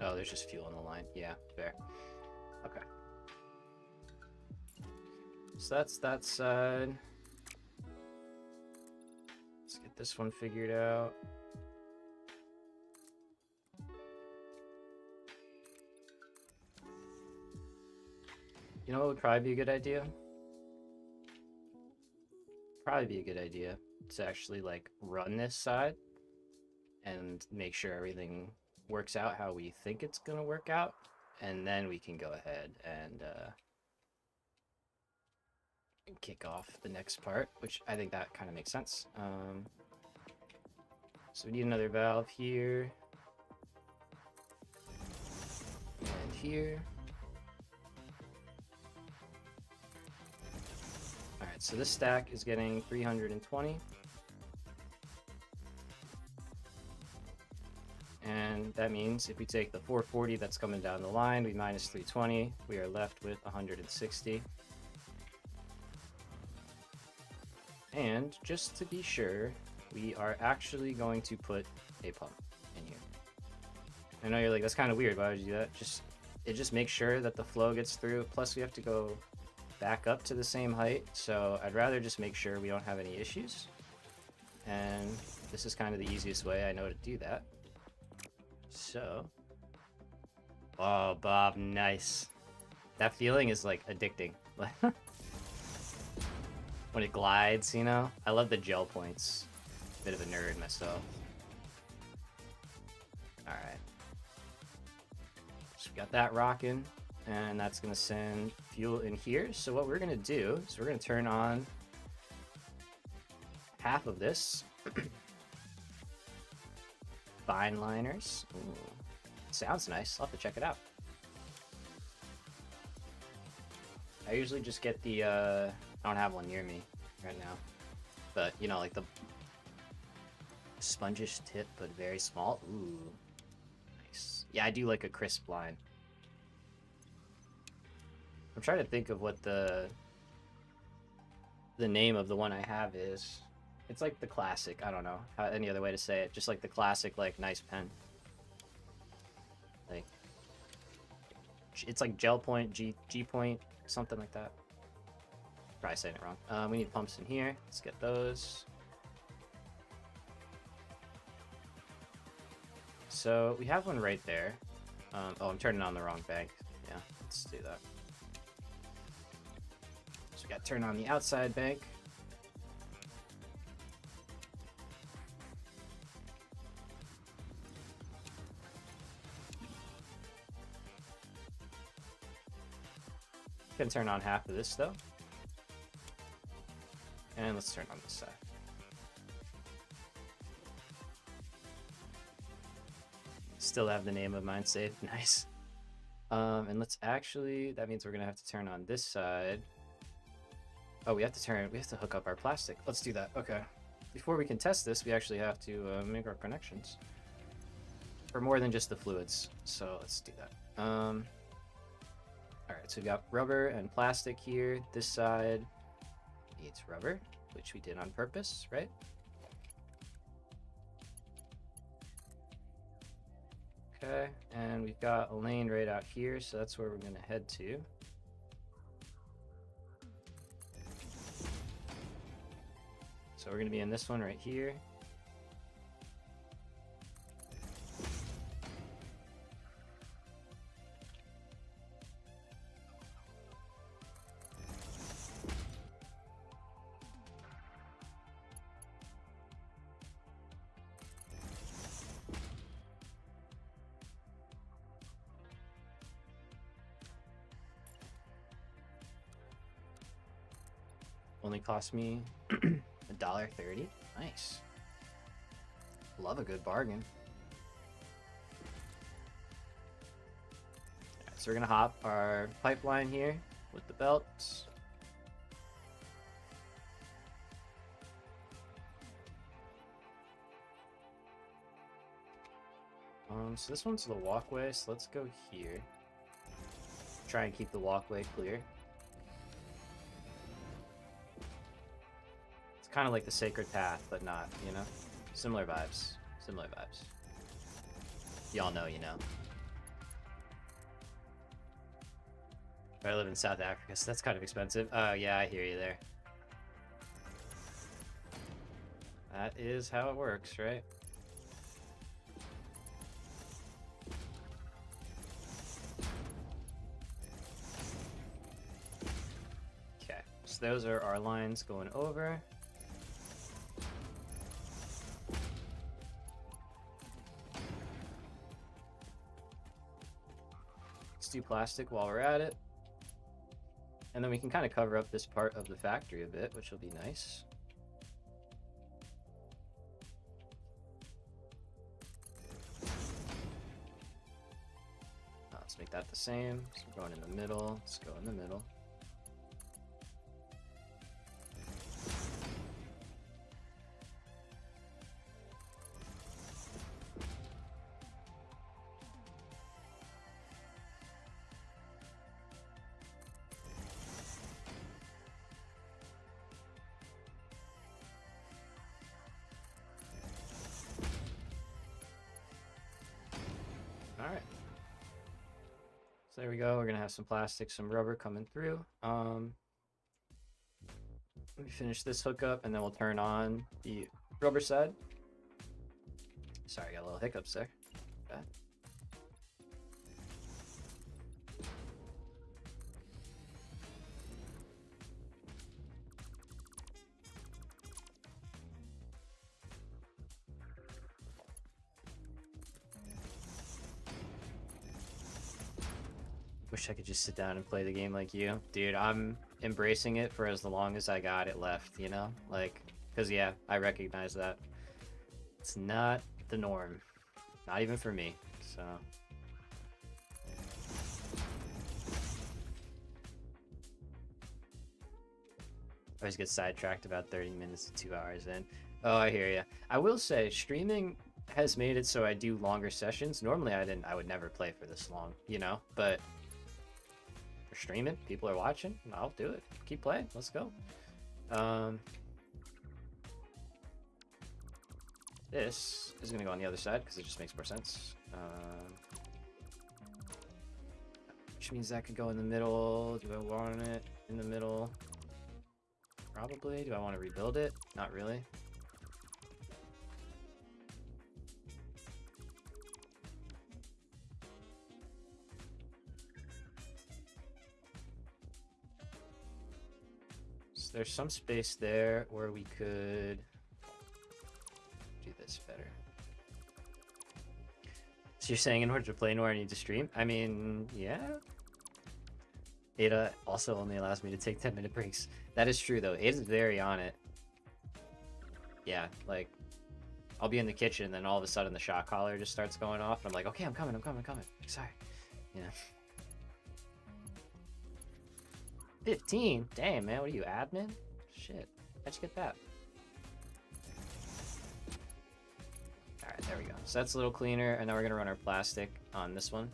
S1: Oh, there's just fuel on the line. Yeah, fair. Okay. So that's that side. Let's get this one figured out. You know what would probably be a good idea? Probably be a good idea to actually like run this side and make sure everything works out how we think it's gonna work out, and then we can go ahead and kick off the next part, which I think that kind of makes sense. So we need another valve here and here. All right, so this stack is getting 320. And that means if we take the 440 that's coming down the line, we minus 320, we are left with 160. And just to be sure, we are actually going to put a pump in here. I know you're like, that's kind of weird, why would you do that? It just makes sure that the flow gets through, plus we have to go back up to the same height, so I'd rather just make sure we don't have any issues. And this is kind of the easiest way I know to do that. So, oh, Bob, nice. That feeling is like addicting. When it glides, you know? I love the gel points. Bit of a nerd myself. Alright. So we got that rocking, and that's gonna send fuel in here. So what we're gonna do is we're gonna turn on half of this. Fine liners. Ooh. Sounds nice. I'll have to check it out. I usually just get the, I don't have one near me right now. But, you know, like the spongish tip, but very small. Ooh. Nice. Yeah, I do like a crisp line. I'm trying to think of what the name of the one I have is. It's like the classic, I don't know how any other way to say it, just like the classic, like, nice pen. Like, it's like gel point, G point, something like that. Probably saying it wrong. We need pumps in here. Let's get those. So we have one right there. Oh, I'm turning on the wrong bank. Yeah, let's do that. So we got to turn on the outside bank. Can turn on half of this though. And let's turn on this side. Still have the name of mine saved. Nice. And let's actually, that means we're gonna have to turn on this side. Oh, we have to hook up our plastic. Let's do that. Okay. Before we can test this, we actually have to make our connections. For more than just the fluids. So let's do that. Alright, so we got rubber and plastic here. This side needs rubber, which we did on purpose, right? Okay, and we've got a lane right out here, so that's where we're going to head to. So we're going to be in this one right here. Only cost me $1.30. Nice. Love a good bargain. Alright, so we're gonna hop our pipeline here with the belts. So this one's the walkway, so let's go here. Try and keep the walkway clear. Kind of like the sacred path, but not, you know? Similar vibes. Similar vibes. Y'all know, you know. I live in South Africa, so that's kind of expensive. Yeah, I hear you there. That is how it works, right? Okay, so those are our lines going over. Do plastic while we're at it, and then we can kind of cover up this part of the factory a bit, which will be nice. Let's make that the same. So we're going in the middle. Let's go in the middle. Alright. So there we go. We're going to have some plastic, some rubber coming through. Let me finish this hookup, and then we'll turn on the rubber side. Sorry, got a little hiccups there. Okay. Wish I could just sit down and play the game like you. Dude, I'm embracing it for as long as I got it left, you know? Like, because yeah, I recognize that. It's not the norm. Not even for me, so... I always get sidetracked about 30 minutes to 2 hours in. Oh, I hear ya. I will say, streaming has made it so I do longer sessions. Normally I would never play for this long, you know? But... streaming, people are watching, I'll do it. Keep playing, let's go. This is gonna go on the other side because it just makes more sense. Which means that could go in the middle. Do I want it in the middle? Probably. Do I want to rebuild it? Not really. There's some space there where we could do this better. So you're saying in order to play Noir I need to stream? I mean, yeah. Ada also only allows me to take 10-minute breaks. That is true, though. Ada's very on it. Yeah, like, I'll be in the kitchen, and then all of a sudden the shot collar just starts going off, and I'm like, okay, I'm coming. Sorry. Yeah. 15? Damn, man, what are you, admin? Shit. How'd you get that? Alright, there we go. So that's a little cleaner, and now we're gonna run our plastic on this one.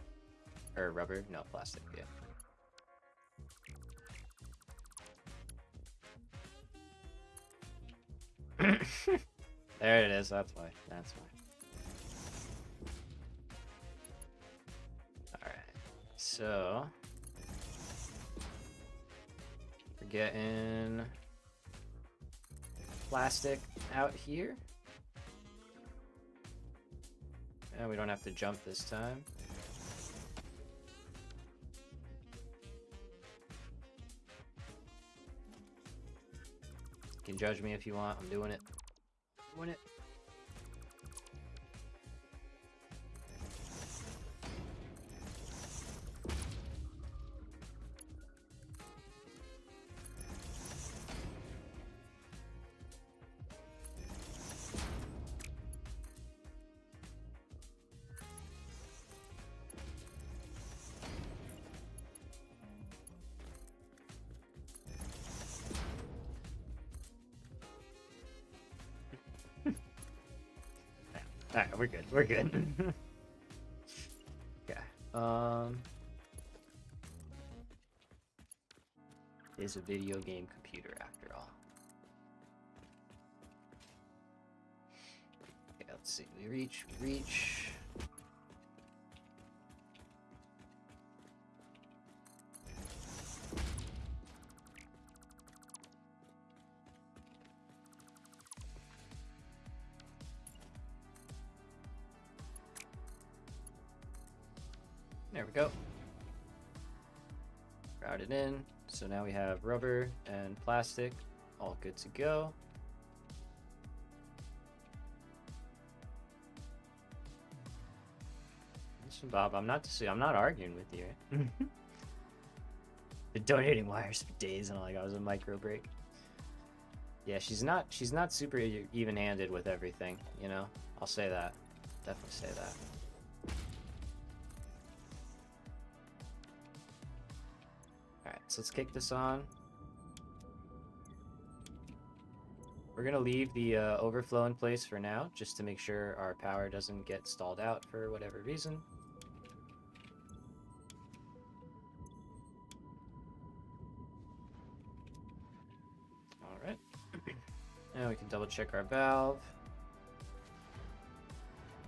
S1: Or rubber? No, plastic, yeah. There it is, that's why. That's why. Alright. So we're getting plastic out here. And we don't have to jump this time. You can judge me if you want. I'm doing it. Doing it. Alright, we're good. We're good. Okay. It's a video game computer after all. Okay, let's see. We reach. There we go. Route it in. So now we have rubber and plastic all good to go. Listen, Bob, I'm not arguing with you. Been donating wires for days and all I got was a micro break. Yeah, she's not super even-handed with everything, you know? I'll say that. Definitely say that. Alright, so let's kick this on. We're gonna leave the overflow in place for now, just to make sure our power doesn't get stalled out for whatever reason. Alright. Now we can double check our valve.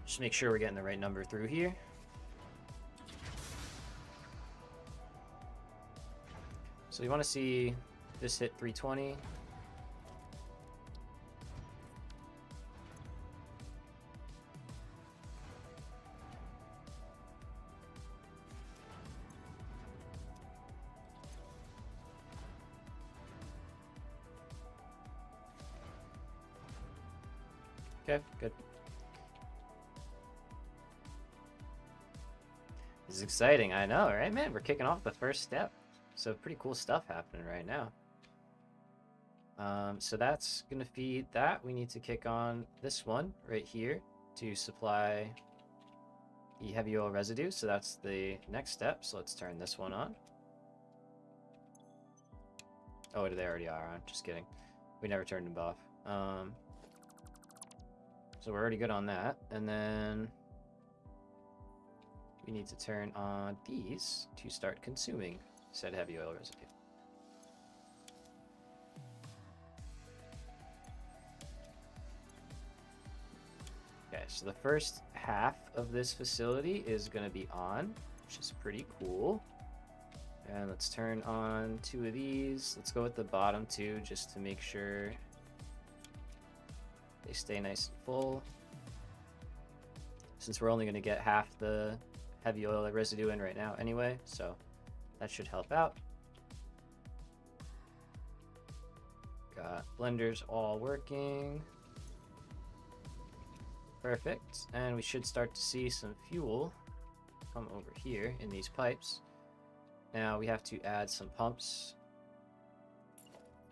S1: Just make sure we're getting the right number through here. So you want to see this hit 320. Okay, good. This is exciting, I know, right, man? We're kicking off the first step. So pretty cool stuff happening right now. So that's gonna feed that. We need to kick on this one right here to supply the heavy oil residue. So that's the next step. So let's turn this one on. Oh, they already are on. Just kidding. We never turned them off. So we're already good on that. And then we need to turn on these to start consuming said heavy oil residue. Okay, so the first half of this facility is going to be on, which is pretty cool. And let's turn on 2 of these. Let's go with the bottom 2 just to make sure they stay nice and full. Since we're only going to get half the heavy oil residue in right now anyway, so that should help out. Got blenders all working. Perfect. And we should start to see some fuel come over here in these pipes. Now we have to add some pumps,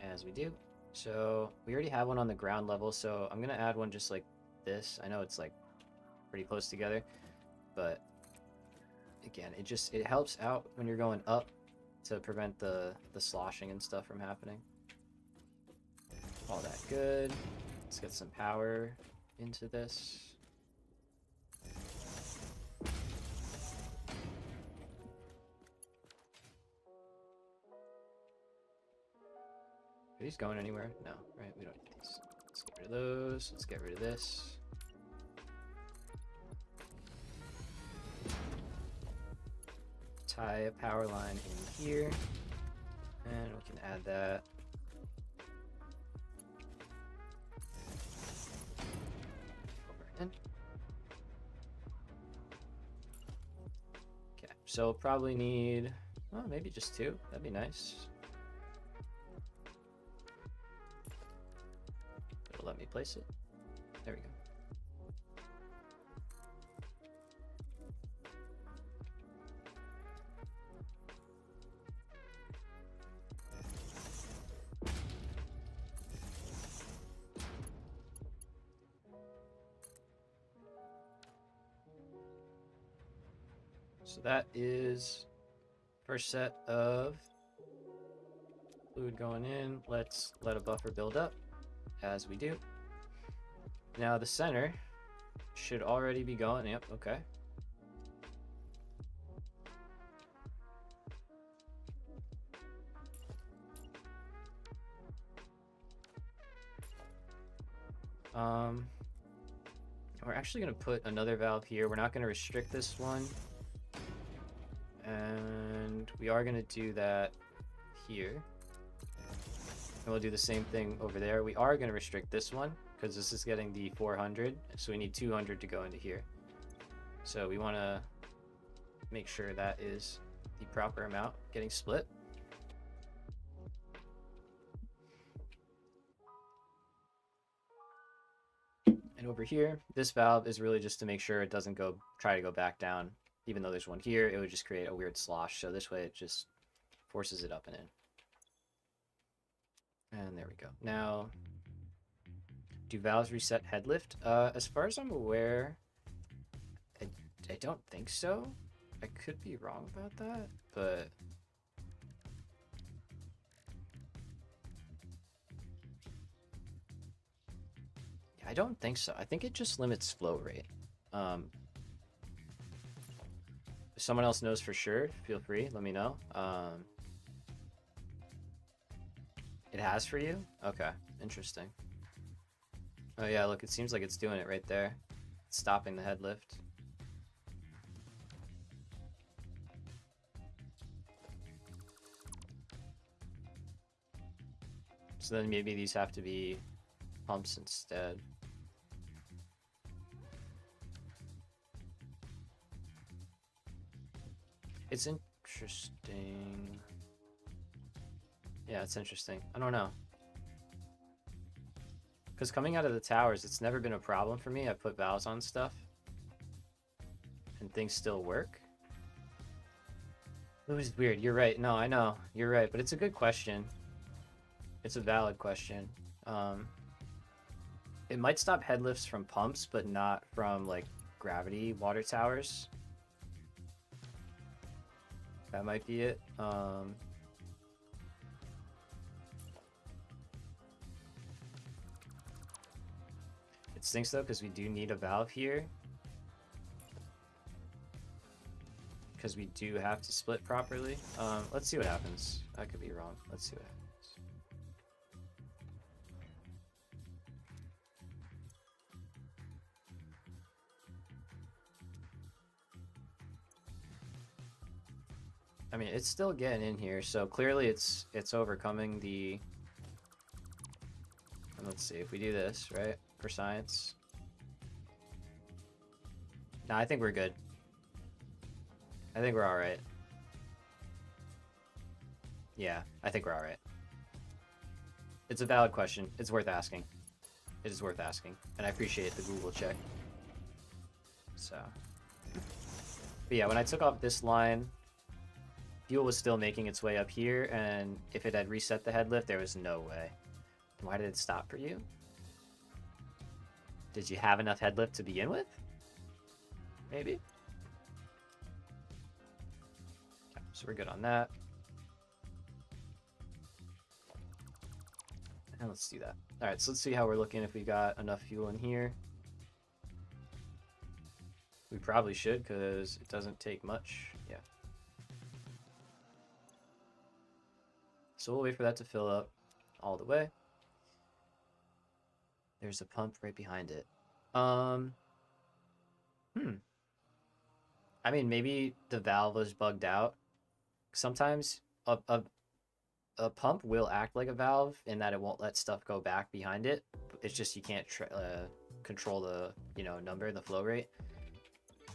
S1: as we do. So we already have one on the ground level, so I'm gonna add one just like this. I know it's like pretty close together, but again, it helps out when you're going up to prevent the sloshing and stuff from happening. All that good. Let's get some power into this. Are these going anywhere? No, right? We don't need these. Let's get rid of those. Let's get rid of this. Tie a power line in here. And we can add that. Over in. Okay, so we'll probably need, well, maybe just 2. That'd be nice. It'll let me place it. There we go. So that is first set of fluid going in. Let's let a buffer build up as we do. Now the center should already be going. Yep, okay. We're actually going to put another valve here. We're not going to restrict this one. And we are going to do that here. And we'll do the same thing over there. We are going to restrict this one because this is getting the 400. So we need 200 to go into here. So we want to make sure that is the proper amount getting split. And over here, this valve is really just to make sure it doesn't try to go back down. Even though there's one here, it would just create a weird slosh. So this way it just forces it up and in. And there we go. Now, do valves reset head lift? As far as I'm aware, I don't think so. I could be wrong about that, but I don't think so. I think it just limits flow rate. If someone else knows for sure, feel free, let me know. It has for you? Okay, interesting. Oh yeah, look, it seems like it's doing it right there. It's stopping the head lift. So then maybe these have to be pumps instead. It's interesting. Yeah, it's interesting. I don't know. Because coming out of the towers, it's never been a problem for me. I put valves on stuff. And things still work. It was weird. You're right. No, I know. You're right. But it's a good question. It's a valid question. It might stop head lifts from pumps, but not from, like, gravity water towers. That might be it. It stinks though because we do need a valve here. Because we do have to split properly. Let's see what happens. I could be wrong. Let's see what happens. I mean, it's still getting in here, so clearly it's overcoming the... And let's see, if we do this, right, for science. Nah, I think we're good. I think we're alright. Yeah, I think we're alright. It's a valid question. It's worth asking. It is worth asking. And I appreciate the Google check. So... But yeah, when I took off this line... fuel was still making its way up here, and if it had reset the head lift, there was no way. Why did it stop for you? Did you have enough head lift to begin with? Maybe. Okay, so we're good on that. And let's do that. All right, so let's see how we're looking if we got enough fuel in here. We probably should because it doesn't take much. Yeah. So we'll wait for that to fill up all the way. There's a pump right behind it. I mean, maybe the valve was bugged out. Sometimes a pump will act like a valve in that it won't let stuff go back behind it. It's just you can't control the number, the flow rate.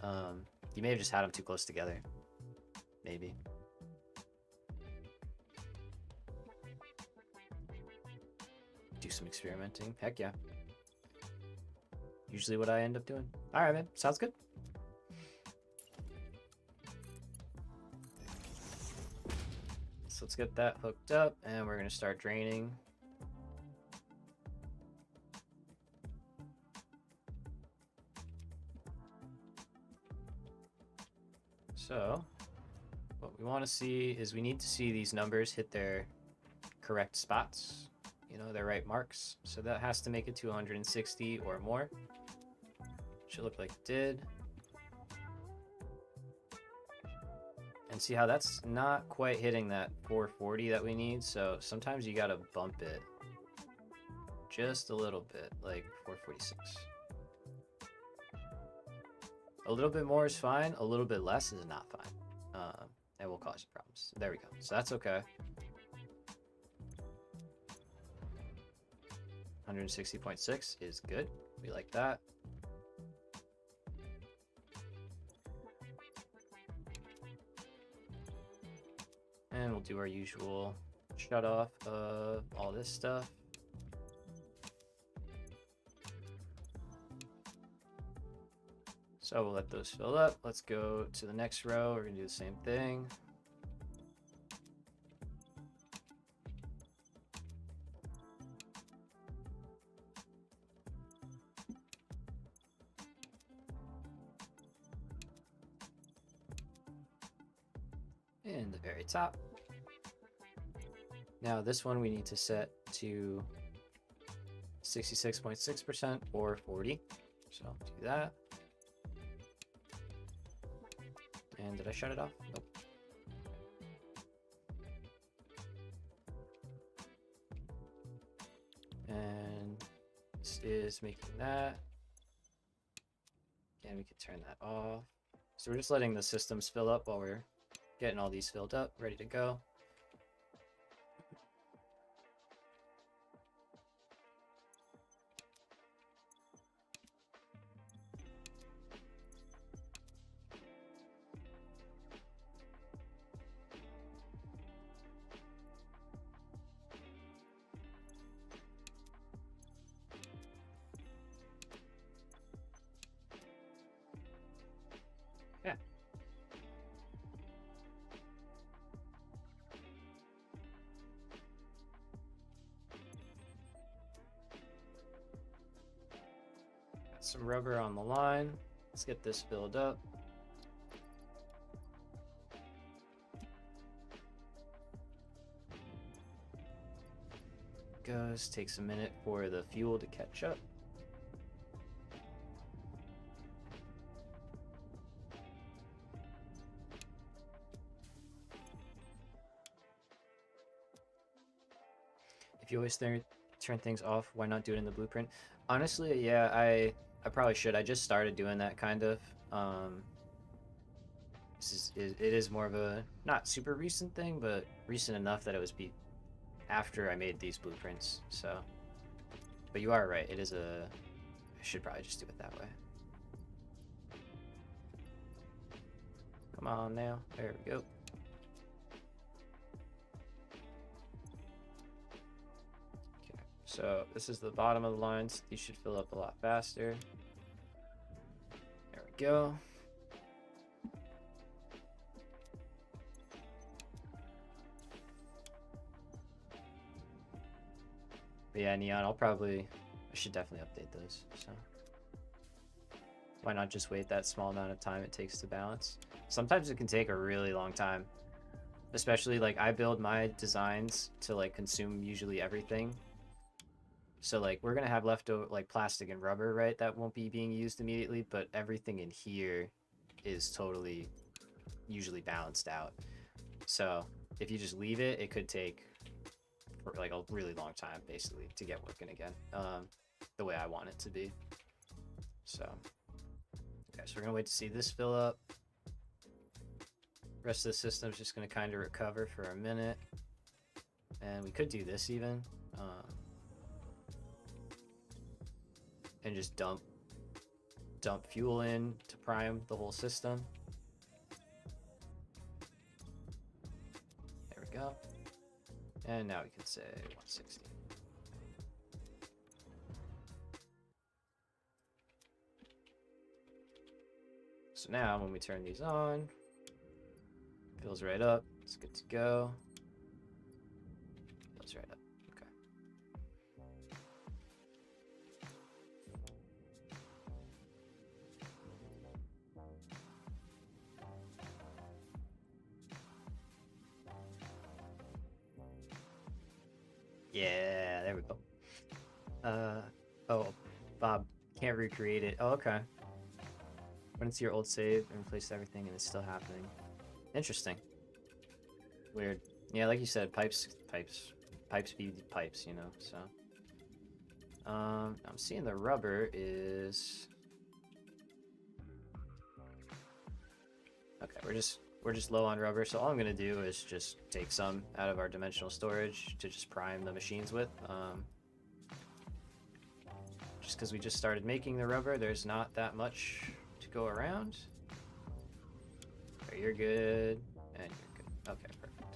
S1: You may have just had them too close together. Maybe. Do some experimenting. Heck yeah. Usually what I end up doing. All right, man. Sounds good. So let's get that hooked up, and we're going to start draining. So what we want to see is we need to see these numbers hit their correct spots, their right marks. So that has to make it to 160 or more. Should look like it did. And see how that's not quite hitting that 440 that we need. So sometimes you got to bump it just a little bit, like 446. A little bit more is fine. A little bit less is not fine. And will cause you problems. There we go. So that's okay. 160.6 is good. We like that. And we'll do our usual shut off of all this stuff. So we'll let those fill up. Let's go to the next row. We're gonna do the same thing. And the very top. Now this one we need to set to 66.6% or 40. So do that. And did I shut it off? Nope. And this is making that. Again, we can turn that off. So we're just letting the systems fill up while we're getting all these filled up, ready to go. Yeah. Got some rubber on the line. Let's get this filled up. Goes, takes a minute for the fuel to catch up. If you always turn things off, why not do it in the blueprint? Honestly, yeah, I probably should. I just started doing that kind of. It is more of a not super recent thing, but recent enough that it was after I made these blueprints. So, but you are right. It is I should probably just do it that way. Come on now. There we go. So this is the bottom of the lines. These should fill up a lot faster. There we go. But yeah, neon, I should definitely update those. So why not just wait that small amount of time it takes to balance? Sometimes it can take a really long time. Especially like I build my designs to like consume usually everything. So like we're gonna have leftover like plastic and rubber, right? That won't be being used immediately, but everything in here is totally usually balanced out. So if you just leave it, it could take for like a really long time basically to get working again. The way I want it to be. So okay, so we're gonna wait to see this fill up. Rest of the system's just gonna kind of recover for a minute. And we could do this even. And just dump fuel in to prime the whole system. There we go. And now we can say 160. So now when we turn these on, fills right up. It's good to go. Fills right up. Okay. Yeah, there we go. Oh, Bob, can't recreate it. Oh, okay. Went into your old save and replaced everything and it's still happening. Interesting. Weird. Yeah, like you said, pipes be pipes, you know, so. I'm seeing the rubber is... Okay, we're just low on rubber, so all I'm gonna do is just take some out of our dimensional storage to just prime the machines with. Just because we just started making the rubber, there's not that much to go around. Okay, you're good, and you're good. Okay, perfect.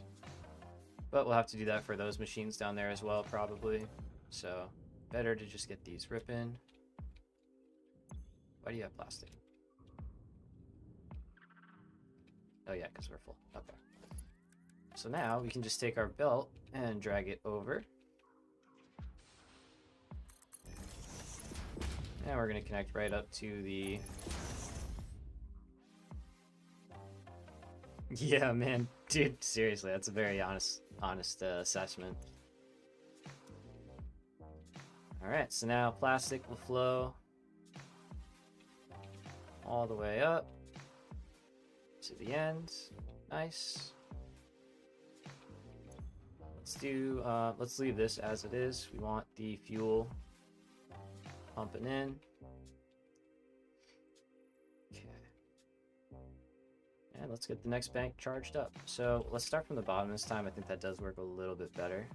S1: But we'll have to do that for those machines down there as well, probably. So, better to just get these ripping. Why do you have plastic? Oh yeah, because we're full. Okay. So now we can just take our belt and drag it over. And we're going to connect right up to the... Yeah, man. Dude, seriously, that's a very honest assessment. Alright, so now plastic will flow all the way up to the end. Nice. Let's leave this as it is. We want the fuel pumping in. Okay. And let's get the next bank charged up. So let's start from the bottom this time. I think that does work a little bit better.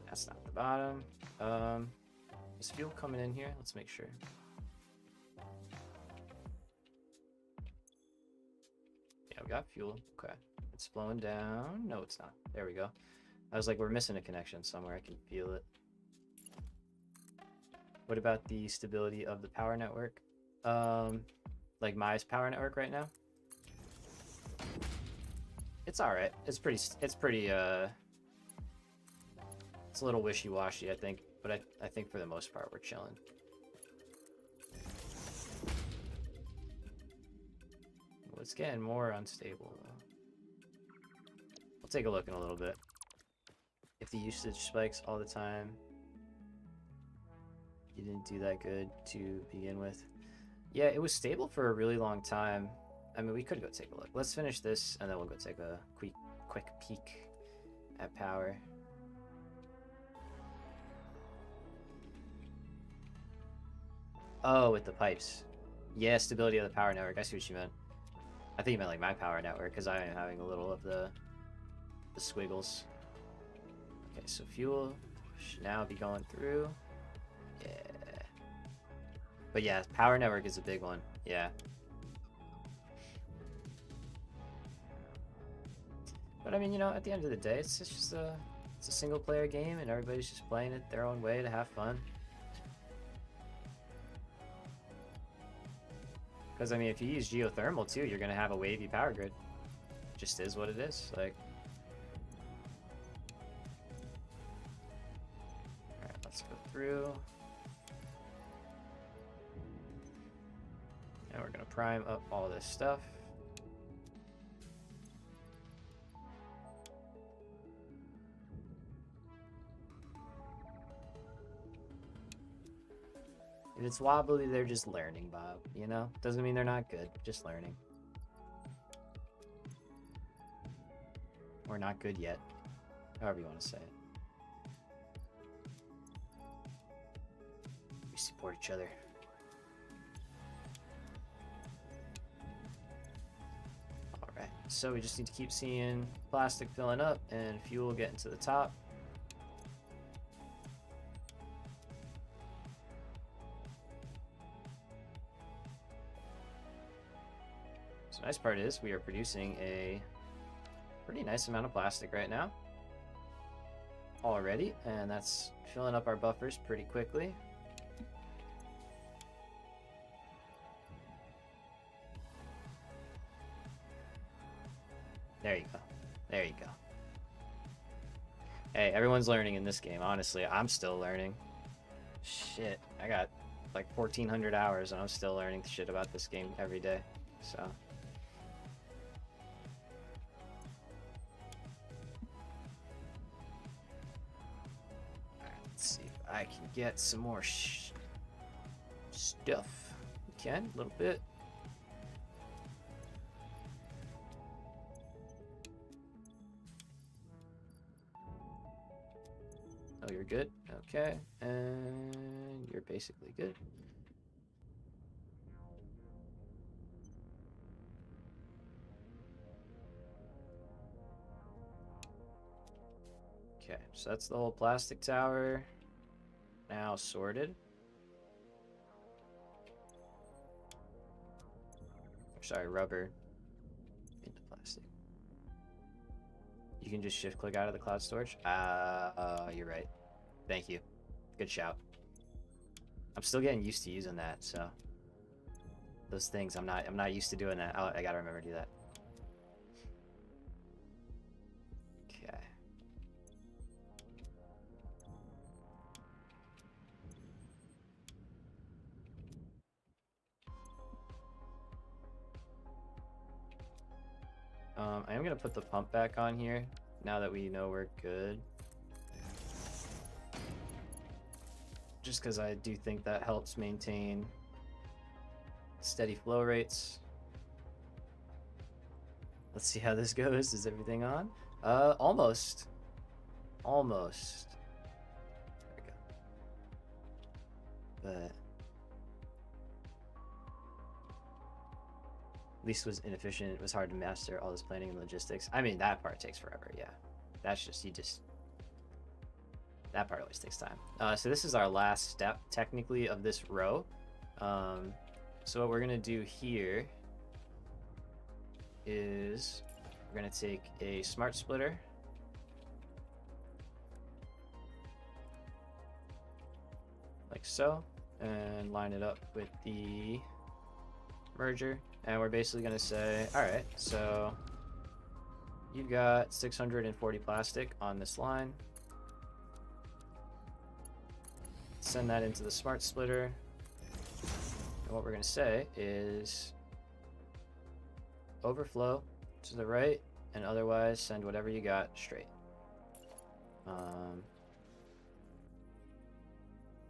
S1: That's not the bottom. Is fuel coming in here? Let's make sure. Yeah, we got fuel. Okay. It's flowing down. No, it's not. There we go. I was like, we're missing a connection somewhere. I can feel it. What about the stability of the power network? Like my power network right now? It's alright. It's a little wishy-washy, I think. But I think for the most part, we're chilling. Well, it's getting more unstable, though. We'll take a look in a little bit. If the usage spikes all the time, you didn't do that good to begin with. Yeah, it was stable for a really long time. I mean, we could go take a look. Let's finish this, and then we'll go take a quick peek at power. Oh, with the pipes. Yeah, stability of the power network. I see what you meant. I think you meant like my power network, because I am having a little of the squiggles. Okay, so fuel should now be going through. Yeah. But yeah, power network is a big one. Yeah. But I mean, you know, at the end of the day, it's just a single player game, and everybody's just playing it their own way to have fun. Because I mean, if you use geothermal too, you're gonna have a wavy power grid. just is what it is. Like, all right, let's go through. And we're gonna prime up all this stuff. If it's wobbly, they're just learning, Bob. You know? Doesn't mean they're not good. Just learning. Or not good yet. However you want to say it. We support each other. Alright, so we just need to keep seeing plastic filling up and fuel getting to the top. So the nice part is we are producing a pretty nice amount of plastic right now already, and that's filling up our buffers pretty quickly. There you go. There you go. Hey, everyone's learning in this game. Honestly, I'm still learning. Shit, I got like 1,400 hours and I'm still learning shit about this game every day. So let's see if I can get some more stuff. We can, a little bit. Oh, you're good? Okay. And you're basically good. Okay, so that's the whole plastic tower. Now sorted. Or sorry, rubber into plastic. You can just shift click out of the cloud storage. You're right. Thank you. Good shout. I'm still getting used to using that, so those things I'm not used to doing that. I gotta remember to do that. Okay. I am gonna put the pump back on here now that we know we're good. Just because I do think that helps maintain steady flow rates. Let's see how this goes. Is everything on? Almost. Almost. There we go. But at least it was inefficient. It was hard to master all this planning and logistics. I mean, that part takes forever, yeah. That's just, that part always takes time. So this is our last step, technically, of this row. So what we're gonna do here is we're gonna take a smart splitter, like so, and line it up with the merger. And we're basically gonna say, all right, so you've got 640 plastic on this line. Send that into the smart splitter. And what we're going to say is overflow to the right, and otherwise send whatever you got straight.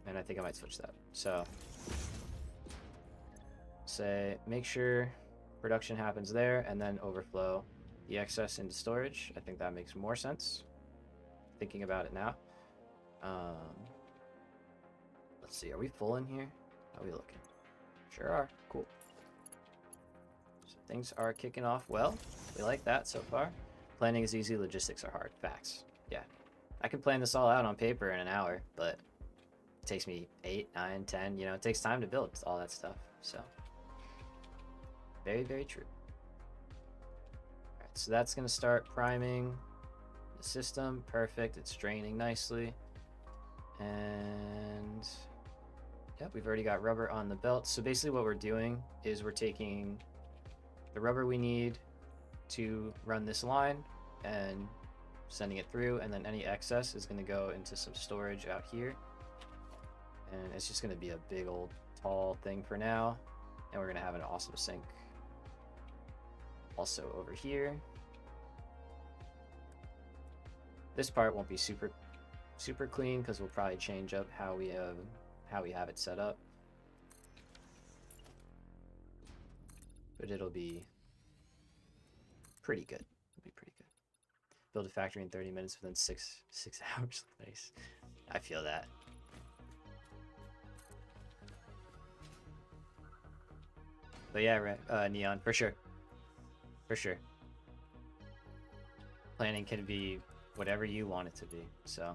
S1: And I think I might switch that. So say make sure production happens there, and then overflow the excess into storage. I think that makes more sense, thinking about it now. Let's see, are we full in here? How are we looking? Sure are. Cool. So things are kicking off well. We like that so far. Planning is easy, logistics are hard. Facts. Yeah. I can plan this all out on paper in an hour, but it takes me 8, 9, 10. You know, it takes time to build all that stuff. So very, very true. All right, so that's going to start priming the system. Perfect. It's draining nicely. And yep, we've already got rubber on the belt. So basically what we're doing is we're taking the rubber we need to run this line and sending it through, and then any excess is going to go into some storage out here, and it's just going to be a big old tall thing for now, and we're going to have an awesome sink also over here. This part won't be super clean because we'll probably change up how we have it set up, but it'll be pretty good. It'll be pretty good. Build a factory in 30 minutes within six hours. Nice. I feel that. But yeah, Neon, for sure. For sure. Planning can be whatever you want it to be, so.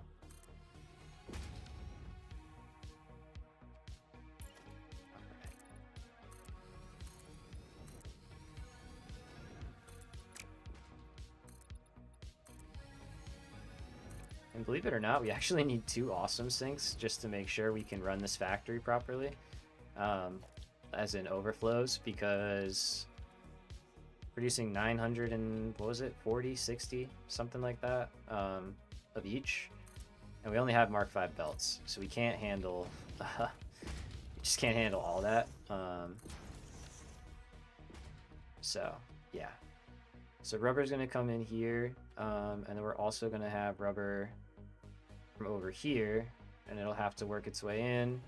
S1: And believe it or not, we actually need 2 awesome sinks just to make sure we can run this factory properly, as in overflows, because producing 900 and what was it, 40, 60, something like that, of each, and we only have Mark 5 belts, so we can't handle, we just can't handle all that. So yeah, so rubber's gonna come in here, and then we're also gonna have rubber from over here, and it'll have to work its way in,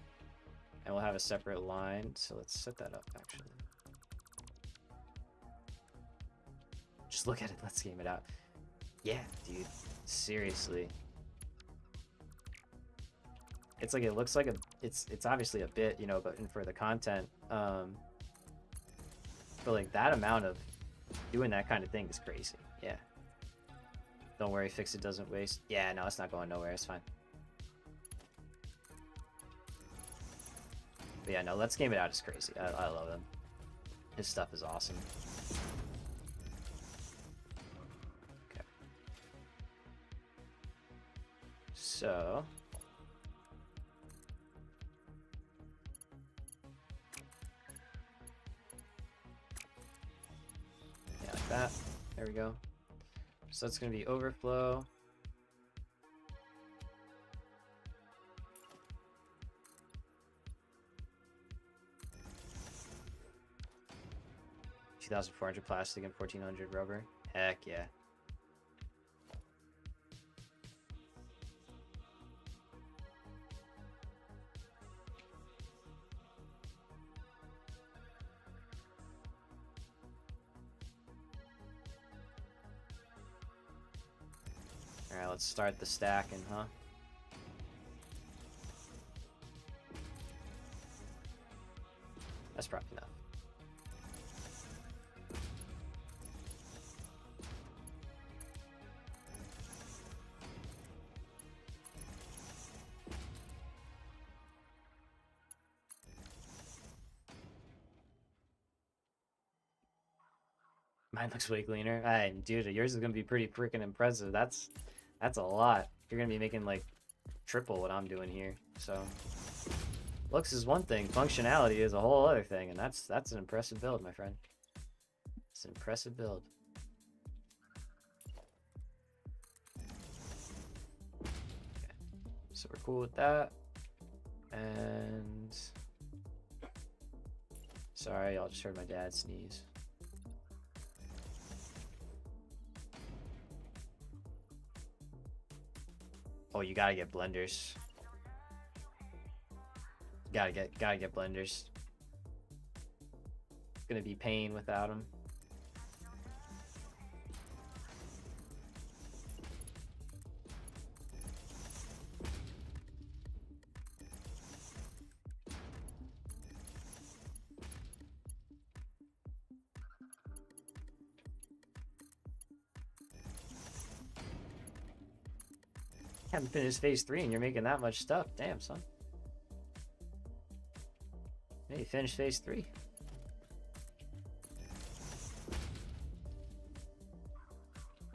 S1: and we'll have a separate line. So let's set that up actually. Just look at it, let's game it out. Yeah, dude, seriously. It's like, it looks like it's obviously a bit, you know, but for the content, but like that amount of doing that kind of thing is crazy. Yeah. Don't worry, fix it doesn't waste. Yeah, no, it's not going nowhere. It's fine. But yeah, no, let's game it out. It's crazy. I love him. His stuff is awesome. Okay. So. Yeah, like that. There we go. So it's going to be overflow. $2,400 plastic and 1,400 rubber. Heck yeah. Alright, let's start the stacking, huh? That's probably enough. Mine looks way cleaner. Dude, yours is gonna be pretty freaking impressive. That's a lot. You're gonna be making like triple what I'm doing here. So looks is one thing, functionality is a whole other thing, and that's an impressive build, my friend. It's an impressive build. Okay. So we're cool with that. And sorry, y'all just heard my dad sneeze. Oh, you gotta get blenders. Gotta get blenders. It's gonna be pain without them. Haven't finished phase 3 and you're making that much stuff. Damn, son. Maybe finish phase 3.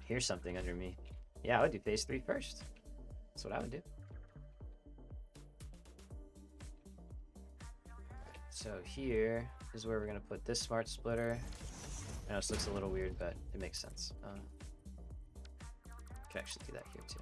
S1: Here's something under me. Yeah, I would do phase 3 first. That's what I would do. So here is where we're gonna put this smart splitter. I know this looks a little weird, but it makes sense. Could actually do that here too.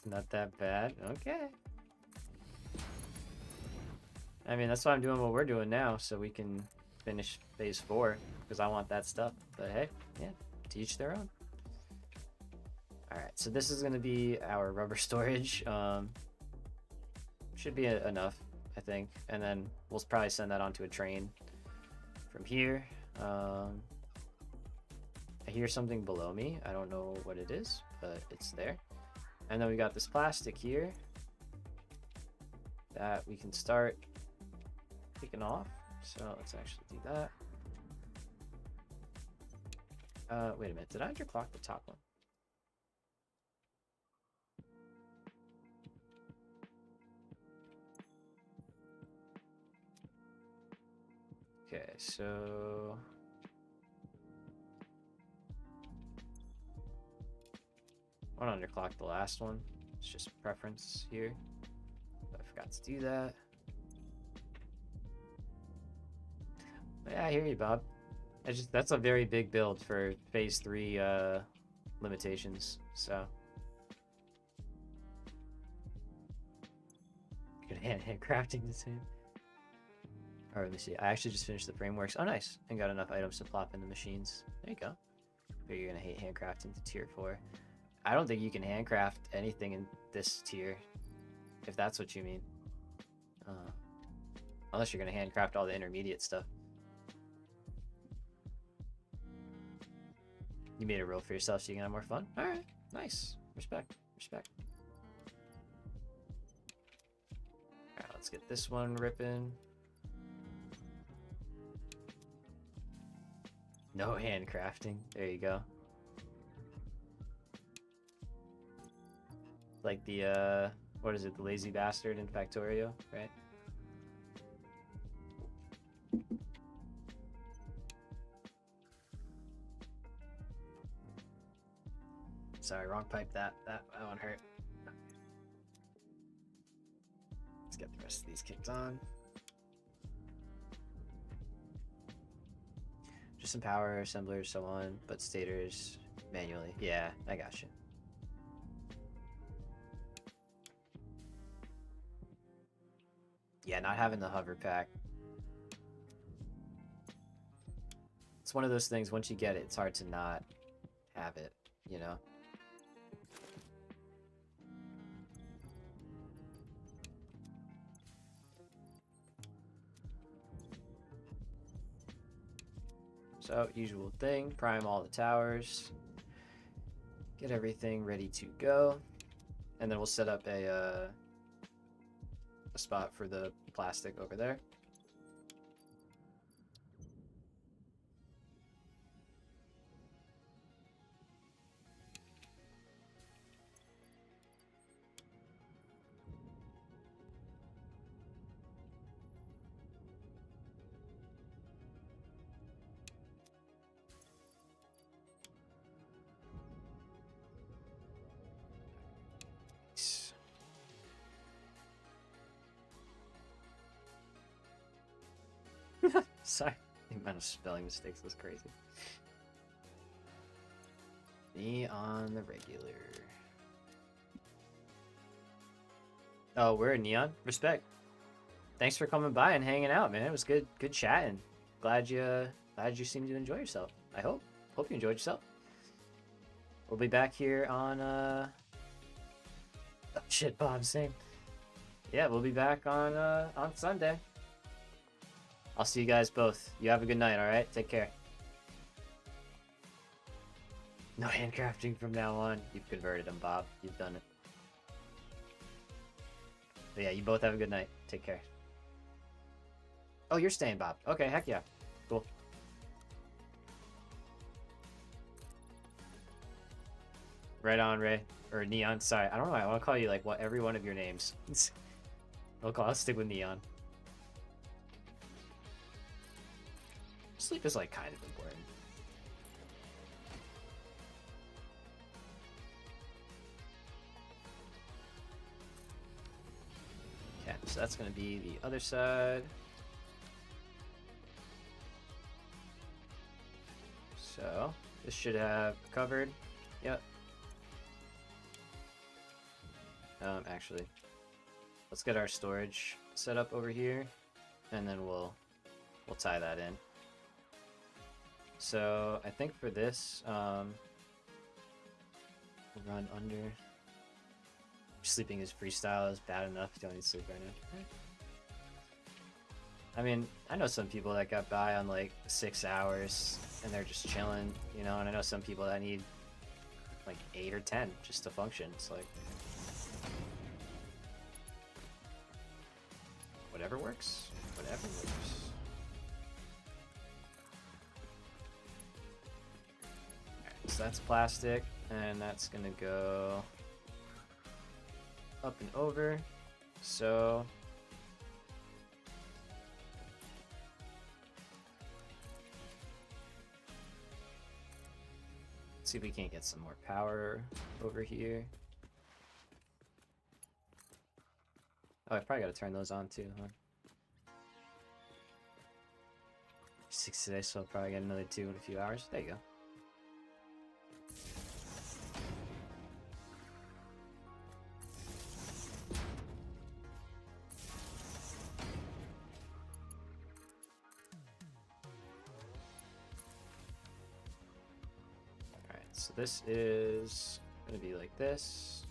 S1: Not that bad. Okay. I mean, that's why I'm doing what we're doing now, so we can finish phase 4, because I want that stuff. But hey, yeah, to each their own. Alright, so this is going to be our rubber storage. Should be enough, I think. And then we'll probably send that onto a train from here. I hear something below me. I don't know what it is, but it's there. And then we got this plastic here that we can start taking off. So let's actually do that. Wait a minute. Did I underclock the top one? Okay, so... I want to underclock the last one. It's just preference here. But I forgot to do that. But yeah, I hear you, Bob. That's a very big build for phase 3 limitations. So good handcrafting this in. All right, let me see. I actually just finished the frameworks. Oh, nice. And got enough items to plop in the machines. There you go. But you're gonna hate handcrafting to tier 4. I don't think you can handcraft anything in this tier, if that's what you mean. Unless you're going to handcraft all the intermediate stuff. You made a rule for yourself so you can have more fun? Alright, nice. Respect, respect. Alright, let's get this one ripping. No handcrafting. There you go. Like the, what is it, the lazy bastard in Factorio, right? Sorry, wrong pipe. That one hurt. Let's get the rest of these kicked on. Just some power assemblers, so on, but stators manually. Yeah, I got you. Yeah, not having the hover pack. It's one of those things, once you get it, it's hard to not have it, you know? So, usual thing, prime all the towers. Get everything ready to go. And then we'll set up a spot for the plastic over there. Sorry, the amount of spelling mistakes was crazy. Me on the regular. Oh, we're a Neon? Respect. Thanks for coming by and hanging out, man. It was good chatting. Glad you seemed to enjoy yourself. I hope you enjoyed yourself. We'll be back here on oh shit, Bob, same. Yeah, we'll be back on Sunday. I'll see you guys both. You have a good night, alright? Take care. No handcrafting from now on. You've converted him, Bob. You've done it. But yeah, you both have a good night. Take care. Oh, you're staying, Bob. Okay, heck yeah. Cool. Right on, Ray. Or Neon. Sorry, I don't know. I want to call you like what every one of your names. I'll stick with Neon. Sleep is like kind of important. so that's going to be the other side. So this should have covered. Yep. Actually, let's get our storage set up over here, and then we'll tie that in. So I think for this, we'll run under. Sleeping is freestyle is bad enough. You don't need to sleep right now. I mean, I know some people that got by on like 6 hours and they're just chilling, you know, and I know some people that need like 8 or 10 just to function. It's like whatever works. Whatever works. Alright, so that's plastic, and that's gonna go up and over. So let's see if we can't get some more power over here. Oh, I probably got to turn those on too, huh? 6 today, so I'll probably get another 2 in a few hours. There you go. Alright, so this is going to be like this.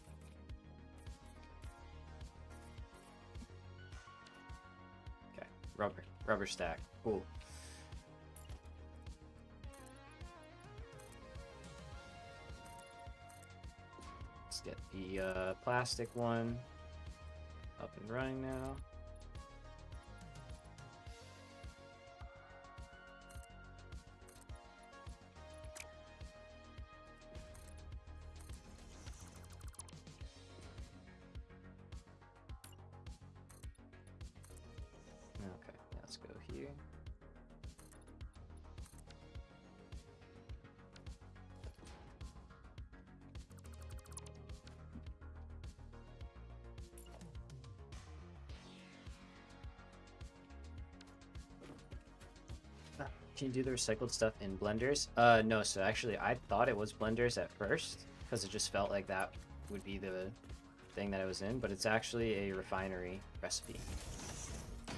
S1: Rubber stack. Cool. Let's get the plastic one up and running now. Let's go here. Can you do the recycled stuff in blenders? No, so actually I thought it was blenders at first because it just felt like that would be the thing that it was in, but it's actually a refinery recipe.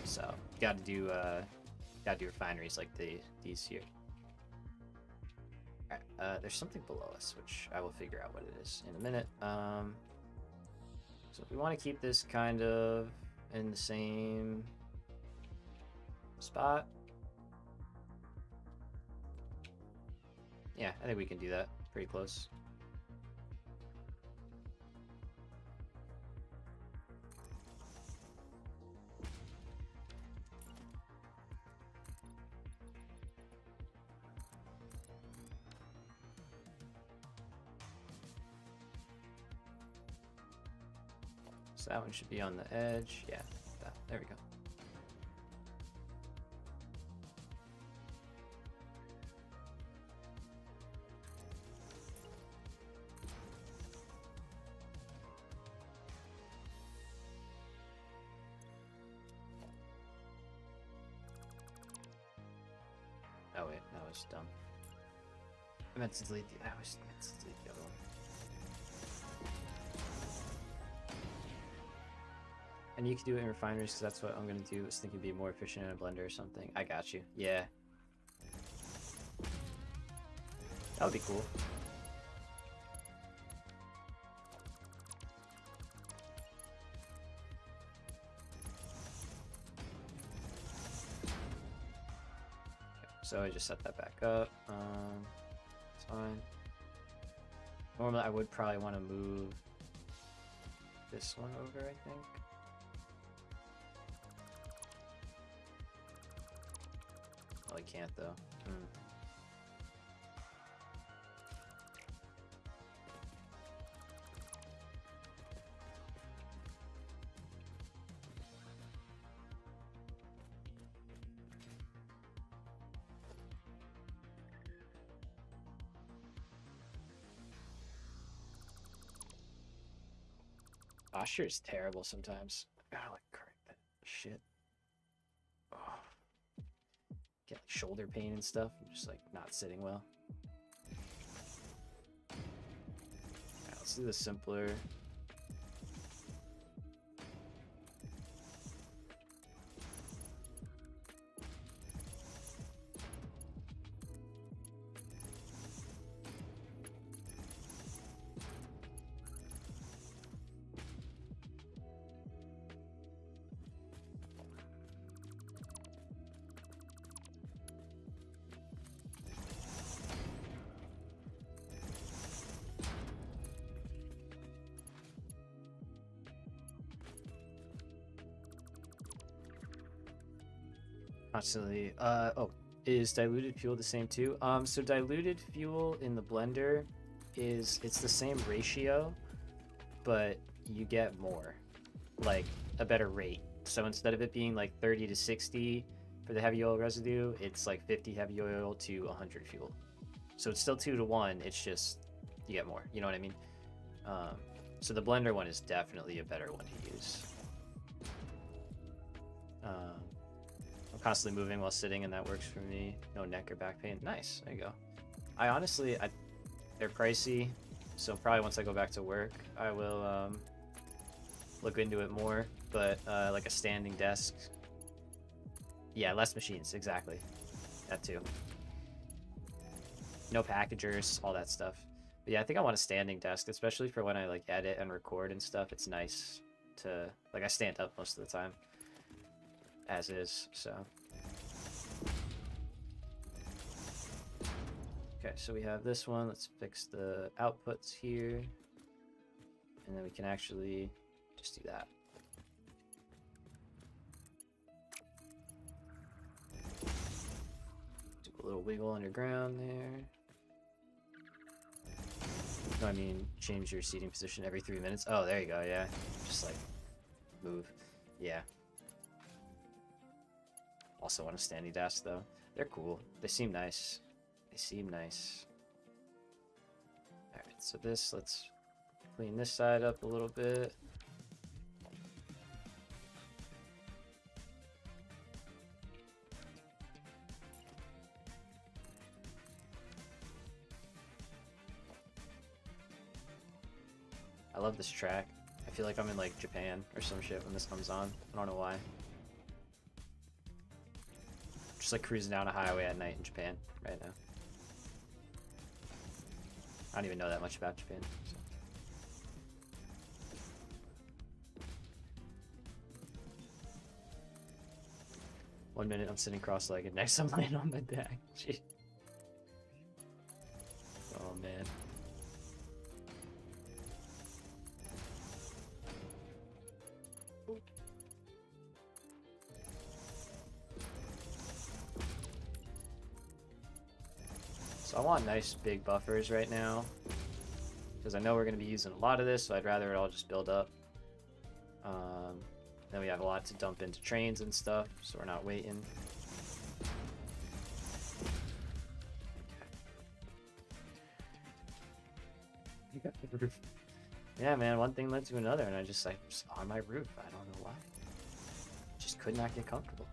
S1: So you gotta do refineries like these here. Alright, there's something below us, which I will figure out what it is in a minute. So if we want to keep this kind of in the same spot, yeah, I think we can do that pretty close. So that one should be on the edge. Yeah, there we go. Oh wait, that was dumb. I meant to delete the other one. And you can do it in refineries because that's what I'm gonna do. I was thinking it'd be more efficient in a blender or something. I got you. Yeah. That would be cool. Okay, so I just set that back up. It's fine. Normally I would probably want to move this one over, I think. I can't though. Posture is terrible sometimes. I gotta like correct that. shit. Oh. Get like shoulder pain and stuff. I'm just like not sitting well. Alright, let's do this simpler. Constantly. Oh, is diluted fuel the same too? So diluted fuel in the blender it's the same ratio, but you get more, like a better rate. So instead of it being like 30 to 60 for the heavy oil residue, it's like 50 heavy oil to 100 fuel. So it's still 2 to 1. It's just you get more. You know what I mean? So the blender one is definitely a better one to use. I'm constantly moving while sitting, and that works for me. No neck or back pain. Nice. There you go. I honestly, they're pricey, so probably once I go back to work, I will look into it more. But like a standing desk. Yeah, less machines. Exactly. That too. No packagers, all that stuff. But yeah, I think I want a standing desk, especially for when I like edit and record and stuff. It's nice to like I stand up most of the time. As is, so. Okay, so we have this one. Let's fix the outputs here. And then we can actually just do that. Do a little wiggle underground there. No, I mean, change your seating position every 3 minutes. Oh, there you go, yeah. Just like, move. Yeah. Also want a standing desk though. They're cool. They seem nice. They seem nice. Alright, so this, let's clean this side up a little bit. I love this track. I feel like I'm in like Japan or some shit when this comes on. I don't know why. Just like cruising down a highway at night in Japan right now. I don't even know that much about Japan. So. One minute I'm sitting cross-legged, next I'm laying on my back. Jeez. Oh man. So I want nice big buffers right now, because I know we're going to be using a lot of this, so I'd rather it all just build up. Then we have a lot to dump into trains and stuff, so we're not waiting. Okay. Yeah, man, one thing led to another, and I just on my roof. I don't know why. Just could not get comfortable.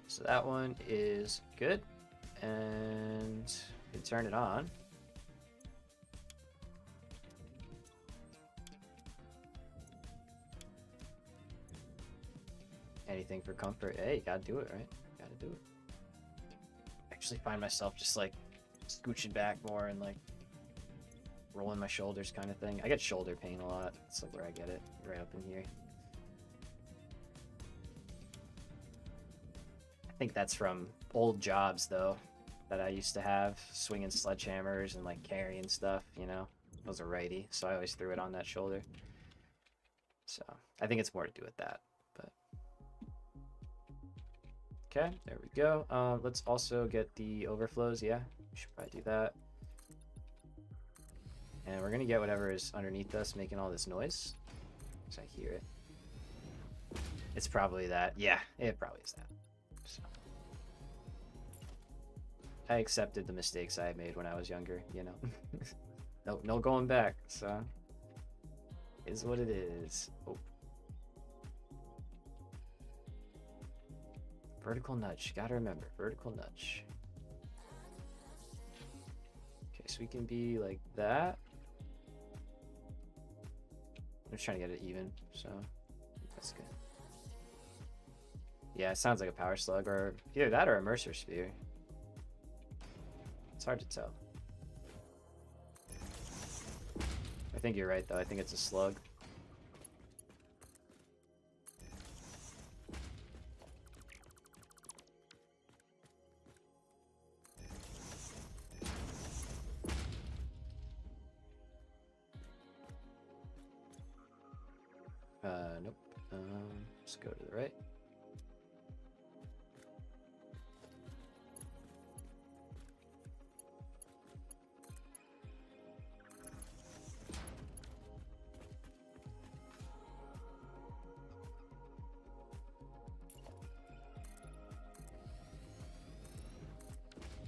S1: So that one is good, and you can turn it on. Anything for comfort. Hey, you gotta do it, right? Gotta do it. I actually find myself just like scooching back more and like rolling my shoulders kind of thing. I get shoulder pain a lot. It's like where I get it, right up in here. I think that's from old jobs though that I used to have, swinging sledgehammers and like carrying stuff, you know. I was a righty, so I always threw it on that shoulder. So I think it's more to do with that. But okay, there we go. Let's also get the overflows. Yeah, we should probably do that. And we're gonna get whatever is underneath us making all this noise, because I hear it. It's probably that. Yeah, it probably is that. So. I accepted the mistakes I made when I was younger, you know. No going back, so is what it is. Oh. Vertical nudge, gotta remember, vertical nudge. Okay, so we can be like that. I'm just trying to get it even, so that's good. Yeah, it sounds like a power slug, or either that or a Mercer sphere. It's hard to tell. I think you're right, though. I think it's a slug. Nope. Let's go to the right.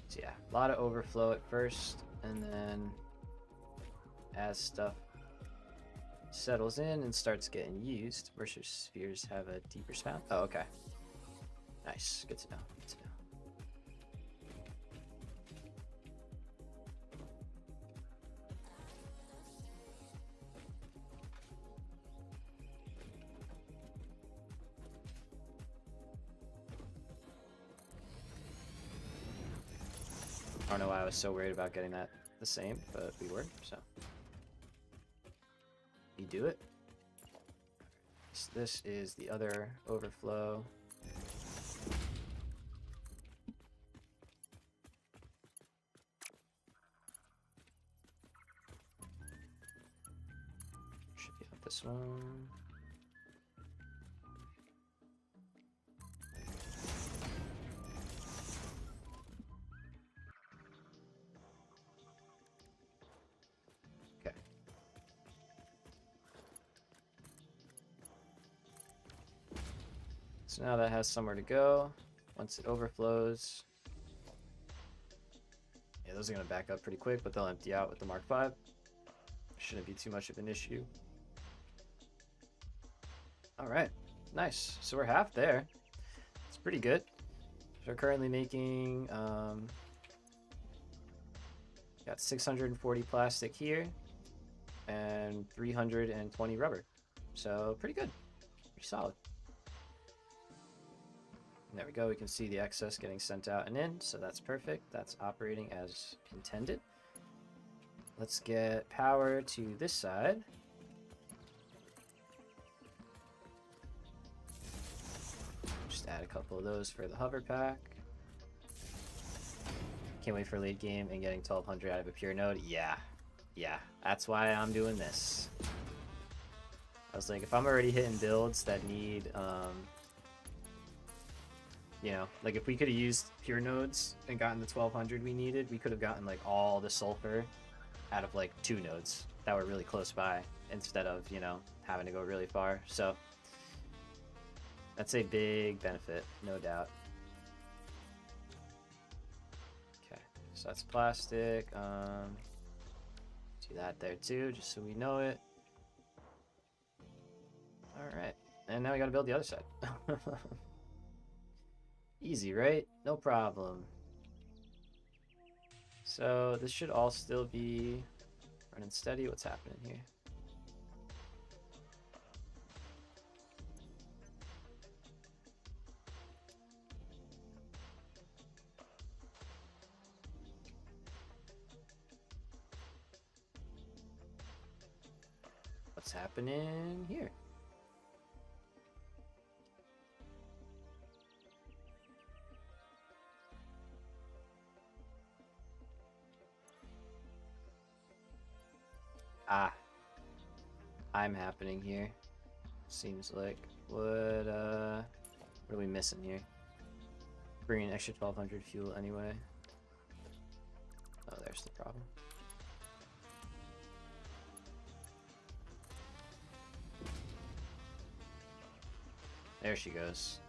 S1: So yeah, a lot of overflow at first, and then as stuff settles in and starts getting used, Mercer spheres have a deeper spout. Oh, okay. Nice. Good to know. Good to know. I don't know why I was so worried about getting that the same, but we were, so. You do it. So this is the other overflow. Should be like this one. Okay. So now that has somewhere to go. Once it overflows. Yeah, those are going to back up pretty quick, but they'll empty out with the Mark V. Shouldn't be too much of an issue. All right, nice. So we're half there. It's pretty good. So we're currently making, got 640 plastic here and 320 rubber. So pretty good, pretty solid. And there we go. We can see the excess getting sent out and in, so that's perfect. That's operating as intended. Let's get power to this side. Just add a couple of those for the hover pack. Can't wait for late game and getting 1200 out of a pure node. Yeah, that's why I'm doing this. I was like, if I'm already hitting builds that need, you know, like if we could have used pure nodes and gotten the 1200 we needed, we could have gotten like all the sulfur out of like 2 nodes that were really close by instead of, you know, having to go really far. So that's a big benefit, no doubt. Okay, so that's plastic. Do that there too, just so we know it. All right, and now we got to build the other side. Easy, right? No problem. So this should all still be running steady. What's happening here? What's happening here? Ah, I'm happening here. Seems like. What are we missing here? Bring an extra 1200 fuel anyway. Oh, there's the problem. There she goes.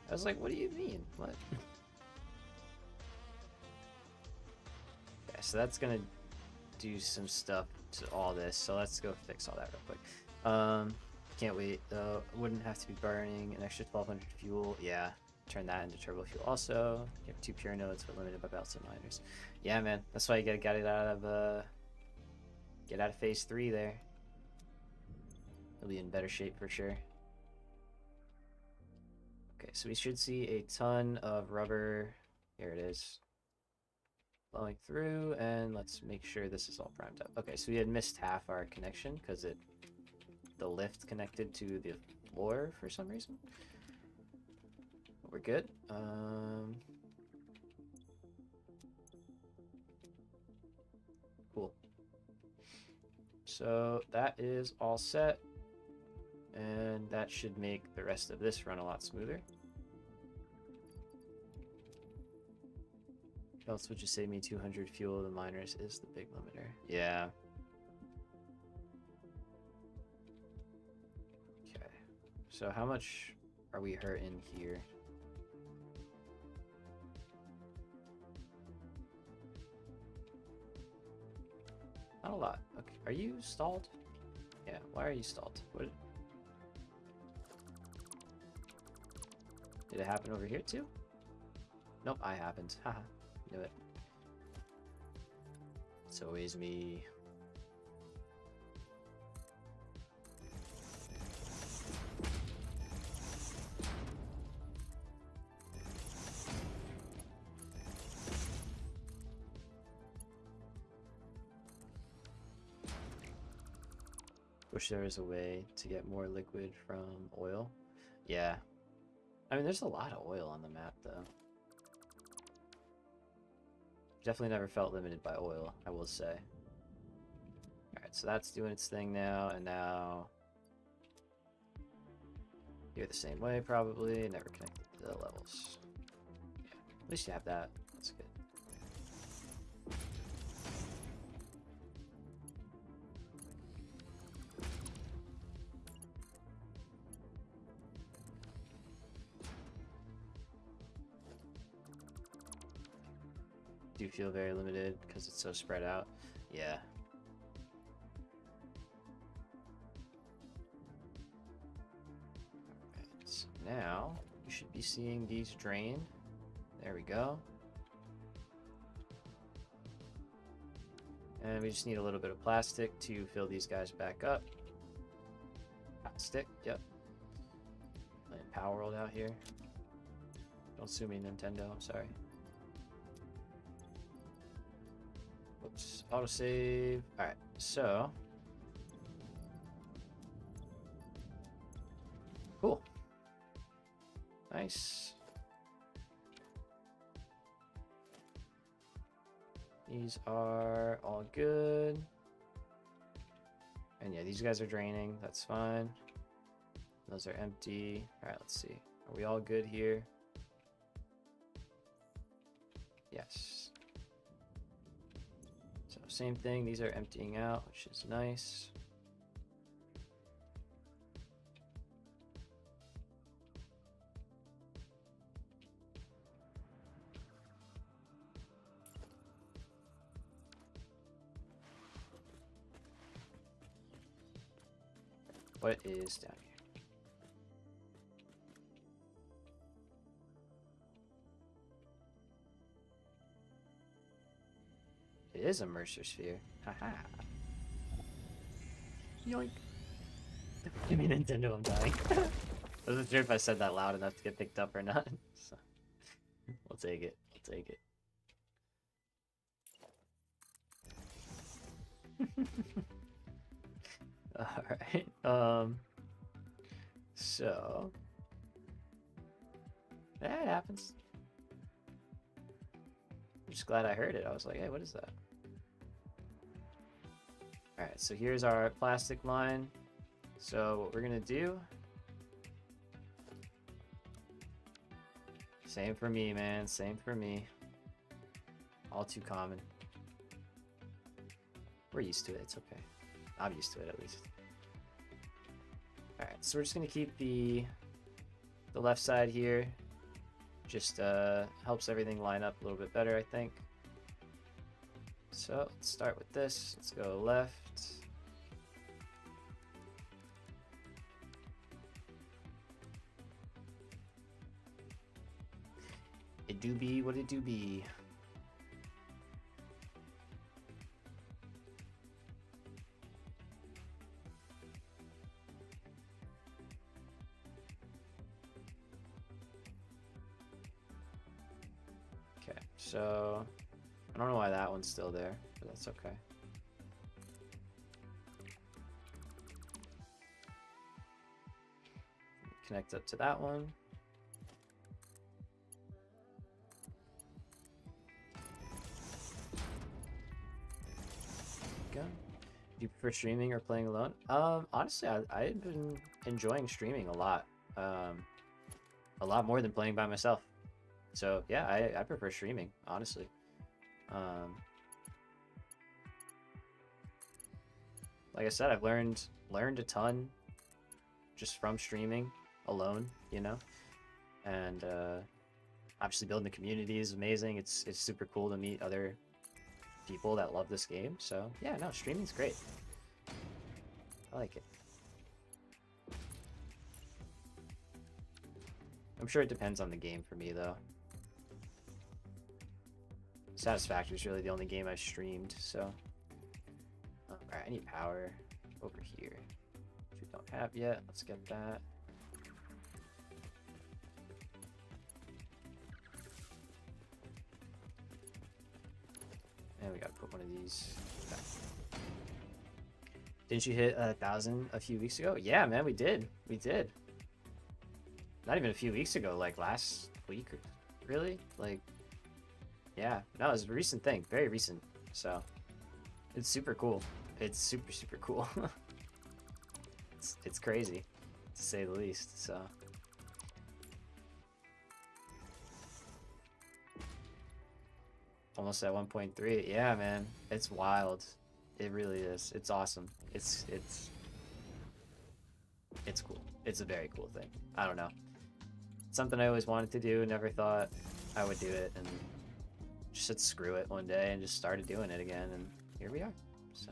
S1: I was like, what do you mean? What? so that's gonna do some stuff to all this. So let's go fix all that real quick. Can't wait though. Wouldn't have to be burning an extra 1200 fuel. Yeah, turn that into turbo fuel. Also, you have 2 pure nodes, but limited by belts and miners. Yeah, man, that's why you gotta get it out of phase 3 there. It'll be in better shape for sure. Okay, so we should see a ton of rubber. Here it is. Flowing through, and let's make sure this is all primed up. Okay, so we had missed half our connection because the lift connected to the floor for some reason. We're good. Cool. So that is all set, and that should make the rest of this run a lot smoother. What else would you save me 200 fuel? The miners is the big limiter. Yeah. Okay. So how much are we hurting here? Not a lot. Okay. Are you stalled? Yeah. Why are you stalled? What? Did it happen over here too? Nope, I happened. Haha. Knew it. It's always me. Wish there was a way to get more liquid from oil. Yeah. I mean, there's a lot of oil on the map, though. Definitely never felt limited by oil, I will say. Alright, so that's doing its thing now, and now... You're the same way, probably. Never connected to the levels. Yeah, at least you have that. That's good. Do feel very limited because it's so spread out. Yeah. Alright, so now you should be seeing these drain. There we go. And we just need a little bit of plastic to fill these guys back up. Stick, yep. Playing Power World out here. Don't sue me, Nintendo, I'm sorry. Whoops, autosave. Alright, so. Cool. Nice. These are all good. And yeah, these guys are draining. That's fine. Those are empty. Alright, let's see. Are we all good here? Yes. So same thing, these are emptying out, which is nice. What is down here? It is a Mercer sphere. Haha. Yoink. Give me Nintendo, I'm dying. I wasn't sure if I said that loud enough to get picked up or not. So, we'll take it. We'll take it. Alright. So. That happens. I'm just glad I heard it. I was like, hey, what is that? Alright, so here's our plastic line. So what we're gonna do... Same for me, man. Same for me. All too common. We're used to it. It's okay. I'm used to it, at least. Alright, so we're just gonna keep the left side here. Just helps everything line up a little bit better, I think. So let's start with this. Let's go left. It do be what it do be. Okay, so I don't know why that one's still there, but that's okay. Connect up to that one. Go. Do you prefer streaming or playing alone? Honestly, I've been enjoying streaming a lot more than playing by myself. So yeah, I prefer streaming, honestly. Like I said, I've learned a ton just from streaming alone, you know, and obviously building the community is amazing. It's super cool to meet other people that love this game. So yeah, no, streaming's great. I like it. I'm sure it depends on the game for me though. Satisfactory is really the only game I streamed, so. Alright, I need power over here, which we don't have yet. Let's get that. And we gotta put one of these back. Didn't you hit 1,000 a few weeks ago? Yeah, man, we did. We did. Not even a few weeks ago, like last week. Really? Like, yeah. No, it was a recent thing. Very recent. So, it's super cool. It's super, super cool. It's crazy, to say the least, so. Almost at 1.3. Yeah, man. It's wild. It really is. It's awesome. It's cool. It's a very cool thing. I don't know. Something I always wanted to do, never thought I would do it, and just said screw it one day and just started doing it again, and here we are. So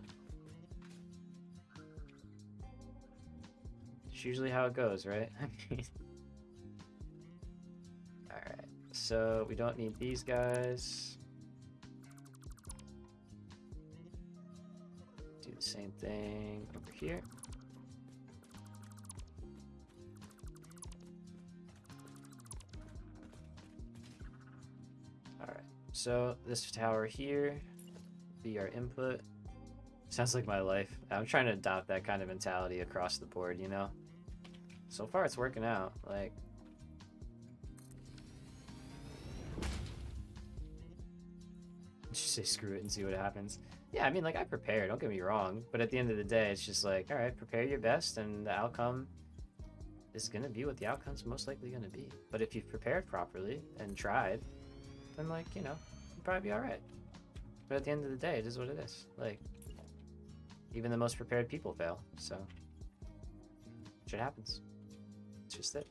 S1: it's usually how it goes, right? Alright, so we don't need these guys. Do the same thing over here. Alright, so this tower here be our input. Sounds like my life. I'm trying to adopt that kind of mentality across the board, you know? So far it's working out. Like, just say screw it and see what happens. Yeah, I mean, like, I prepare, don't get me wrong, but at the end of the day, it's just like, all right, prepare your best, and the outcome is gonna be what the outcome's most likely gonna be. But if you've prepared properly and tried, then, like, you know, you'll probably be all right. But at the end of the day, it is what it is. Like, even the most prepared people fail, so shit happens. It's just it.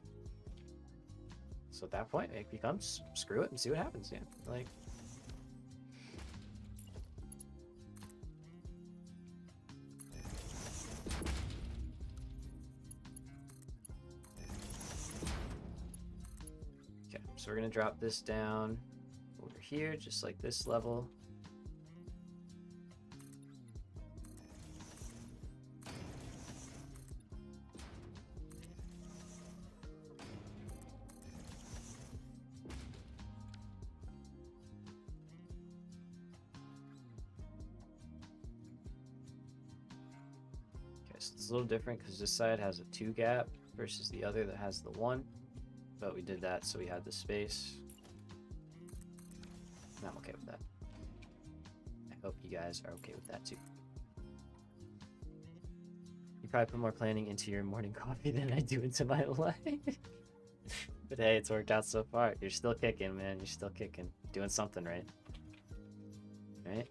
S1: So at that point, it becomes screw it and see what happens. Yeah, like. Okay, so we're gonna drop this down over here, just like this level. It's a little different because this side has a 2 gap versus the other that has the 1, but we did that so we had the space. And I'm okay with that. I hope you guys are okay with that too. You probably put more planning into your morning coffee than I do into my life. But hey, it's worked out so far. You're still kicking, man. You're still kicking. Doing something right. Right?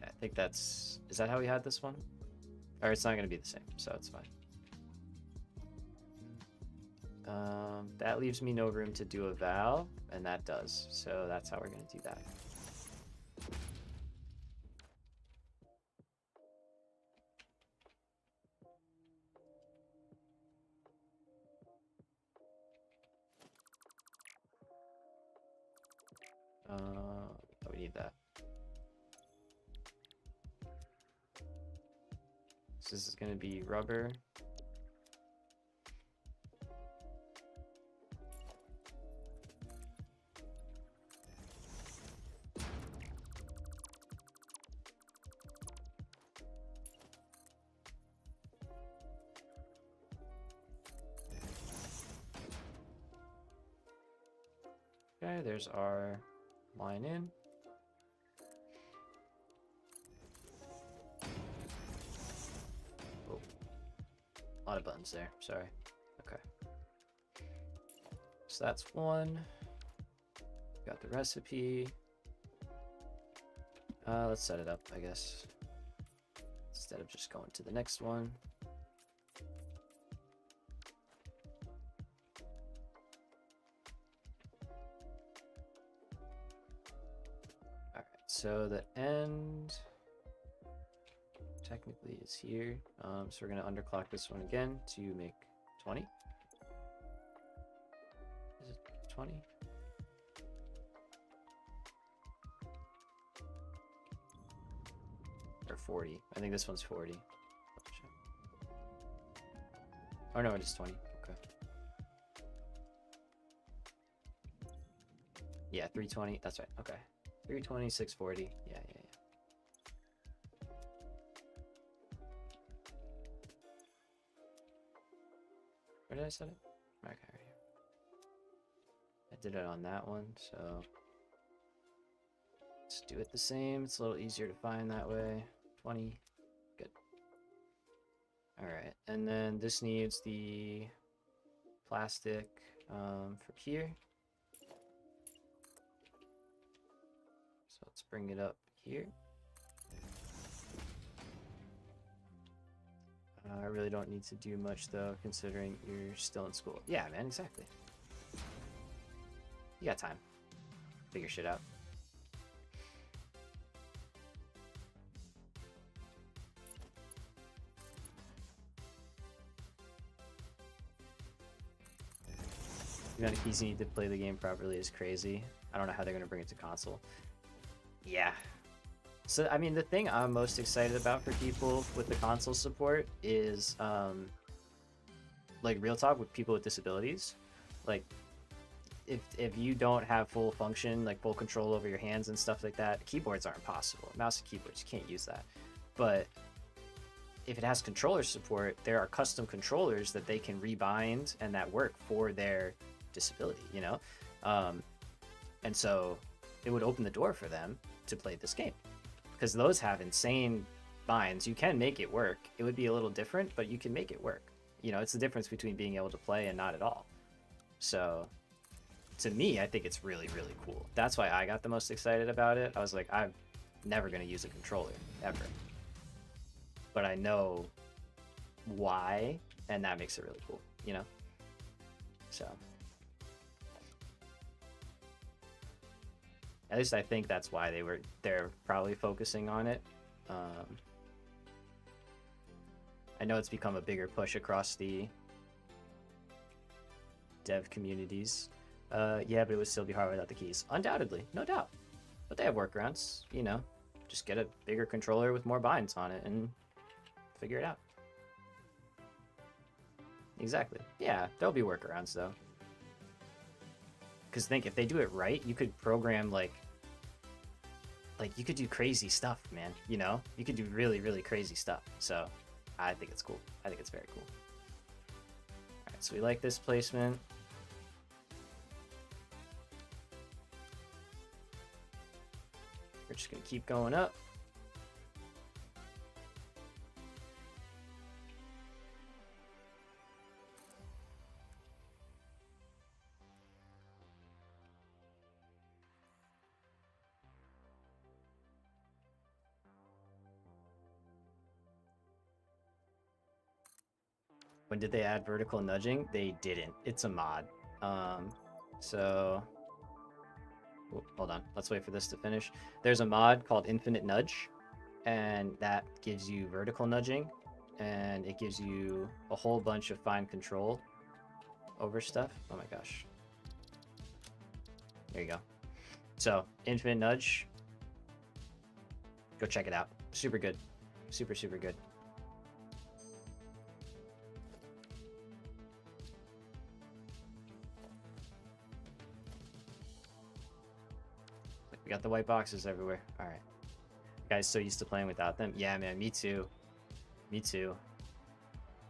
S1: I think that's... Is that how we had this one? Or it's not going to be the same, so it's fine. That leaves me no room to do a Val. and that does. So that's how we're going to do that. Oh, we need that. So this is going to be rubber. Okay, there's our line in. Oh, a lot of buttons there. Sorry. Okay. So that's one. Got the recipe. Let's set it up, I guess, instead of just going to the next one. Alright, so the end technically is here. So we're going to underclock this one again to make 20. Is it 20? Or 40. I think this one's 40. Oh no, it is 20. Okay. Yeah, 320. That's right. Okay. 320, 640. Yeah. Where did I set it? Okay, right here. I did it on that one, so let's do it the same. It's a little easier to find that way. 20. Good. Alright, and then this needs the plastic for here. So let's bring it up here. I really don't need to do much though, considering you're still in school. Yeah, man, exactly. You got time. Figure shit out. The amount of keys you need to play the game properly is crazy. I don't know how they're going to bring it to console. Yeah. So, I mean, the thing I'm most excited about for people with the console support is, like, real talk with people with disabilities. Like, if you don't have full function, like full control over your hands and stuff like that, keyboards aren't possible. Mouse and keyboards, you can't use that. But if it has controller support, there are custom controllers that they can rebind and that work for their disability, you know? And so it would open the door for them to play this game, because those have insane binds. You can make it work. It would be a little different, but you can make it work. You know, it's the difference between being able to play and not at all. So to me, I think it's really, really cool. That's why I got the most excited about it. I was like, I'm never going to use a controller, ever. But I know why, and that makes it really cool, you know? So at least I think that's why they're probably focusing on it. I know it's become a bigger push across the dev communities. Yeah, but it would still be hard without the keys. Undoubtedly, no doubt. But they have workarounds, you know. Just get a bigger controller with more binds on it and figure it out. Exactly. Yeah, there'll be workarounds though. Because think, if they do it right, you could program like you could do crazy stuff, man. You know, you could do really, really crazy stuff. So I think it's cool. I think it's very cool. All right, so we like this placement. We're just gonna keep going up. When did they add vertical nudging? They didn't. It's a mod. So Oh, hold on, let's wait for this to finish. There's a mod called Infinite Nudge, and that gives you vertical nudging, and it gives you a whole bunch of fine control over stuff. Oh my gosh. There you go. So, Infinite Nudge, go check it out. Super good. Super, super good. We got the white boxes everywhere. All right. Guys, so used to playing without them. Yeah, man, me too. Me too.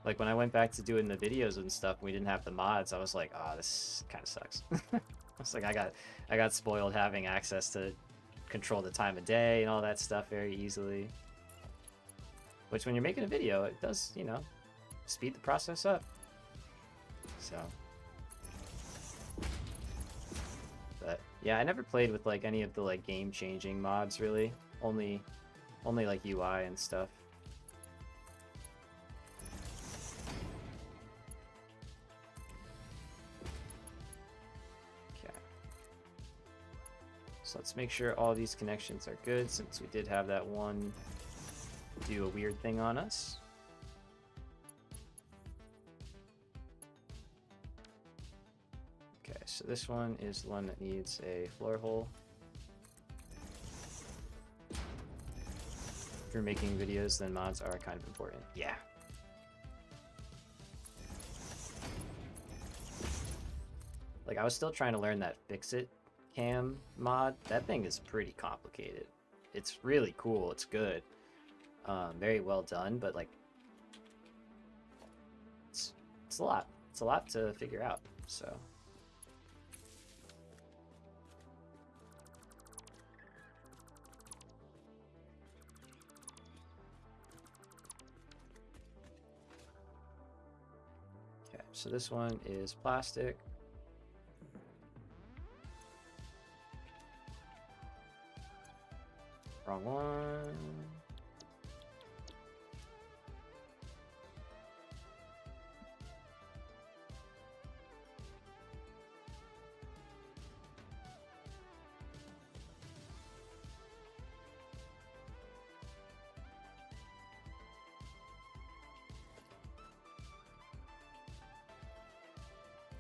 S1: Like when I went back to doing the videos and stuff, we didn't have the mods. I was like, oh, this kind of sucks. I was like, I got spoiled having access to control the time of day and all that stuff very easily. Which, when you're making a video, it does, you know, speed the process up. So. But yeah, I never played with like any of the like game-changing mods really. Only like UI and stuff. Okay. So let's make sure all these connections are good, since we did have that one do a weird thing on us. Okay, so this one is the one that needs a floor hole. If you're making videos, then mods are kind of important. Yeah. Like, I was still trying to learn that Fix-It cam mod. That thing is pretty complicated. It's really cool. It's good. Very well done, but like, it's a lot. It's a lot to figure out. So. Okay, so this one is plastic. Wrong one.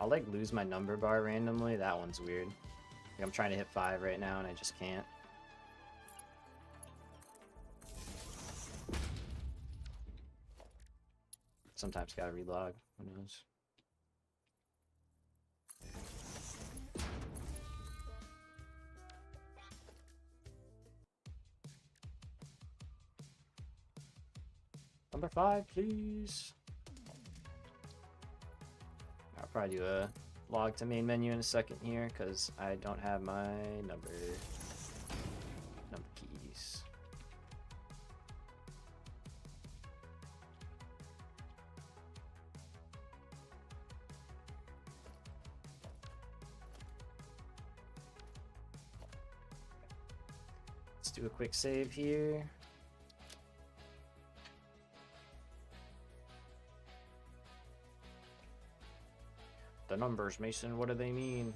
S1: I'll like lose my number bar randomly. That one's weird. Like, I'm trying to hit 5 right now and I just can't. Sometimes gotta relog. Who knows? Number 5, please. I'll probably do a log to main menu in a second here, because I don't have my number keys. Let's do a quick save here. The numbers, Mason, what do they mean?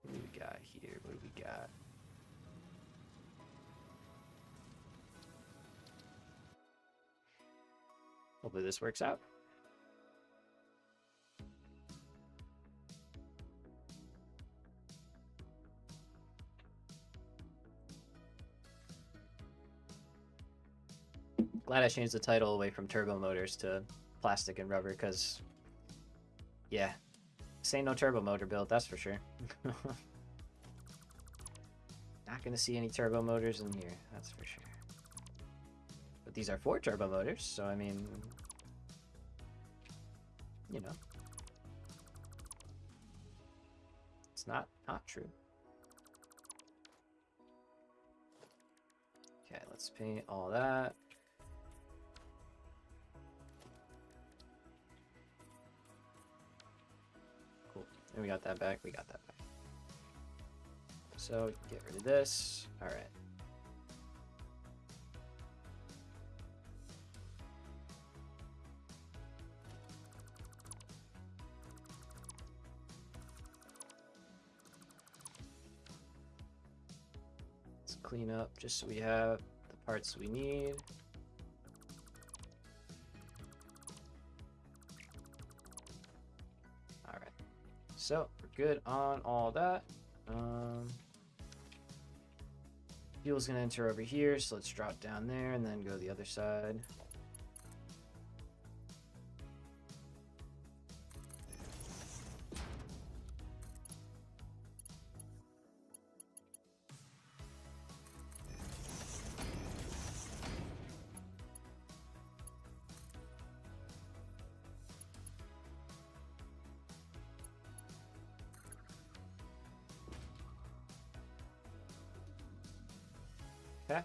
S1: What do we got here? What do we got? Hopefully this works out. Glad I changed the title away from turbo motors to plastic and rubber, because, yeah, this ain't no turbo motor build, that's for sure. Not gonna see any turbo motors in here, that's for sure. But these are 4 turbo motors, so I mean, you know, it's not true. Okay, let's paint all that. And we got that back, we got that back. So, get rid of this. All right. clean up just so we have the parts we need. Alright, so we're good on all that. Fuel's gonna enter over here, so let's drop down there and then go the other side. Okay.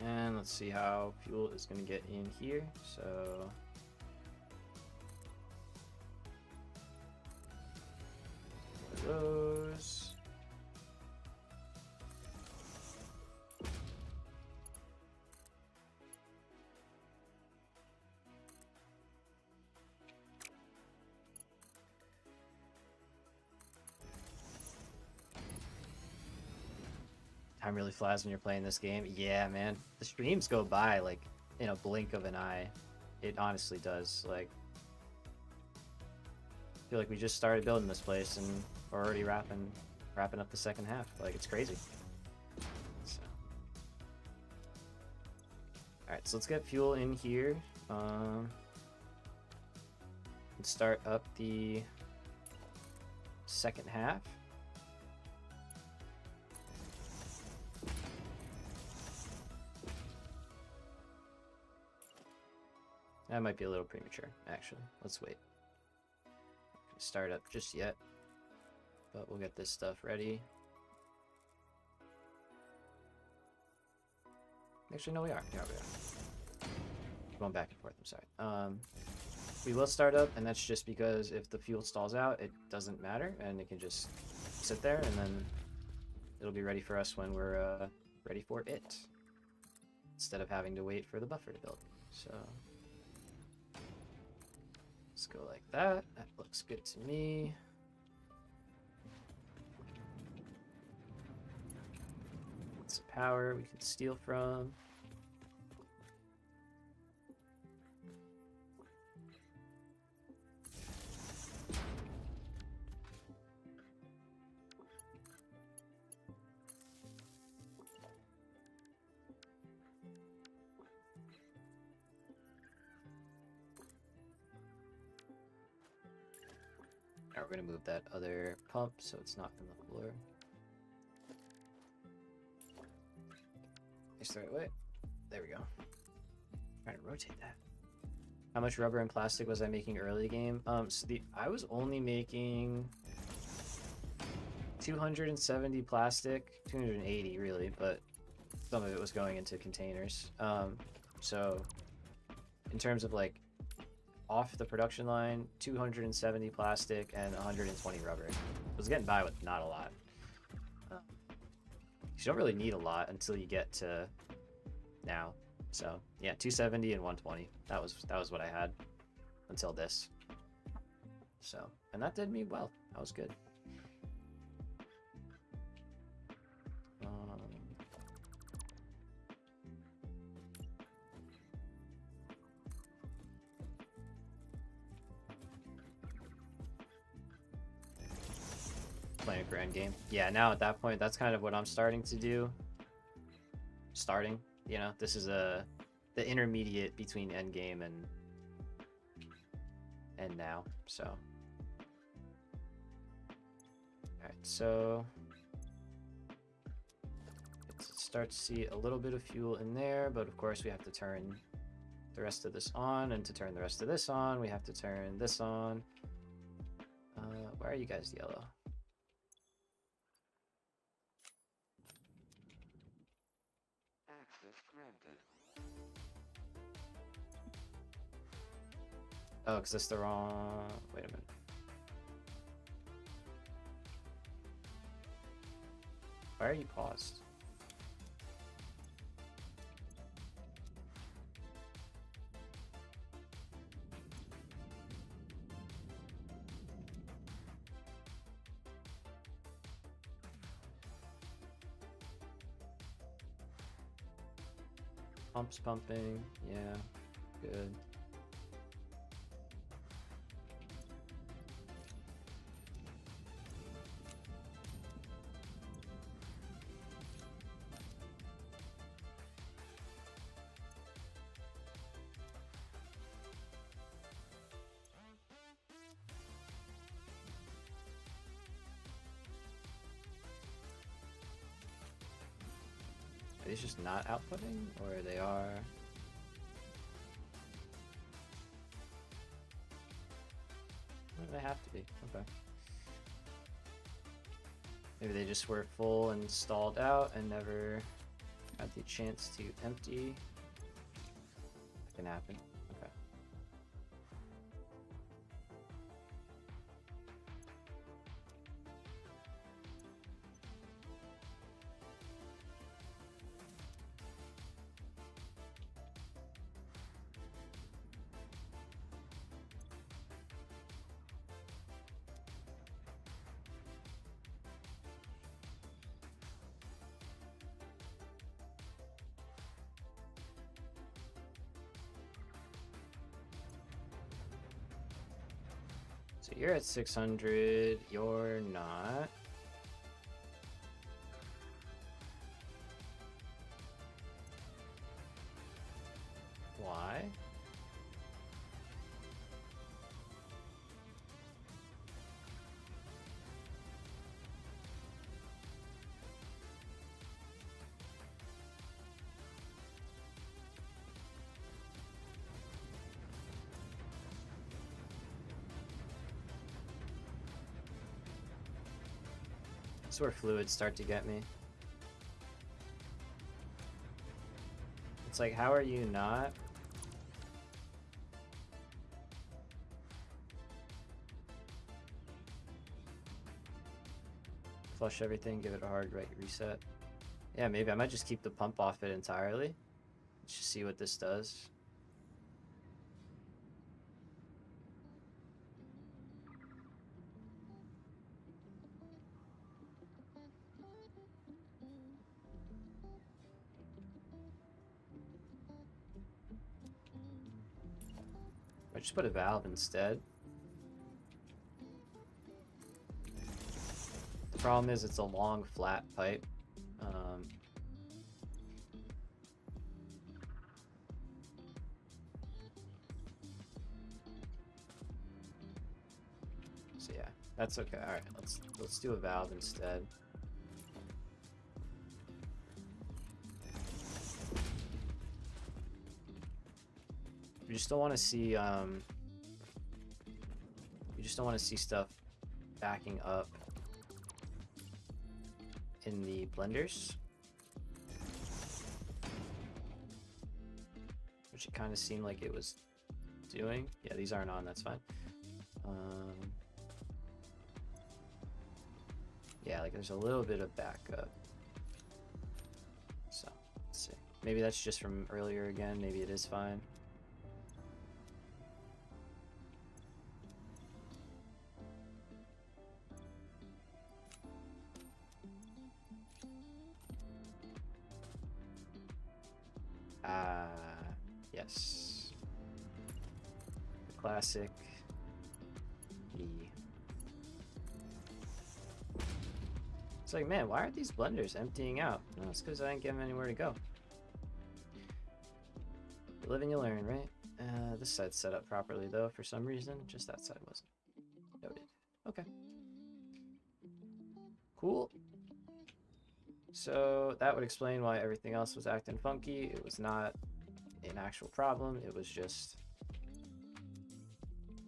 S1: And let's see how fuel is going to get in here. So those. Time really flies when you're playing this game. Yeah, man. The streams go by like in a blink of an eye. It honestly does. Like, I feel like we just started building this place and we're already wrapping up the second half. Like, it's crazy. So. Alright, so let's get fuel in here. Let's start up the second half. That might be a little premature, actually. Let's wait. Not gonna start up just yet, but we'll get this stuff ready. Actually, no, we are. Yeah, we are. Going back and forth, I'm sorry. We will start up, and that's just because if the fuel stalls out, it doesn't matter, and it can just sit there, and then it'll be ready for us when we're ready for it, instead of having to wait for the buffer to build. So let's go like that. That looks good to me. Lots of power we can steal from. Now we're going to move that other pump so it's not on the floor. Just throw it away. There we go. Trying to rotate that. How much rubber and plastic was I making early game? So I was only making 270 plastic, 280 really, but some of it was going into containers. So in terms of like off the production line, 270 plastic and 120 rubber. I was getting by with not a lot. You don't really need a lot until you get to now. So yeah, 270 and 120. That was what I had until this. So, and that did me well. That was good. Playing for endgame. Yeah, now at that point, that's kind of what I'm starting to do. You know, this is the intermediate between endgame and now. So, all right, so let's start to see a little bit of fuel in there, but of course we have to turn the rest of this on, and to turn the rest of this on, we have to turn this on. Why are you guys yellow? Oh, because that's the wrong... Wait a minute. Why are you paused? Pumps pumping. Yeah, good. Are these just not outputting, or they are? Or do they have to be? Okay. Maybe they just were full and stalled out and never had the chance to empty. That can happen. Okay. So you're at 600, you're not. Why? This is where fluids start to get me. It's like, how are you not? Flush everything, give it a hard right reset. Yeah, maybe I might just keep the pump off it entirely. Let's just see what this does. I just put a valve instead. The problem is it's a long, flat pipe. So yeah, that's okay. All right, let's do a valve instead. You just don't want to see you just don't want to see stuff backing up in the blenders, which it kind of seemed like it was doing. Yeah, these aren't on, that's fine. Yeah, like there's a little bit of backup. So let's see, maybe that's just from earlier again, maybe it is fine. Yes. The classic. It's like, man, why aren't these blenders emptying out? No, it's because I didn't give them anywhere to go. You live and you learn, right? This side's set up properly, though, for some reason. Just that side wasn't. Noted. Okay. Cool. So that would explain why everything else was acting funky. It was not an actual problem. It was just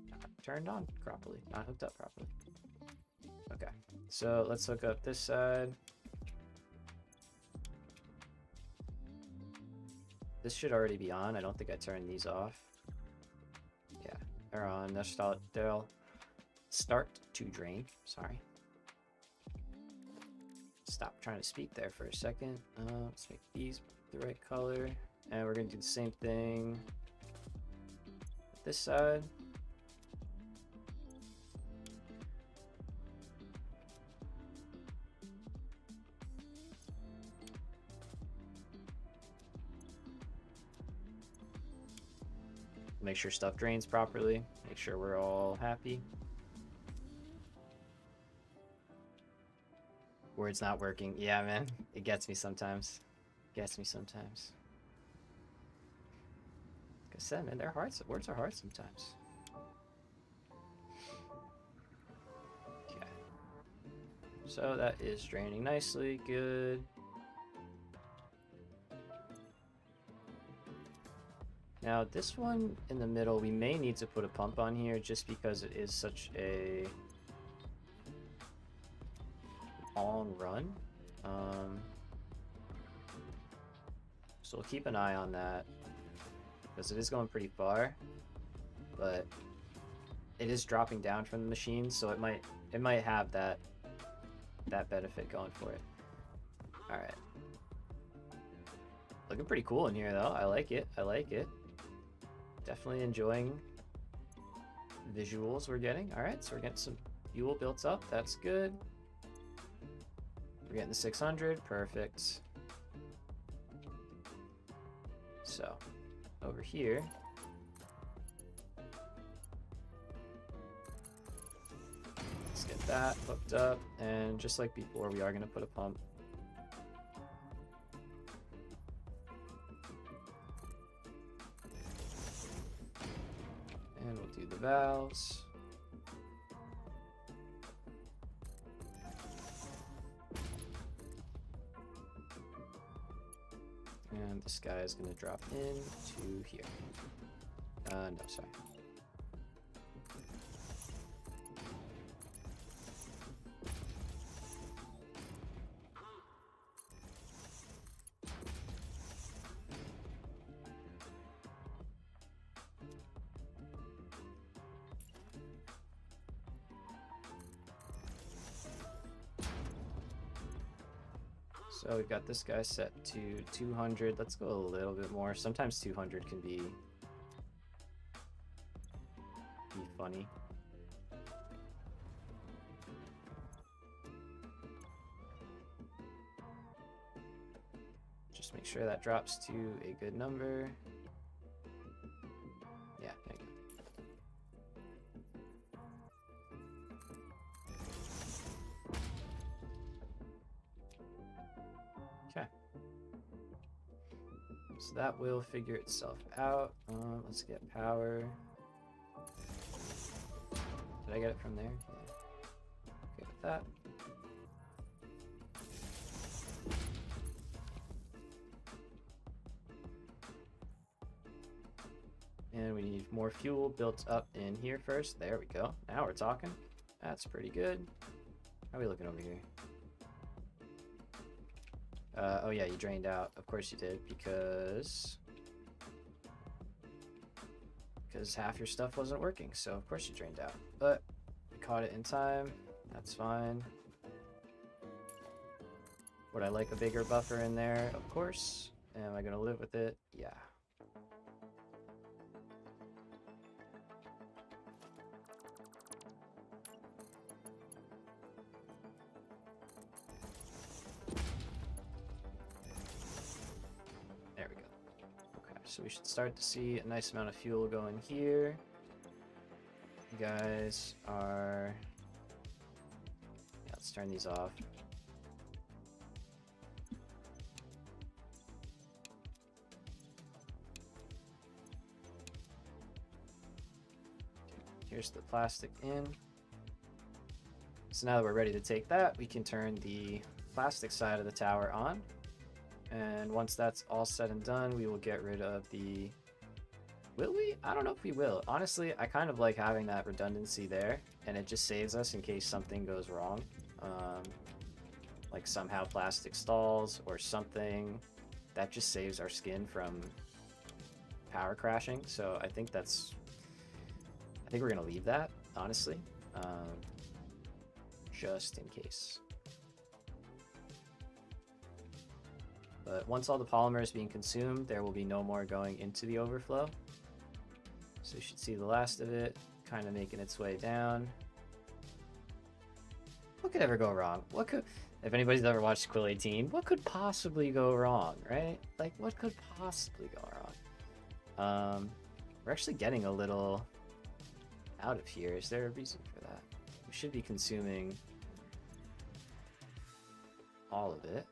S1: not turned on properly, not hooked up properly. Okay, so let's hook up this side. This should already be on. I don't think I turned these off. Yeah, they're on. They'll start to drain. Sorry. Stop trying to speak there for a second. Let's make these the right color. And we're going to do the same thing with this side. make sure stuff drains properly, make sure we're all happy. Word's not working. Yeah, man, it gets me sometimes. Gets me sometimes. Like I said, man, they're hard. Words are hard sometimes. Okay. So that is draining nicely. Good. Now this one in the middle, we may need to put a pump on here just because it is such a long run. So we'll keep an eye on that because it is going pretty far, but it is dropping down from the machine, so it might have that benefit going for it. All right. Looking pretty cool in here though. I like it. I like it. Definitely enjoying visuals we're getting. All right, so we're getting some fuel built up. That's good. We're getting the 600. Perfect. So over here, let's get that hooked up, and just like before, we are going to put a pump. And we'll do the valves. And this guy is going to drop into here. No, sorry. So we've got this guy set to 200. Let's go a little bit more. Sometimes 200 can be funny. Just make sure that drops to a good number. Yeah, there you go. Okay. So that will figure itself out. Let's get power. Did I get it from there? Yeah. Okay with that. And we need more fuel built up in here first. There we go. Now we're talking. That's pretty good. How are we looking over here? Oh yeah, you drained out. Of course you did, because half your stuff wasn't working, so of course you drained out. But we caught it in time. That's fine. Would I like a bigger buffer in there? Of course. Am I gonna live with it? Yeah. So we should start to see a nice amount of fuel going here. You guys are... Yeah, let's turn these off. Here's the plastic in. So now that we're ready to take that, we can turn the plastic side of the tower on. And once that's all said and done, we will get rid of the... Will we? I don't know if we will. Honestly, I kind of like having that redundancy there, and it just saves us in case something goes wrong. Like somehow plastic stalls or something. That just saves our skin from power crashing. So I think we're going to leave that, honestly. Just in case. But once all the polymer is being consumed, there will be no more going into the overflow. So you should see the last of it kind of making its way down. What could ever go wrong? If anybody's ever watched Quill 18, what could possibly go wrong, right? Like, what could possibly go wrong? We're actually getting a little out of here. Is there a reason for that? We should be consuming all of it.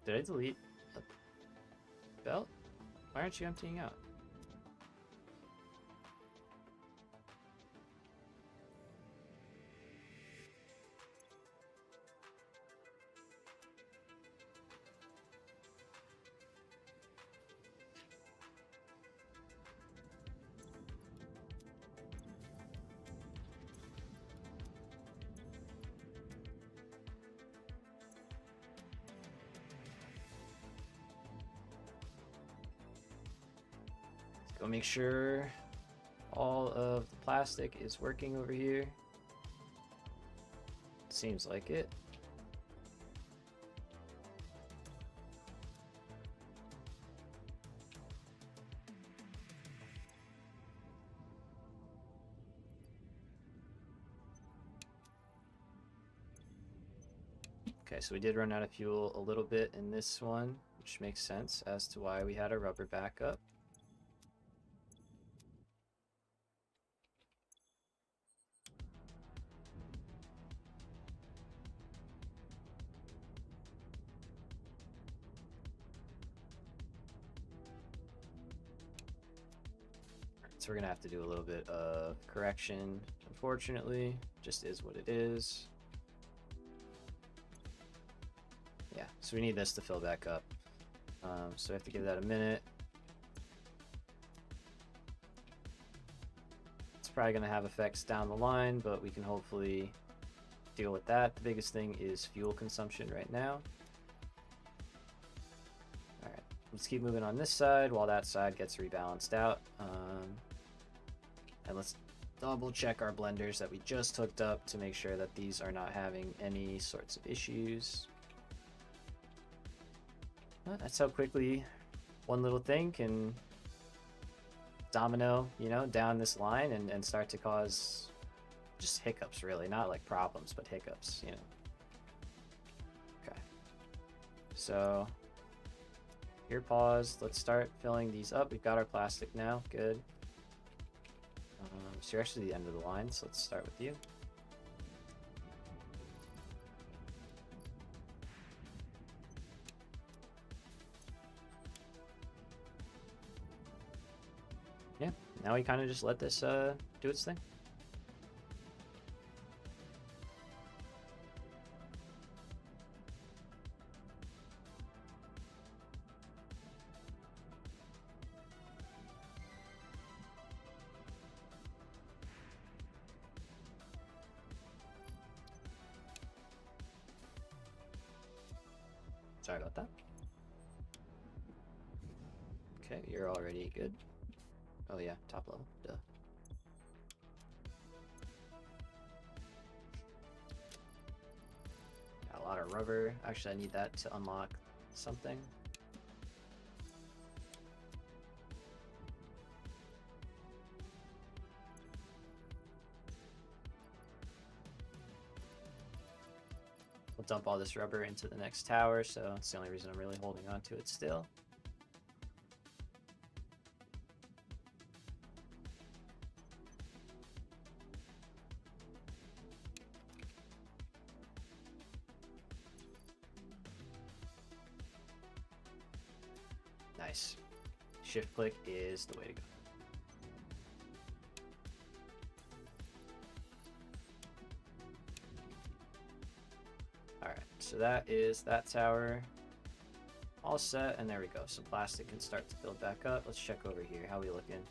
S1: Did I delete a belt? Why aren't you emptying out? Go make sure all of the plastic is working over here. Seems like it. Okay, so we did run out of fuel a little bit in this one, which makes sense as to why we had a rubber backup. So we're gonna have to do a little bit of correction, unfortunately. Just is what it is. Yeah, so we need this to fill back up. So we have to give that a minute. It's probably gonna have effects down the line, but we can hopefully deal with that. The biggest thing is fuel consumption right now. Alright, let's keep moving on this side while that side gets rebalanced out. And let's double check our blenders that we just hooked up to make sure that these are not having any sorts of issues. Well, that's how quickly one little thing can domino, you know, down this line and start to cause just hiccups, really. Not like problems, but hiccups, you know. Okay. So, here, pause. Let's start filling these up. We've got our plastic now. Good. So you're actually the end of the line, so let's start with you. Yeah, now we kind of just let this do its thing. Sorry about that. Okay, you're already good. Oh yeah, top level, duh. Got a lot of rubber. Actually, I need that to unlock something. We'll dump all this rubber into the next tower, so it's the only reason I'm really holding on to it still. Nice. Shift click is the way to go. Alright, so that is that tower all set, and there we go. So plastic can start to build back up. Let's check over here. How we looking?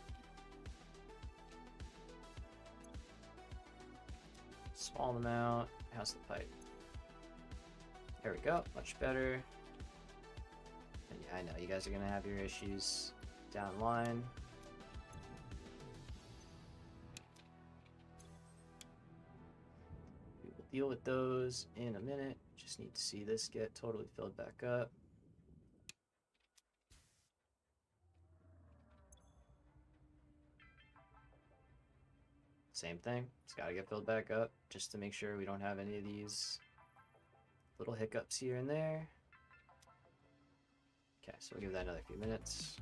S1: Small amount. How's the pipe? There we go. Much better. And yeah, I know you guys are gonna have your issues down the line. We will deal with those in a minute. Just need to see this get totally filled back up. Same thing. It's got to get filled back up just to make sure we don't have any of these Little hiccups here and there. Okay, so we'll give that another few minutes.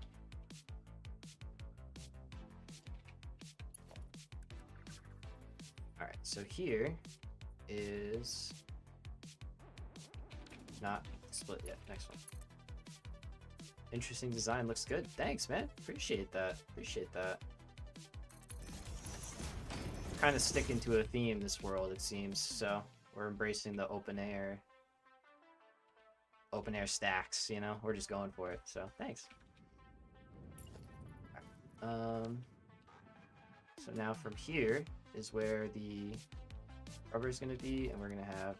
S1: Alright, so here is not split yet. Next one. Interesting design, looks good. Thanks, man. Appreciate that. Appreciate that. Kind of sticking to a theme this world, it seems. So we're embracing the open air stacks, you know? We're just going for it. So thanks. So now from here is where the rubber is going to be, and we're going to have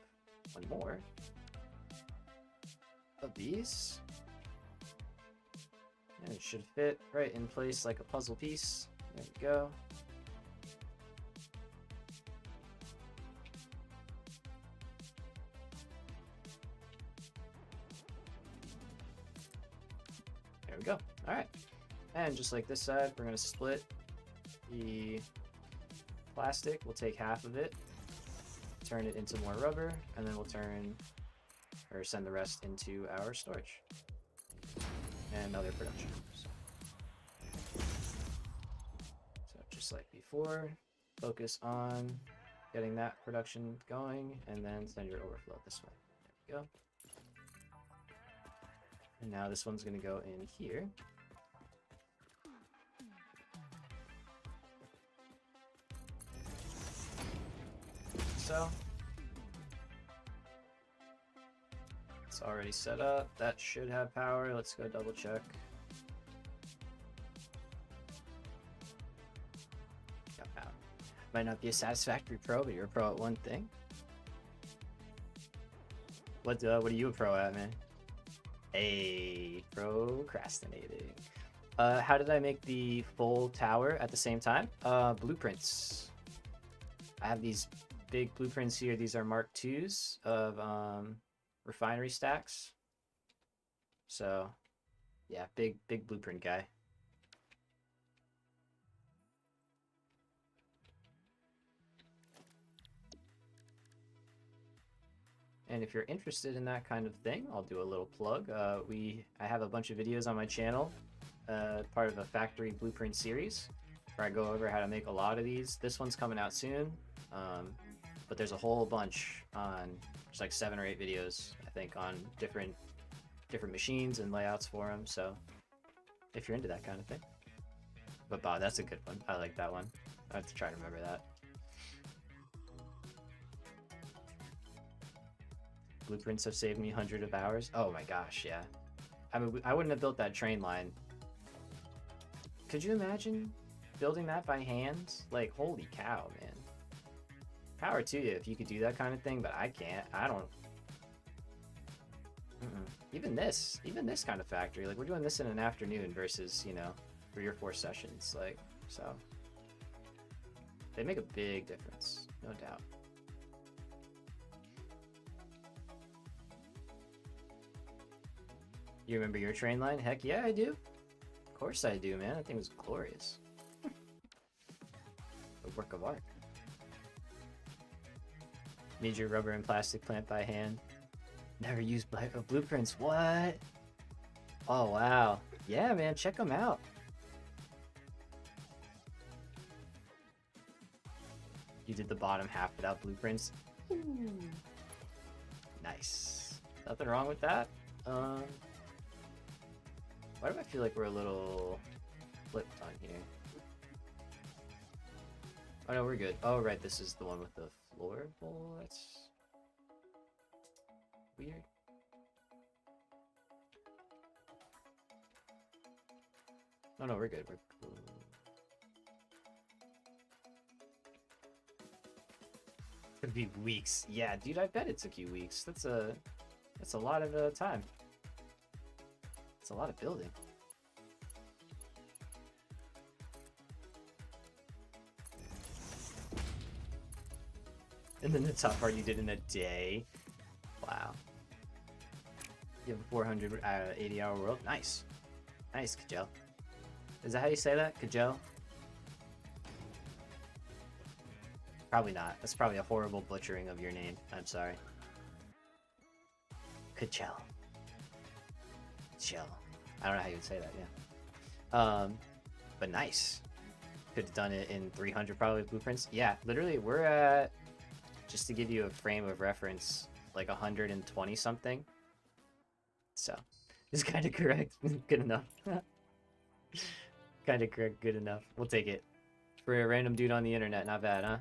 S1: one more of these. And it should fit right in place like a puzzle piece. There we go. There we go. All right. And just like this side, we're going to split the plastic. We'll take half of it, turn it into more rubber, and then we'll send the rest into our storage and other production. So just like before, focus on getting that production going, and then send your overflow this way. There we go. And now this one's going to go in here. So it's already set up. That should have power. Let's go double check. Got power. Might not be a Satisfactory pro, but you're a pro at one thing. What are you a pro at, man? Hey, procrastinating. How did I make the full tower at the same time? Blueprints. I have these big blueprints here. These are Mark IIs of refinery stacks. So yeah, big blueprint guy. And if you're interested in that kind of thing, I'll do a little plug. I have a bunch of videos on my channel, part of a factory blueprint series, where I go over how to make a lot of these. This one's coming out soon, but there's a whole bunch on, there's like 7 or 8 videos, I think, on different machines and layouts for them. So if you're into that kind of thing. But Bob, that's a good one. I like that one. I have to try to remember that. Blueprints have saved me hundreds of hours. Oh my gosh, yeah. I mean, I wouldn't have built that train line. Could you imagine building that by hand? Like, holy cow, man. Power to you if you could do that kind of thing, but I can't. I don't. Even this kind of factory, like, we're doing this in an afternoon versus, you know, 3 or 4 sessions, like, so. They make a big difference, no doubt. You remember your train line? Heck yeah, I do. Of course I do, man. That thing was glorious. A work of art. Made your rubber and plastic plant by hand. Never used blueprints. What? Oh, wow. Yeah, man. Check them out. You did the bottom half without blueprints. Nice. Nothing wrong with that. Why do I feel like we're a little flipped on here? Oh no, we're good. Oh right, this is the one with the floor bowl. That's weird. Oh no, we're good. We're cool. Could be weeks. Yeah, dude, I bet it took you weeks. That's a lot of time. It's a lot of building. And then the top part you did in a day. Wow. You have a 480-hour world. Nice. Nice, Kajel. Is that how you say that? Kajel? Probably not. That's probably a horrible butchering of your name. I'm sorry. Ka-chow. Chill. I don't know how you would say that, yeah. But nice. Could have done it in 300 probably blueprints. Yeah, literally, we're at, just to give you a frame of reference, like 120 something. So, it's kind of correct. Good enough. Kind of correct, good enough. We'll take it. For a random dude on the internet, not bad, huh?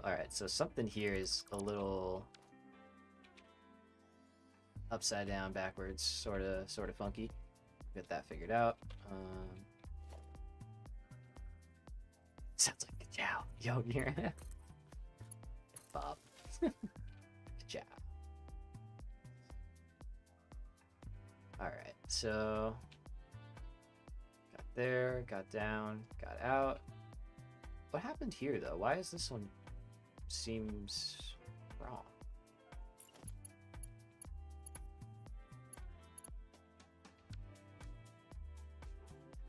S1: Alright, so something here is a little upside down, backwards, sort of funky. Get that figured out. Sounds like a chow. Yo, here. Bob. Chow. Alright, so got there, got down, got out. What happened here though? Why is this one seems wrong?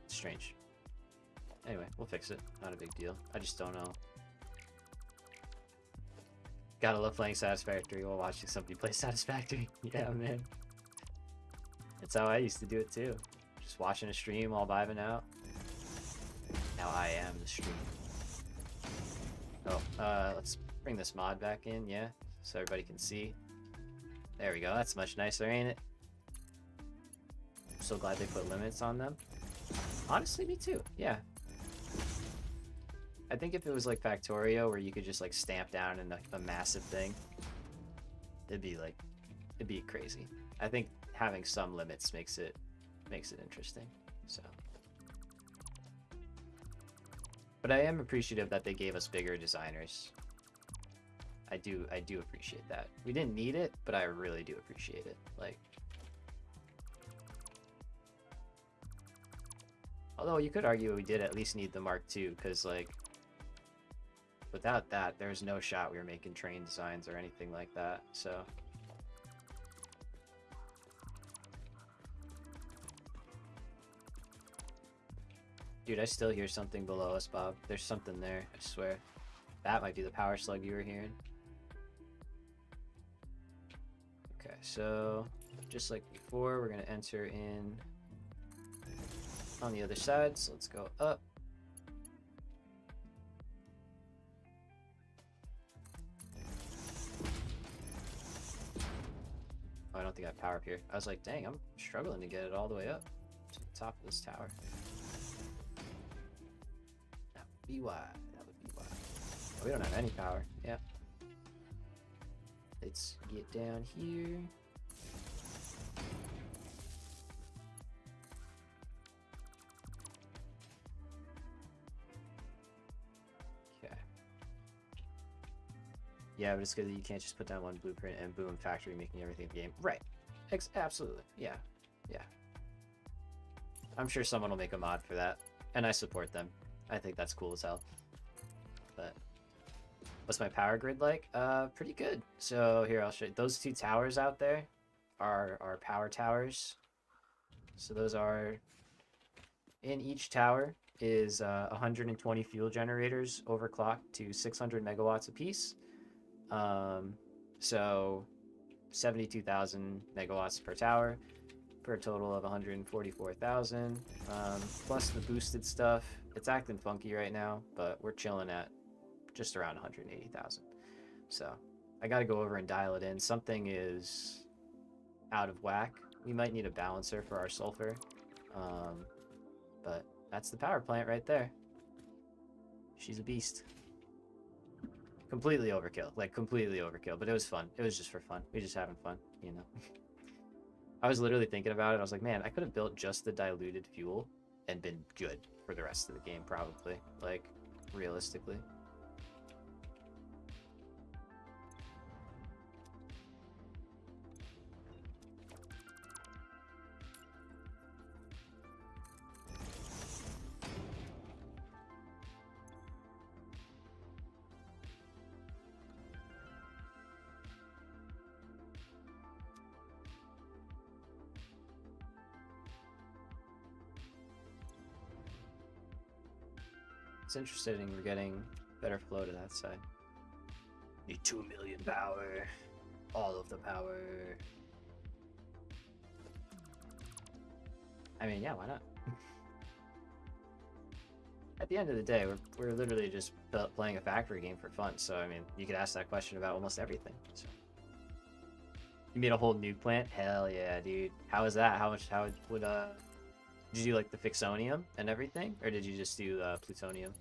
S1: Strange. Anyway, we'll fix it. Not a big deal. I just don't know. Gotta love playing Satisfactory while watching somebody play Satisfactory. Yeah, man. That's how I used to do it too. Just watching a stream while vibing out. Now I am the stream. Oh, let's bring this mod back in, yeah, so everybody can see. There we go. That's much nicer, ain't it? I'm so glad they put limits on them. Honestly, me too. Yeah. I think if it was like Factorio, where you could just like stamp down in a massive thing, it'd be crazy. I think having some limits makes it interesting. So, but I am appreciative that they gave us bigger designers. I do appreciate that. We didn't need it, but I really do appreciate it. Like, although you could argue we did at least need the Mark II, because like, without that, there's no shot we were making train designs or anything like that. So. Dude, I still hear something below us, Bob. There's something there, I swear. That might be the power slug you were hearing. Okay, so just like before, we're gonna enter in on the other side, so let's go up. Oh, I don't think I have power up here. I was like, dang, I'm struggling to get it all the way up to the top of this tower. That would be why. That would be why. Oh, we don't have any power. Yeah. Let's get down here. Okay. Yeah, but it's good that you can't just put down one blueprint and boom, factory making everything in the game. Right. Absolutely. Yeah. Yeah. I'm sure someone will make a mod for that, and I support them. I think that's cool as hell. But what's my power grid like? Pretty good. So here, I'll show you. Those two towers out there are power towers. So those are, in each tower is 120 fuel generators overclocked to 600 megawatts apiece. So 72,000 megawatts per tower for a total of 144,000. Plus the boosted stuff. It's acting funky right now, but we're chilling at just around 180,000. So I got to go over and dial it in. Something is out of whack. We might need a balancer for our sulfur. But that's the power plant right there. She's a beast. Completely overkill. Like, completely overkill. But it was fun. It was just for fun. We just having fun, you know. I was literally thinking about it. I was like, man, I could have built just the diluted fuel and been good for the rest of the game, probably. Like, realistically. It's interesting we're getting better flow to that side. Need 2 million power. All of the power. I mean, yeah, why not? At the end of the day, we're literally just playing a factory game for fun. So, I mean, you could ask that question about almost everything. So. You made a whole nuke plant? Hell yeah, dude. How was that? How would, did you do, like, the Fixonium and everything? Or did you just do, Plutonium?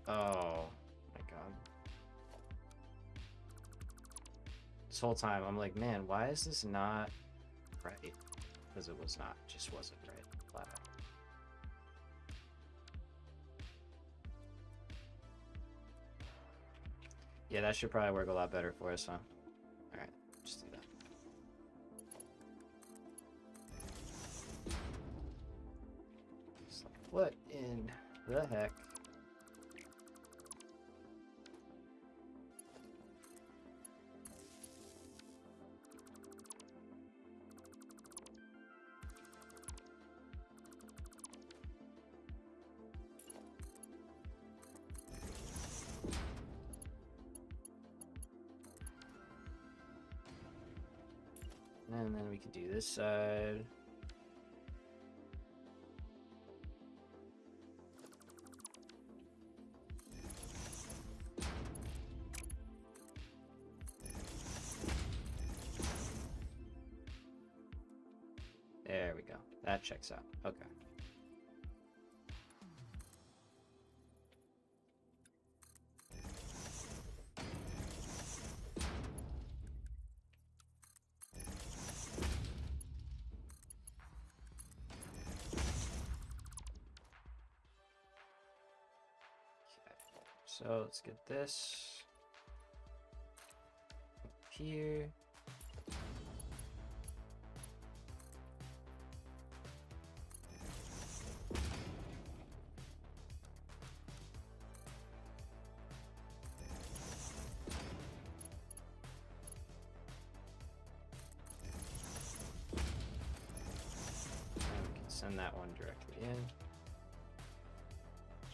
S1: Oh my god. This whole time I'm like, man, why is this not right? Because it was not, just wasn't right. Flat out. Yeah, that should probably work a lot better for us, huh? Alright, just do that. It's like, what in the heck? And then we could do this side. There we go. That checks out. Okay. So let's get this up here. And we can send that one directly in.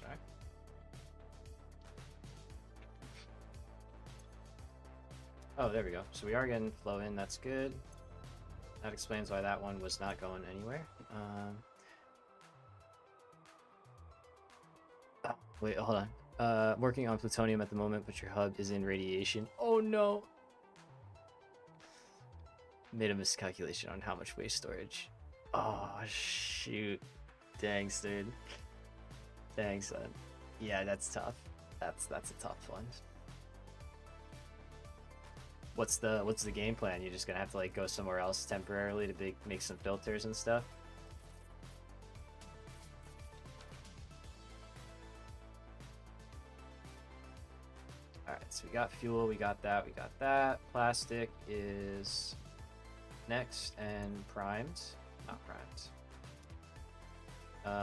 S1: Sorry. Oh, there we go. So we are getting flow in. That's good. That explains why that one was not going anywhere. Oh, wait, hold on. Working on plutonium at the moment, but your hub is in radiation. Oh no! Made a miscalculation on how much waste storage. Oh shoot! Dang, dude. Dang, son. Yeah, that's tough. That's a tough one. What's the game plan? You're just gonna have to like go somewhere else temporarily to make some filters and stuff. All right, so we got fuel, we got that, we got that. Plastic is next and primed, not primed.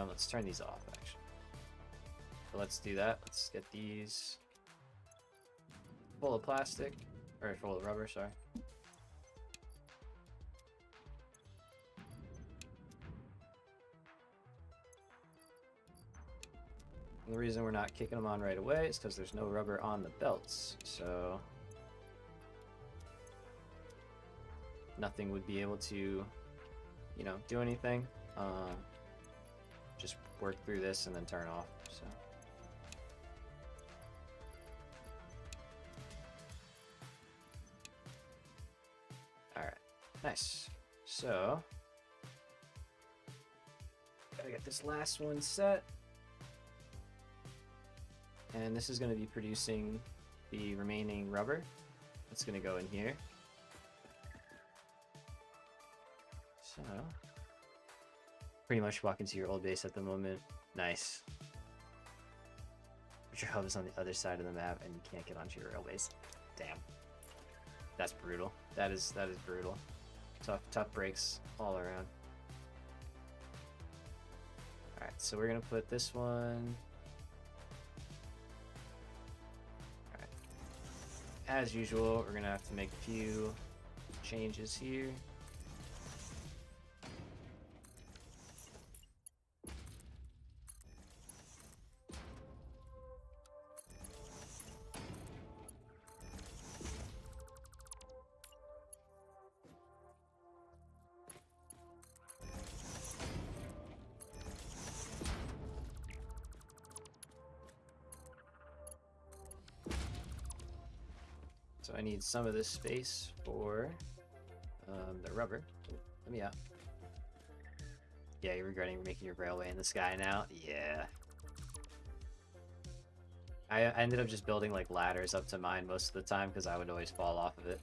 S1: Let's turn these off actually. So let's do that. Let's get these full of plastic. Or full of rubber, sorry. And the reason we're not kicking them on right away is because there's no rubber on the belts, so nothing would be able to, you know, do anything. Just work through this and then turn off, so. Nice. So, gotta get this last one set. And this is going to be producing the remaining rubber. That's gonna go in here. So, pretty much walk into your old base at the moment. Nice. But your hub is on the other side of the map and you can't get onto your railways. Damn. That's brutal. That is brutal. Tough breaks all around. Alright, so we're gonna put this one. Alright. As usual, we're gonna have to make a few changes here. So I need some of this space for the rubber. Let me out. Yeah, you're regretting making your railway in the sky now? Yeah. I ended up just building like ladders up to mine most of the time because I would always fall off of it.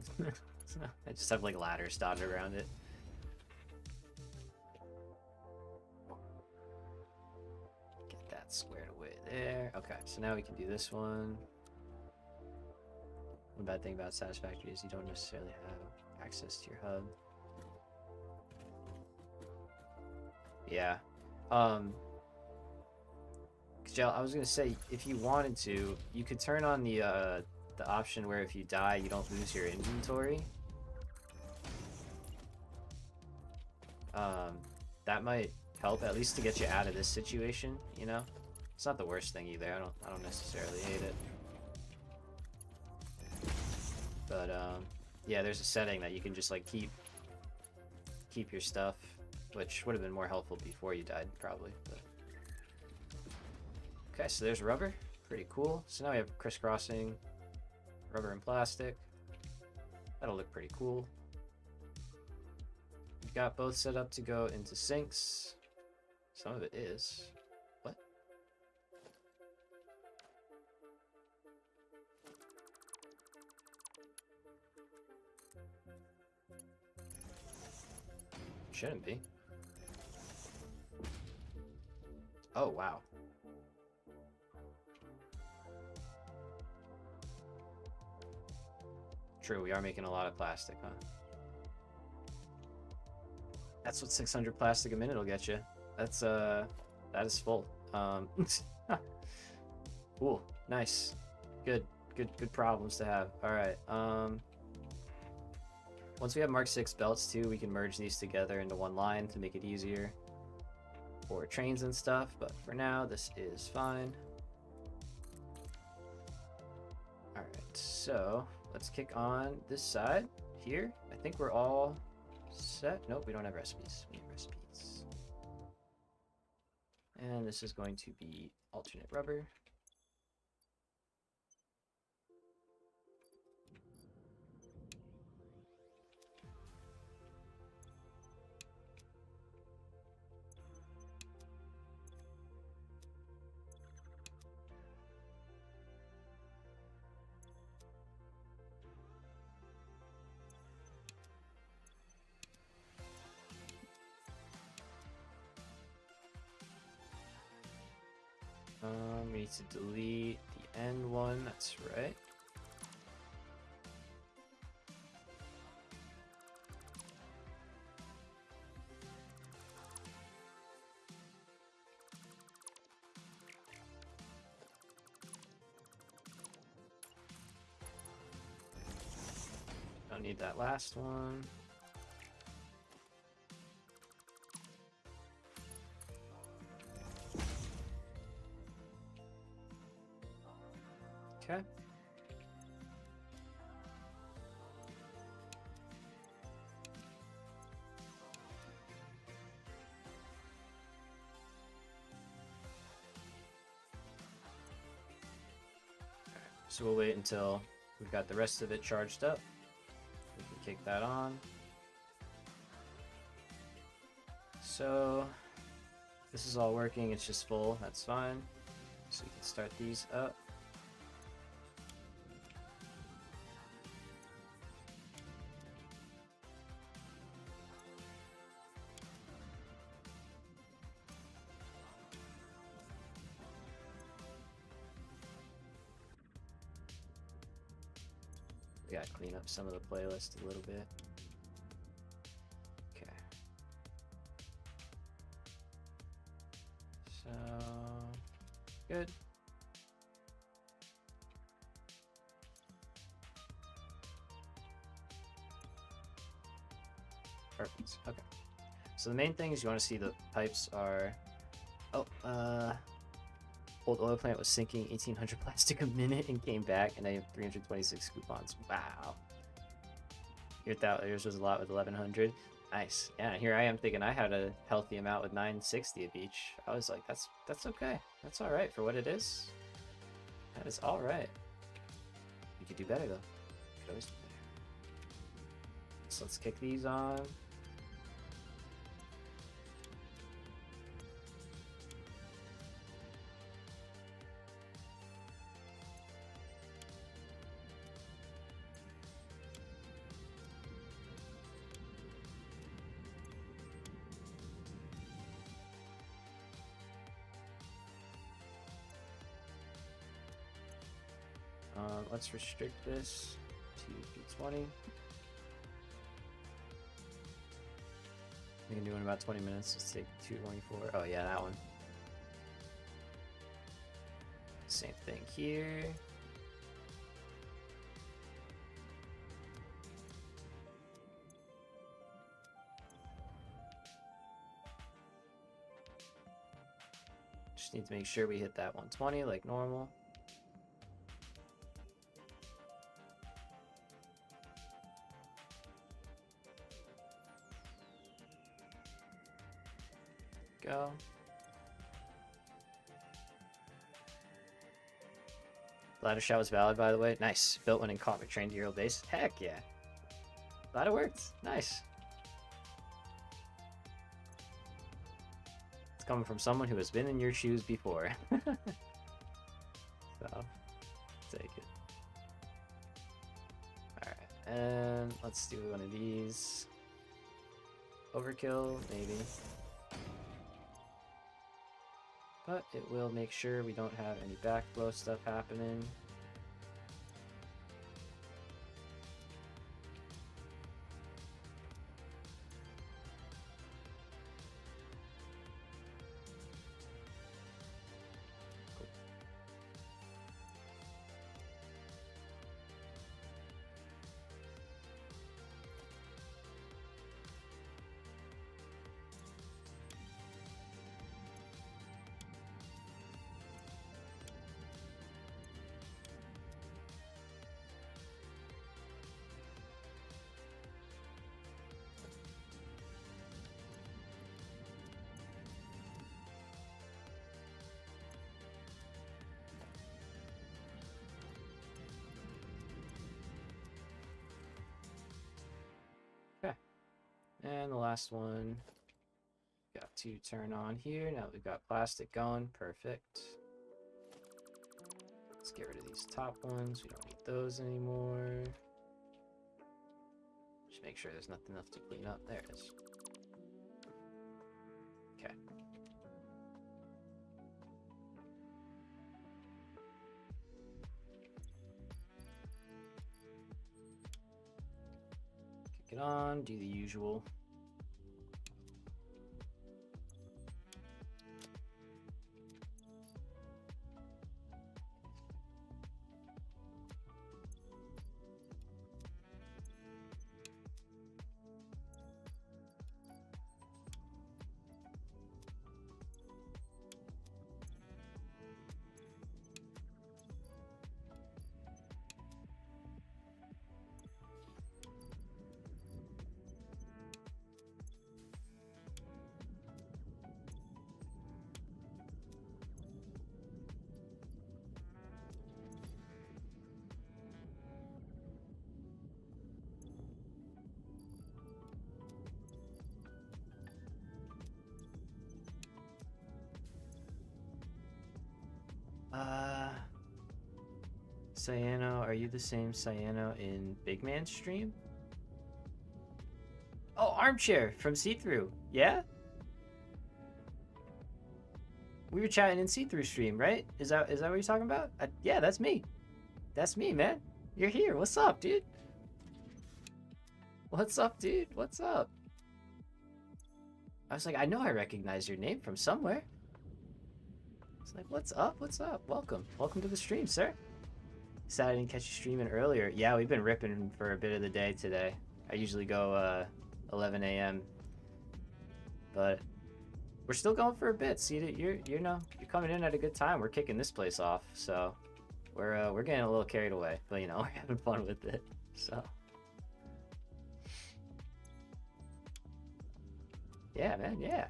S1: So I just have like ladders dotted around it. Get that squared away there. Okay, so now we can do this one. One bad thing about Satisfactory is you don't necessarily have access to your hub. Yeah. I was gonna say, if you wanted to, you could turn on the option where if you die, you don't lose your inventory. That might help at least to get you out of this situation. You know, it's not the worst thing either. I don't necessarily hate it. But yeah, there's a setting that you can just like keep your stuff, which would have been more helpful before you died probably. But okay, so there's rubber, pretty cool. So now we have crisscrossing rubber and plastic. That'll look pretty cool. We've got both set up to go into sinks. Some of it is. What? Shouldn't be. Oh, wow. True, we are making a lot of plastic, huh? That's what 600 plastic a minute will get you. That's, that is full. Cool, nice. Good problems to have. Alright, once we have Mark 6 belts too, we can merge these together into one line to make it easier for trains and stuff, but for now, this is fine. Alright, so let's kick on this side here. I think we're all set. Nope, we don't have recipes. We need recipes. And this is going to be alternate rubber. We need to delete the end one, that's right. Don't need that last one. Okay. So we'll wait until we've got the rest of it charged up. We can kick that on. So this is all working, it's just full, that's fine. So we can start these up. gotta clean up some of the playlist a little bit. Okay. So, good. Perfect. Okay. So the main thing is you want to see the pipes are. Oh, old oil plant was sinking 1,800 plastic a minute and came back, and I have 326 coupons. Wow. Yours was a lot with 1,100. Nice. Yeah, here I am thinking I had a healthy amount with 960 of each. I was like, that's okay. That's all right for what it is. That is all right. You could do better though. You could always do better. So let's kick these on. Let's restrict this to 20. We can do it in about 20 minutes. Let's take 224. Oh yeah, that one. Same thing here. Just need to make sure we hit that 120 like normal. Go. Ladder shot was valid, by the way. Nice. Built one and caught me. Trained to your old base. Heck yeah. Glad it worked. Nice. It's coming from someone who has been in your shoes before. So, take it. Alright, and let's do one of these. Overkill, maybe. But it will make sure we don't have any backflow stuff happening. Cool. Okay, and the last one got to turn on here. Now that we've got plastic going, perfect. Let's get rid of these top ones. We don't need those anymore. Just make sure there's nothing left to clean up. There it is. Okay. Kick it on, do the usual. Cyano, are you the same Cyano in Big Man's stream? Oh, Armchair from See-Through. Yeah? We were chatting in See-Through stream, right? Is that what you're talking about? Yeah, that's me. That's me, man. You're here. What's up, dude? What's up, dude? What's up? I was like, I know I recognize your name from somewhere. It's like, what's up? What's up? Welcome. Welcome to the stream, sir. Sad I didn't catch you streaming earlier. Yeah, we've been ripping for a bit of the day today. I usually go 11 a.m. But we're still going for a bit. See, you're coming in at a good time. We're kicking this place off, so we're getting a little carried away, but you know, we're having fun with it. So yeah, man, yeah.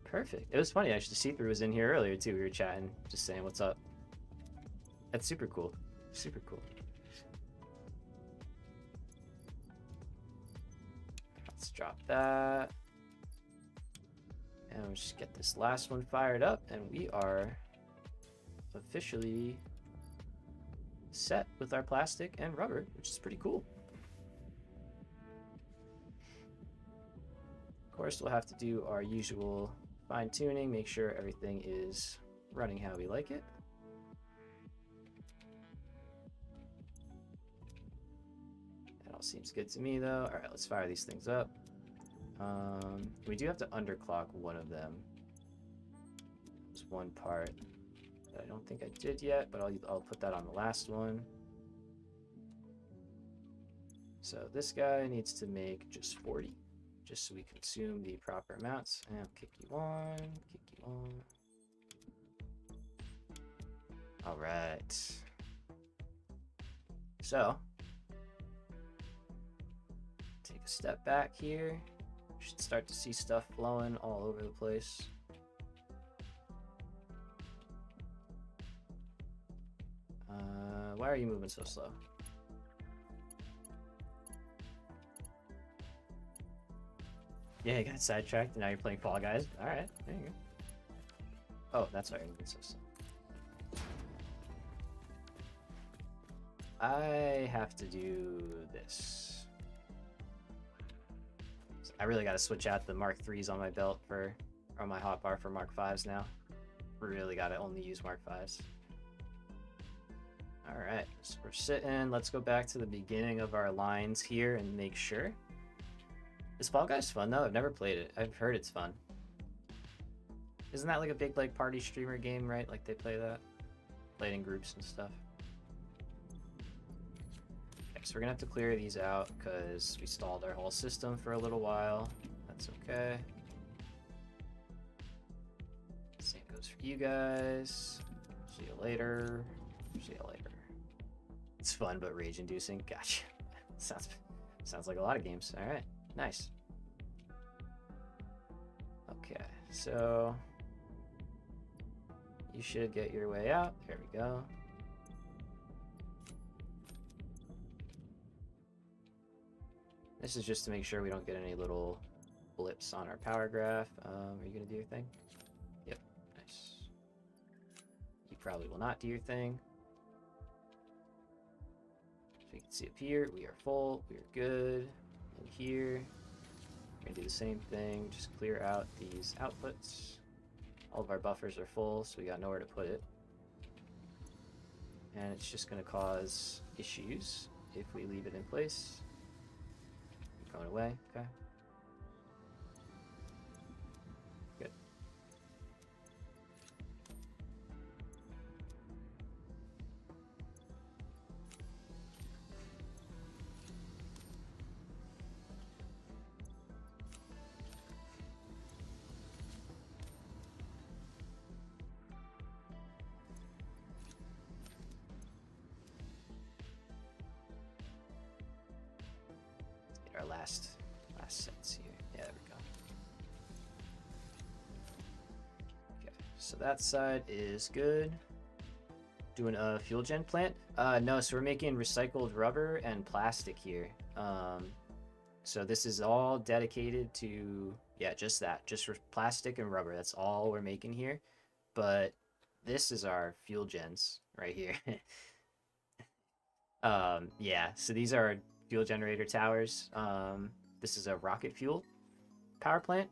S1: Perfect. It was funny actually. See-Through was in here earlier too. We were chatting, just saying what's up. That's super cool. Super cool. Let's drop that. And we'll just get this last one fired up, and we are officially set with our plastic and rubber, which is pretty cool. Of course, we'll have to do our usual fine-tuning, make sure everything is running how we like it. That all seems good to me, though. All right, let's fire these things up. We do have to underclock one of them. There's one part that I don't think I did yet, but I'll put that on the last one. So this guy needs to make just 40, just so we consume the proper amounts. And I'll kick you on, kick you on. All right. So, take a step back here. Should start to see stuff flowing all over the place. Why are you moving so slow? Yeah, you got sidetracked and now you're playing Fall Guys. Alright, there you go. Oh, that's why you're moving so slow. I have to do this. I really got to switch out the Mark 3s on my belt or my hotbar for Mark 5s now. Really got to only use Mark 5s. All right, so we're sitting. Let's go back to the beginning of our lines here and make sure. Is Fall Guys fun though? I've never played it. I've heard it's fun. Isn't that like a big like party streamer game, right? Like they play that, play it in groups and stuff. Okay, so we're gonna have to clear these out because we stalled our whole system for a little while. That's okay. Same goes for you guys. See you later. See you later. It's fun but rage-inducing. Gotcha. Sounds like a lot of games. All right, nice. Okay, so you should get your way out. There we go. This is just to make sure we don't get any little blips on our power graph. Are you gonna do your thing? Yep, nice. You probably will not do your thing. So you can see up here, we are full, we are good. And here, we're gonna do the same thing, just clear out these outputs. All of our buffers are full, so we got nowhere to put it. And it's just gonna cause issues if we leave it in place. Going away, okay. Good. Our last sets here. Yeah, there we go. Okay, so that side is good. Doing a fuel gen plant? No, so we're making recycled rubber and plastic here. So this is all dedicated to, yeah, just that, just for plastic and rubber. That's all we're making here. But this is our fuel gens right here. Yeah, so these are fuel generator towers. This is a rocket fuel power plant.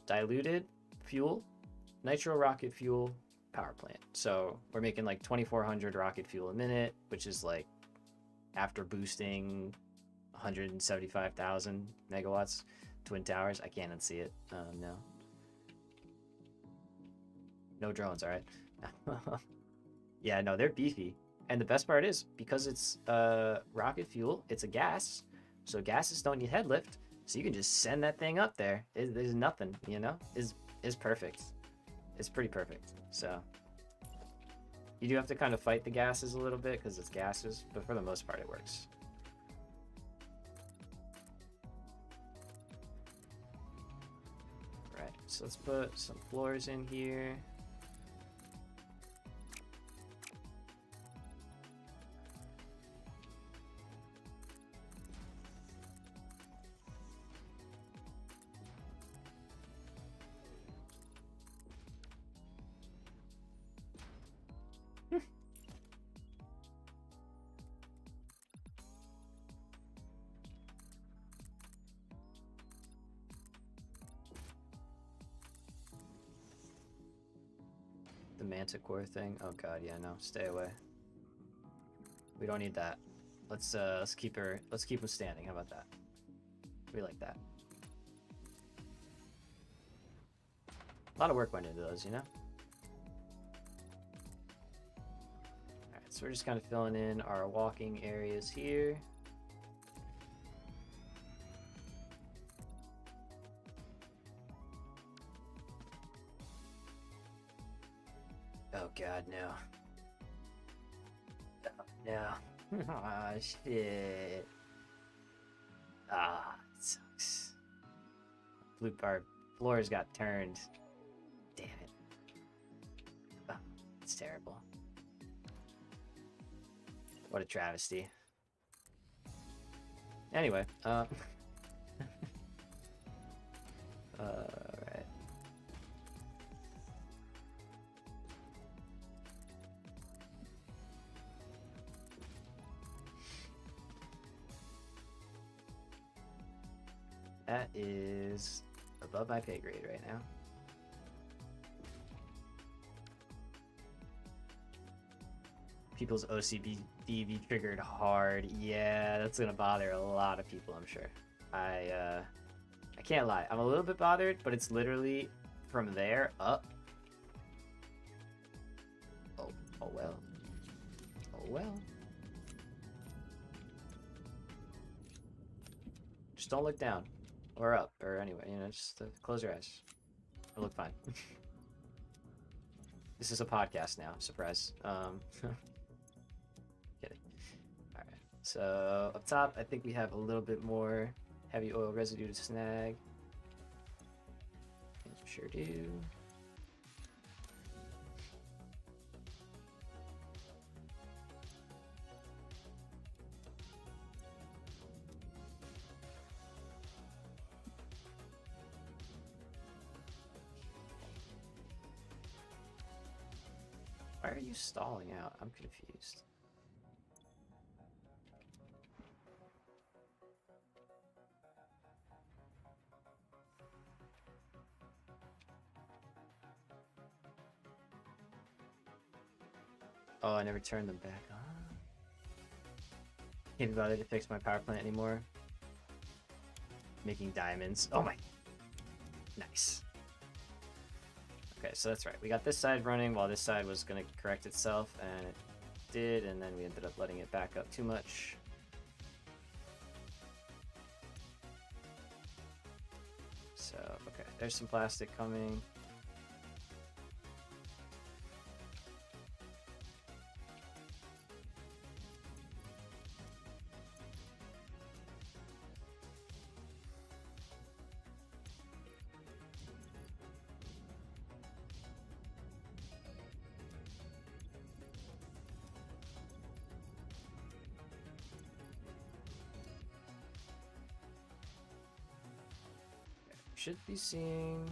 S1: Diluted fuel, nitro rocket fuel power plant. So we're making like 2,400 rocket fuel a minute, which is like after boosting 175,000 megawatts twin towers. I can't unsee it. No. No drones, all right. Yeah, no, they're beefy. And the best part is, because it's rocket fuel, it's a gas, so gases don't need head lift, so you can just send that thing up there. There's nothing, you know? Is perfect. It's pretty perfect. So you do have to kind of fight the gases a little bit because it's gases, but for the most part it works. Right, so let's put some floors in here. The manticore thing. Oh god, yeah, no, stay away. We don't need that. Let's keep him standing. How about that? We like that. A lot of work went into those, you know? Alright, so we're just kind of filling in our walking areas here. Oh god, no. Oh, no. Ah, shit. Ah, it sucks. Our floors got turned. Damn it. Oh, it's terrible. What a travesty. Anyway, alright. That is above my pay grade right now. People's OCD be triggered hard. Yeah, that's gonna bother a lot of people, I'm sure. I can't lie. I'm a little bit bothered, but it's literally from there up. Oh well. Oh well. Just don't look down. Or up, or anyway, you know, just close your eyes. It'll look fine. This is a podcast now, surprise. Kidding. Alright, so up top, I think we have a little bit more heavy oil residue to snag. Sure do. Why are you stalling out? I'm confused. Oh, I never turned them back on. Can't be bothered to fix my power plant anymore. Making diamonds. Oh my. Nice. Okay, so that's right. We got this side running while this side was going to correct itself, and it did, and then we ended up letting it back up too much. So, okay, there's some plastic coming. Should be seeing...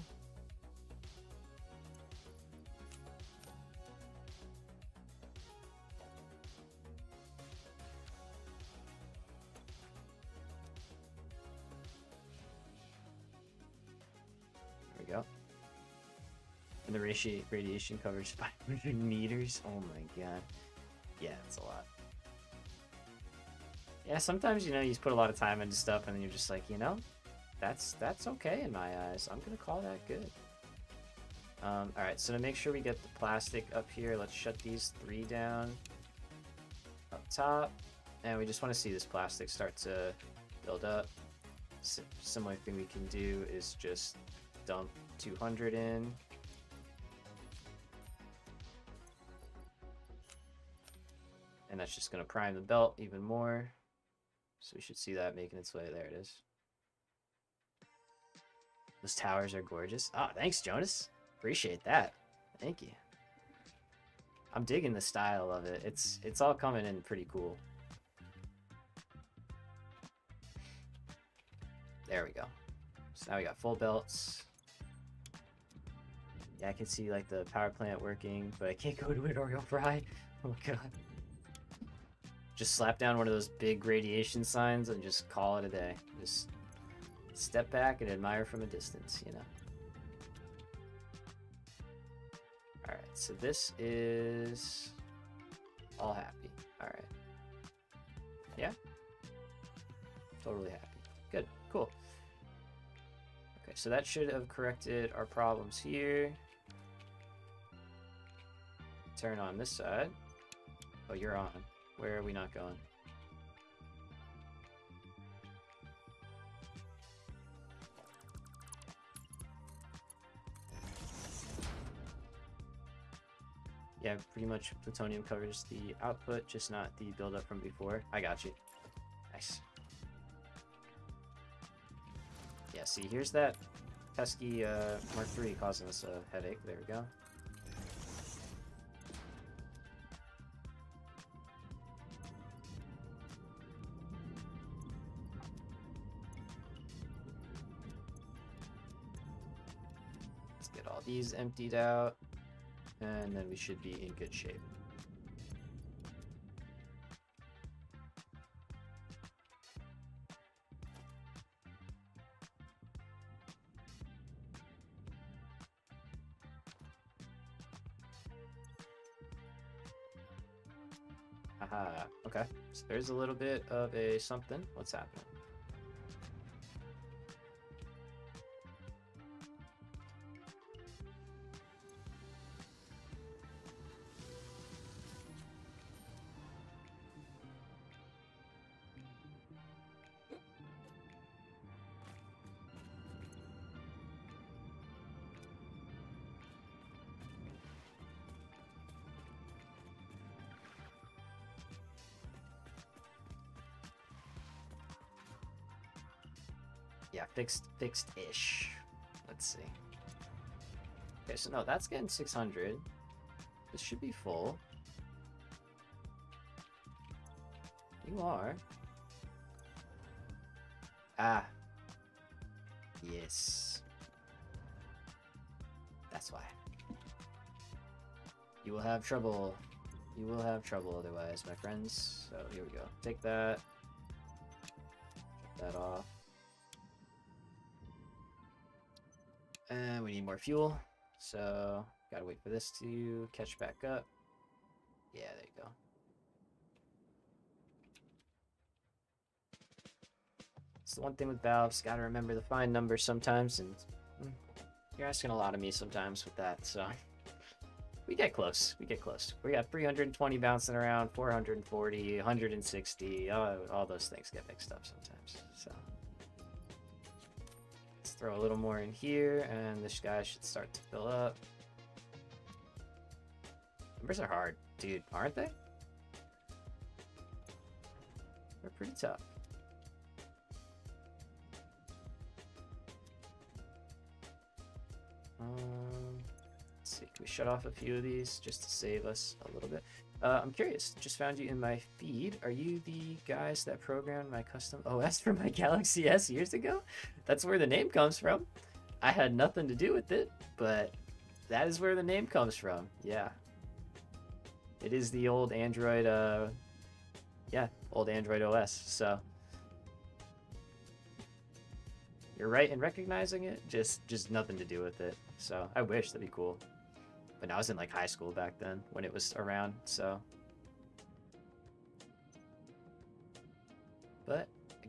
S1: There we go. And the radiation covers 500 meters. Oh my god. Yeah, that's a lot. Yeah, sometimes, you know, you just put a lot of time into stuff and then you're just like, you know, that's okay in my eyes. I'm gonna call that good. Alright, so to make sure we get the plastic up here, let's shut these 3 down up top. And we just want to see this plastic start to build up. Similar thing we can do is just dump 200 in. And that's just going to prime the belt even more. So we should see that making its way. There it is. Those towers are gorgeous. Oh, thanks, Jonas. Appreciate that. Thank you. I'm digging the style of it. It's all coming in pretty cool. There we go. So now we got full belts. Yeah, I can see like the power plant working, but I can't go to it or you'll fry. Oh god. Just slap down one of those big radiation signs and just call it a day. Just step back and admire from a distance, you know. Alright, so this is all happy. Alright. Yeah? Totally happy. Good, cool. Okay, so that should have corrected our problems here. Turn on this side. Oh, you're on. Where are we not going? Yeah, pretty much plutonium covers the output, just not the buildup from before. I got you. Nice. Yeah, see, here's that pesky Mark III causing us a headache. There we go. Let's get all these emptied out, and then we should be in good shape. Aha, okay. So there's a little bit of a something. What's happening? Yeah, fixed-ish. Let's see. Okay, so no, that's getting 600. This should be full. You are. Ah. Yes. That's why. You will have trouble. You will have trouble otherwise, my friends. So here we go. Take that. Take that off. And we need more fuel, so gotta wait for this to catch back up. Yeah, there you go. It's the one thing with valves, gotta remember the fine numbers sometimes, and you're asking a lot of me sometimes with that, so we get close, we get close. We got 320 bouncing around, 440, 160, all those things get mixed up sometimes, so. Throw a little more in here, and this guy should start to fill up. Numbers are hard, dude, aren't they? They're pretty tough. Let's see, can we shut off a few of these just to save us a little bit? I'm curious, just found you in my feed. Are you the guys that programmed my custom OS for my Galaxy S years ago? That's where the name comes from. I had nothing to do with it, but that is where the name comes from. Yeah. It is the old Android, old Android OS, so. You're right in recognizing it, just nothing to do with it. So, I wish, that'd be cool. But I was in like high school back then when it was around, so.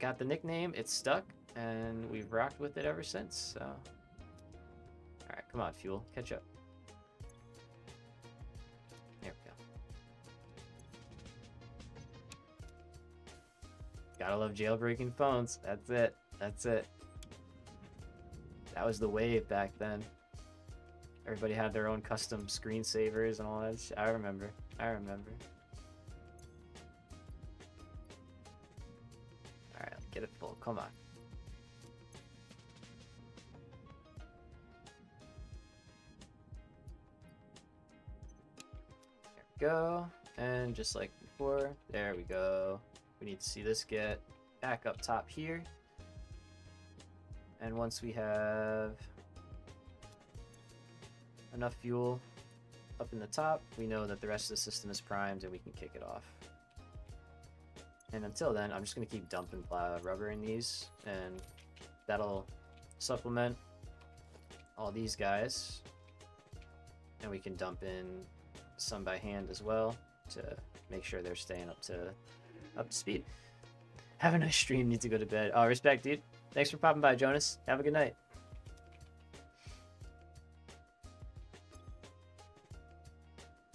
S1: got the nickname, it's stuck, and we've rocked with it ever since, so. Alright, come on, fuel, catch up. There we go. Gotta love jailbreaking phones. That's it. That's it. That was the wave back then. Everybody had their own custom screensavers and all that shit. I remember. I remember. Alright, get it full. Come on. There we go. And just like before, there we go. We need to see this get back up top here. And once we have enough fuel up in the top, we know that the rest of the system is primed and we can kick it off. And until then, I'm just going to keep dumping rubber in these, and that'll supplement all these guys. And we can dump in some by hand as well to make sure they're staying up to speed. Have a nice stream. Need to go to bed. Oh, respect, dude. Thanks for popping by, Jonas. Have a good night.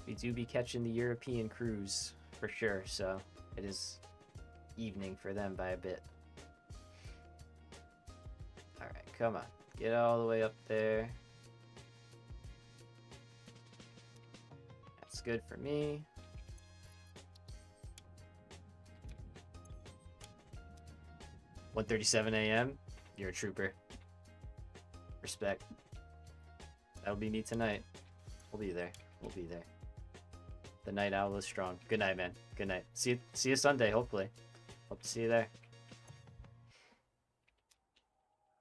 S1: We do be catching the European crews for sure, so it is evening for them by a bit. Alright, come on. Get all the way up there. That's good for me. "1:37 a.m. You're a trooper. Respect. That'll be me tonight. We'll be there. We'll be there. The night owl is strong. Good night, man. Good night. See you Sunday, hopefully. Hope to see you there.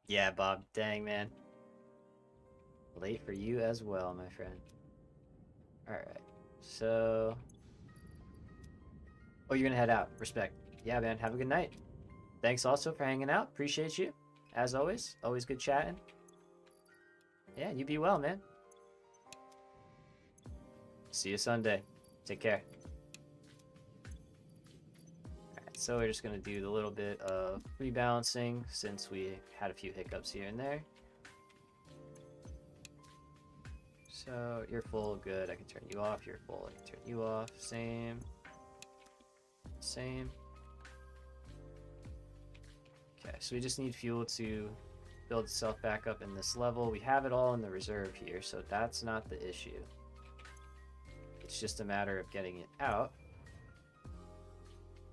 S1: Yeah, Bob. Dang, man. Late for you as well, my friend. Alright. So... Oh, you're gonna head out. Respect. Yeah, man. Have a good night. Thanks also for hanging out. Appreciate you. As always. Always good chatting. Yeah, you be well, man. See you Sunday. Take care. Alright, so we're just going to do the little bit of rebalancing since we had a few hiccups here and there. So you're full, good. I can turn you off. You're full. I can turn you off. Same. Same. Okay, so we just need fuel to build itself back up in this level. We have it all in the reserve here, so that's not the issue. It's just a matter of getting it out.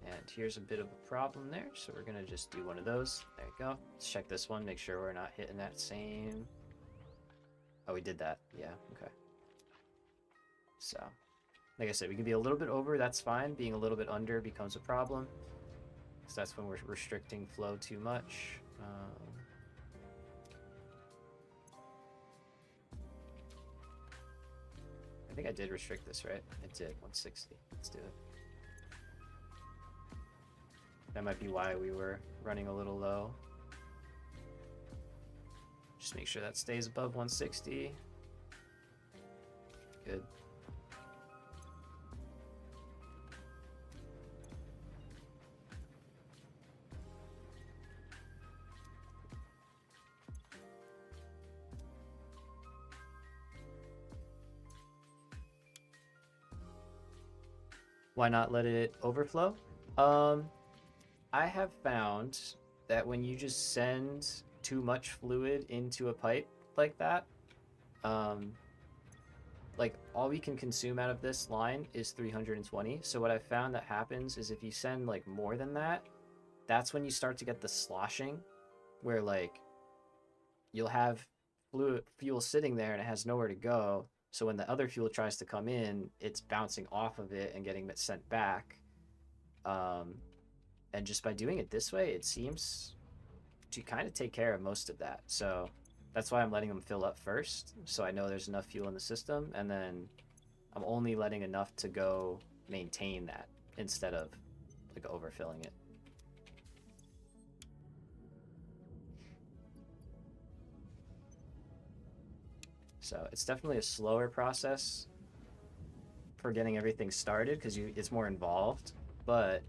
S1: And here's a bit of a problem there, so we're gonna just do one of those. There you go. Let's check this one, make sure we're not hitting that same... Oh, we did that. Yeah, okay. So, like I said, we can be a little bit over, that's fine. Being a little bit under becomes a problem, because that's when we're restricting flow too much. I think I did restrict this, right? I did, 160. Let's do it. That might be why we were running a little low. Just make sure that stays above 160. Good. Why not let it overflow? I have found that when you just send too much fluid into a pipe like that, like all we can consume out of this line is 320. So what I found that happens is if you send like more than that, that's when you start to get the sloshing, where like you'll have fuel sitting there and it has nowhere to go. So when the other fuel tries to come in, it's bouncing off of it and getting sent back. And just by doing it this way, it seems to kind of take care of most of that. So that's why I'm letting them fill up first, so I know there's enough fuel in the system, and then I'm only letting enough to go maintain that instead of like overfilling it. So it's definitely a slower process for getting everything started because it's more involved, but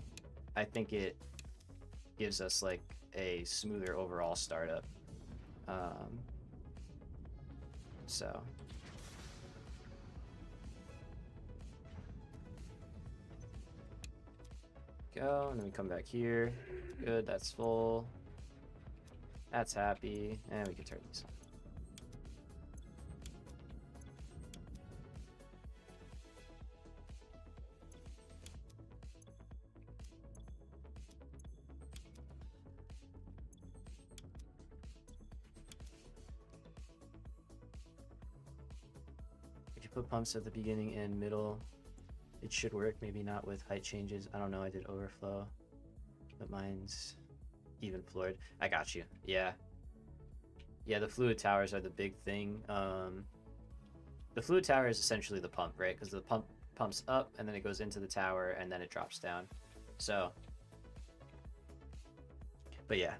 S1: I think it gives us like a smoother overall startup. So go, and then we come back here. Good, that's full. That's happy, and we can turn these on. We can put pumps at the beginning and middle. It should work, maybe not with height changes. I don't know, I did overflow, but mine's even floored. I got you. Yeah, the fluid towers are the big thing. The fluid tower is essentially the pump, right? Because the pump pumps up and then it goes into the tower and then it drops down. So, but yeah,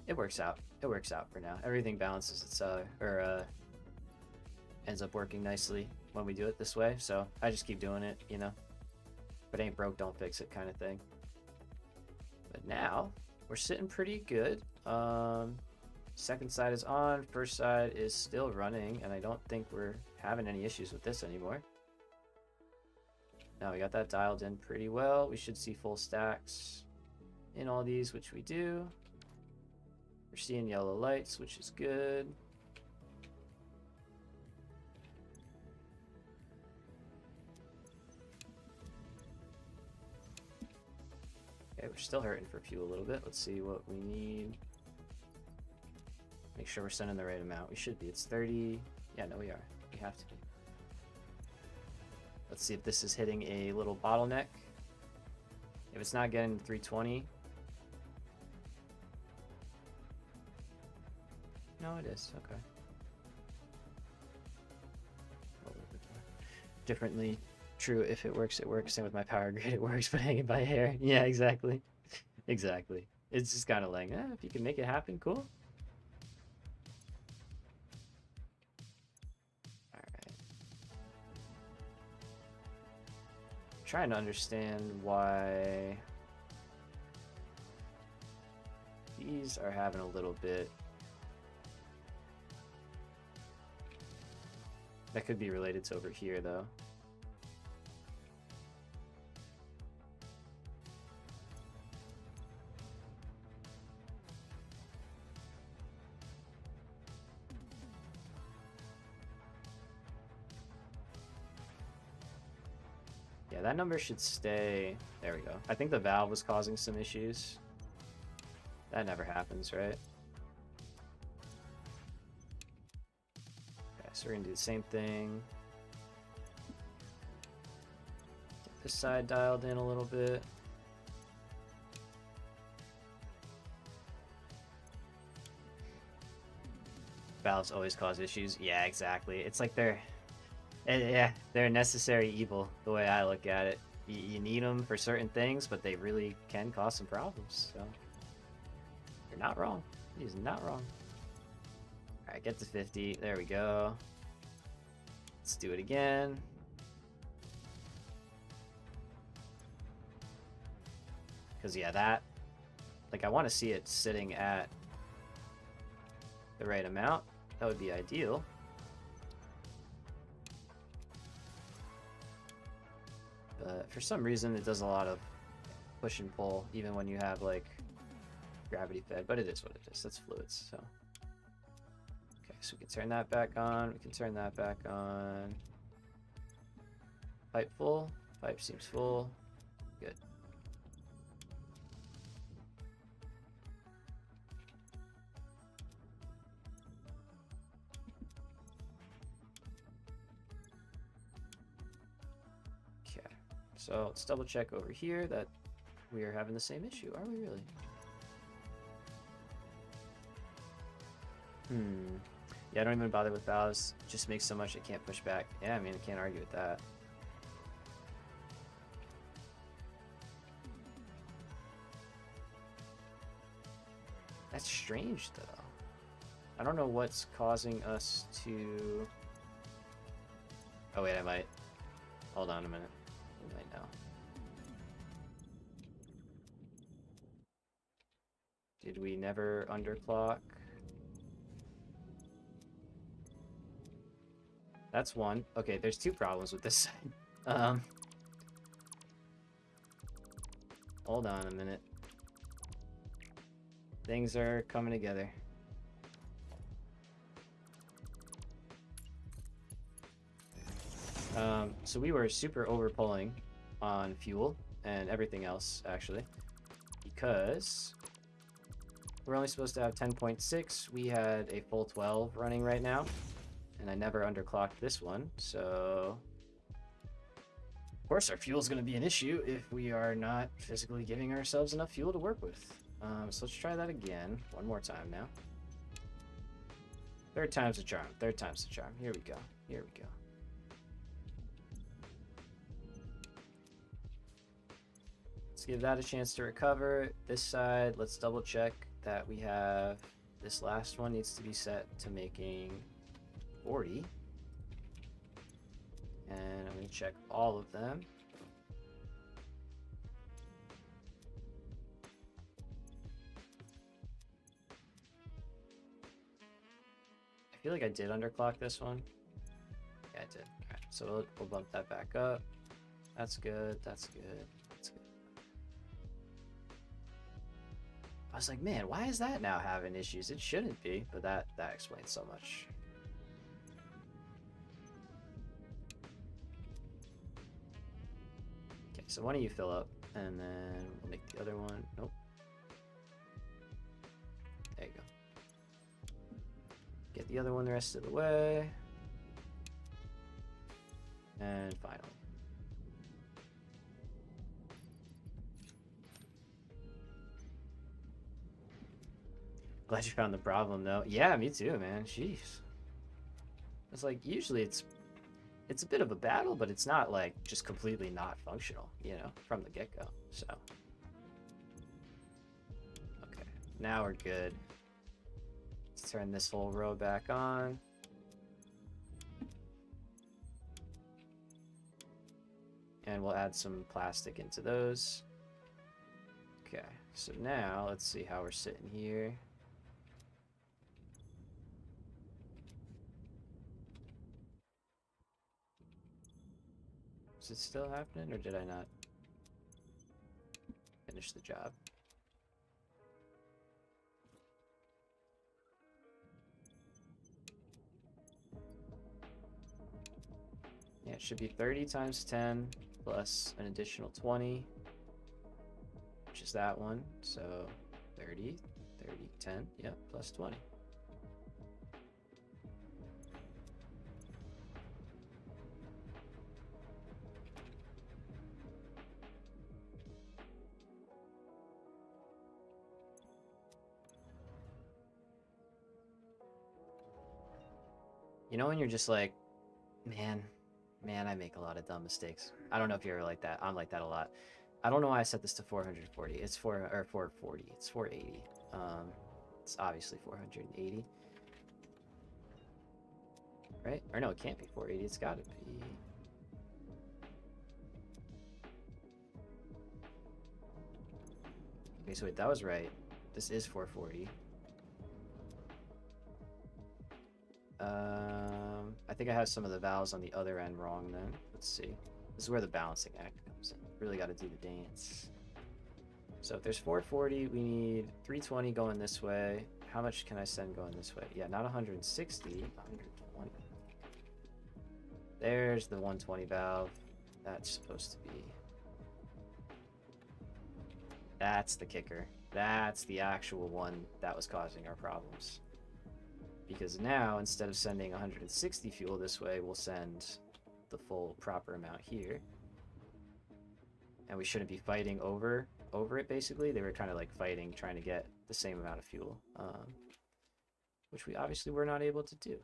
S1: it works out. It works out for now. Everything balances itself, or ends up working nicely when we do it this way. So I just keep doing it, you know. If it ain't broke, don't fix it, kind of thing. But now we're sitting pretty good. Second side is on, first side is still running, and I don't think we're having any issues with this anymore. Now we got that dialed in pretty well. We should see full stacks in all these, which we do. We're seeing yellow lights, which is good. Okay, we're still hurting for fuel a little bit. Let's see what we need. Make sure we're sending the right amount. We should be. It's 30. Yeah, no, we are. We have to be. Let's see if this is hitting a little bottleneck. If it's not getting 320. No, it is. Okay. Differently true. If it works, it works. Same with my power grid. It works, but hanging by hair. Yeah, exactly. Exactly. It's just kind of like, if you can make it happen, cool. Trying to understand why these are having a little bit. That could be related to over here, though. Yeah, that number should stay. There we go. I think the valve was causing some issues. That never happens, right? Okay, so we're gonna do the same thing. Get this side dialed in a little bit. Valves always cause issues. Yeah, exactly. It's like they're a necessary evil, the way I look at it. You need them for certain things, but they really can cause some problems. So you're not wrong. He's not wrong. All right, get to 50. There we go. Let's do it again. Because yeah, that, like, I want to see it sitting at the right amount. That would be ideal. But for some reason, it does a lot of push and pull, even when you have like gravity fed. But it is what it is. That's fluids. So okay, so we can turn that back on. We can turn that back on. Pipe full. Pipe seems full. Good. So let's double check over here that we are having the same issue. Are we really? Yeah, I don't even bother with valves. It just makes so much it can't push back. Yeah, I mean, I can't argue with that. That's strange, though. I don't know what's causing us to... Oh, wait, I might. Hold on a minute. I might know. Did we never underclock? That's one. Okay, there's two problems with this side. Hold on a minute. Things are coming together. So we were super overpulling on fuel and everything else, actually, because we're only supposed to have 10.6. We had a full 12 running right now, and I never underclocked this one, so of course our fuel is going to be an issue if we are not physically giving ourselves enough fuel to work with. So let's try that again, one more time now. Third time's the charm, third time's the charm. Here we go, here we go. Let's give that a chance to recover. This side, let's double check that we have, this last one needs to be set to making 40. And I'm going to check all of them. I feel like I did underclock this one. Yeah, I did. All right, so we'll bump that back up. That's good, that's good. I was like, man, why is that now having issues? It shouldn't be, but that explains so much. Okay, so why don't you fill up, and then we'll make the other one. Nope. There you go. Get the other one the rest of the way. And final. Glad you found the problem, though. Yeah, me too, man. Jeez. It's like, usually it's a bit of a battle, but it's not like just completely not functional, you know, from the get-go. So, okay, now we're good. Let's turn this whole row back on. And we'll add some plastic into those. Okay, so now let's see how we're sitting here. Is it still happening, or did I not finish the job? Yeah, it should be 30 times 10 plus an additional 20, which is that one. So 30, 30, 10, yeah, plus 20. You know when you're just like, man, I make a lot of dumb mistakes. I don't know if you're ever like that. I'm like that a lot. I don't know why I set this to 440. It's 440. It's 480. It's obviously 480. Right? Or no, it can't be 480. It's got to be. Okay, so wait, that was right. This is 440. I think I have some of the valves on the other end wrong then. Let's see. This is where the balancing act comes in. Really got to do the dance. So if there's 440, we need 320 going this way. How much can I send going this way? Yeah, not 160, 120. There's the 120 valve. That's supposed to be... That's the kicker. That's the actual one that was causing our problems. Because now, instead of sending 160 fuel this way, we'll send the full proper amount here. And we shouldn't be fighting over it, basically. They were kind of like fighting, trying to get the same amount of fuel. Which we obviously were not able to do.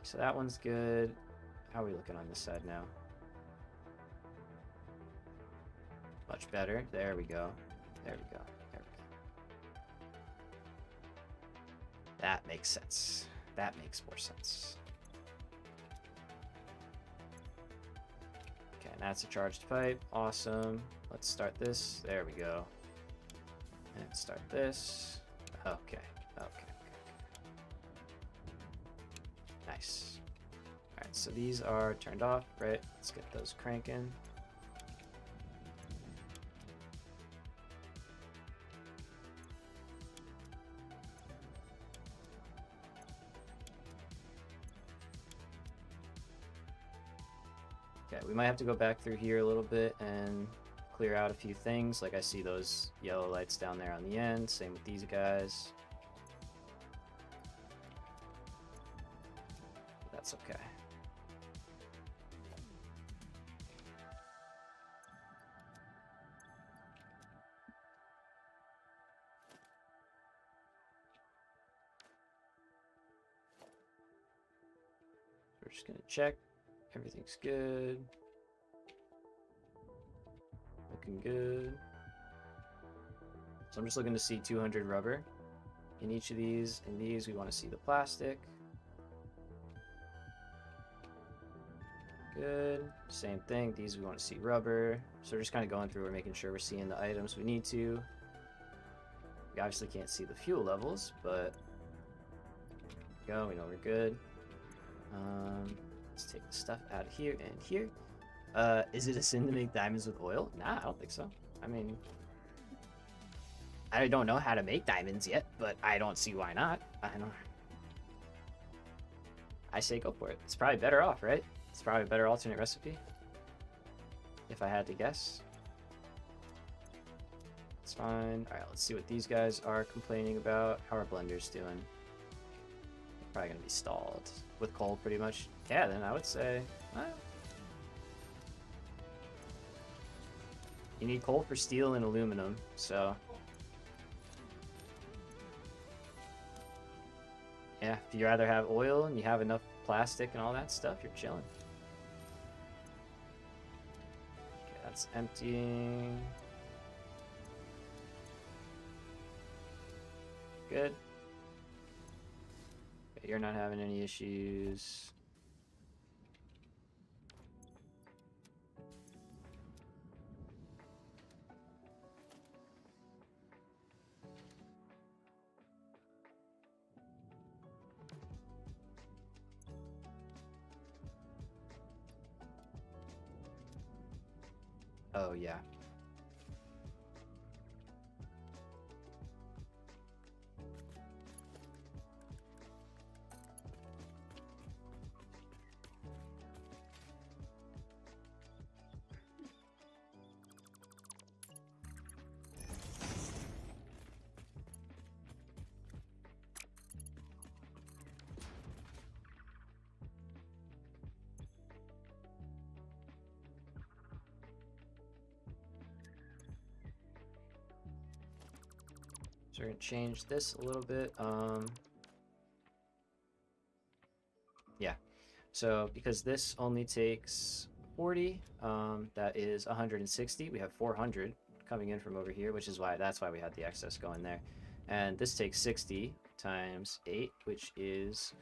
S1: So that one's good. How are we looking on this side now? Much better. There we go. There we go. That makes sense. That makes more sense. Okay, and that's a charged pipe. Awesome. Let's start this. There we go. And start this. Okay. Nice. Alright, so these are turned off, right? Let's get those cranking. Okay, we might have to go back through here a little bit and clear out a few things. Like I see those yellow lights down there on the end. Same with these guys. That's okay. We're just gonna check. Everything's good. Looking good. So I'm just looking to see 200 rubber in each of these. In these, we want to see the plastic. Good. Same thing. These we want to see rubber. So we're just kind of going through. We're making sure we're seeing the items we need to. We obviously can't see the fuel levels, but go. We know we're good. Let's take the stuff out of here and here. Is it a sin to make diamonds with oil? Nah, I don't think so. I mean, I don't know how to make diamonds yet, but I don't see why not. I say go for it. It's probably better off, right? It's probably a better alternate recipe, if I had to guess. It's fine. Alright, let's see what these guys are complaining about. How are blenders doing? They're probably gonna be stalled with coal pretty much. Yeah, then I would say, well, you need coal for steel and aluminum, so yeah, if you rather have oil and you have enough plastic and all that stuff, you're chilling. Okay, that's emptying. Good. Okay, you're not having any issues. Oh, yeah. So we're gonna change this a little bit. Yeah. So because this only takes 40, that is 160. We have 400 coming in from over here, which is why that's why we had the excess going there. And this takes 60 times 8, which is,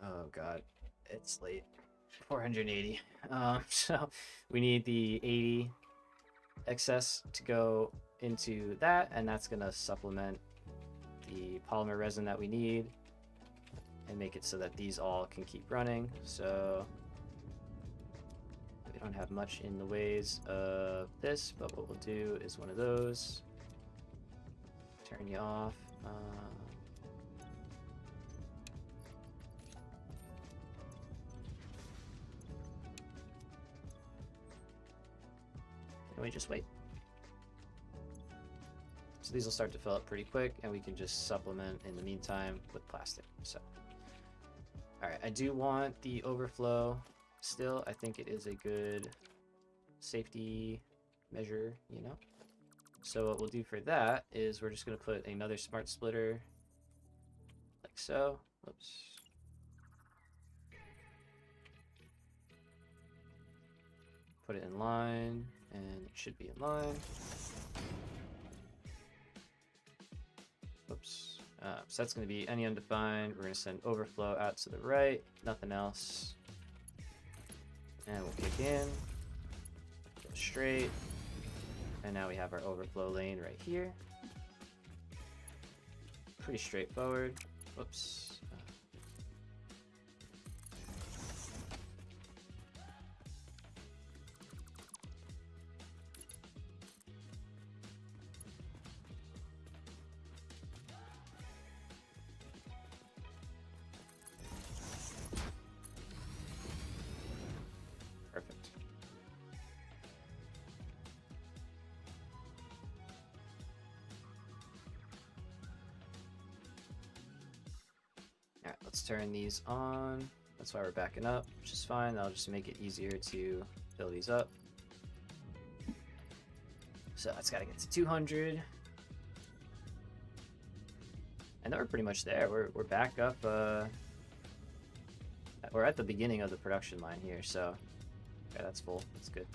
S1: oh god, it's late. 480. So we need the 80 excess to go into that, and that's gonna supplement the polymer resin that we need and make it so that these all can keep running. So we don't have much in the ways of this, but what we'll do is one of those. Turn you off. And we just wait. So these will start to fill up pretty quick, and we can just supplement in the meantime with plastic. So, all right, I do want the overflow still. I think it is a good safety measure, you know? So what we'll do for that is we're just gonna put another smart splitter like so. Whoops. Put it in line, and it should be in line. Oops. So that's going to be any undefined. We're going to send overflow out to the right. Nothing else. And we'll kick in. Go straight. And now we have our overflow lane right here. Pretty straightforward. Whoops. Perfect. Alright, let's turn these on. That's why we're backing up, which is fine. That'll just make it easier to fill these up. So that's got to get to 200. And then we're pretty much there. We're back up. We're at the beginning of the production line here, so yeah, that's full. That's good.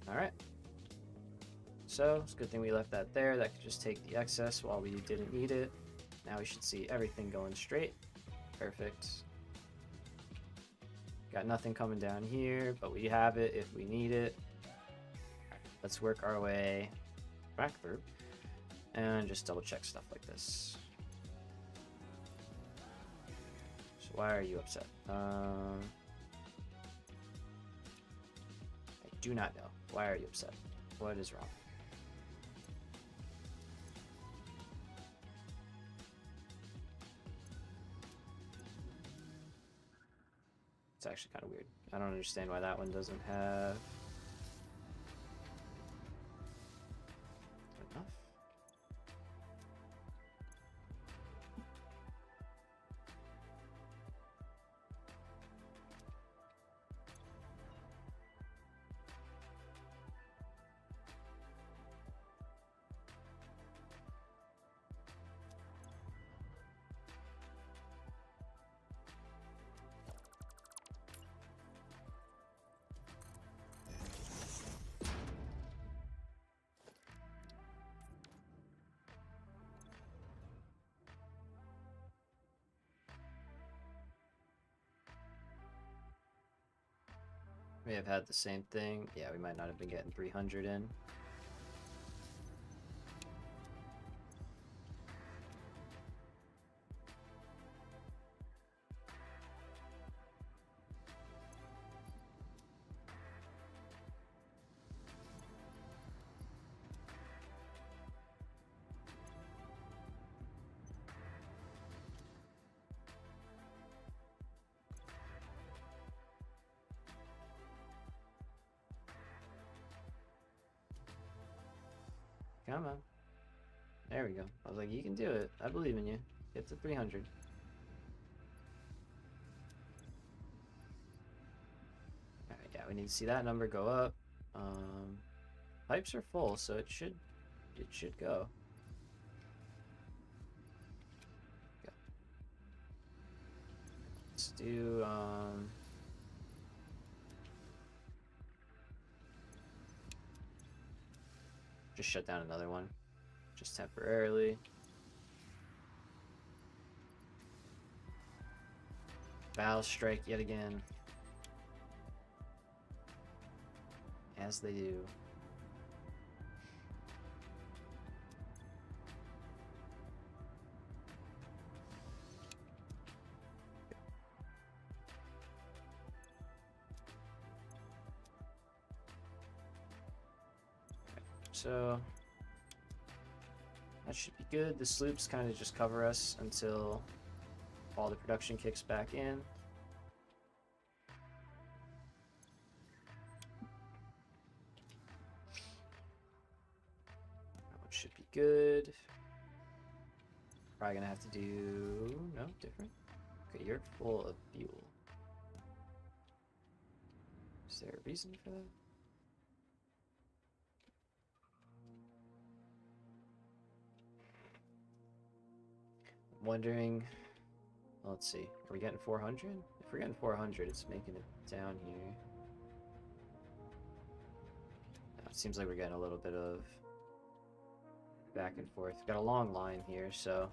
S1: All right. So it's a good thing we left that there. That could just take the excess while we didn't need it. Now we should see everything going straight. Perfect. Got nothing coming down here, but we have it if we need it. Let's work our way back through and just double check stuff like this. So why are you upset? I do not know. Why are you upset? What is wrong? It's actually kind of weird. I don't understand why that one doesn't have enough. May have had the same thing. Yeah, we might not have been getting 300 in. Come on. There we go. I was like, you can do it. I believe in you. Get to 300. Alright, yeah, we need to see that number go up. Pipes are full, so it should go. Go. Let's do just shut down another one. Just temporarily. Valve strike yet again. As they do. So that should be good. The sloops kind of just cover us until all the production kicks back in. That one should be good. Probably gonna have to do no different. Okay, you're full of fuel. Is there a reason for that? Wondering, well, let's see, are we getting 400? If we're getting 400, it's making it down here. It seems like we're getting a little bit of back and forth. Got a long line here, so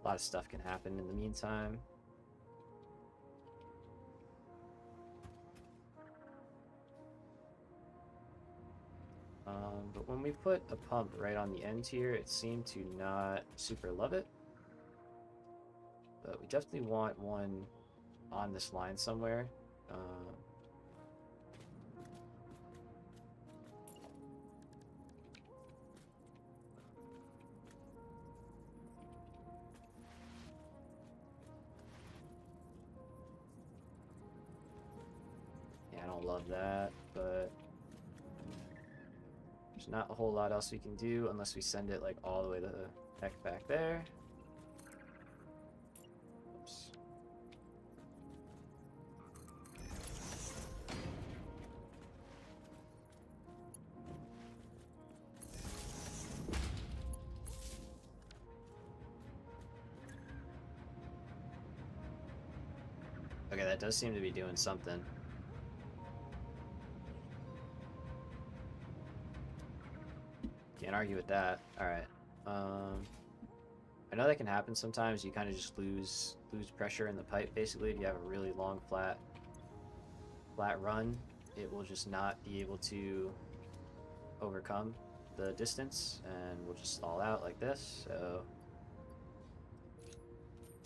S1: a lot of stuff can happen in the meantime. But when we put a pump right on the end here, it seemed to not super love it. But we definitely want one on this line somewhere. Yeah, I don't love that, but there's not a whole lot else we can do unless we send it like all the way the heck back there. Oops. Okay, that does seem to be doing something. Can't argue with that. Alright. I know that can happen sometimes. You kind of just lose pressure in the pipe, basically. If you have a really long, flat run, it will just not be able to overcome the distance, and we'll just stall out like this. So,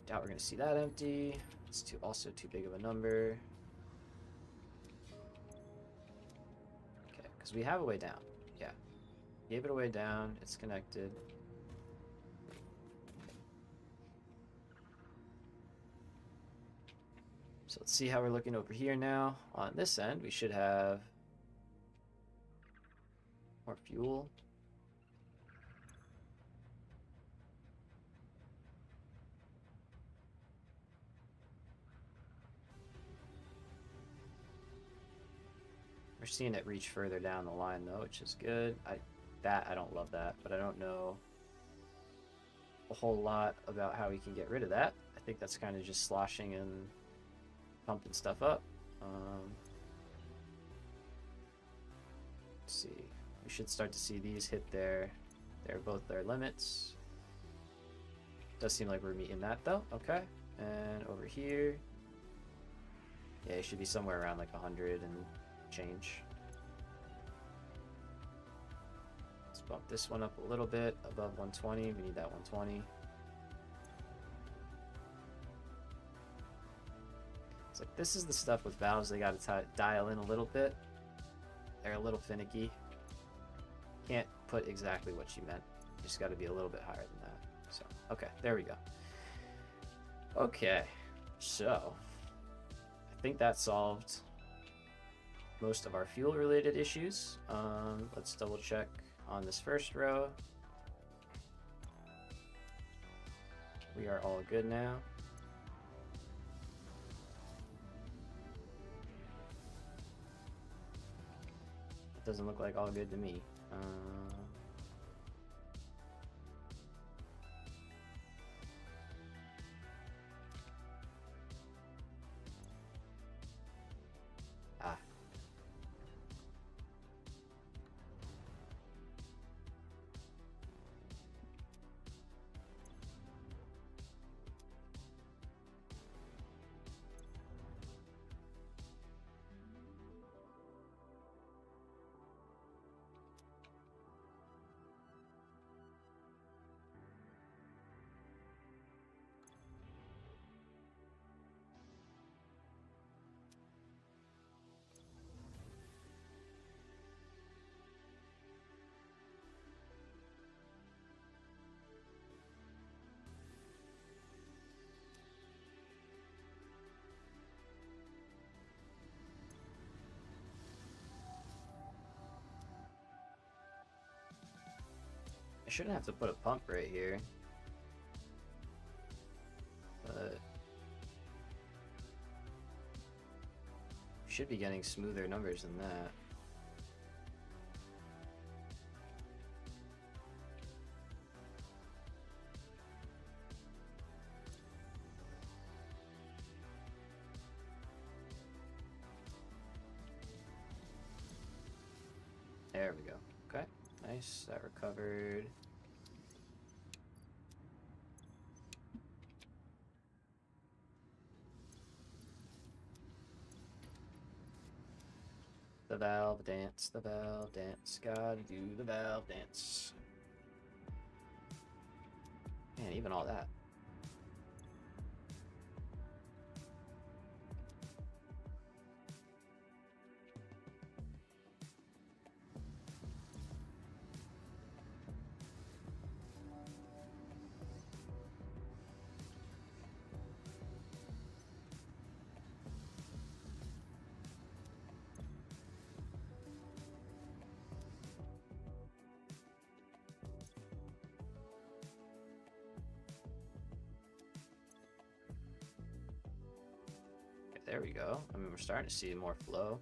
S1: doubt we're going to see that empty. It's also too big of a number. Okay, because we have a way down. Yeah. Gave it a way down. It's connected. So let's see how we're looking over here now. On this end, we should have more fuel. We're seeing it reach further down the line though, which is good. I don't love that, but I don't know a whole lot about how we can get rid of that. I think that's kind of just sloshing and pumping stuff up. Let's see. We should start to see these hit both their limits. Does seem like we're meeting that though. Okay. And over here, yeah, it should be somewhere around like 100 and change. Let's bump this one up a little bit above 120. We need that 120. It's like this is the stuff with valves they got to dial in a little bit. They're a little finicky. Can't put exactly what you meant. You just got to be a little bit higher than that. So, okay, there we go. Okay, so I think that solved most of our fuel related issues. Let's double check on this first row. We are all good now. It doesn't look like all good to me. I shouldn't have to put a pump right here, but should be getting smoother numbers than that. There we go. Okay, nice. That recovered. The valve dance, the valve dance. Gotta do the valve dance. Man, even all that. Okay, there we go. I mean, we're starting to see more flow.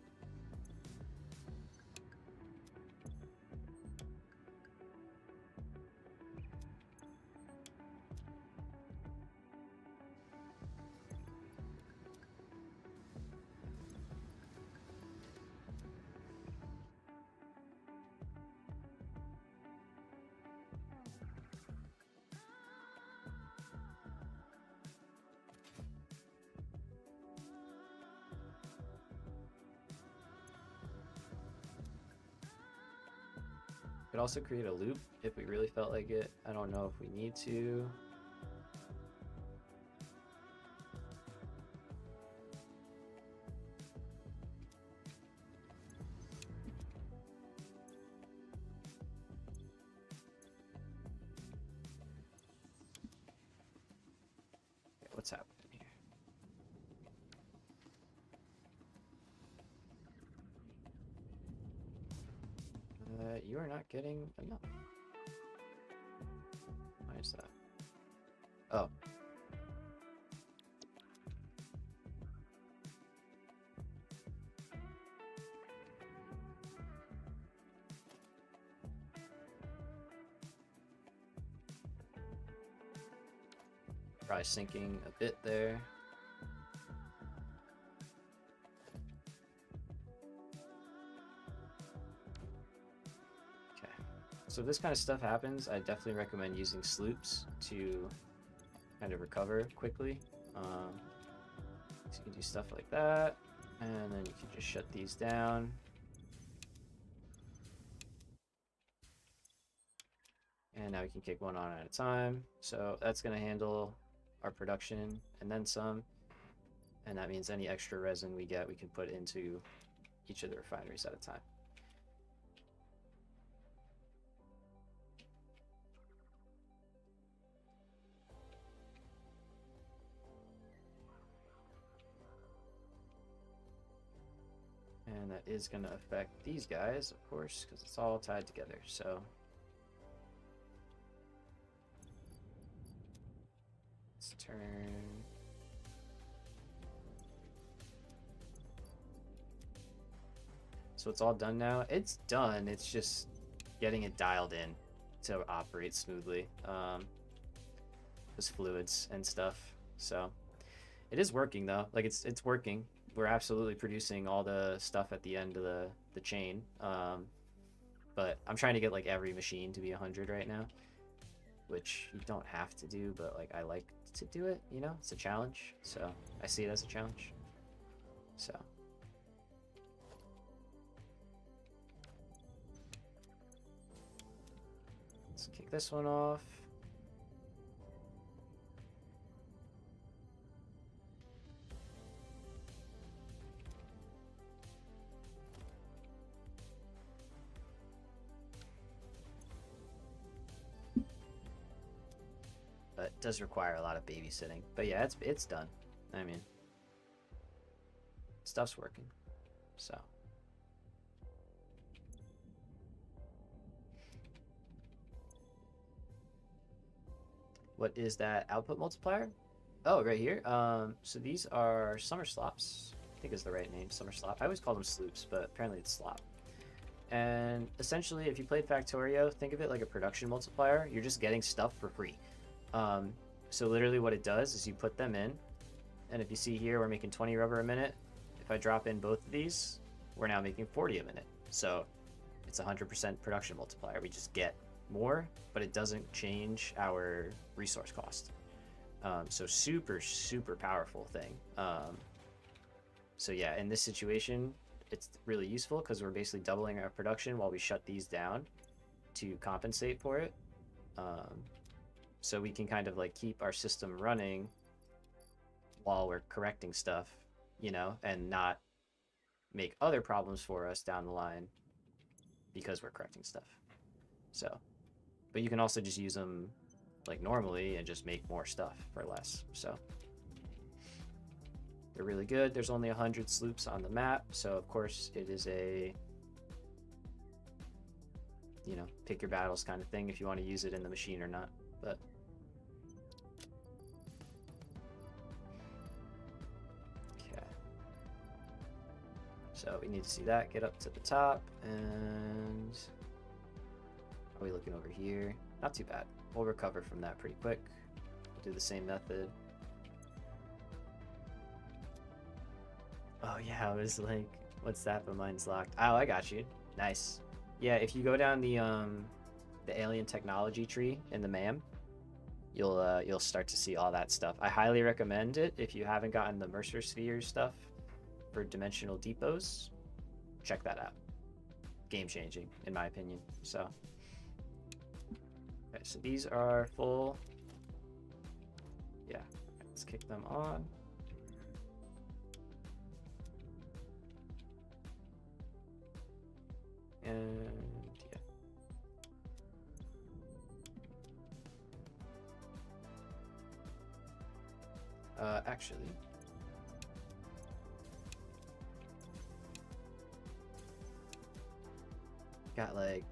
S1: Could also create a loop if we really felt like it. I don't know if we need to. Okay, what's happening here? You are not getting enough. Why is that? Oh. Probably sinking a bit there. So if this kind of stuff happens, I definitely recommend using sloops to kind of recover quickly. So you can do stuff like that, and then you can just shut these down. And now we can kick one on at a time. So that's going to handle our production and then some. And that means any extra resin we get, we can put into each of the refineries at a time. And that is going to affect these guys, of course, because it's all tied together. So let's turn. So it's all done now. It's done. It's just getting it dialed in to operate smoothly. Those fluids and stuff. So it is working though. Like it's working. We're absolutely producing all the stuff at the end of the chain. But I'm trying to get like every machine to be 100 right now, which you don't have to do, but like I like to do it, you know? It's a challenge. So I see it as a challenge. So let's kick this one off. But it does require a lot of babysitting. But yeah, it's done. I mean, stuff's working. So what is that output multiplier? Oh, right here. So these are summer slops. I think is the right name, summer slop. I always call them sloops, but apparently it's slop. And essentially, if you played Factorio, think of it like a production multiplier. You're just getting stuff for free. So literally what it does is you put them in, and if you see here, we're making 20 rubber a minute. If I drop in both of these, we're now making 40 a minute. So it's 100% production multiplier. We just get more, but it doesn't change our resource cost. So super, super powerful thing. So yeah, in this situation, it's really useful because we're basically doubling our production while we shut these down to compensate for it. So we can kind of like keep our system running while we're correcting stuff, you know, and not make other problems for us down the line because we're correcting stuff. So, but you can also just use them like normally and just make more stuff for less. So they're really good. There's only 100 sloops on the map, so of course it is a, you know, pick your battles kind of thing if you want to use it in the machine or not. But okay, so we need to see that get up to the top. And are we looking over here? Not too bad. We'll recover from that pretty quick. We'll do the same method. Oh yeah, I was like, what's that? But mine's locked. Oh, I got you. Nice. Yeah, if you go down the alien technology tree in the MAM, you'll start to see all that stuff. I highly recommend it if you haven't gotten the Mercer Sphere stuff for dimensional depots. Check that out. Game changing, in my opinion. So, okay, so these are full. Yeah, let's kick them on. And yeah. Actually, got like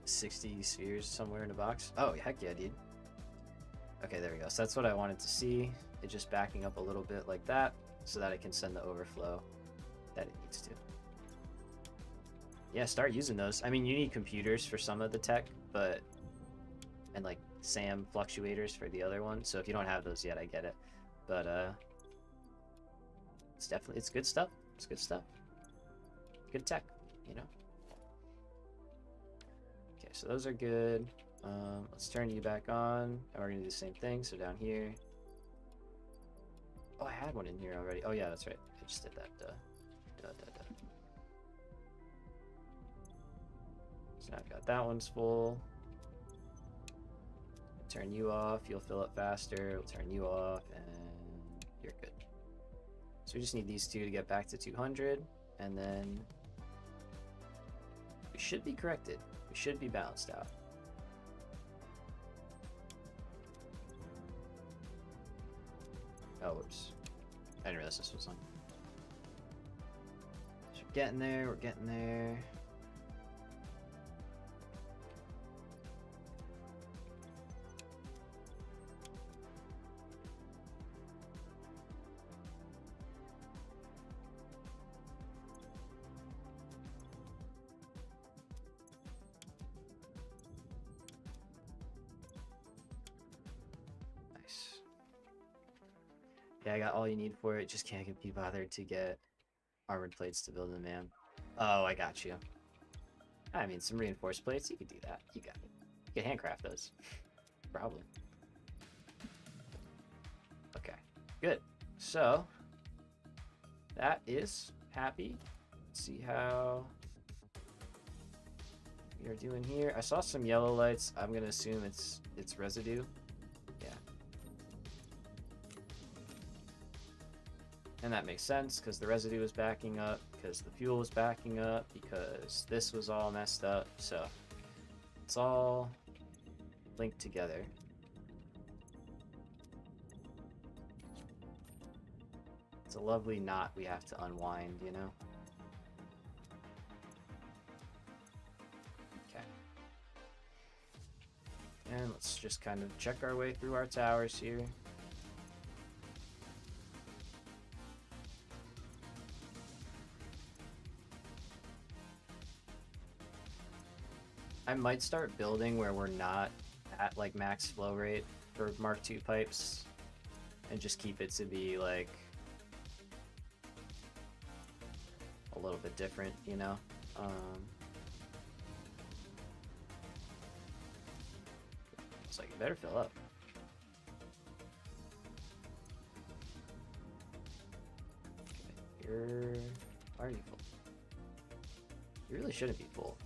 S1: 60 spheres somewhere in a box. Oh, heck yeah, dude. Okay, there we go. So that's what I wanted to see. It's just backing up a little bit like that so that it can send the overflow that it needs to. Yeah, start using those. I mean, you need computers for some of the tech, but and like SAM fluctuators for the other one. So if you don't have those yet, I get it. But it's good stuff. It's good stuff. Good tech, you know. Okay, so those are good. Let's turn you back on, and we're gonna do the same thing. So down here. Oh, I had one in here already. Oh yeah, that's right. I just did that. So now I've got that one's full. Turn you off, you'll fill up faster. We'll turn you off, and you're good. So we just need these two to get back to 200, and then we should be corrected. We should be balanced out. Oh, whoops. I didn't realize this was on. So we're getting there, we're getting there. Yeah, I got all you need for it. Just can't be bothered to get armored plates to build a man. Oh, I got you. I mean, some reinforced plates, you could do that. You got it. You can handcraft those. Probably. Okay, good. So, that is happy. Let's see how we are doing here. I saw some yellow lights. I'm going to assume it's residue. And that makes sense because the residue was backing up, because the fuel was backing up, because this was all messed up. So it's all linked together. It's a lovely knot we have to unwind, you know? Okay. And let's just kind of check our way through our towers here. I might start building where we're not at like max flow rate for Mark II pipes and just keep it to be like a little bit different, you know? It's like, it better fill up. Okay, why are you full? You really shouldn't be full.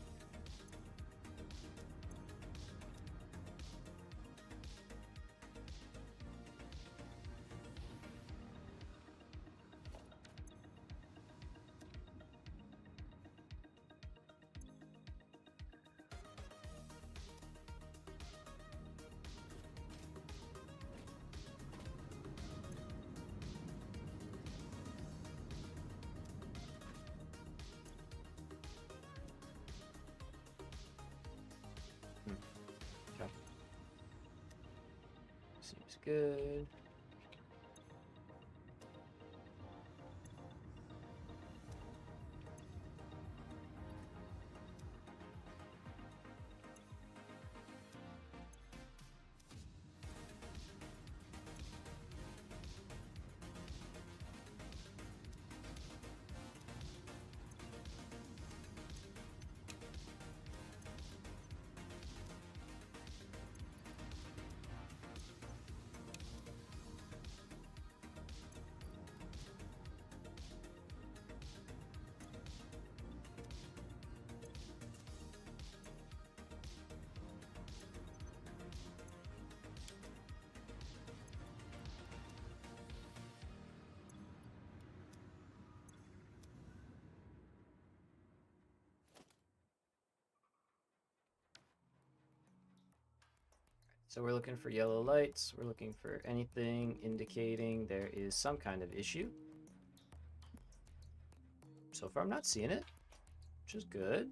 S1: Okay. Seems good. So we're looking for yellow lights. We're looking for anything indicating there is some kind of issue. So far I'm not seeing it, which is good.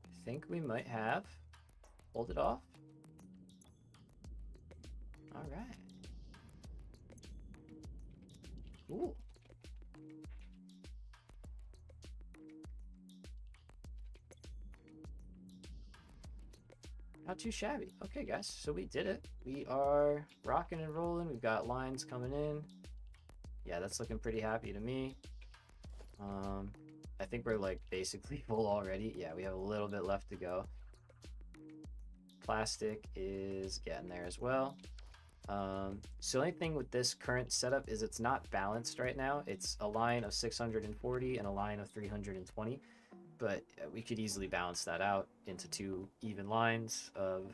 S1: I think we might have. Hold it off. All right. Cool. Not too shabby. Okay, guys, so we did it. We are rocking and rolling. We've got lines coming in. Yeah, that's looking pretty happy to me. I think we're like basically full already. Yeah, we have a little bit left to go. Plastic is getting there as well. So the only thing with this current setup is it's not balanced right now. It's a line of 640 and a line of 320. But we could easily balance that out into two even lines of,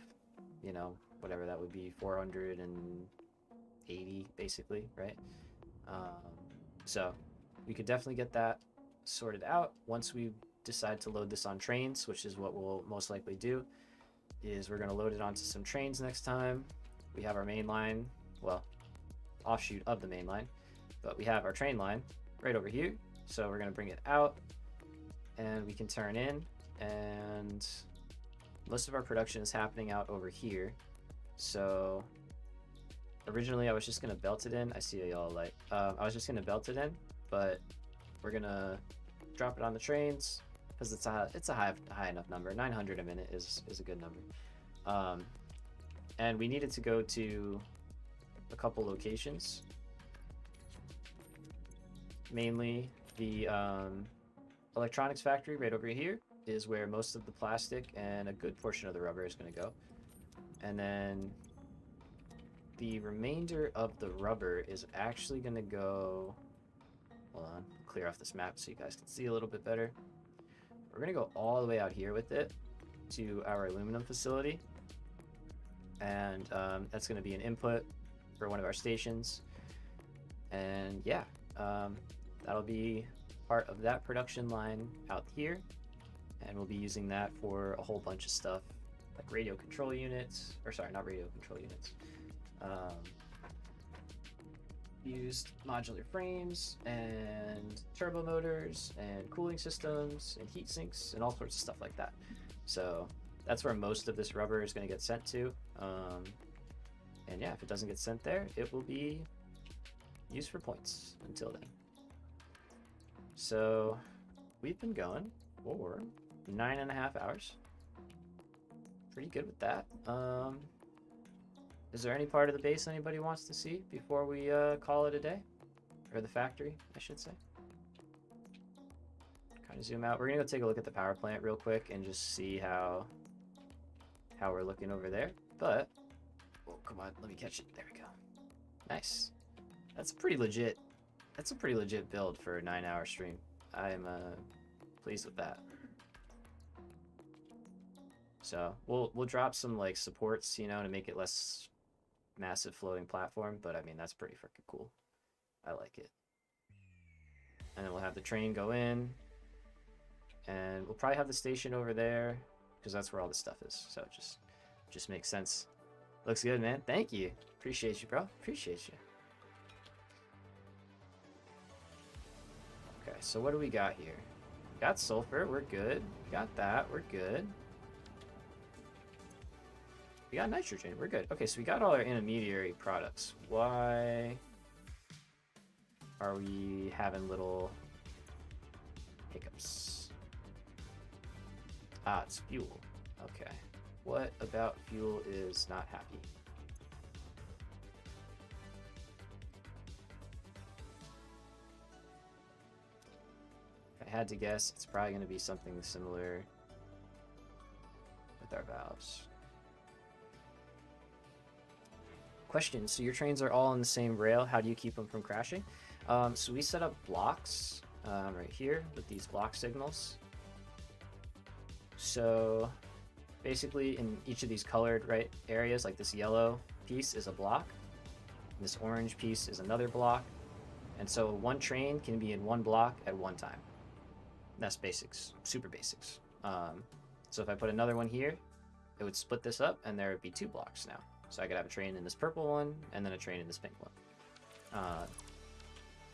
S1: you know, whatever that would be, 480 basically, right? So we could definitely get that sorted out once we decide to load this on trains, which is what we'll most likely do. Is we're going to load it onto some trains next time. We have our main line, well, offshoot of the main line, but we have our train line right over here. So we're going to bring it out and we can turn in, and most of our production is happening out over here. So originally I was just gonna belt it in. I see a yellow light. I was just gonna belt it in, but we're gonna drop it on the trains because it's a high enough number. 900 a minute is a good number. And we needed to go to a couple locations, mainly the electronics factory right over here is where most of the plastic and a good portion of the rubber is going to go. And then the remainder of the rubber is actually going to go, hold on, clear off this map so you guys can see a little bit better. We're going to go all the way out here with it to our aluminum facility. And that's going to be an input for one of our stations. And yeah, that'll be part of that production line out here, and we'll be using that for a whole bunch of stuff like radio control units, or sorry, not radio control units, used modular frames and turbo motors and cooling systems and heat sinks and all sorts of stuff like that. So that's where most of this rubber is going to get sent to, and yeah, if it doesn't get sent there, it will be used for points until then. So we've been going for 9.5 hours. Pretty good with that. Is there any part of the base anybody wants to see before we call it a day? Or the factory, I should say. Kind of zoom out. We're gonna go take a look at the power plant real quick and just see how how we're looking over there. But, oh, come on, let me catch it. There we go. Nice. That's a pretty legit build for a 9-hour stream. I'm pleased with that. So we'll drop some like supports, you know, to make it less massive floating platform, but I mean that's pretty freaking cool. I like it. And then we'll have the train go in, and we'll probably have the station over there because that's where all the stuff is. So it just makes sense. Looks good, man. Thank you. Appreciate you, bro. Appreciate you. Okay, so what do we got here? We got sulfur. We're good. We got that. We're good. We got nitrogen. We're good. Okay, so we got all our intermediary products. Why are we having little hiccups? Ah, it's fuel. Okay. What about fuel is not happy? If I had to guess, it's probably going to be something similar with our valves. Question, so your trains are all on the same rail. How do you keep them from crashing? So we set up blocks right here with these block signals. So basically in each of these colored areas, like this yellow piece is a block, and this orange piece is another block, and so one train can be in one block at one time. That's basics, super basics. So if I put another one here, it would split this up and there would be 2 blocks now. So I could have a train in this purple one and then a train in this pink one.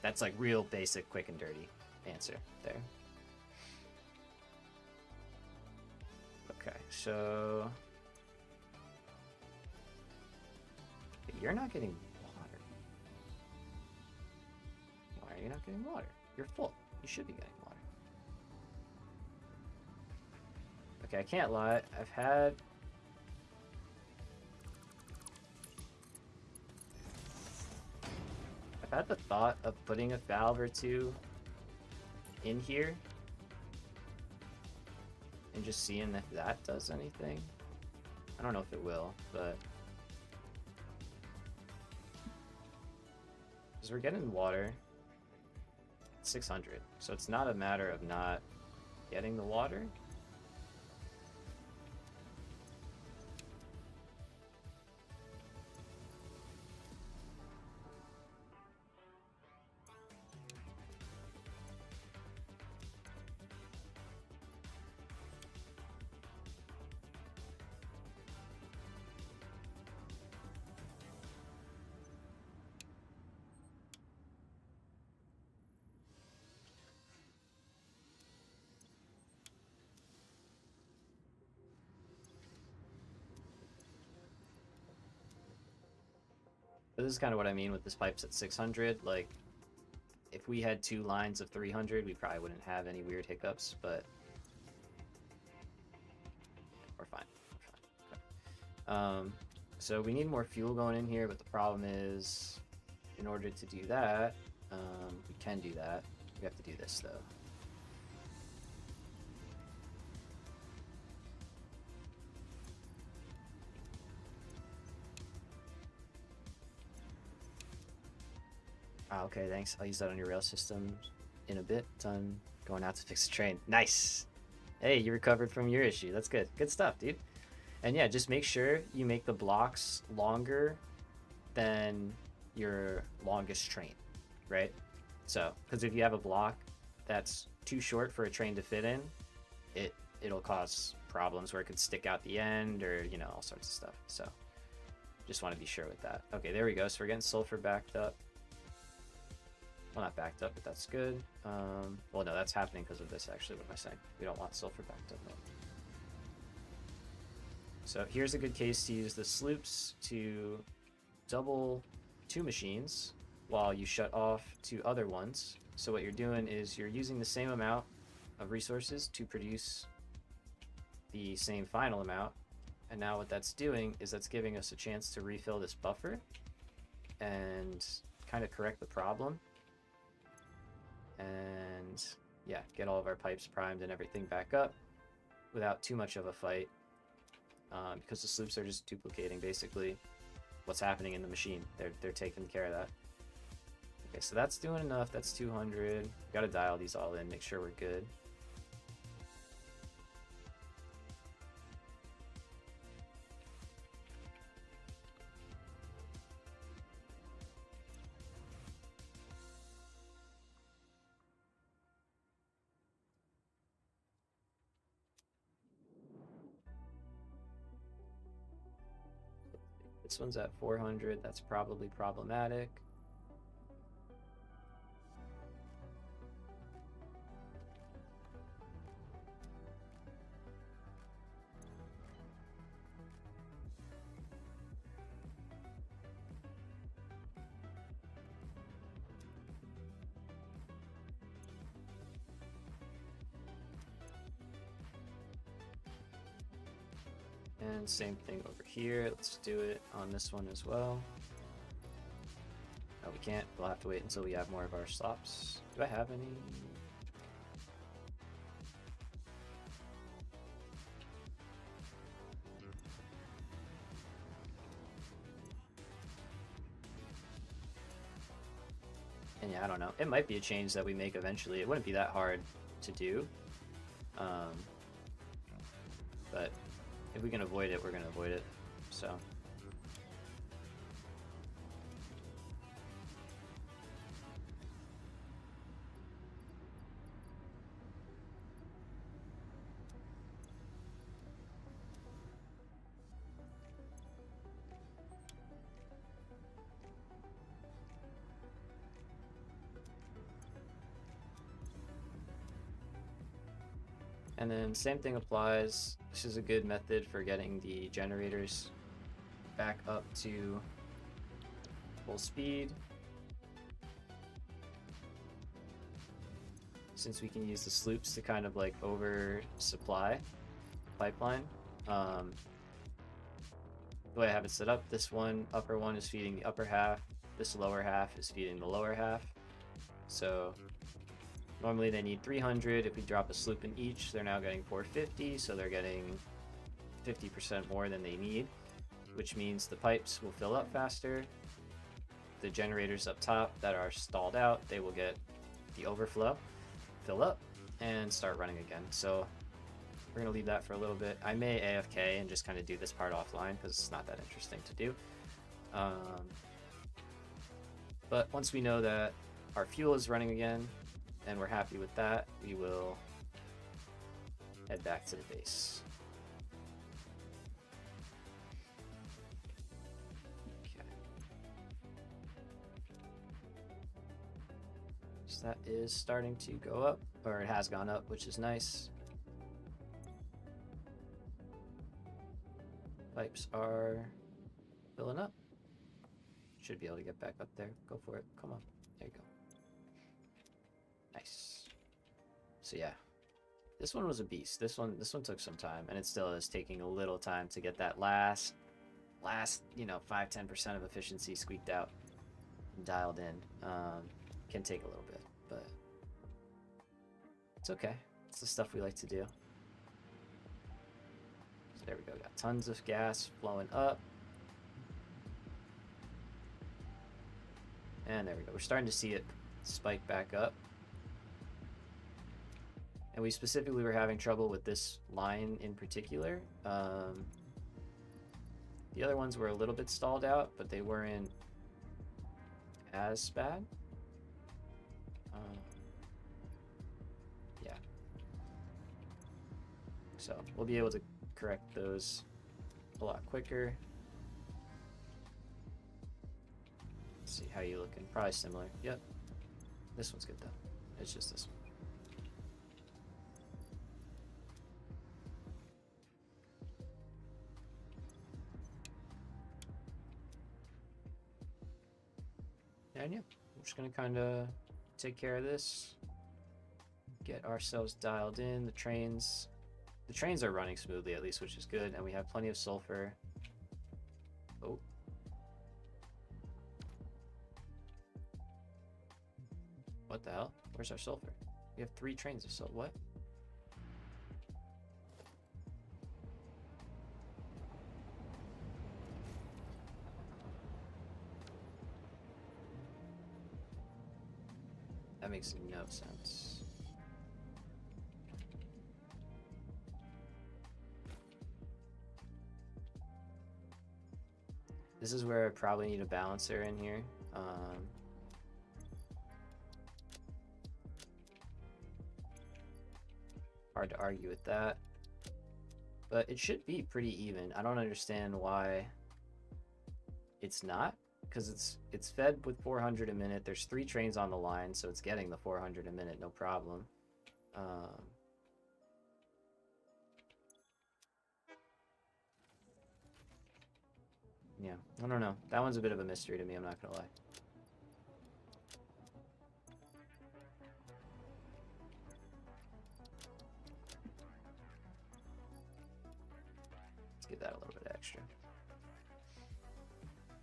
S1: That's like real basic, quick and dirty answer there. Okay, so you're not getting water. Why are you not getting water? You're full. You should be getting water. Okay, I can't lie. I've had the thought of putting a valve or 2 in here and just seeing if that does anything. I don't know if it will, but because we're getting water at 600, so it's not a matter of not getting the water. This is kind of what I mean with this pipe's at 600. Like, if we had 2 lines of 300, we probably wouldn't have any weird hiccups, but we're fine. We're fine. Okay. So we need more fuel going in here, but the problem is, in order to do that, we can do that. We have to do this, though. Ah, okay, thanks. I'll use that on your rail system in a bit. I'm going out to fix the train. Nice! Hey, you recovered from your issue. That's good. Good stuff, dude. And yeah, just make sure you make the blocks longer than your longest train, right? So, because if you have a block that's too short for a train to fit in, it'll cause problems where it could stick out the end or, you know, all sorts of stuff. So, just want to be sure with that. Okay, there we go. So we're getting sulfur backed up. Well, not backed up, but that's good. Well, no, that's happening because of this, actually. What am I saying? We don't want sulfur backed up. No. So here's a good case to use the sloops to double 2 machines while you shut off 2 other ones. So what you're doing is you're using the same amount of resources to produce the same final amount. And now what that's doing is that's giving us a chance to refill this buffer and kind of correct the problem. And yeah, get all of our pipes primed and everything back up without too much of a fight. because the sloops are just duplicating basically what's happening in the machine. They're taking care of that. Okay, so that's doing enough. That's 200. Got to dial these all in, make sure we're good. This one's at 400. That's probably problematic. And same thing over here. Let's do it on this one as well. No, we can't. We'll have to wait until we have more of our stops. Do I have any? And yeah, I don't know. It might be a change that we make eventually. It wouldn't be that hard to do. But if we can avoid it, we're going to avoid it. So. And then same thing applies. This is a good method for getting the generators back up to full speed. Since we can use the sloops to kind of like oversupply pipeline. The way I have it set up, this one, upper one is feeding the upper half. This lower half is feeding the lower half. So normally they need 300. If we drop a sloop in each, they're now getting 450, so they're getting 50% more than they need, which means the pipes will fill up faster. The generators up top that are stalled out, they will get the overflow, fill up, and start running again. So we're gonna leave that for a little bit. I may AFK and just kind of do this part offline because it's not that interesting to do. But once we know that our fuel is running again, and we're happy with that, we will head back to the base. Okay. So that is starting to go up, or it has gone up, which is nice. Pipes are filling up. Should be able to get back up there. Go for it. Come on. There you go. Nice. So yeah, this one was a beast. This one took some time, and it still is taking a little time to get that last 5-10% of efficiency squeaked out and dialed in. Can take a little bit, but it's okay. It's the stuff we like to do. So there we go. Got tons of gas flowing up. And there we go. We're starting to see it spike back up. And we specifically were having trouble with this line in particular. The other ones were a little bit stalled out, but they weren't as bad. Yeah. So we'll be able to correct those a lot quicker. Let's see, how you looking? Probably similar. Yep. This one's good though. It's just this one. And yeah, we're just gonna kind of take care of this, get ourselves dialed in. The trains are running smoothly at least, which is good, and we have plenty of sulfur. Oh. What the hell? Where's our sulfur? We have 3 trains of sulfur. What? That makes no sense. This is where I probably need a balancer in here. Hard to argue with that. But it should be pretty even. I don't understand why it's not. Because it's fed with 400 a minute. There's 3 trains on the line, so it's getting the 400 a minute, no problem. Yeah, I don't know. That one's a bit of a mystery to me, I'm not gonna lie. Let's give that a little bit extra.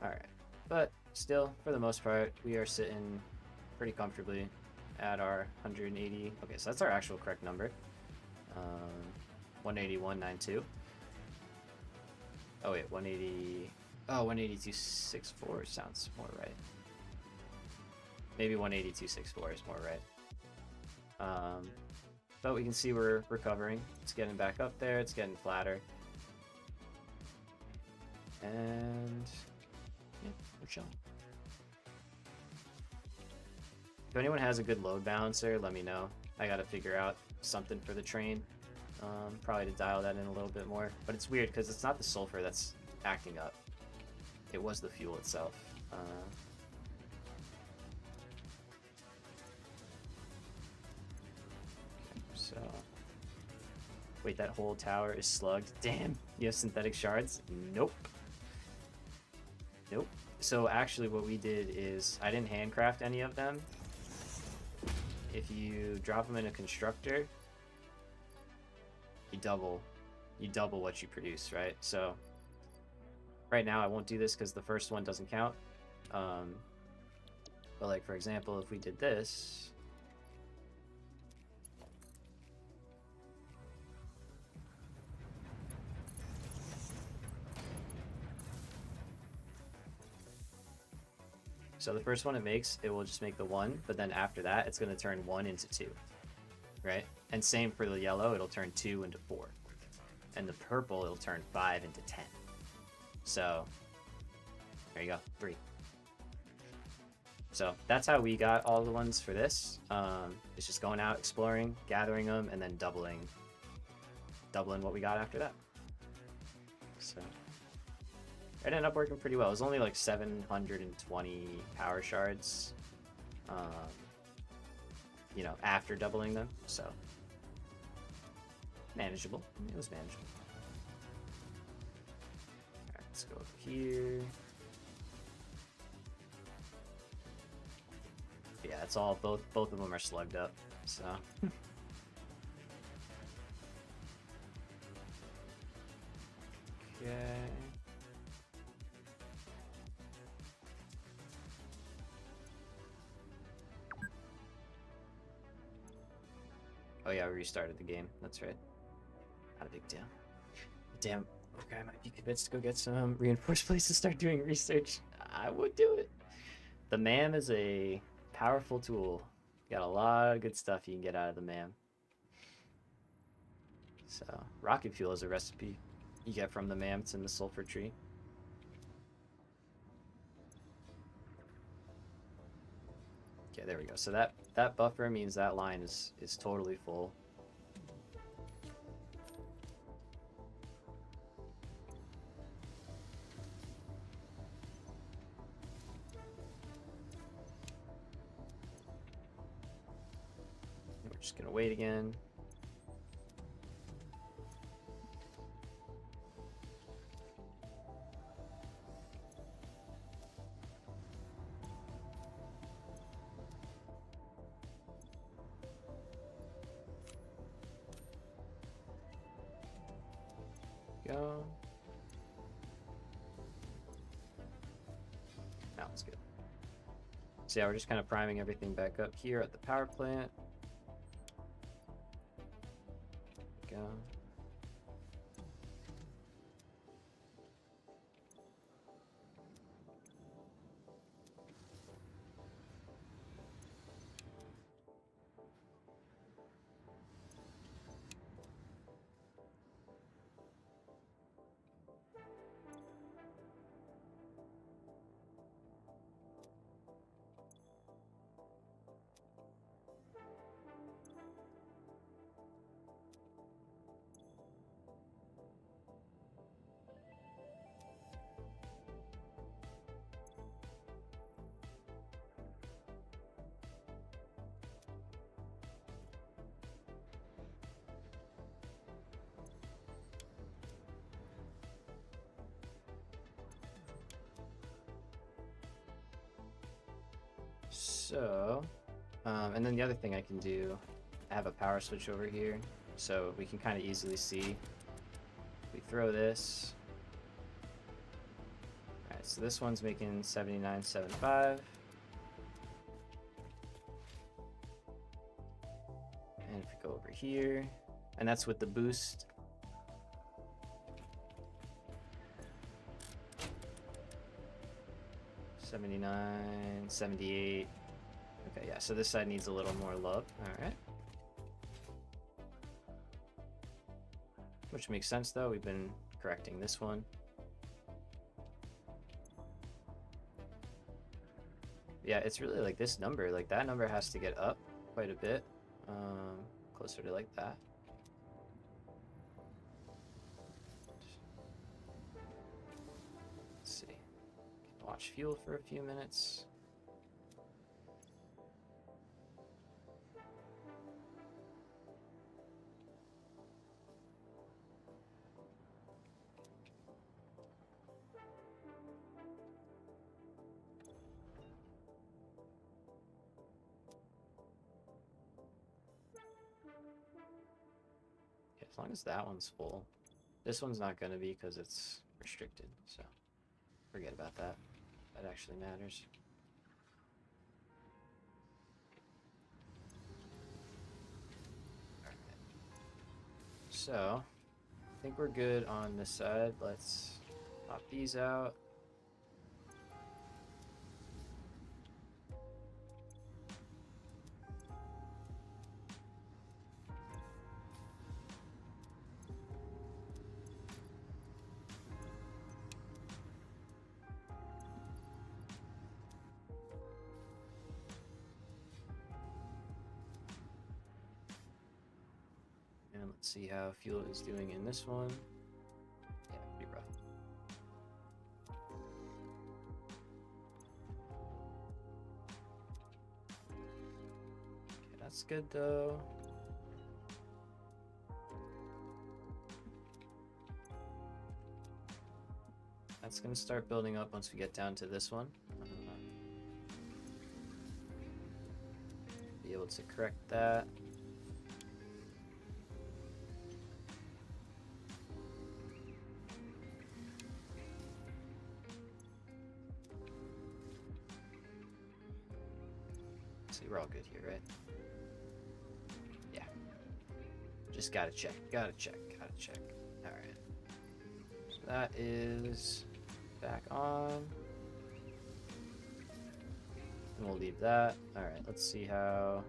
S1: Alright, but still, for the most part, we are sitting pretty comfortably at our 180. Okay, so that's our actual correct number. 181.92. Oh wait, 180. Oh, 182.64 sounds more right. Maybe 182.64 is more right. But we can see we're recovering. It's getting back up there. It's getting flatter. And yeah, we're chilling. If anyone has a good load balancer, let me know. I gotta figure out something for the train. Probably to dial that in a little bit more. But it's weird because it's not the sulfur that's acting up. It was the fuel itself. So, wait, that whole tower is slugged. Damn, you have synthetic shards? Nope. Nope. So actually what we did is, I didn't handcraft any of them. If you drop them in a constructor, you double what you produce, right? So right now I won't do this because the first one doesn't count. But like, for example, if we did this, so the first one it makes, it will just make the 1, but then after that, it's going to turn 1 into 2, right? And same for the yellow, it'll turn 2 into 4. And the purple, it'll turn 5 into 10. So, there you go, 3. So that's how we got all the ones for this. It's just going out, exploring, gathering them, and then doubling what we got after that. So it ended up working pretty well. It was only like 720 power shards, you know, after doubling them. So manageable. It was manageable. All right, let's go over here. Yeah, it's all, both of them are slugged up, so. Okay. Oh yeah, we restarted the game, that's right. Not a big deal. Damn, okay, I might be convinced to go get some reinforced plates to start doing research. I would do it. The MAM is a powerful tool. Got a lot of good stuff you can get out of the MAM. So, rocket fuel is a recipe you get from the MAM. It's in the sulfur tree. Okay, there we go. So that buffer means that line is totally full. We're just gonna wait again. Go. Now it's good. So yeah, we're just kind of priming everything back up here at the power plant. Go. So, and then the other thing I can do, I have a power switch over here, so we can kind of easily see. We throw this. Alright, so this one's making 79.75. And if we go over here, and that's with the boost. $79, $78. Okay, yeah, so this side needs a little more love. Alright. Which makes sense though, we've been correcting this one. Yeah, it's really like this number, like that number has to get up quite a bit. Closer to like that. Let's see. Watch fuel for a few minutes. As long as that one's full. This one's not going to be because it's restricted, so forget about that. That actually matters. Alright. So, I think we're good on this side. Let's pop these out. And let's see how fuel is doing in this one. Yeah, pretty rough. Okay, that's good though. That's gonna start building up once we get down to this one. Be able to correct that. See, we're all good here, right? Yeah. Just gotta check, gotta check, gotta check. Alright. So that is back on. And we'll leave that. Alright, let's see how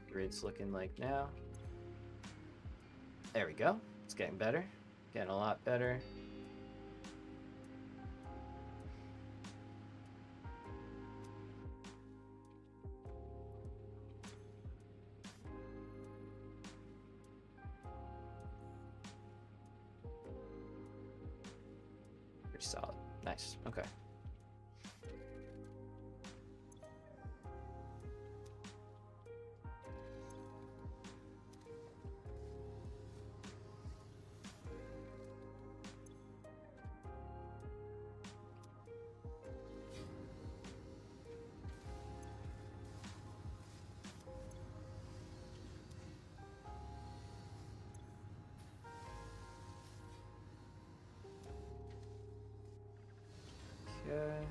S1: grid's looking like now. There we go. It's getting better. Getting a lot better. Pretty solid. Nice. Okay. Okay.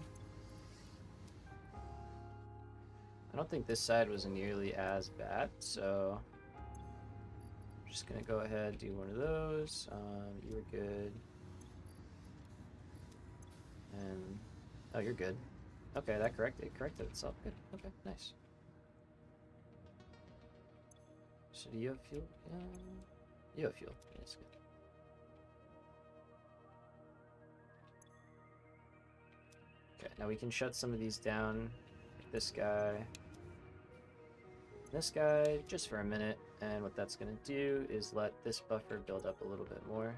S1: I don't think this side was nearly as bad, so I'm just gonna go ahead and do one of those. You were good. And oh, you're good. Okay, that corrected itself. Good. Okay, nice. So do you have fuel? You have fuel. That's good. Okay, now we can shut some of these down. Like this guy. This guy, just for a minute. And what that's going to do is let this buffer build up a little bit more.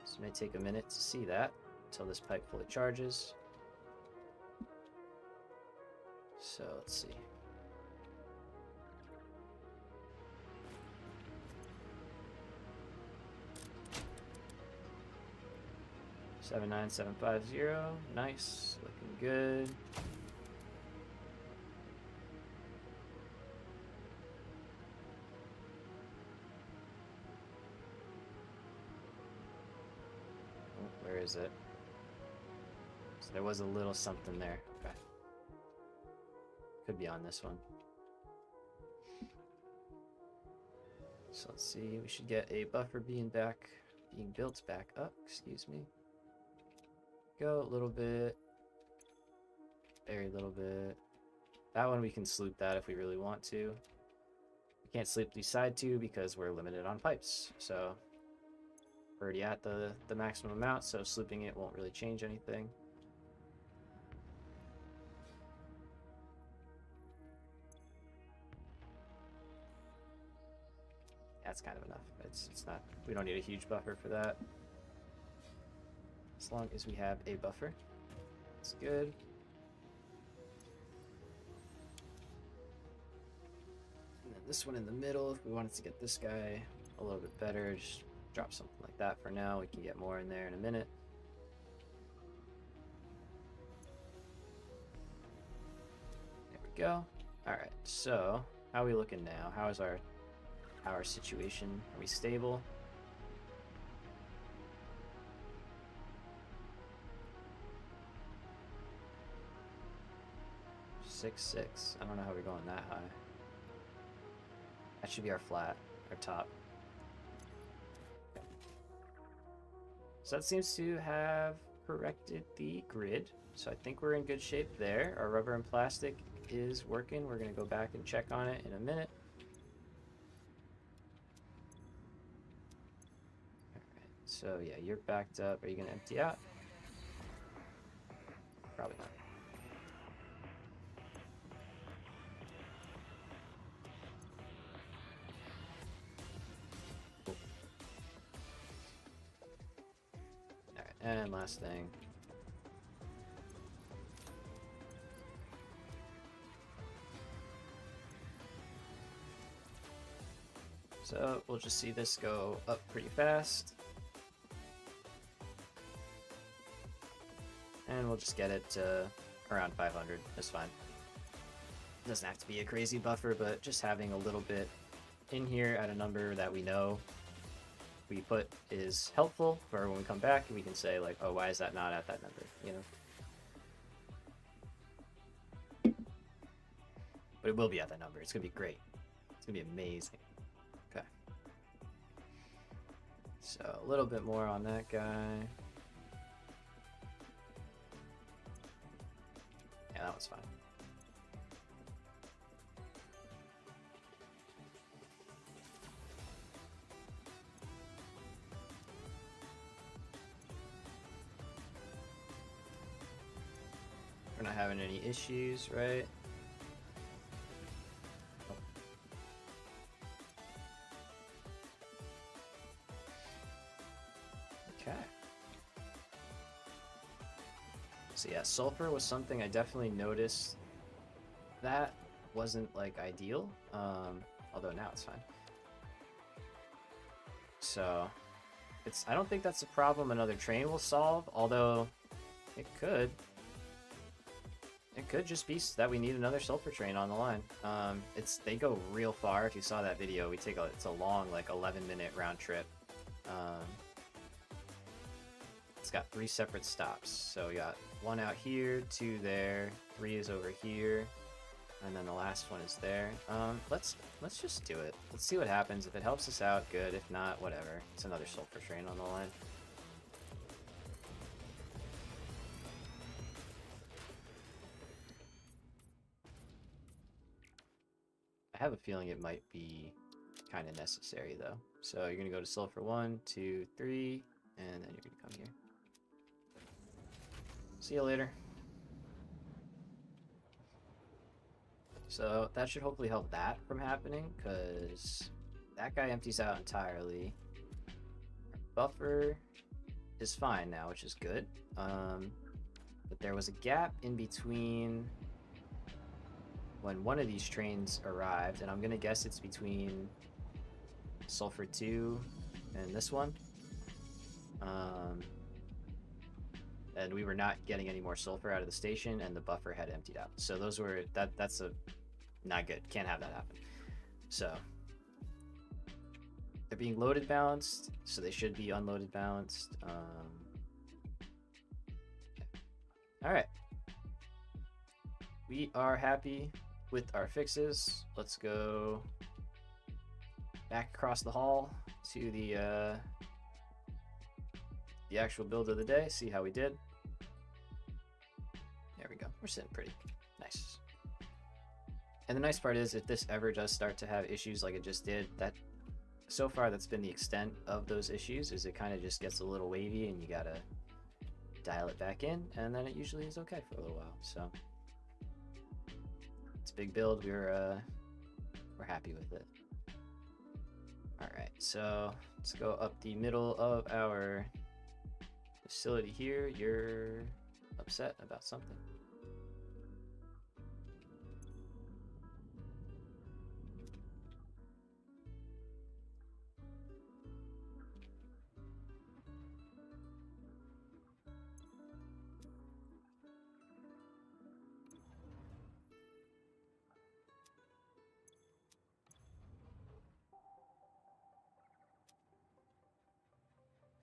S1: This may take a minute to see that until this pipe fully charges. So let's see. $79750, nice, looking good. Where is it? So there was a little something there. Okay. Could be on this one. So let's see. We should get a buffer being built back up. Excuse me. Go a little bit. Very little bit. That one we can sloop that if we really want to. We can't sloop these side two because we're limited on pipes. So we're already at the maximum amount, so slooping it won't really change anything. That's kind of enough. It's not, we don't need a huge buffer for that. As long as we have a buffer, it's good. And then this one in the middle, if we wanted to get this guy a little bit better, just drop something like that for now. We can get more in there in a minute. There we go. All right, so how are we looking now? How is our situation? Are we stable? Six. I don't know how we're going that high. That should be our flat, our top. Okay. So that seems to have corrected the grid. So I think we're in good shape there. Our rubber and plastic is working. We're going to go back and check on it in a minute. Alright, so yeah, you're backed up. Are you going to empty out? Probably not. And last thing. So we'll just see this go up pretty fast. And we'll just get it to around 500. That's fine. Doesn't have to be a crazy buffer, but just having a little bit in here at a number that we know we put is helpful for when we come back and we can say like, oh, why is that not at that number, you know? But it will be at that number. It's gonna be great. It's gonna be amazing. Okay. So a little bit more on that guy. Yeah, that was fine. We're not having any issues, right? Oh. Okay. So yeah, sulfur was something I definitely noticed that wasn't like ideal, although now it's fine. So I don't think that's a problem another train will solve, although it could. It could just be that we need another sulfur train on the line. They go real far. If you saw that video, it's a long, like 11-minute round trip. It's got 3 separate stops. So we got 1 out here, 2 there, 3 is over here, and then the last one is there. Let's just do it. Let's see what happens. If it helps us out, good. If not, whatever. It's another sulfur train on the line. I have a feeling it might be kind of necessary though. So you're gonna go to sulfur 1, 2, 3, and then you're gonna come here. See you later. So that should hopefully help that from happening, because that guy empties out entirely. Our buffer is fine now, which is good. But there was a gap in between when one of these trains arrived, and I'm gonna guess it's between sulfur 2 and this one. And we were not getting any more sulfur out of the station, and the buffer had emptied out. So those were that's not good. Can't have that happen. So they're being loaded balanced, so they should be unloaded balanced. All right. We are happy with our fixes. Let's go back across the hall to the actual build of the day, see how we did. There we go. We're sitting pretty. Nice. And the nice part is, if this ever does start to have issues like it just did, that so far that's been the extent of those issues, is it kind of just gets a little wavy and you gotta dial it back in, and then it usually is okay for a little while. So it's a big build. We're happy with it. All right, so let's go up the middle of our facility here. You're upset about something.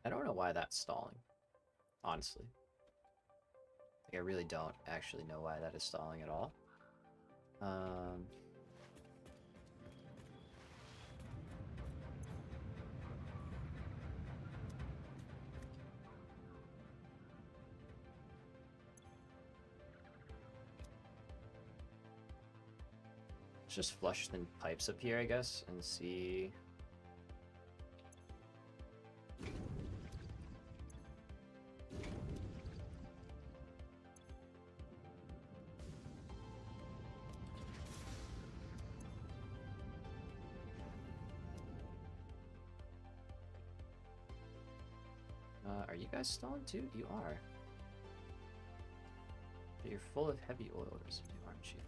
S1: I don't know why that's stalling, honestly. Like, I really don't actually know why that is stalling at all. Let's just flush the pipes up here, I guess, and see. Are you guys stalling too? You are. But you're full of heavy oil residue, aren't you?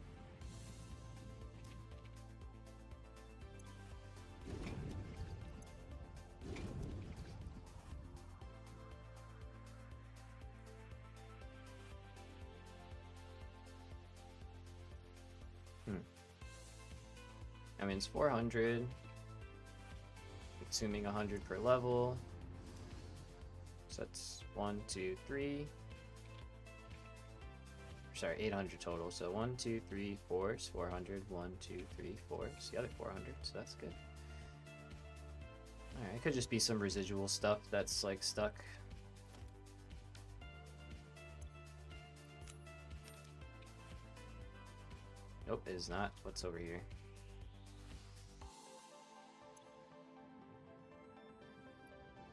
S1: I mean, it's 400, consuming 100 per level. So that's 1, 2, 3. Sorry, 800 total. So 1, 2, 3, 4 is 400. 1, 2, 3, 4 is the other 400. So that's good. Alright, it could just be some residual stuff that's like stuck. Nope, it is not. What's over here?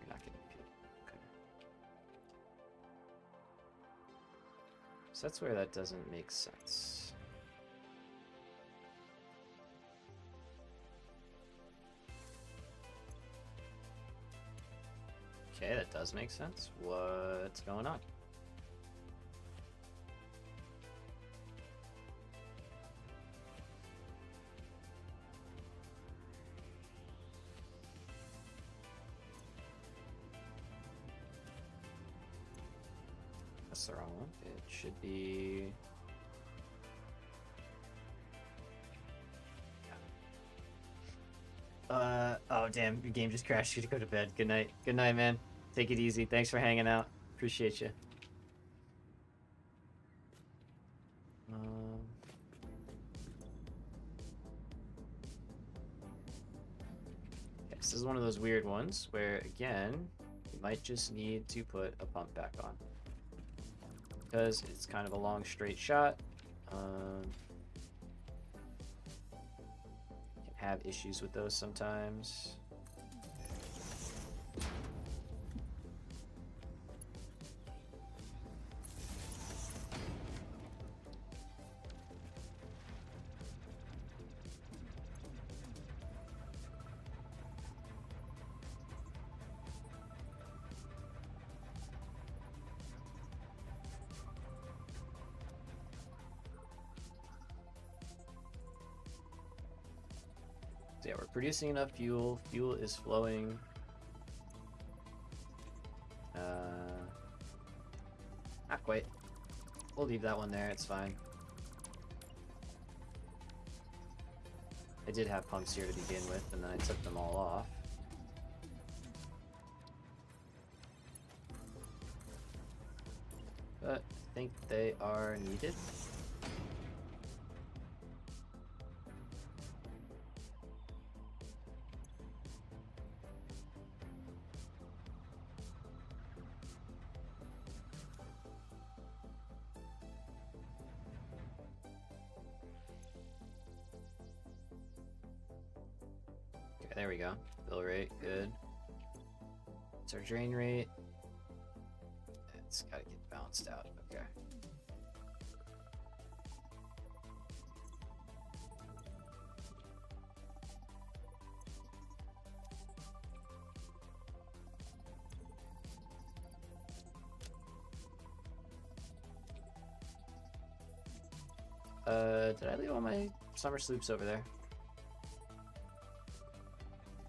S1: You're not getting paid. Okay. So that's where that doesn't make sense. Okay, that does make sense. What's going on? That's the wrong one. It should be... oh damn, your game just crashed. You to go to bed. Good night. Good night, man. Take it easy. Thanks for hanging out. Appreciate you. Yeah, this is one of those weird ones where, again, you might just need to put a pump back on. Because it's kind of a long straight shot. Can have issues with those sometimes. So yeah, we're producing enough fuel. Fuel is flowing. Not quite. We'll leave that one there. It's fine. I did have pumps here to begin with, and then I took them all off. But think they are needed. Okay, there we go. Fill rate, good. It's our drain rate. It's gotta get balanced out. Okay. Did I leave all my summer sloops over there?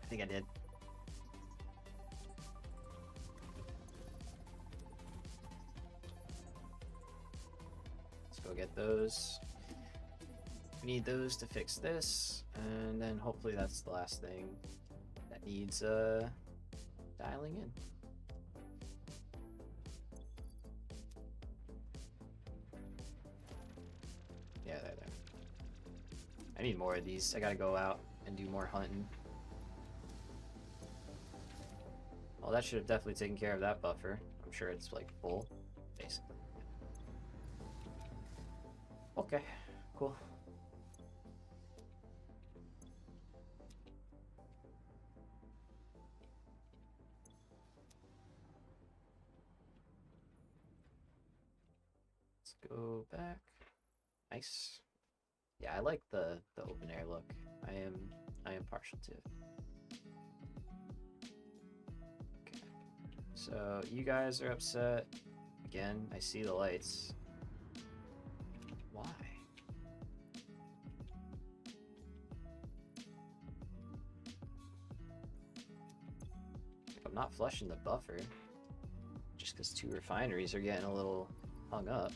S1: I think I did. Let's go get those. We need those to fix this, and then hopefully that's the last thing that needs dialing in. Yeah, there. I need more of these. I gotta go out and do more hunting. Well, that should have definitely taken care of that buffer. I'm sure it's like full, basically. Okay, cool. Let's go back. Nice. Yeah, I like the open air look. I am partial to it. Okay. So you guys are upset. Again, I see the lights. Why? I'm not flushing the buffer. Just because 2 refineries are getting a little hung up.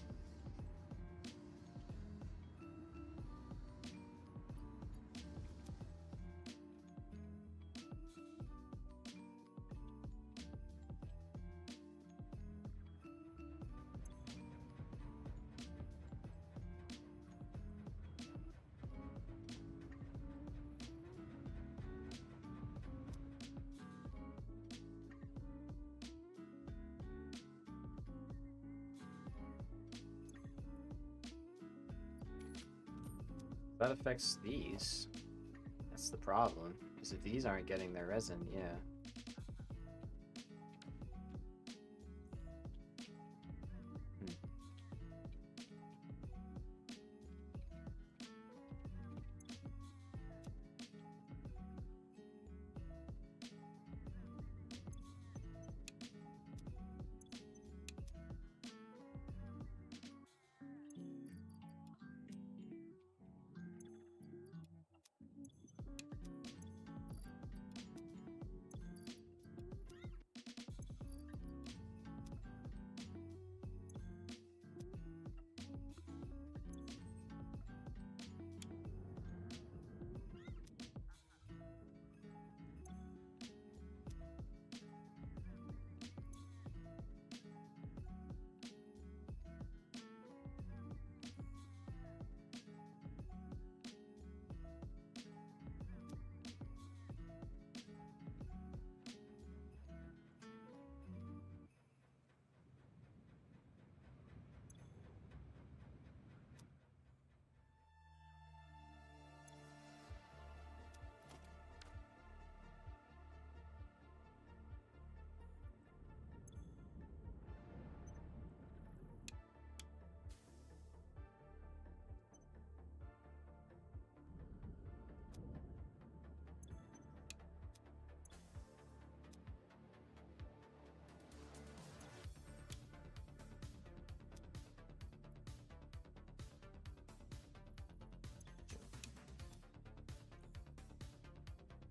S1: That affects these. That's the problem. Because if these aren't getting their resin, yeah.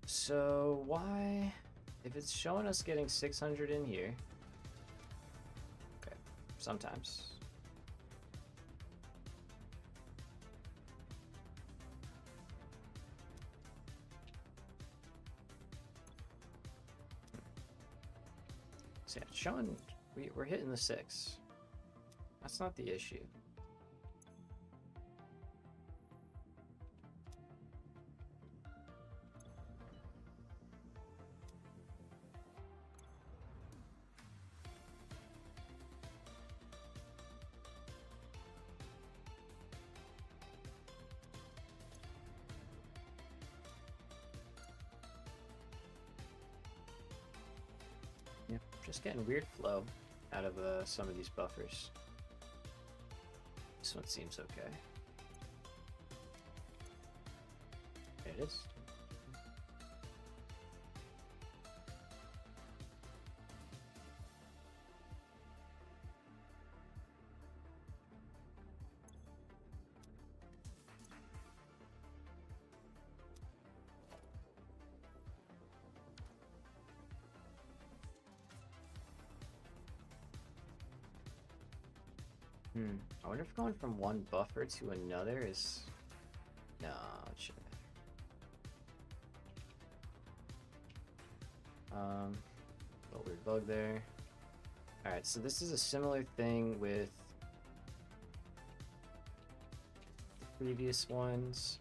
S1: So why, if it's showing us getting 600 in here, okay, sometimes. So yeah, it's showing, we're hitting the 6. That's not the issue. Yeah, just getting weird flow out of some of these buffers. This one seems okay. There it is. I wonder if going from one buffer to another is... No, it shouldn't. Little weird bug there. Alright, so this is a similar thing with the previous ones.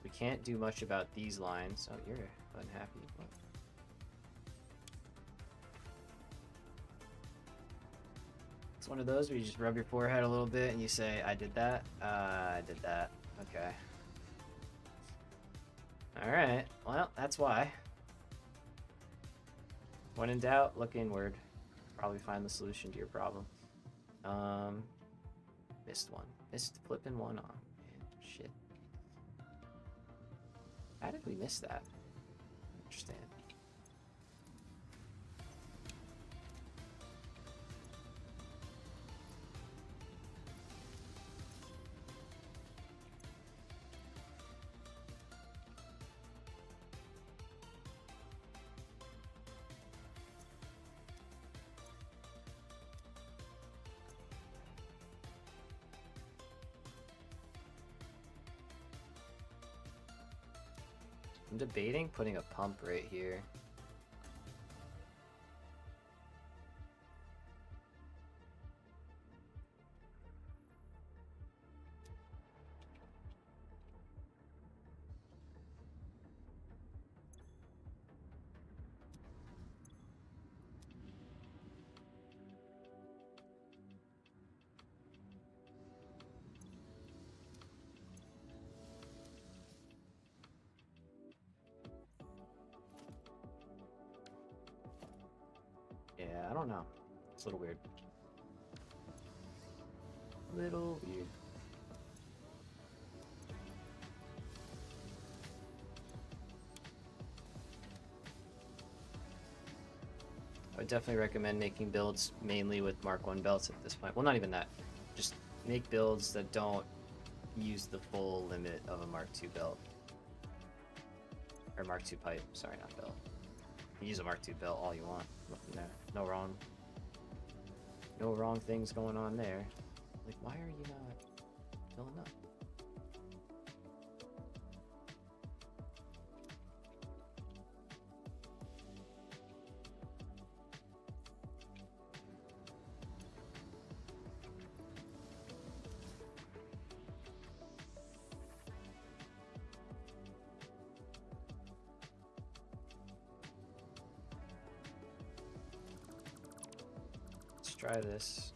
S1: We can't do much about these lines. Oh, you're unhappy. What? It's one of those where you just rub your forehead a little bit and you say, I did that. I did that. Okay. Alright, well, that's why. When in doubt, look inward. Probably find the solution to your problem. Missed one. Missed flipping one on. Man, shit. How did we miss that? Understand. I'm debating putting a pump right here. Yeah, I don't know. It's a little weird. Little weird. I would definitely recommend making builds mainly with Mark 1 belts at this point. Well, not even that. Just make builds that don't use the full limit of a Mark 2 belt. Or Mark 2 pipe. Sorry, not belt. You can use a Mark 2 belt all you want. Nothing there. No wrong. No wrong things going on there. Like, why are you not filling up? Let's try this.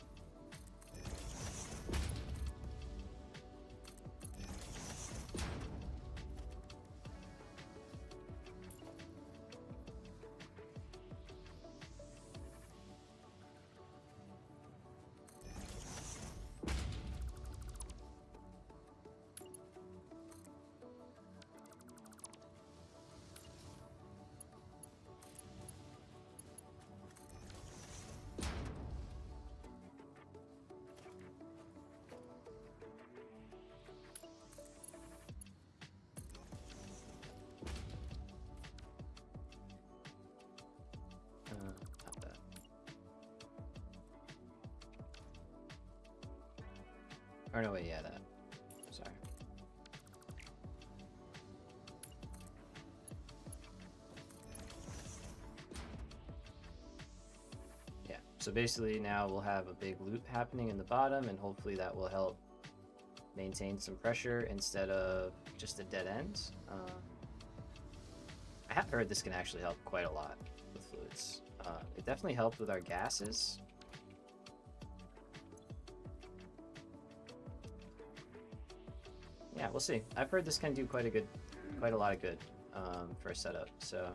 S1: Not that. Or no, wait, yeah, that. Sorry. Yeah, So basically now we'll have a big loop happening in the bottom, and hopefully that will help maintain some pressure instead of just a dead end. I have heard this can actually help quite a lot with fluids. It definitely helped with our gases. Yeah, we'll see. I've heard this can do quite a lot of good for a setup. So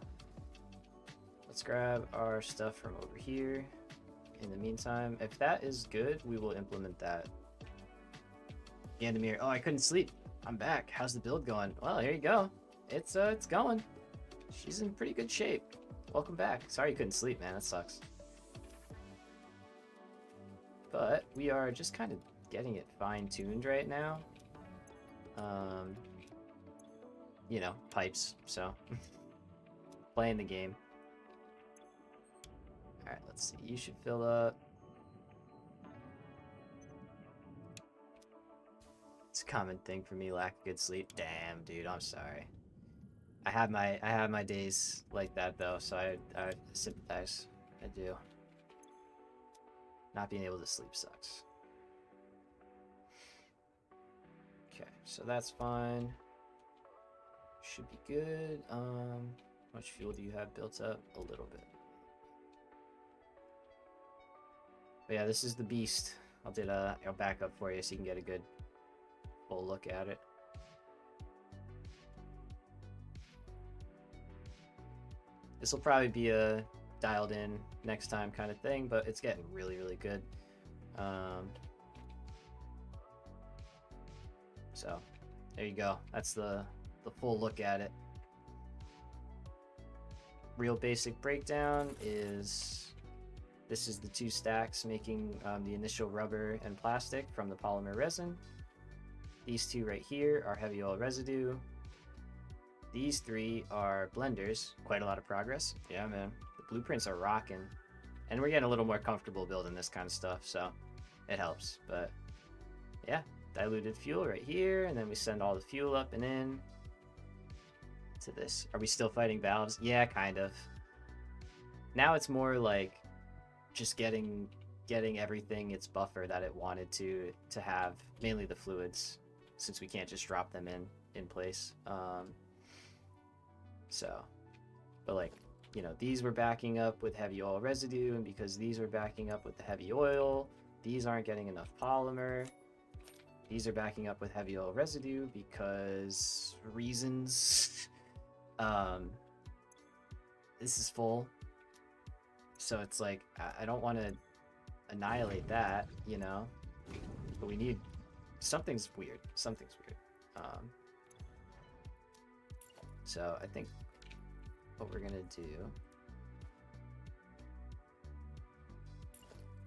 S1: let's grab our stuff from over here. In the meantime, if that is good, we will implement that. Gandamir, oh, I couldn't sleep. I'm back. How's the build going? Well, here you go. It's going. She's in pretty good shape. Welcome back. Sorry you couldn't sleep, man. That sucks. But we are just kind of getting it fine-tuned right now. You know, pipes, so playing the game. Alright, let's see. You should fill up. It's a common thing for me, lack of good sleep. Damn, dude, I'm sorry. I have my days like that though, so I sympathize. I do. Not being able to sleep sucks. Okay, so that's fine. Should be good. How much fuel do you have built up? A little bit. But yeah, this is the beast. I'll back up for you so you can get a good full look at it. This will probably be a dialed in next time kind of thing, but it's getting really, really good. So there you go. That's the full look at it. Real basic breakdown is this is the two stacks making the initial rubber and plastic from the polymer resin. These two right here are heavy oil residue. These three are blenders. Quite a lot of progress. Yeah, man. The blueprints are rocking. And we're getting a little more comfortable building this kind of stuff, so it helps. But yeah, diluted fuel right here, and then we send all the fuel up and in to this. Are we still fighting valves? Yeah, kind of. Now it's more like just getting everything its buffer that it wanted to have, mainly the fluids, since we can't just drop them in place. So, but like, you know, these were backing up with heavy oil residue, and because these are backing up with the heavy oil, these aren't getting enough polymer. These are backing up with heavy oil residue because reasons. This is full, so it's like I don't want to annihilate that, you know, but we need something's weird. So I think what we're gonna do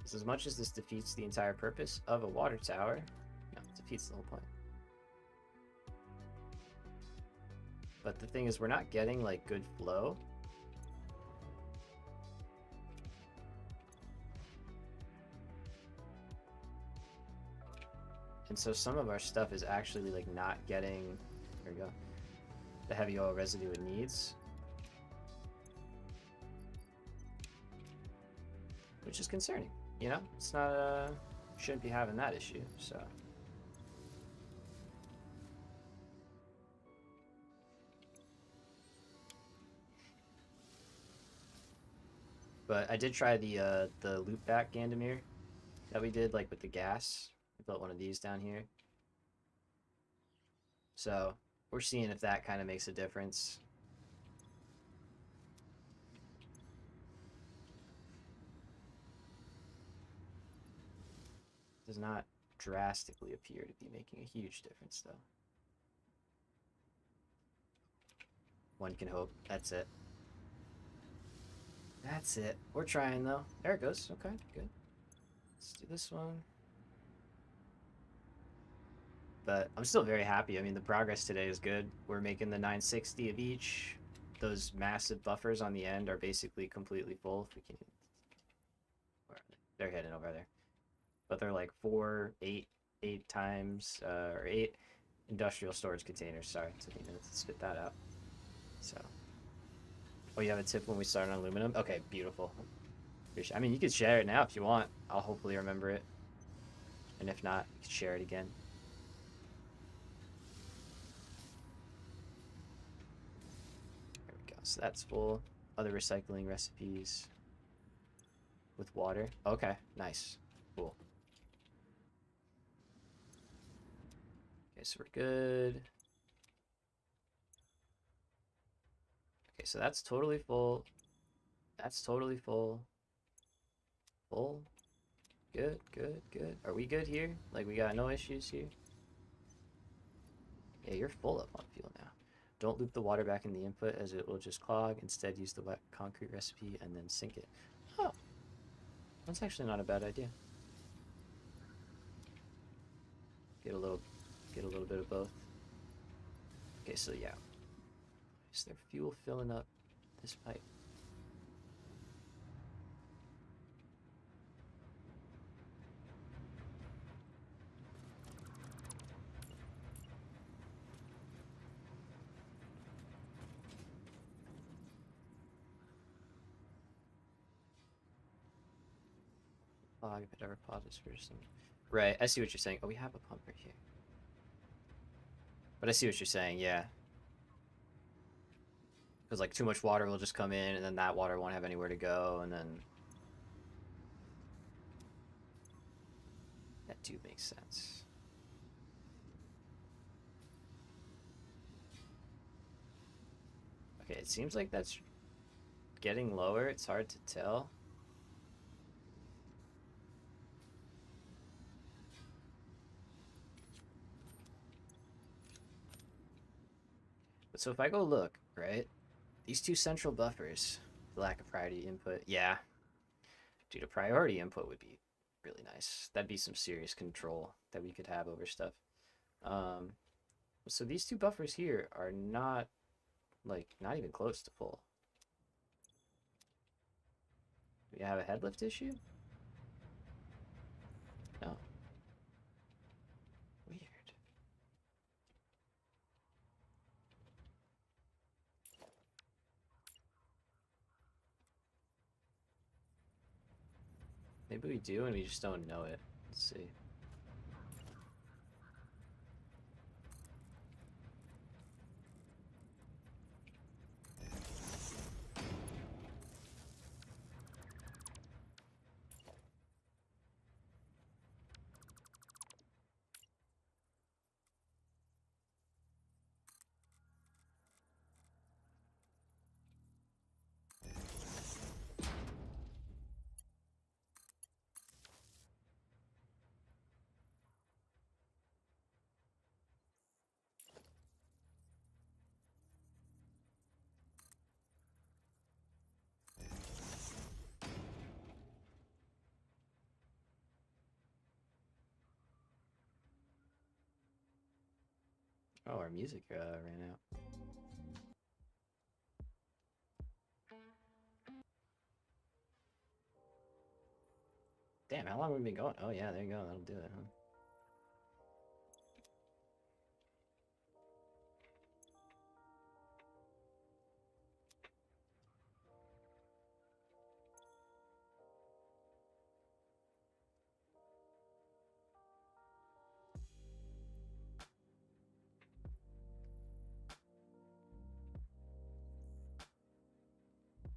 S1: is, as much as this defeats the entire purpose of a water tower, no, it defeats the whole point. But the thing is, we're not getting like good flow. And so some of our stuff is actually like not getting, there we go, the heavy oil residue it needs. Which is concerning, you know? It's not, shouldn't be having that issue, so. But I did try the loop back Gandamir that we did, like with the gas. I built one of these down here. So we're seeing if that kind of makes a difference. Does not drastically appear to be making a huge difference, though. One can hope. That's it. That's it. We're trying, though. There it goes. Okay, good. Let's do this one. But I'm still very happy. I mean, the progress today is good. We're making the 960 of each. Those massive buffers on the end are basically completely full. If we can... Where are they? They're heading over there. But they're like 8 times, or 8 industrial storage containers. Sorry, it took me a minute to spit that out. So... Oh, you have a tip when we start on aluminum? Okay, beautiful. I mean, you could share it now if you want. I'll hopefully remember it. And if not, you can share it again. There we go. So that's full. Other recycling recipes with water. Okay, nice. Cool. Okay, so we're good. Okay, so that's totally full. That's totally full. Full. Good, good, good. Are we good here? Like, we got no issues here? Yeah, you're full up on fuel now. Don't loop the water back in the input as it will just clog. Instead, use the wet concrete recipe and then sink it. Oh, that's actually not a bad idea. Get a little bit of both. Okay, so yeah. Is there fuel filling up this pipe? Clog if it ever pauses for some. Right, I see what you're saying. Oh, we have a pump right here. But I see what you're saying, yeah. Because like too much water will just come in and then that water won't have anywhere to go and then that do make sense. Okay, it seems like that's getting lower. It's hard to tell. But so if I go look, right? These two central buffers, the lack of priority input, yeah. Dude, a priority input would be really nice. That'd be some serious control that we could have over stuff. Um, so these two buffers here are not, like, not even close to full. Do we have a head lift issue? No. Weird. Maybe we do and we just don't know it. Let's see. Oh, our music ran out. Damn, how long have we been going? Oh yeah, there you go. That'll do it, huh?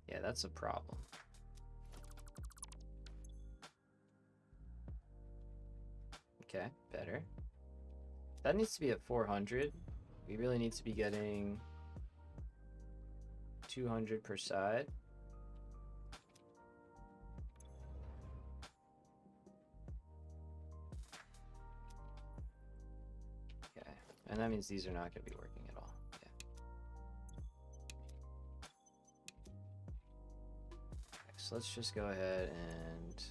S1: Yeah, that's a problem. Okay, better. That needs to be at 400. We really need to be getting 200 per side. Okay, and that means these are not going to be working at all. Yeah. Okay, so let's just go ahead and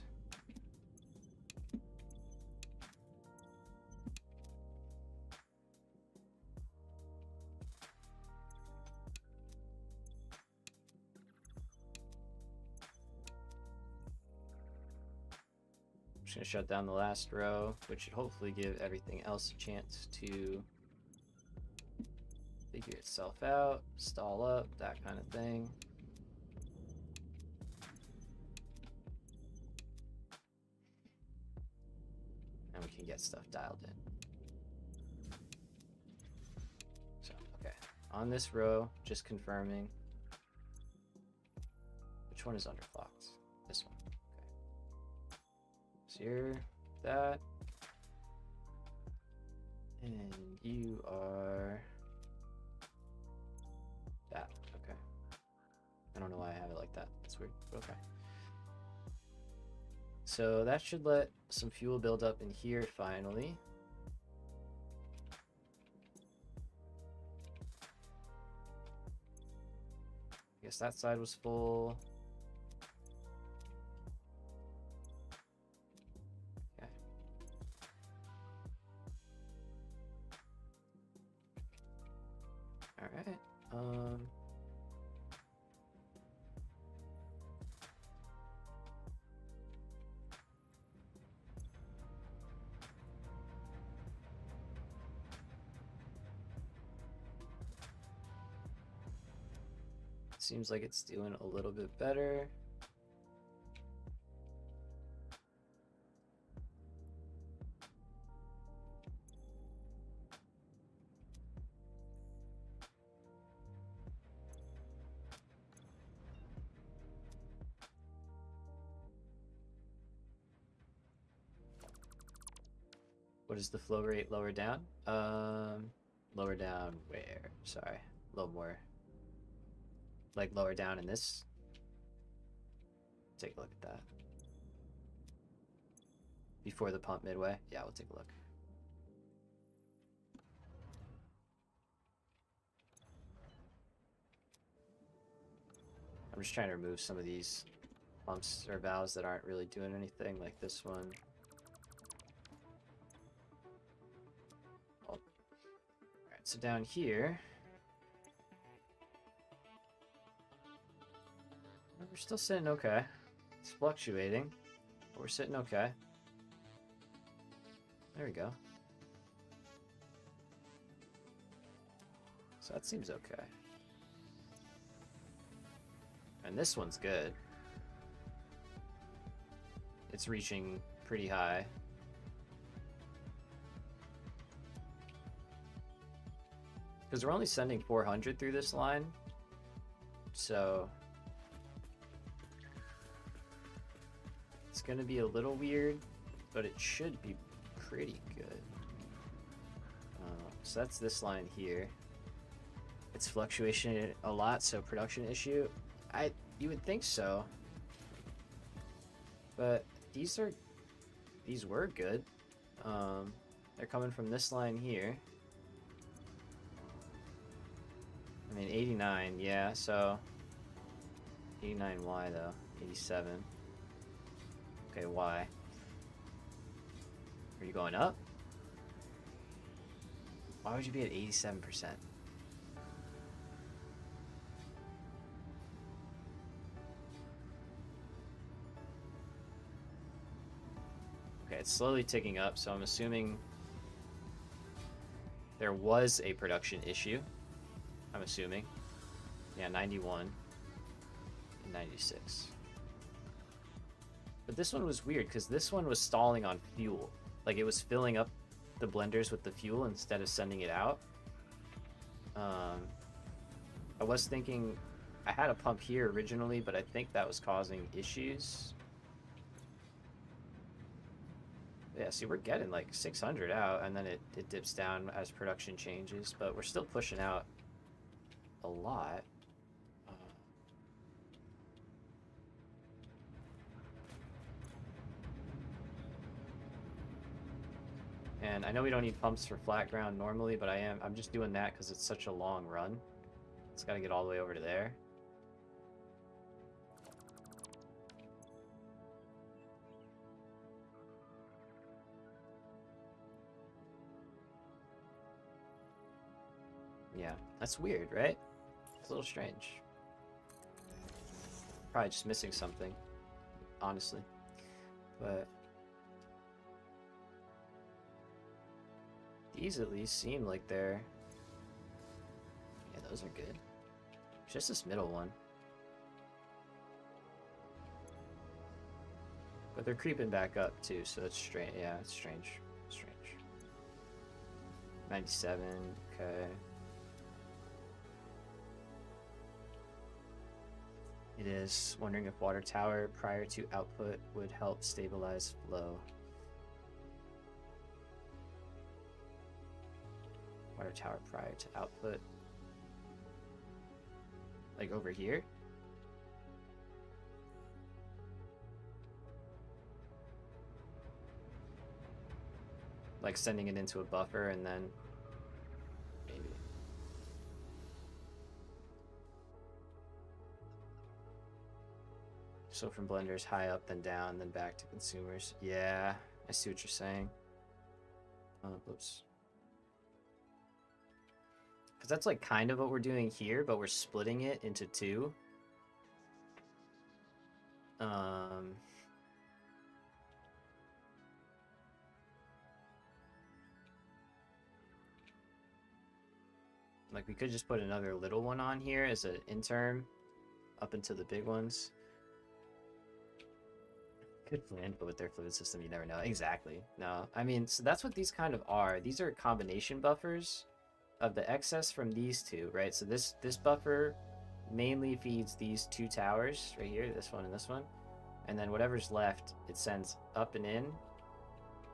S1: I'm just going to shut down the last row, which should hopefully give everything else a chance to figure itself out, stall up, that kind of thing. can get stuff dialed in. So, okay. On this row, just confirming. Which one is underclocked? This one. Okay. So you're that. And you are that. Okay. I don't know why I have it like that. That's weird, but okay. So that should let some fuel build up in here finally. I guess that side was full. Okay. All right. Seems like it's doing a little bit better. What is the flow rate lower down? Lower down where? Sorry, a little more. Like lower down in this. Take a look at that. Before the pump midway. Yeah, we'll take a look. I'm just trying to remove some of these pumps or valves that aren't really doing anything, like this one. Oh. Alright, so down here, we're still sitting okay. It's fluctuating, but we're sitting okay. There we go. So that seems okay. And this one's good. It's reaching pretty high. Because we're only sending 400 through this line. So it's going to be a little weird, but it should be pretty good. So that's this line here. It's fluctuation a lot, so production issue. You would think so, but these were good. They're coming from this line here. I mean, 89, yeah. So 89Y though, 87. Okay, Y. Are you going up? Why would you be at 87%? Okay, it's slowly ticking up, so I'm assuming there was a production issue. I'm assuming. Yeah, 91 and 96. But this one was weird because this one was stalling on fuel. Like it was filling up the blenders with the fuel instead of sending it out. I was thinking I had a pump here originally, but I think that was causing issues. Yeah, see, we're getting like 600 out, and then it dips down as production changes, but we're still pushing out a lot. And I know we don't need pumps for flat ground normally, but I'm just doing that because it's such a long run. It's got to get all the way over to there. Yeah, that's weird, right? It's a little strange. Probably just missing something, honestly. But these at least seem like they're... Yeah, those are good. It's just this middle one. But they're creeping back up too, so it's strange. Yeah, it's strange. 97, okay. It is. Wondering if water tower prior to output would help stabilize flow. Water tower prior to output. Like over here? Like sending it into a buffer and then maybe. So from blenders high up, then down, then back to consumers. Yeah, I see what you're saying. Oops. Because that's like kind of what we're doing here, but we're splitting it into two. Like we could just put another little one on here as an interim up into the big ones. Good plan, but with their fluid system, you never know. Exactly. No, I mean, so that's what these kind of are. These are combination buffers of the excess from these two, right? So this buffer mainly feeds these two towers right here, this one and this one. And then whatever's left, it sends up and in,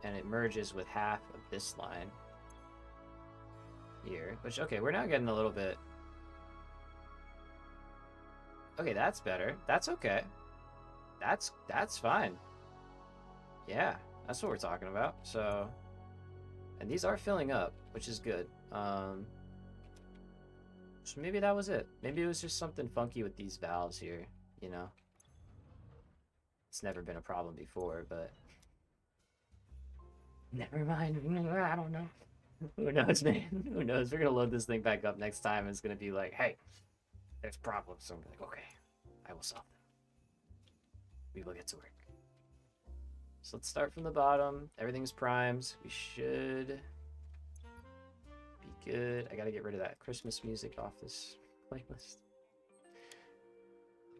S1: and it merges with half of this line here. Which, okay, we're now getting a little bit... Okay, that's better. That's okay. That's fine. Yeah, that's what we're talking about. So, and these are filling up, which is good. So maybe that was it. Maybe it was just something funky with these valves here, you know? It's never been a problem before, but... Never mind. I don't know. Who knows, man? Who knows? We're gonna load this thing back up next time, and it's gonna be like, hey, there's problems. So I'm like, okay, I will solve them. We will get to work. So let's start from the bottom. Everything's primed. We should be good. I gotta get rid of that Christmas music off this playlist.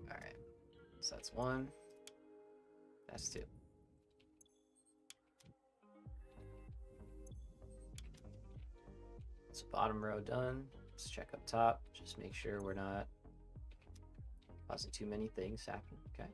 S1: Alright. So that's one. That's two. So bottom row done. Let's check up top. Just make sure we're not causing too many things happen. Okay.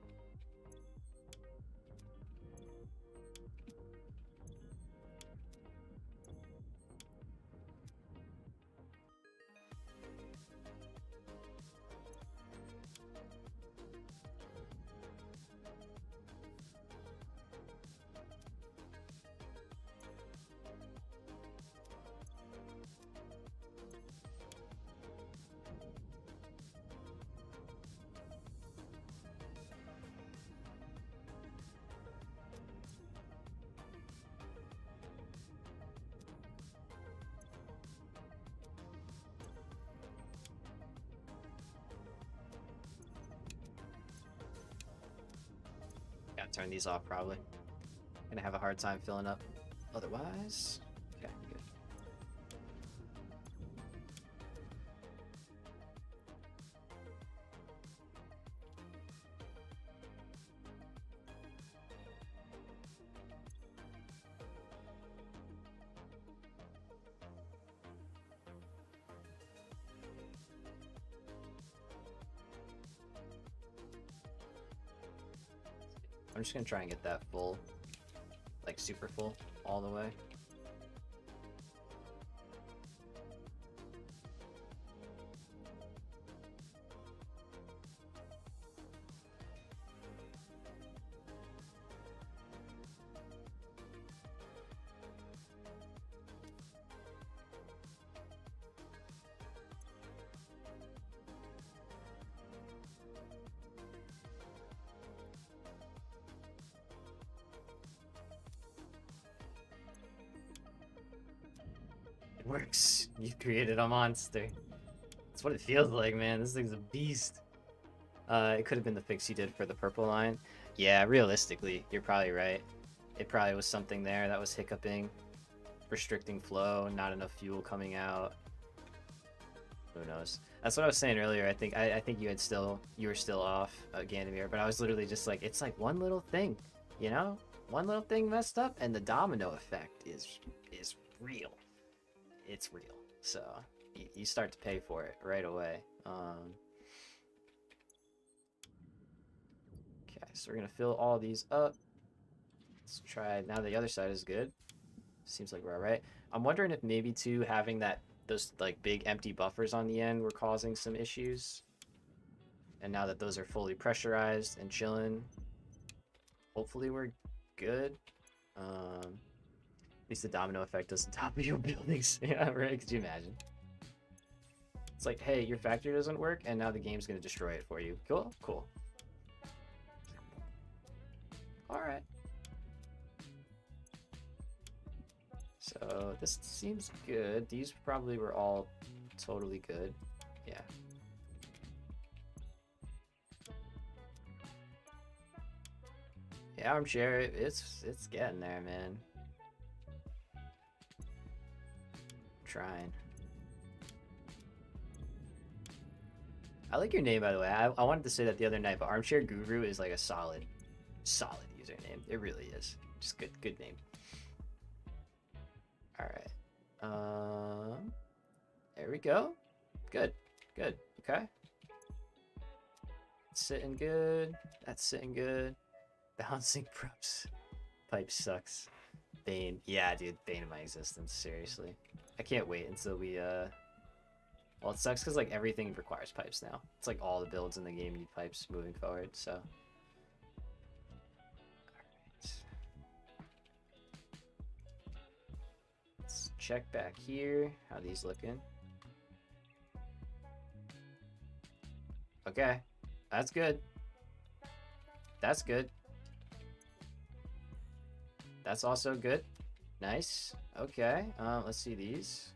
S1: Gotta turn these off probably. Gonna have a hard time filling up otherwise. Okay, good. I'm just gonna try and get that full, like super full, all the way. It works. You created a monster. That's what it feels like, man. This thing's a beast. It could have been the fix you did for the purple line. Yeah, realistically, you're probably right. It probably was something there that was hiccuping, restricting flow, not enough fuel coming out. Who knows? That's what I was saying earlier. I think you were still off, Ganymede, but I was literally just like, it's like one little thing, you know? One little thing messed up, and the domino effect is real. it's real. So you start to pay for it right away. Okay, so we're gonna fill all these up. Let's try now. The other side is good. Seems like we're all right. I'm wondering if maybe too having those like big empty buffers on the end were causing some issues. And now that those are fully pressurized and chilling, hopefully we're good. At least the domino effect doesn't topple your buildings. Yeah, right? Could you imagine? It's like, hey, your factory doesn't work, and now the game's gonna destroy it for you. Cool? Cool. Alright. So this seems good. These probably were all totally good. Yeah. Yeah, armchair, it's getting there, man. Trying. I like your name, by the way. I wanted to say that the other night, but Armchair Guru is like a solid username. It really is. Just good name. All right. There we go. Good. Okay. Sitting good. That's sitting good. Bouncing pipes sucks. Bane. Yeah, dude. Bane of my existence. Seriously. I can't wait until we well, it sucks because like everything requires pipes now. It's like all the builds in the game need pipes moving forward. So. All right. Let's check back here. How these looking? Okay, that's good. That's good. That's also good. Nice. Okay. Let's see these.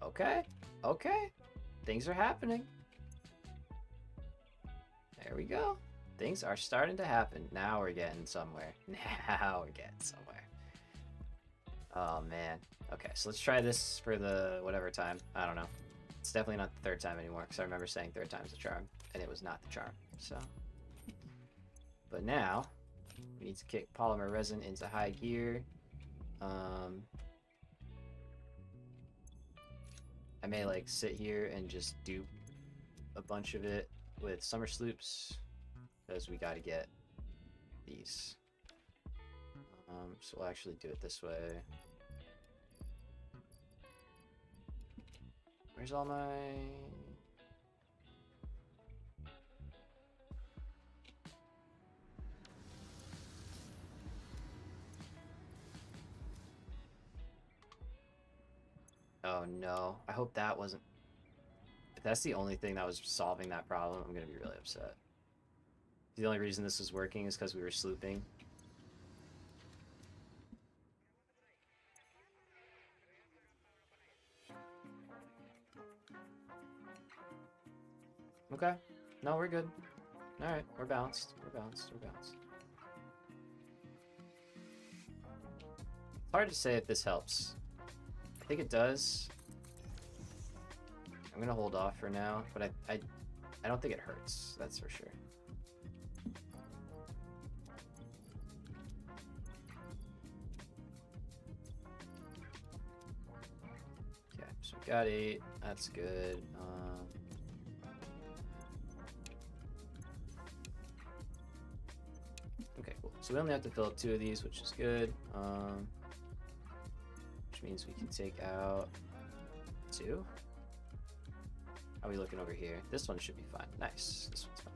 S1: Okay. Things are happening. There we go. Things are starting to happen. Now we're getting somewhere. Oh, man. Okay, so let's try this for the whatever time. I don't know. It's definitely not the third time anymore, because I remember saying third time's the charm, and it was not the charm, so. But now, we need to kick polymer resin into high gear. I may like sit here and just dupe a bunch of it with summer sloops, because we gotta get these. So we'll actually do it this way. Where's all my... Oh no, I hope that wasn't... If that's the only thing that was solving that problem, I'm gonna be really upset. The only reason this was working is because we were slooping. Okay. No, we're good. Alright, we're balanced. We're balanced. It's hard to say if this helps. I think it does. I'm gonna hold off for now, but I don't think it hurts, that's for sure. Okay, so we got 8. That's good. Okay, cool. So we only have to fill up 2 of these, which is good. Which means we can take out 2. How are we looking over here? This one should be fine. Nice. This one's fine.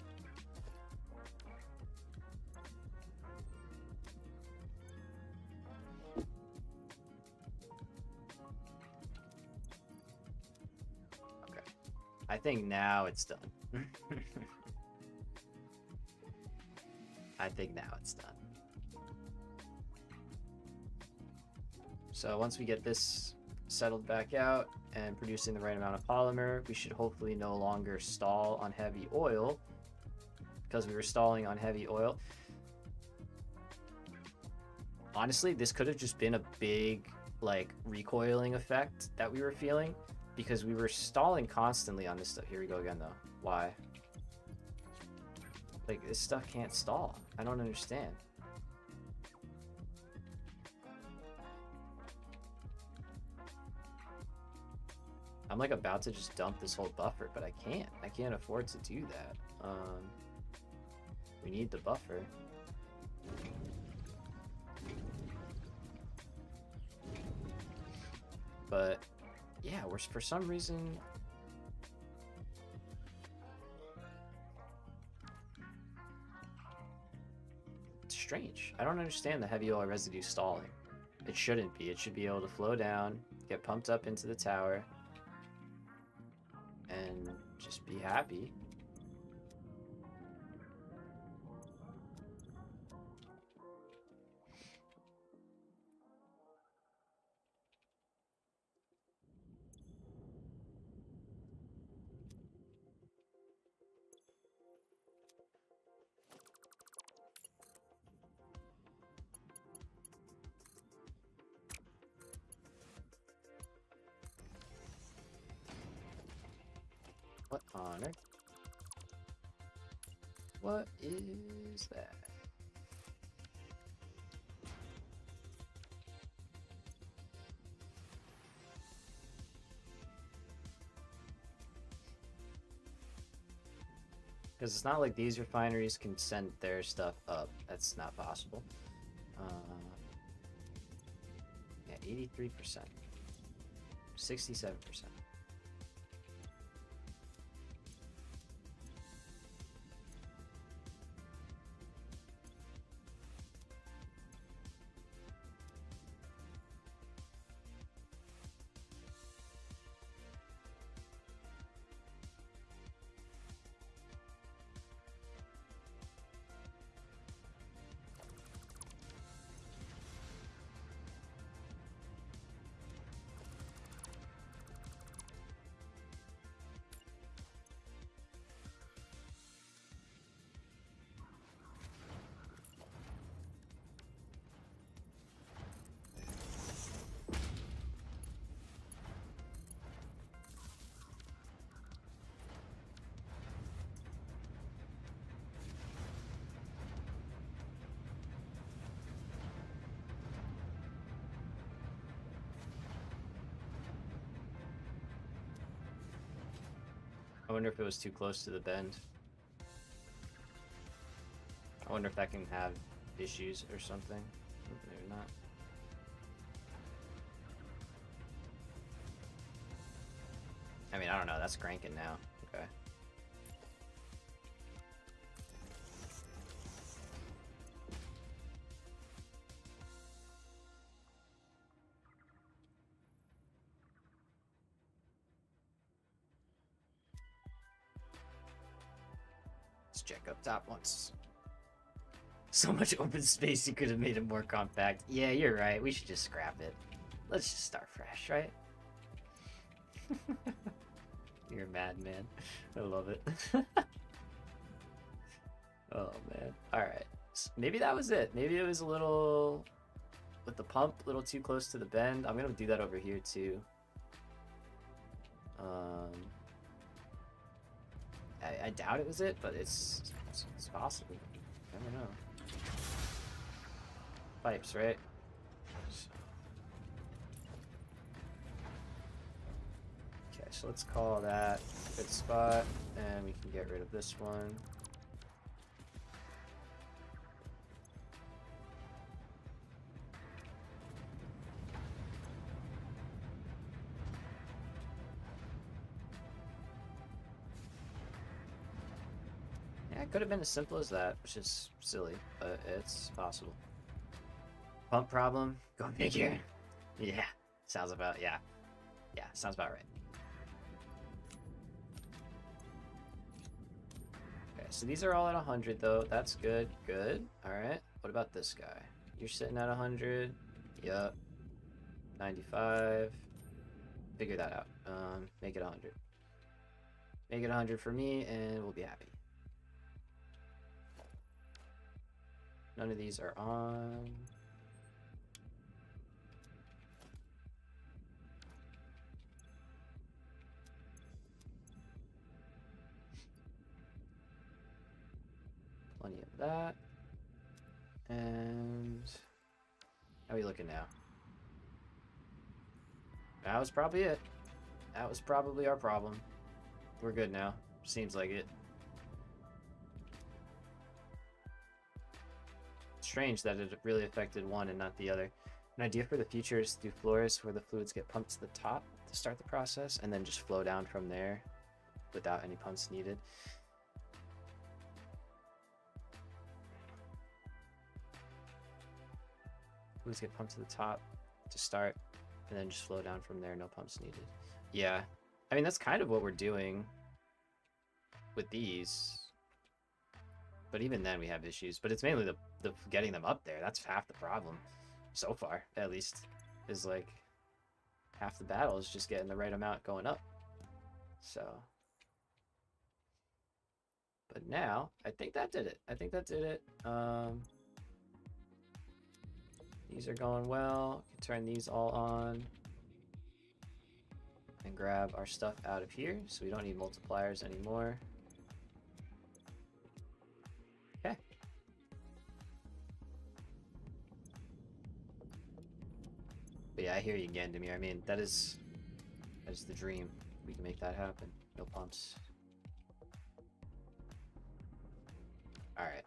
S1: Okay. I think now it's done. I think now it's done. So once we get this settled back out and producing the right amount of polymer, we should hopefully no longer stall on heavy oil, because we were stalling on heavy oil. Honestly, this could have just been a big like recoiling effect that we were feeling, because we were stalling constantly on this stuff. Here we go again though. Why? Like, this stuff can't stall. I don't understand. I'm like about to just dump this whole buffer, but I can't. I can't afford to do that. We need the buffer. But yeah, we're for some reason it's strange. I don't understand the heavy oil residue stalling. It shouldn't be. It should be able to flow down, get pumped up into the tower, and just be happy. What on earth? What is that? Because it's not like these refineries can send their stuff up. That's not possible. Yeah, 83%. 67%. I wonder if it was too close to the bend. I wonder if that can have issues or something. Maybe not. I mean, I don't know. That's cranking now. Okay. Let's check up top once. So much open space, you could have made it more compact. Yeah, you're right. We should just scrap it. Let's just start fresh, right? You're a madman. I love it. Oh, man. Alright. So maybe that was it. Maybe it was a little... with the pump, a little too close to the bend. I'm going to do that over here, too. I doubt it was it, but it's possible. I don't know. Pipes, right? Okay, so let's call that a good spot, and we can get rid of this one. Yeah, it could have been as simple as that, which is silly, but it's possible. Pump problem? Go figure. Yeah, sounds about, yeah. Yeah, sounds about right. Okay, so these are all at 100 though. That's good. Good. Alright. What about this guy? You're sitting at 100. Yup. 95. Figure that out. Make it 100. Make it 100 for me, and we'll be happy. None of these are on. plenty of that. And how are we looking now? That was probably it. That was probably our problem. We're good now. Seems like it. Strange that it really affected one and not the other. An idea for the future is to do floors where the fluids get pumped to the top to start the process and then just flow down from there without any pumps needed. Fluids get pumped to the top to start and then just flow down from there, no pumps needed. Yeah, I mean, that's kind of what we're doing with these. But even then we have issues. But it's mainly the getting them up there. That's half the problem. So far, at least. Is like half the battle is just getting the right amount going up. So. But now, I think that did it. I think that did it. These are going well. We can turn these all on. And grab our stuff out of here. So we don't need multipliers anymore. Okay. But yeah, I hear you, Gandamir. I mean, that is the dream. We can make that happen. No pumps. Alright.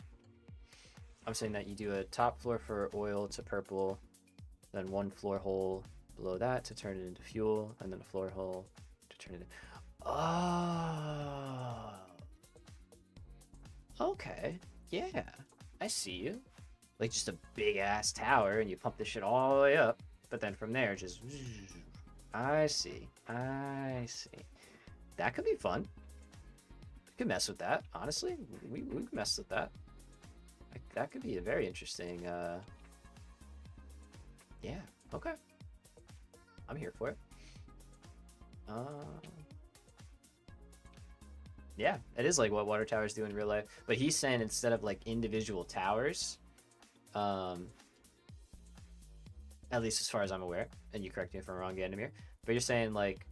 S1: I'm saying that you do a top floor for oil to purple, then one floor hole below that to turn it into fuel, and then a floor hole to turn it into... Oh! Okay. Yeah. I see you. Like just a big-ass tower, and you pump this shit all the way up, but then from there, just... I see. I see. That could be fun. We could mess with that, honestly. We could mess with that. That could be a very interesting, yeah, okay. I'm here for it. Yeah, it is like what water towers do in real life. But he's saying instead of like individual towers, at least as far as I'm aware, and you correct me if I'm wrong, Gandamir, but you're saying like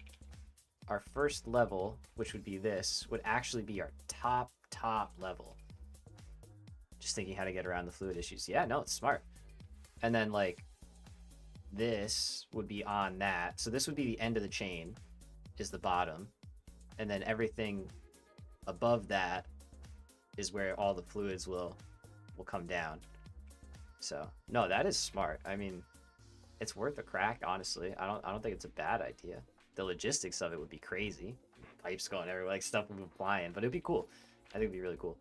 S1: our first level, which would be this, would actually be our top level. Just thinking how to get around the fluid issues. Yeah, no, it's smart. And then like this would be on that. So this would be the end of the chain, is the bottom. And then everything above that is where all the fluids will come down. So no, that is smart. I mean, it's worth a crack, honestly. I don't think it's a bad idea. The logistics of it would be crazy. Pipes going everywhere, like stuff would be flying, but it'd be cool. I think it'd be really cool.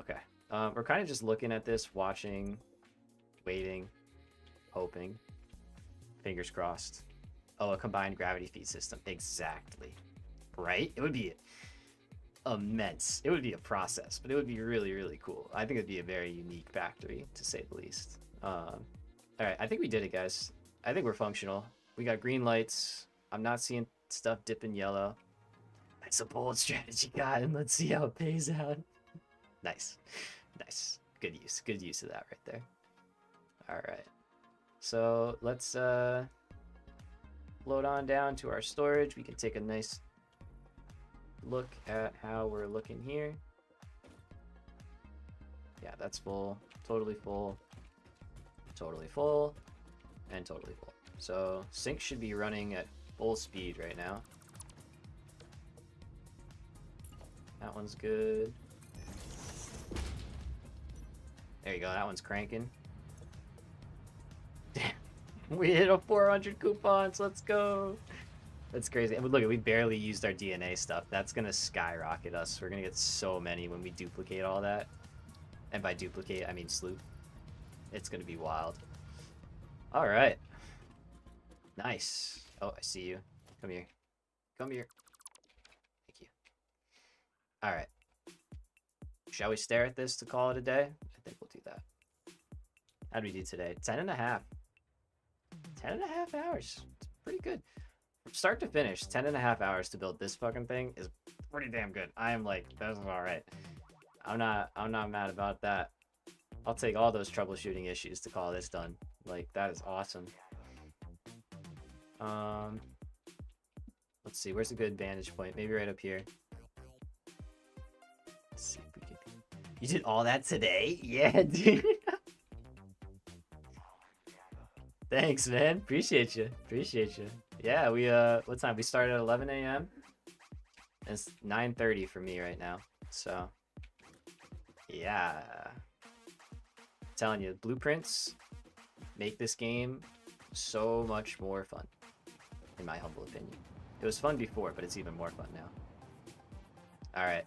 S1: Okay. We're kind of just looking at this, watching, waiting, hoping, fingers crossed. Oh, a combined gravity feed system. Exactly. Right? It would be immense. It would be a process, but it would be really, really cool. I think it'd be a very unique factory, to say the least. All right, I think we did it, guys. I think we're functional. We got green lights. I'm not seeing stuff dipping yellow. That's a bold strategy, guy, and let's see how it pays out. Nice. Nice. Good use of that right there. All right. So let's load on down to our storage. We can take a nice look at how we're looking here. Yeah, that's full. Totally full. Totally full. And totally full. So sync should be running at full speed right now. That one's good. There you go, that one's cranking. Damn, we hit a 400 coupons, let's go. That's crazy. And look, we barely used our DNA stuff. That's gonna skyrocket us. We're gonna get so many when we duplicate all that. And by duplicate, I mean sleuth. It's gonna be wild. All right. Nice. Oh, I see you. Come here. Come here. Thank you. All right. Shall we stare at this to call it a day? I think we'll do that. How'd we do today? 10 and a half. 10 and a half hours. It's pretty good. From start to finish, 10 and a half hours to build this fucking thing is pretty damn good. I am like, that's all right. I'm not mad about that. I'll take all those troubleshooting issues to call this done. Like, that is awesome. Let's see, where's a good vantage point? Maybe right up here. Let's see if we can You did all that today? Yeah, dude. Thanks, man. Appreciate you. Appreciate you. Yeah, we what time? We started at 11 a.m. It's 9:30 for me right now. So, yeah. Telling you, blueprints make this game so much more fun, in my humble opinion. It was fun before, but it's even more fun now. All right,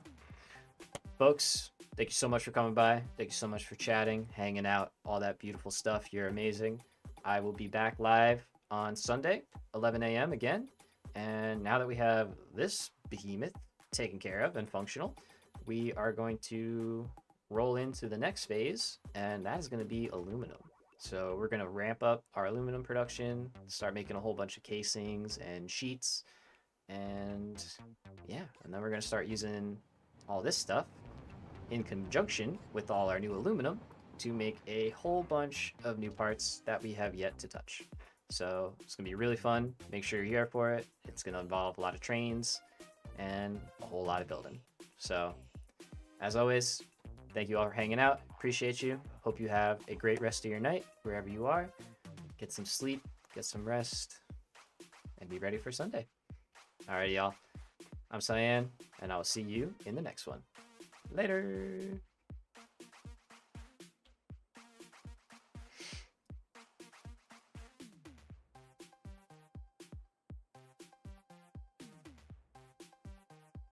S1: folks, thank you so much for coming by. Thank you so much for chatting, hanging out, all that beautiful stuff. You're amazing. I will be back live on Sunday, 11 a.m. again. And now that we have this behemoth taken care of and functional, we are going to roll into the next phase, and that is going to be aluminum. So we're going to ramp up our aluminum production, start making a whole bunch of casings and sheets, and yeah, and then we're going to start using all this stuff in conjunction with all our new aluminum to make a whole bunch of new parts that we have yet to touch. So it's going to be really fun. Make sure you're here for it. It's going to involve a lot of trains and a whole lot of building. So as always, thank you all for hanging out. Appreciate you. Hope you have a great rest of your night wherever you are. Get some sleep, get some rest, and be ready for Sunday. Alrighty, y'all. I'm Cyan, and I'll see you in the next one. Later.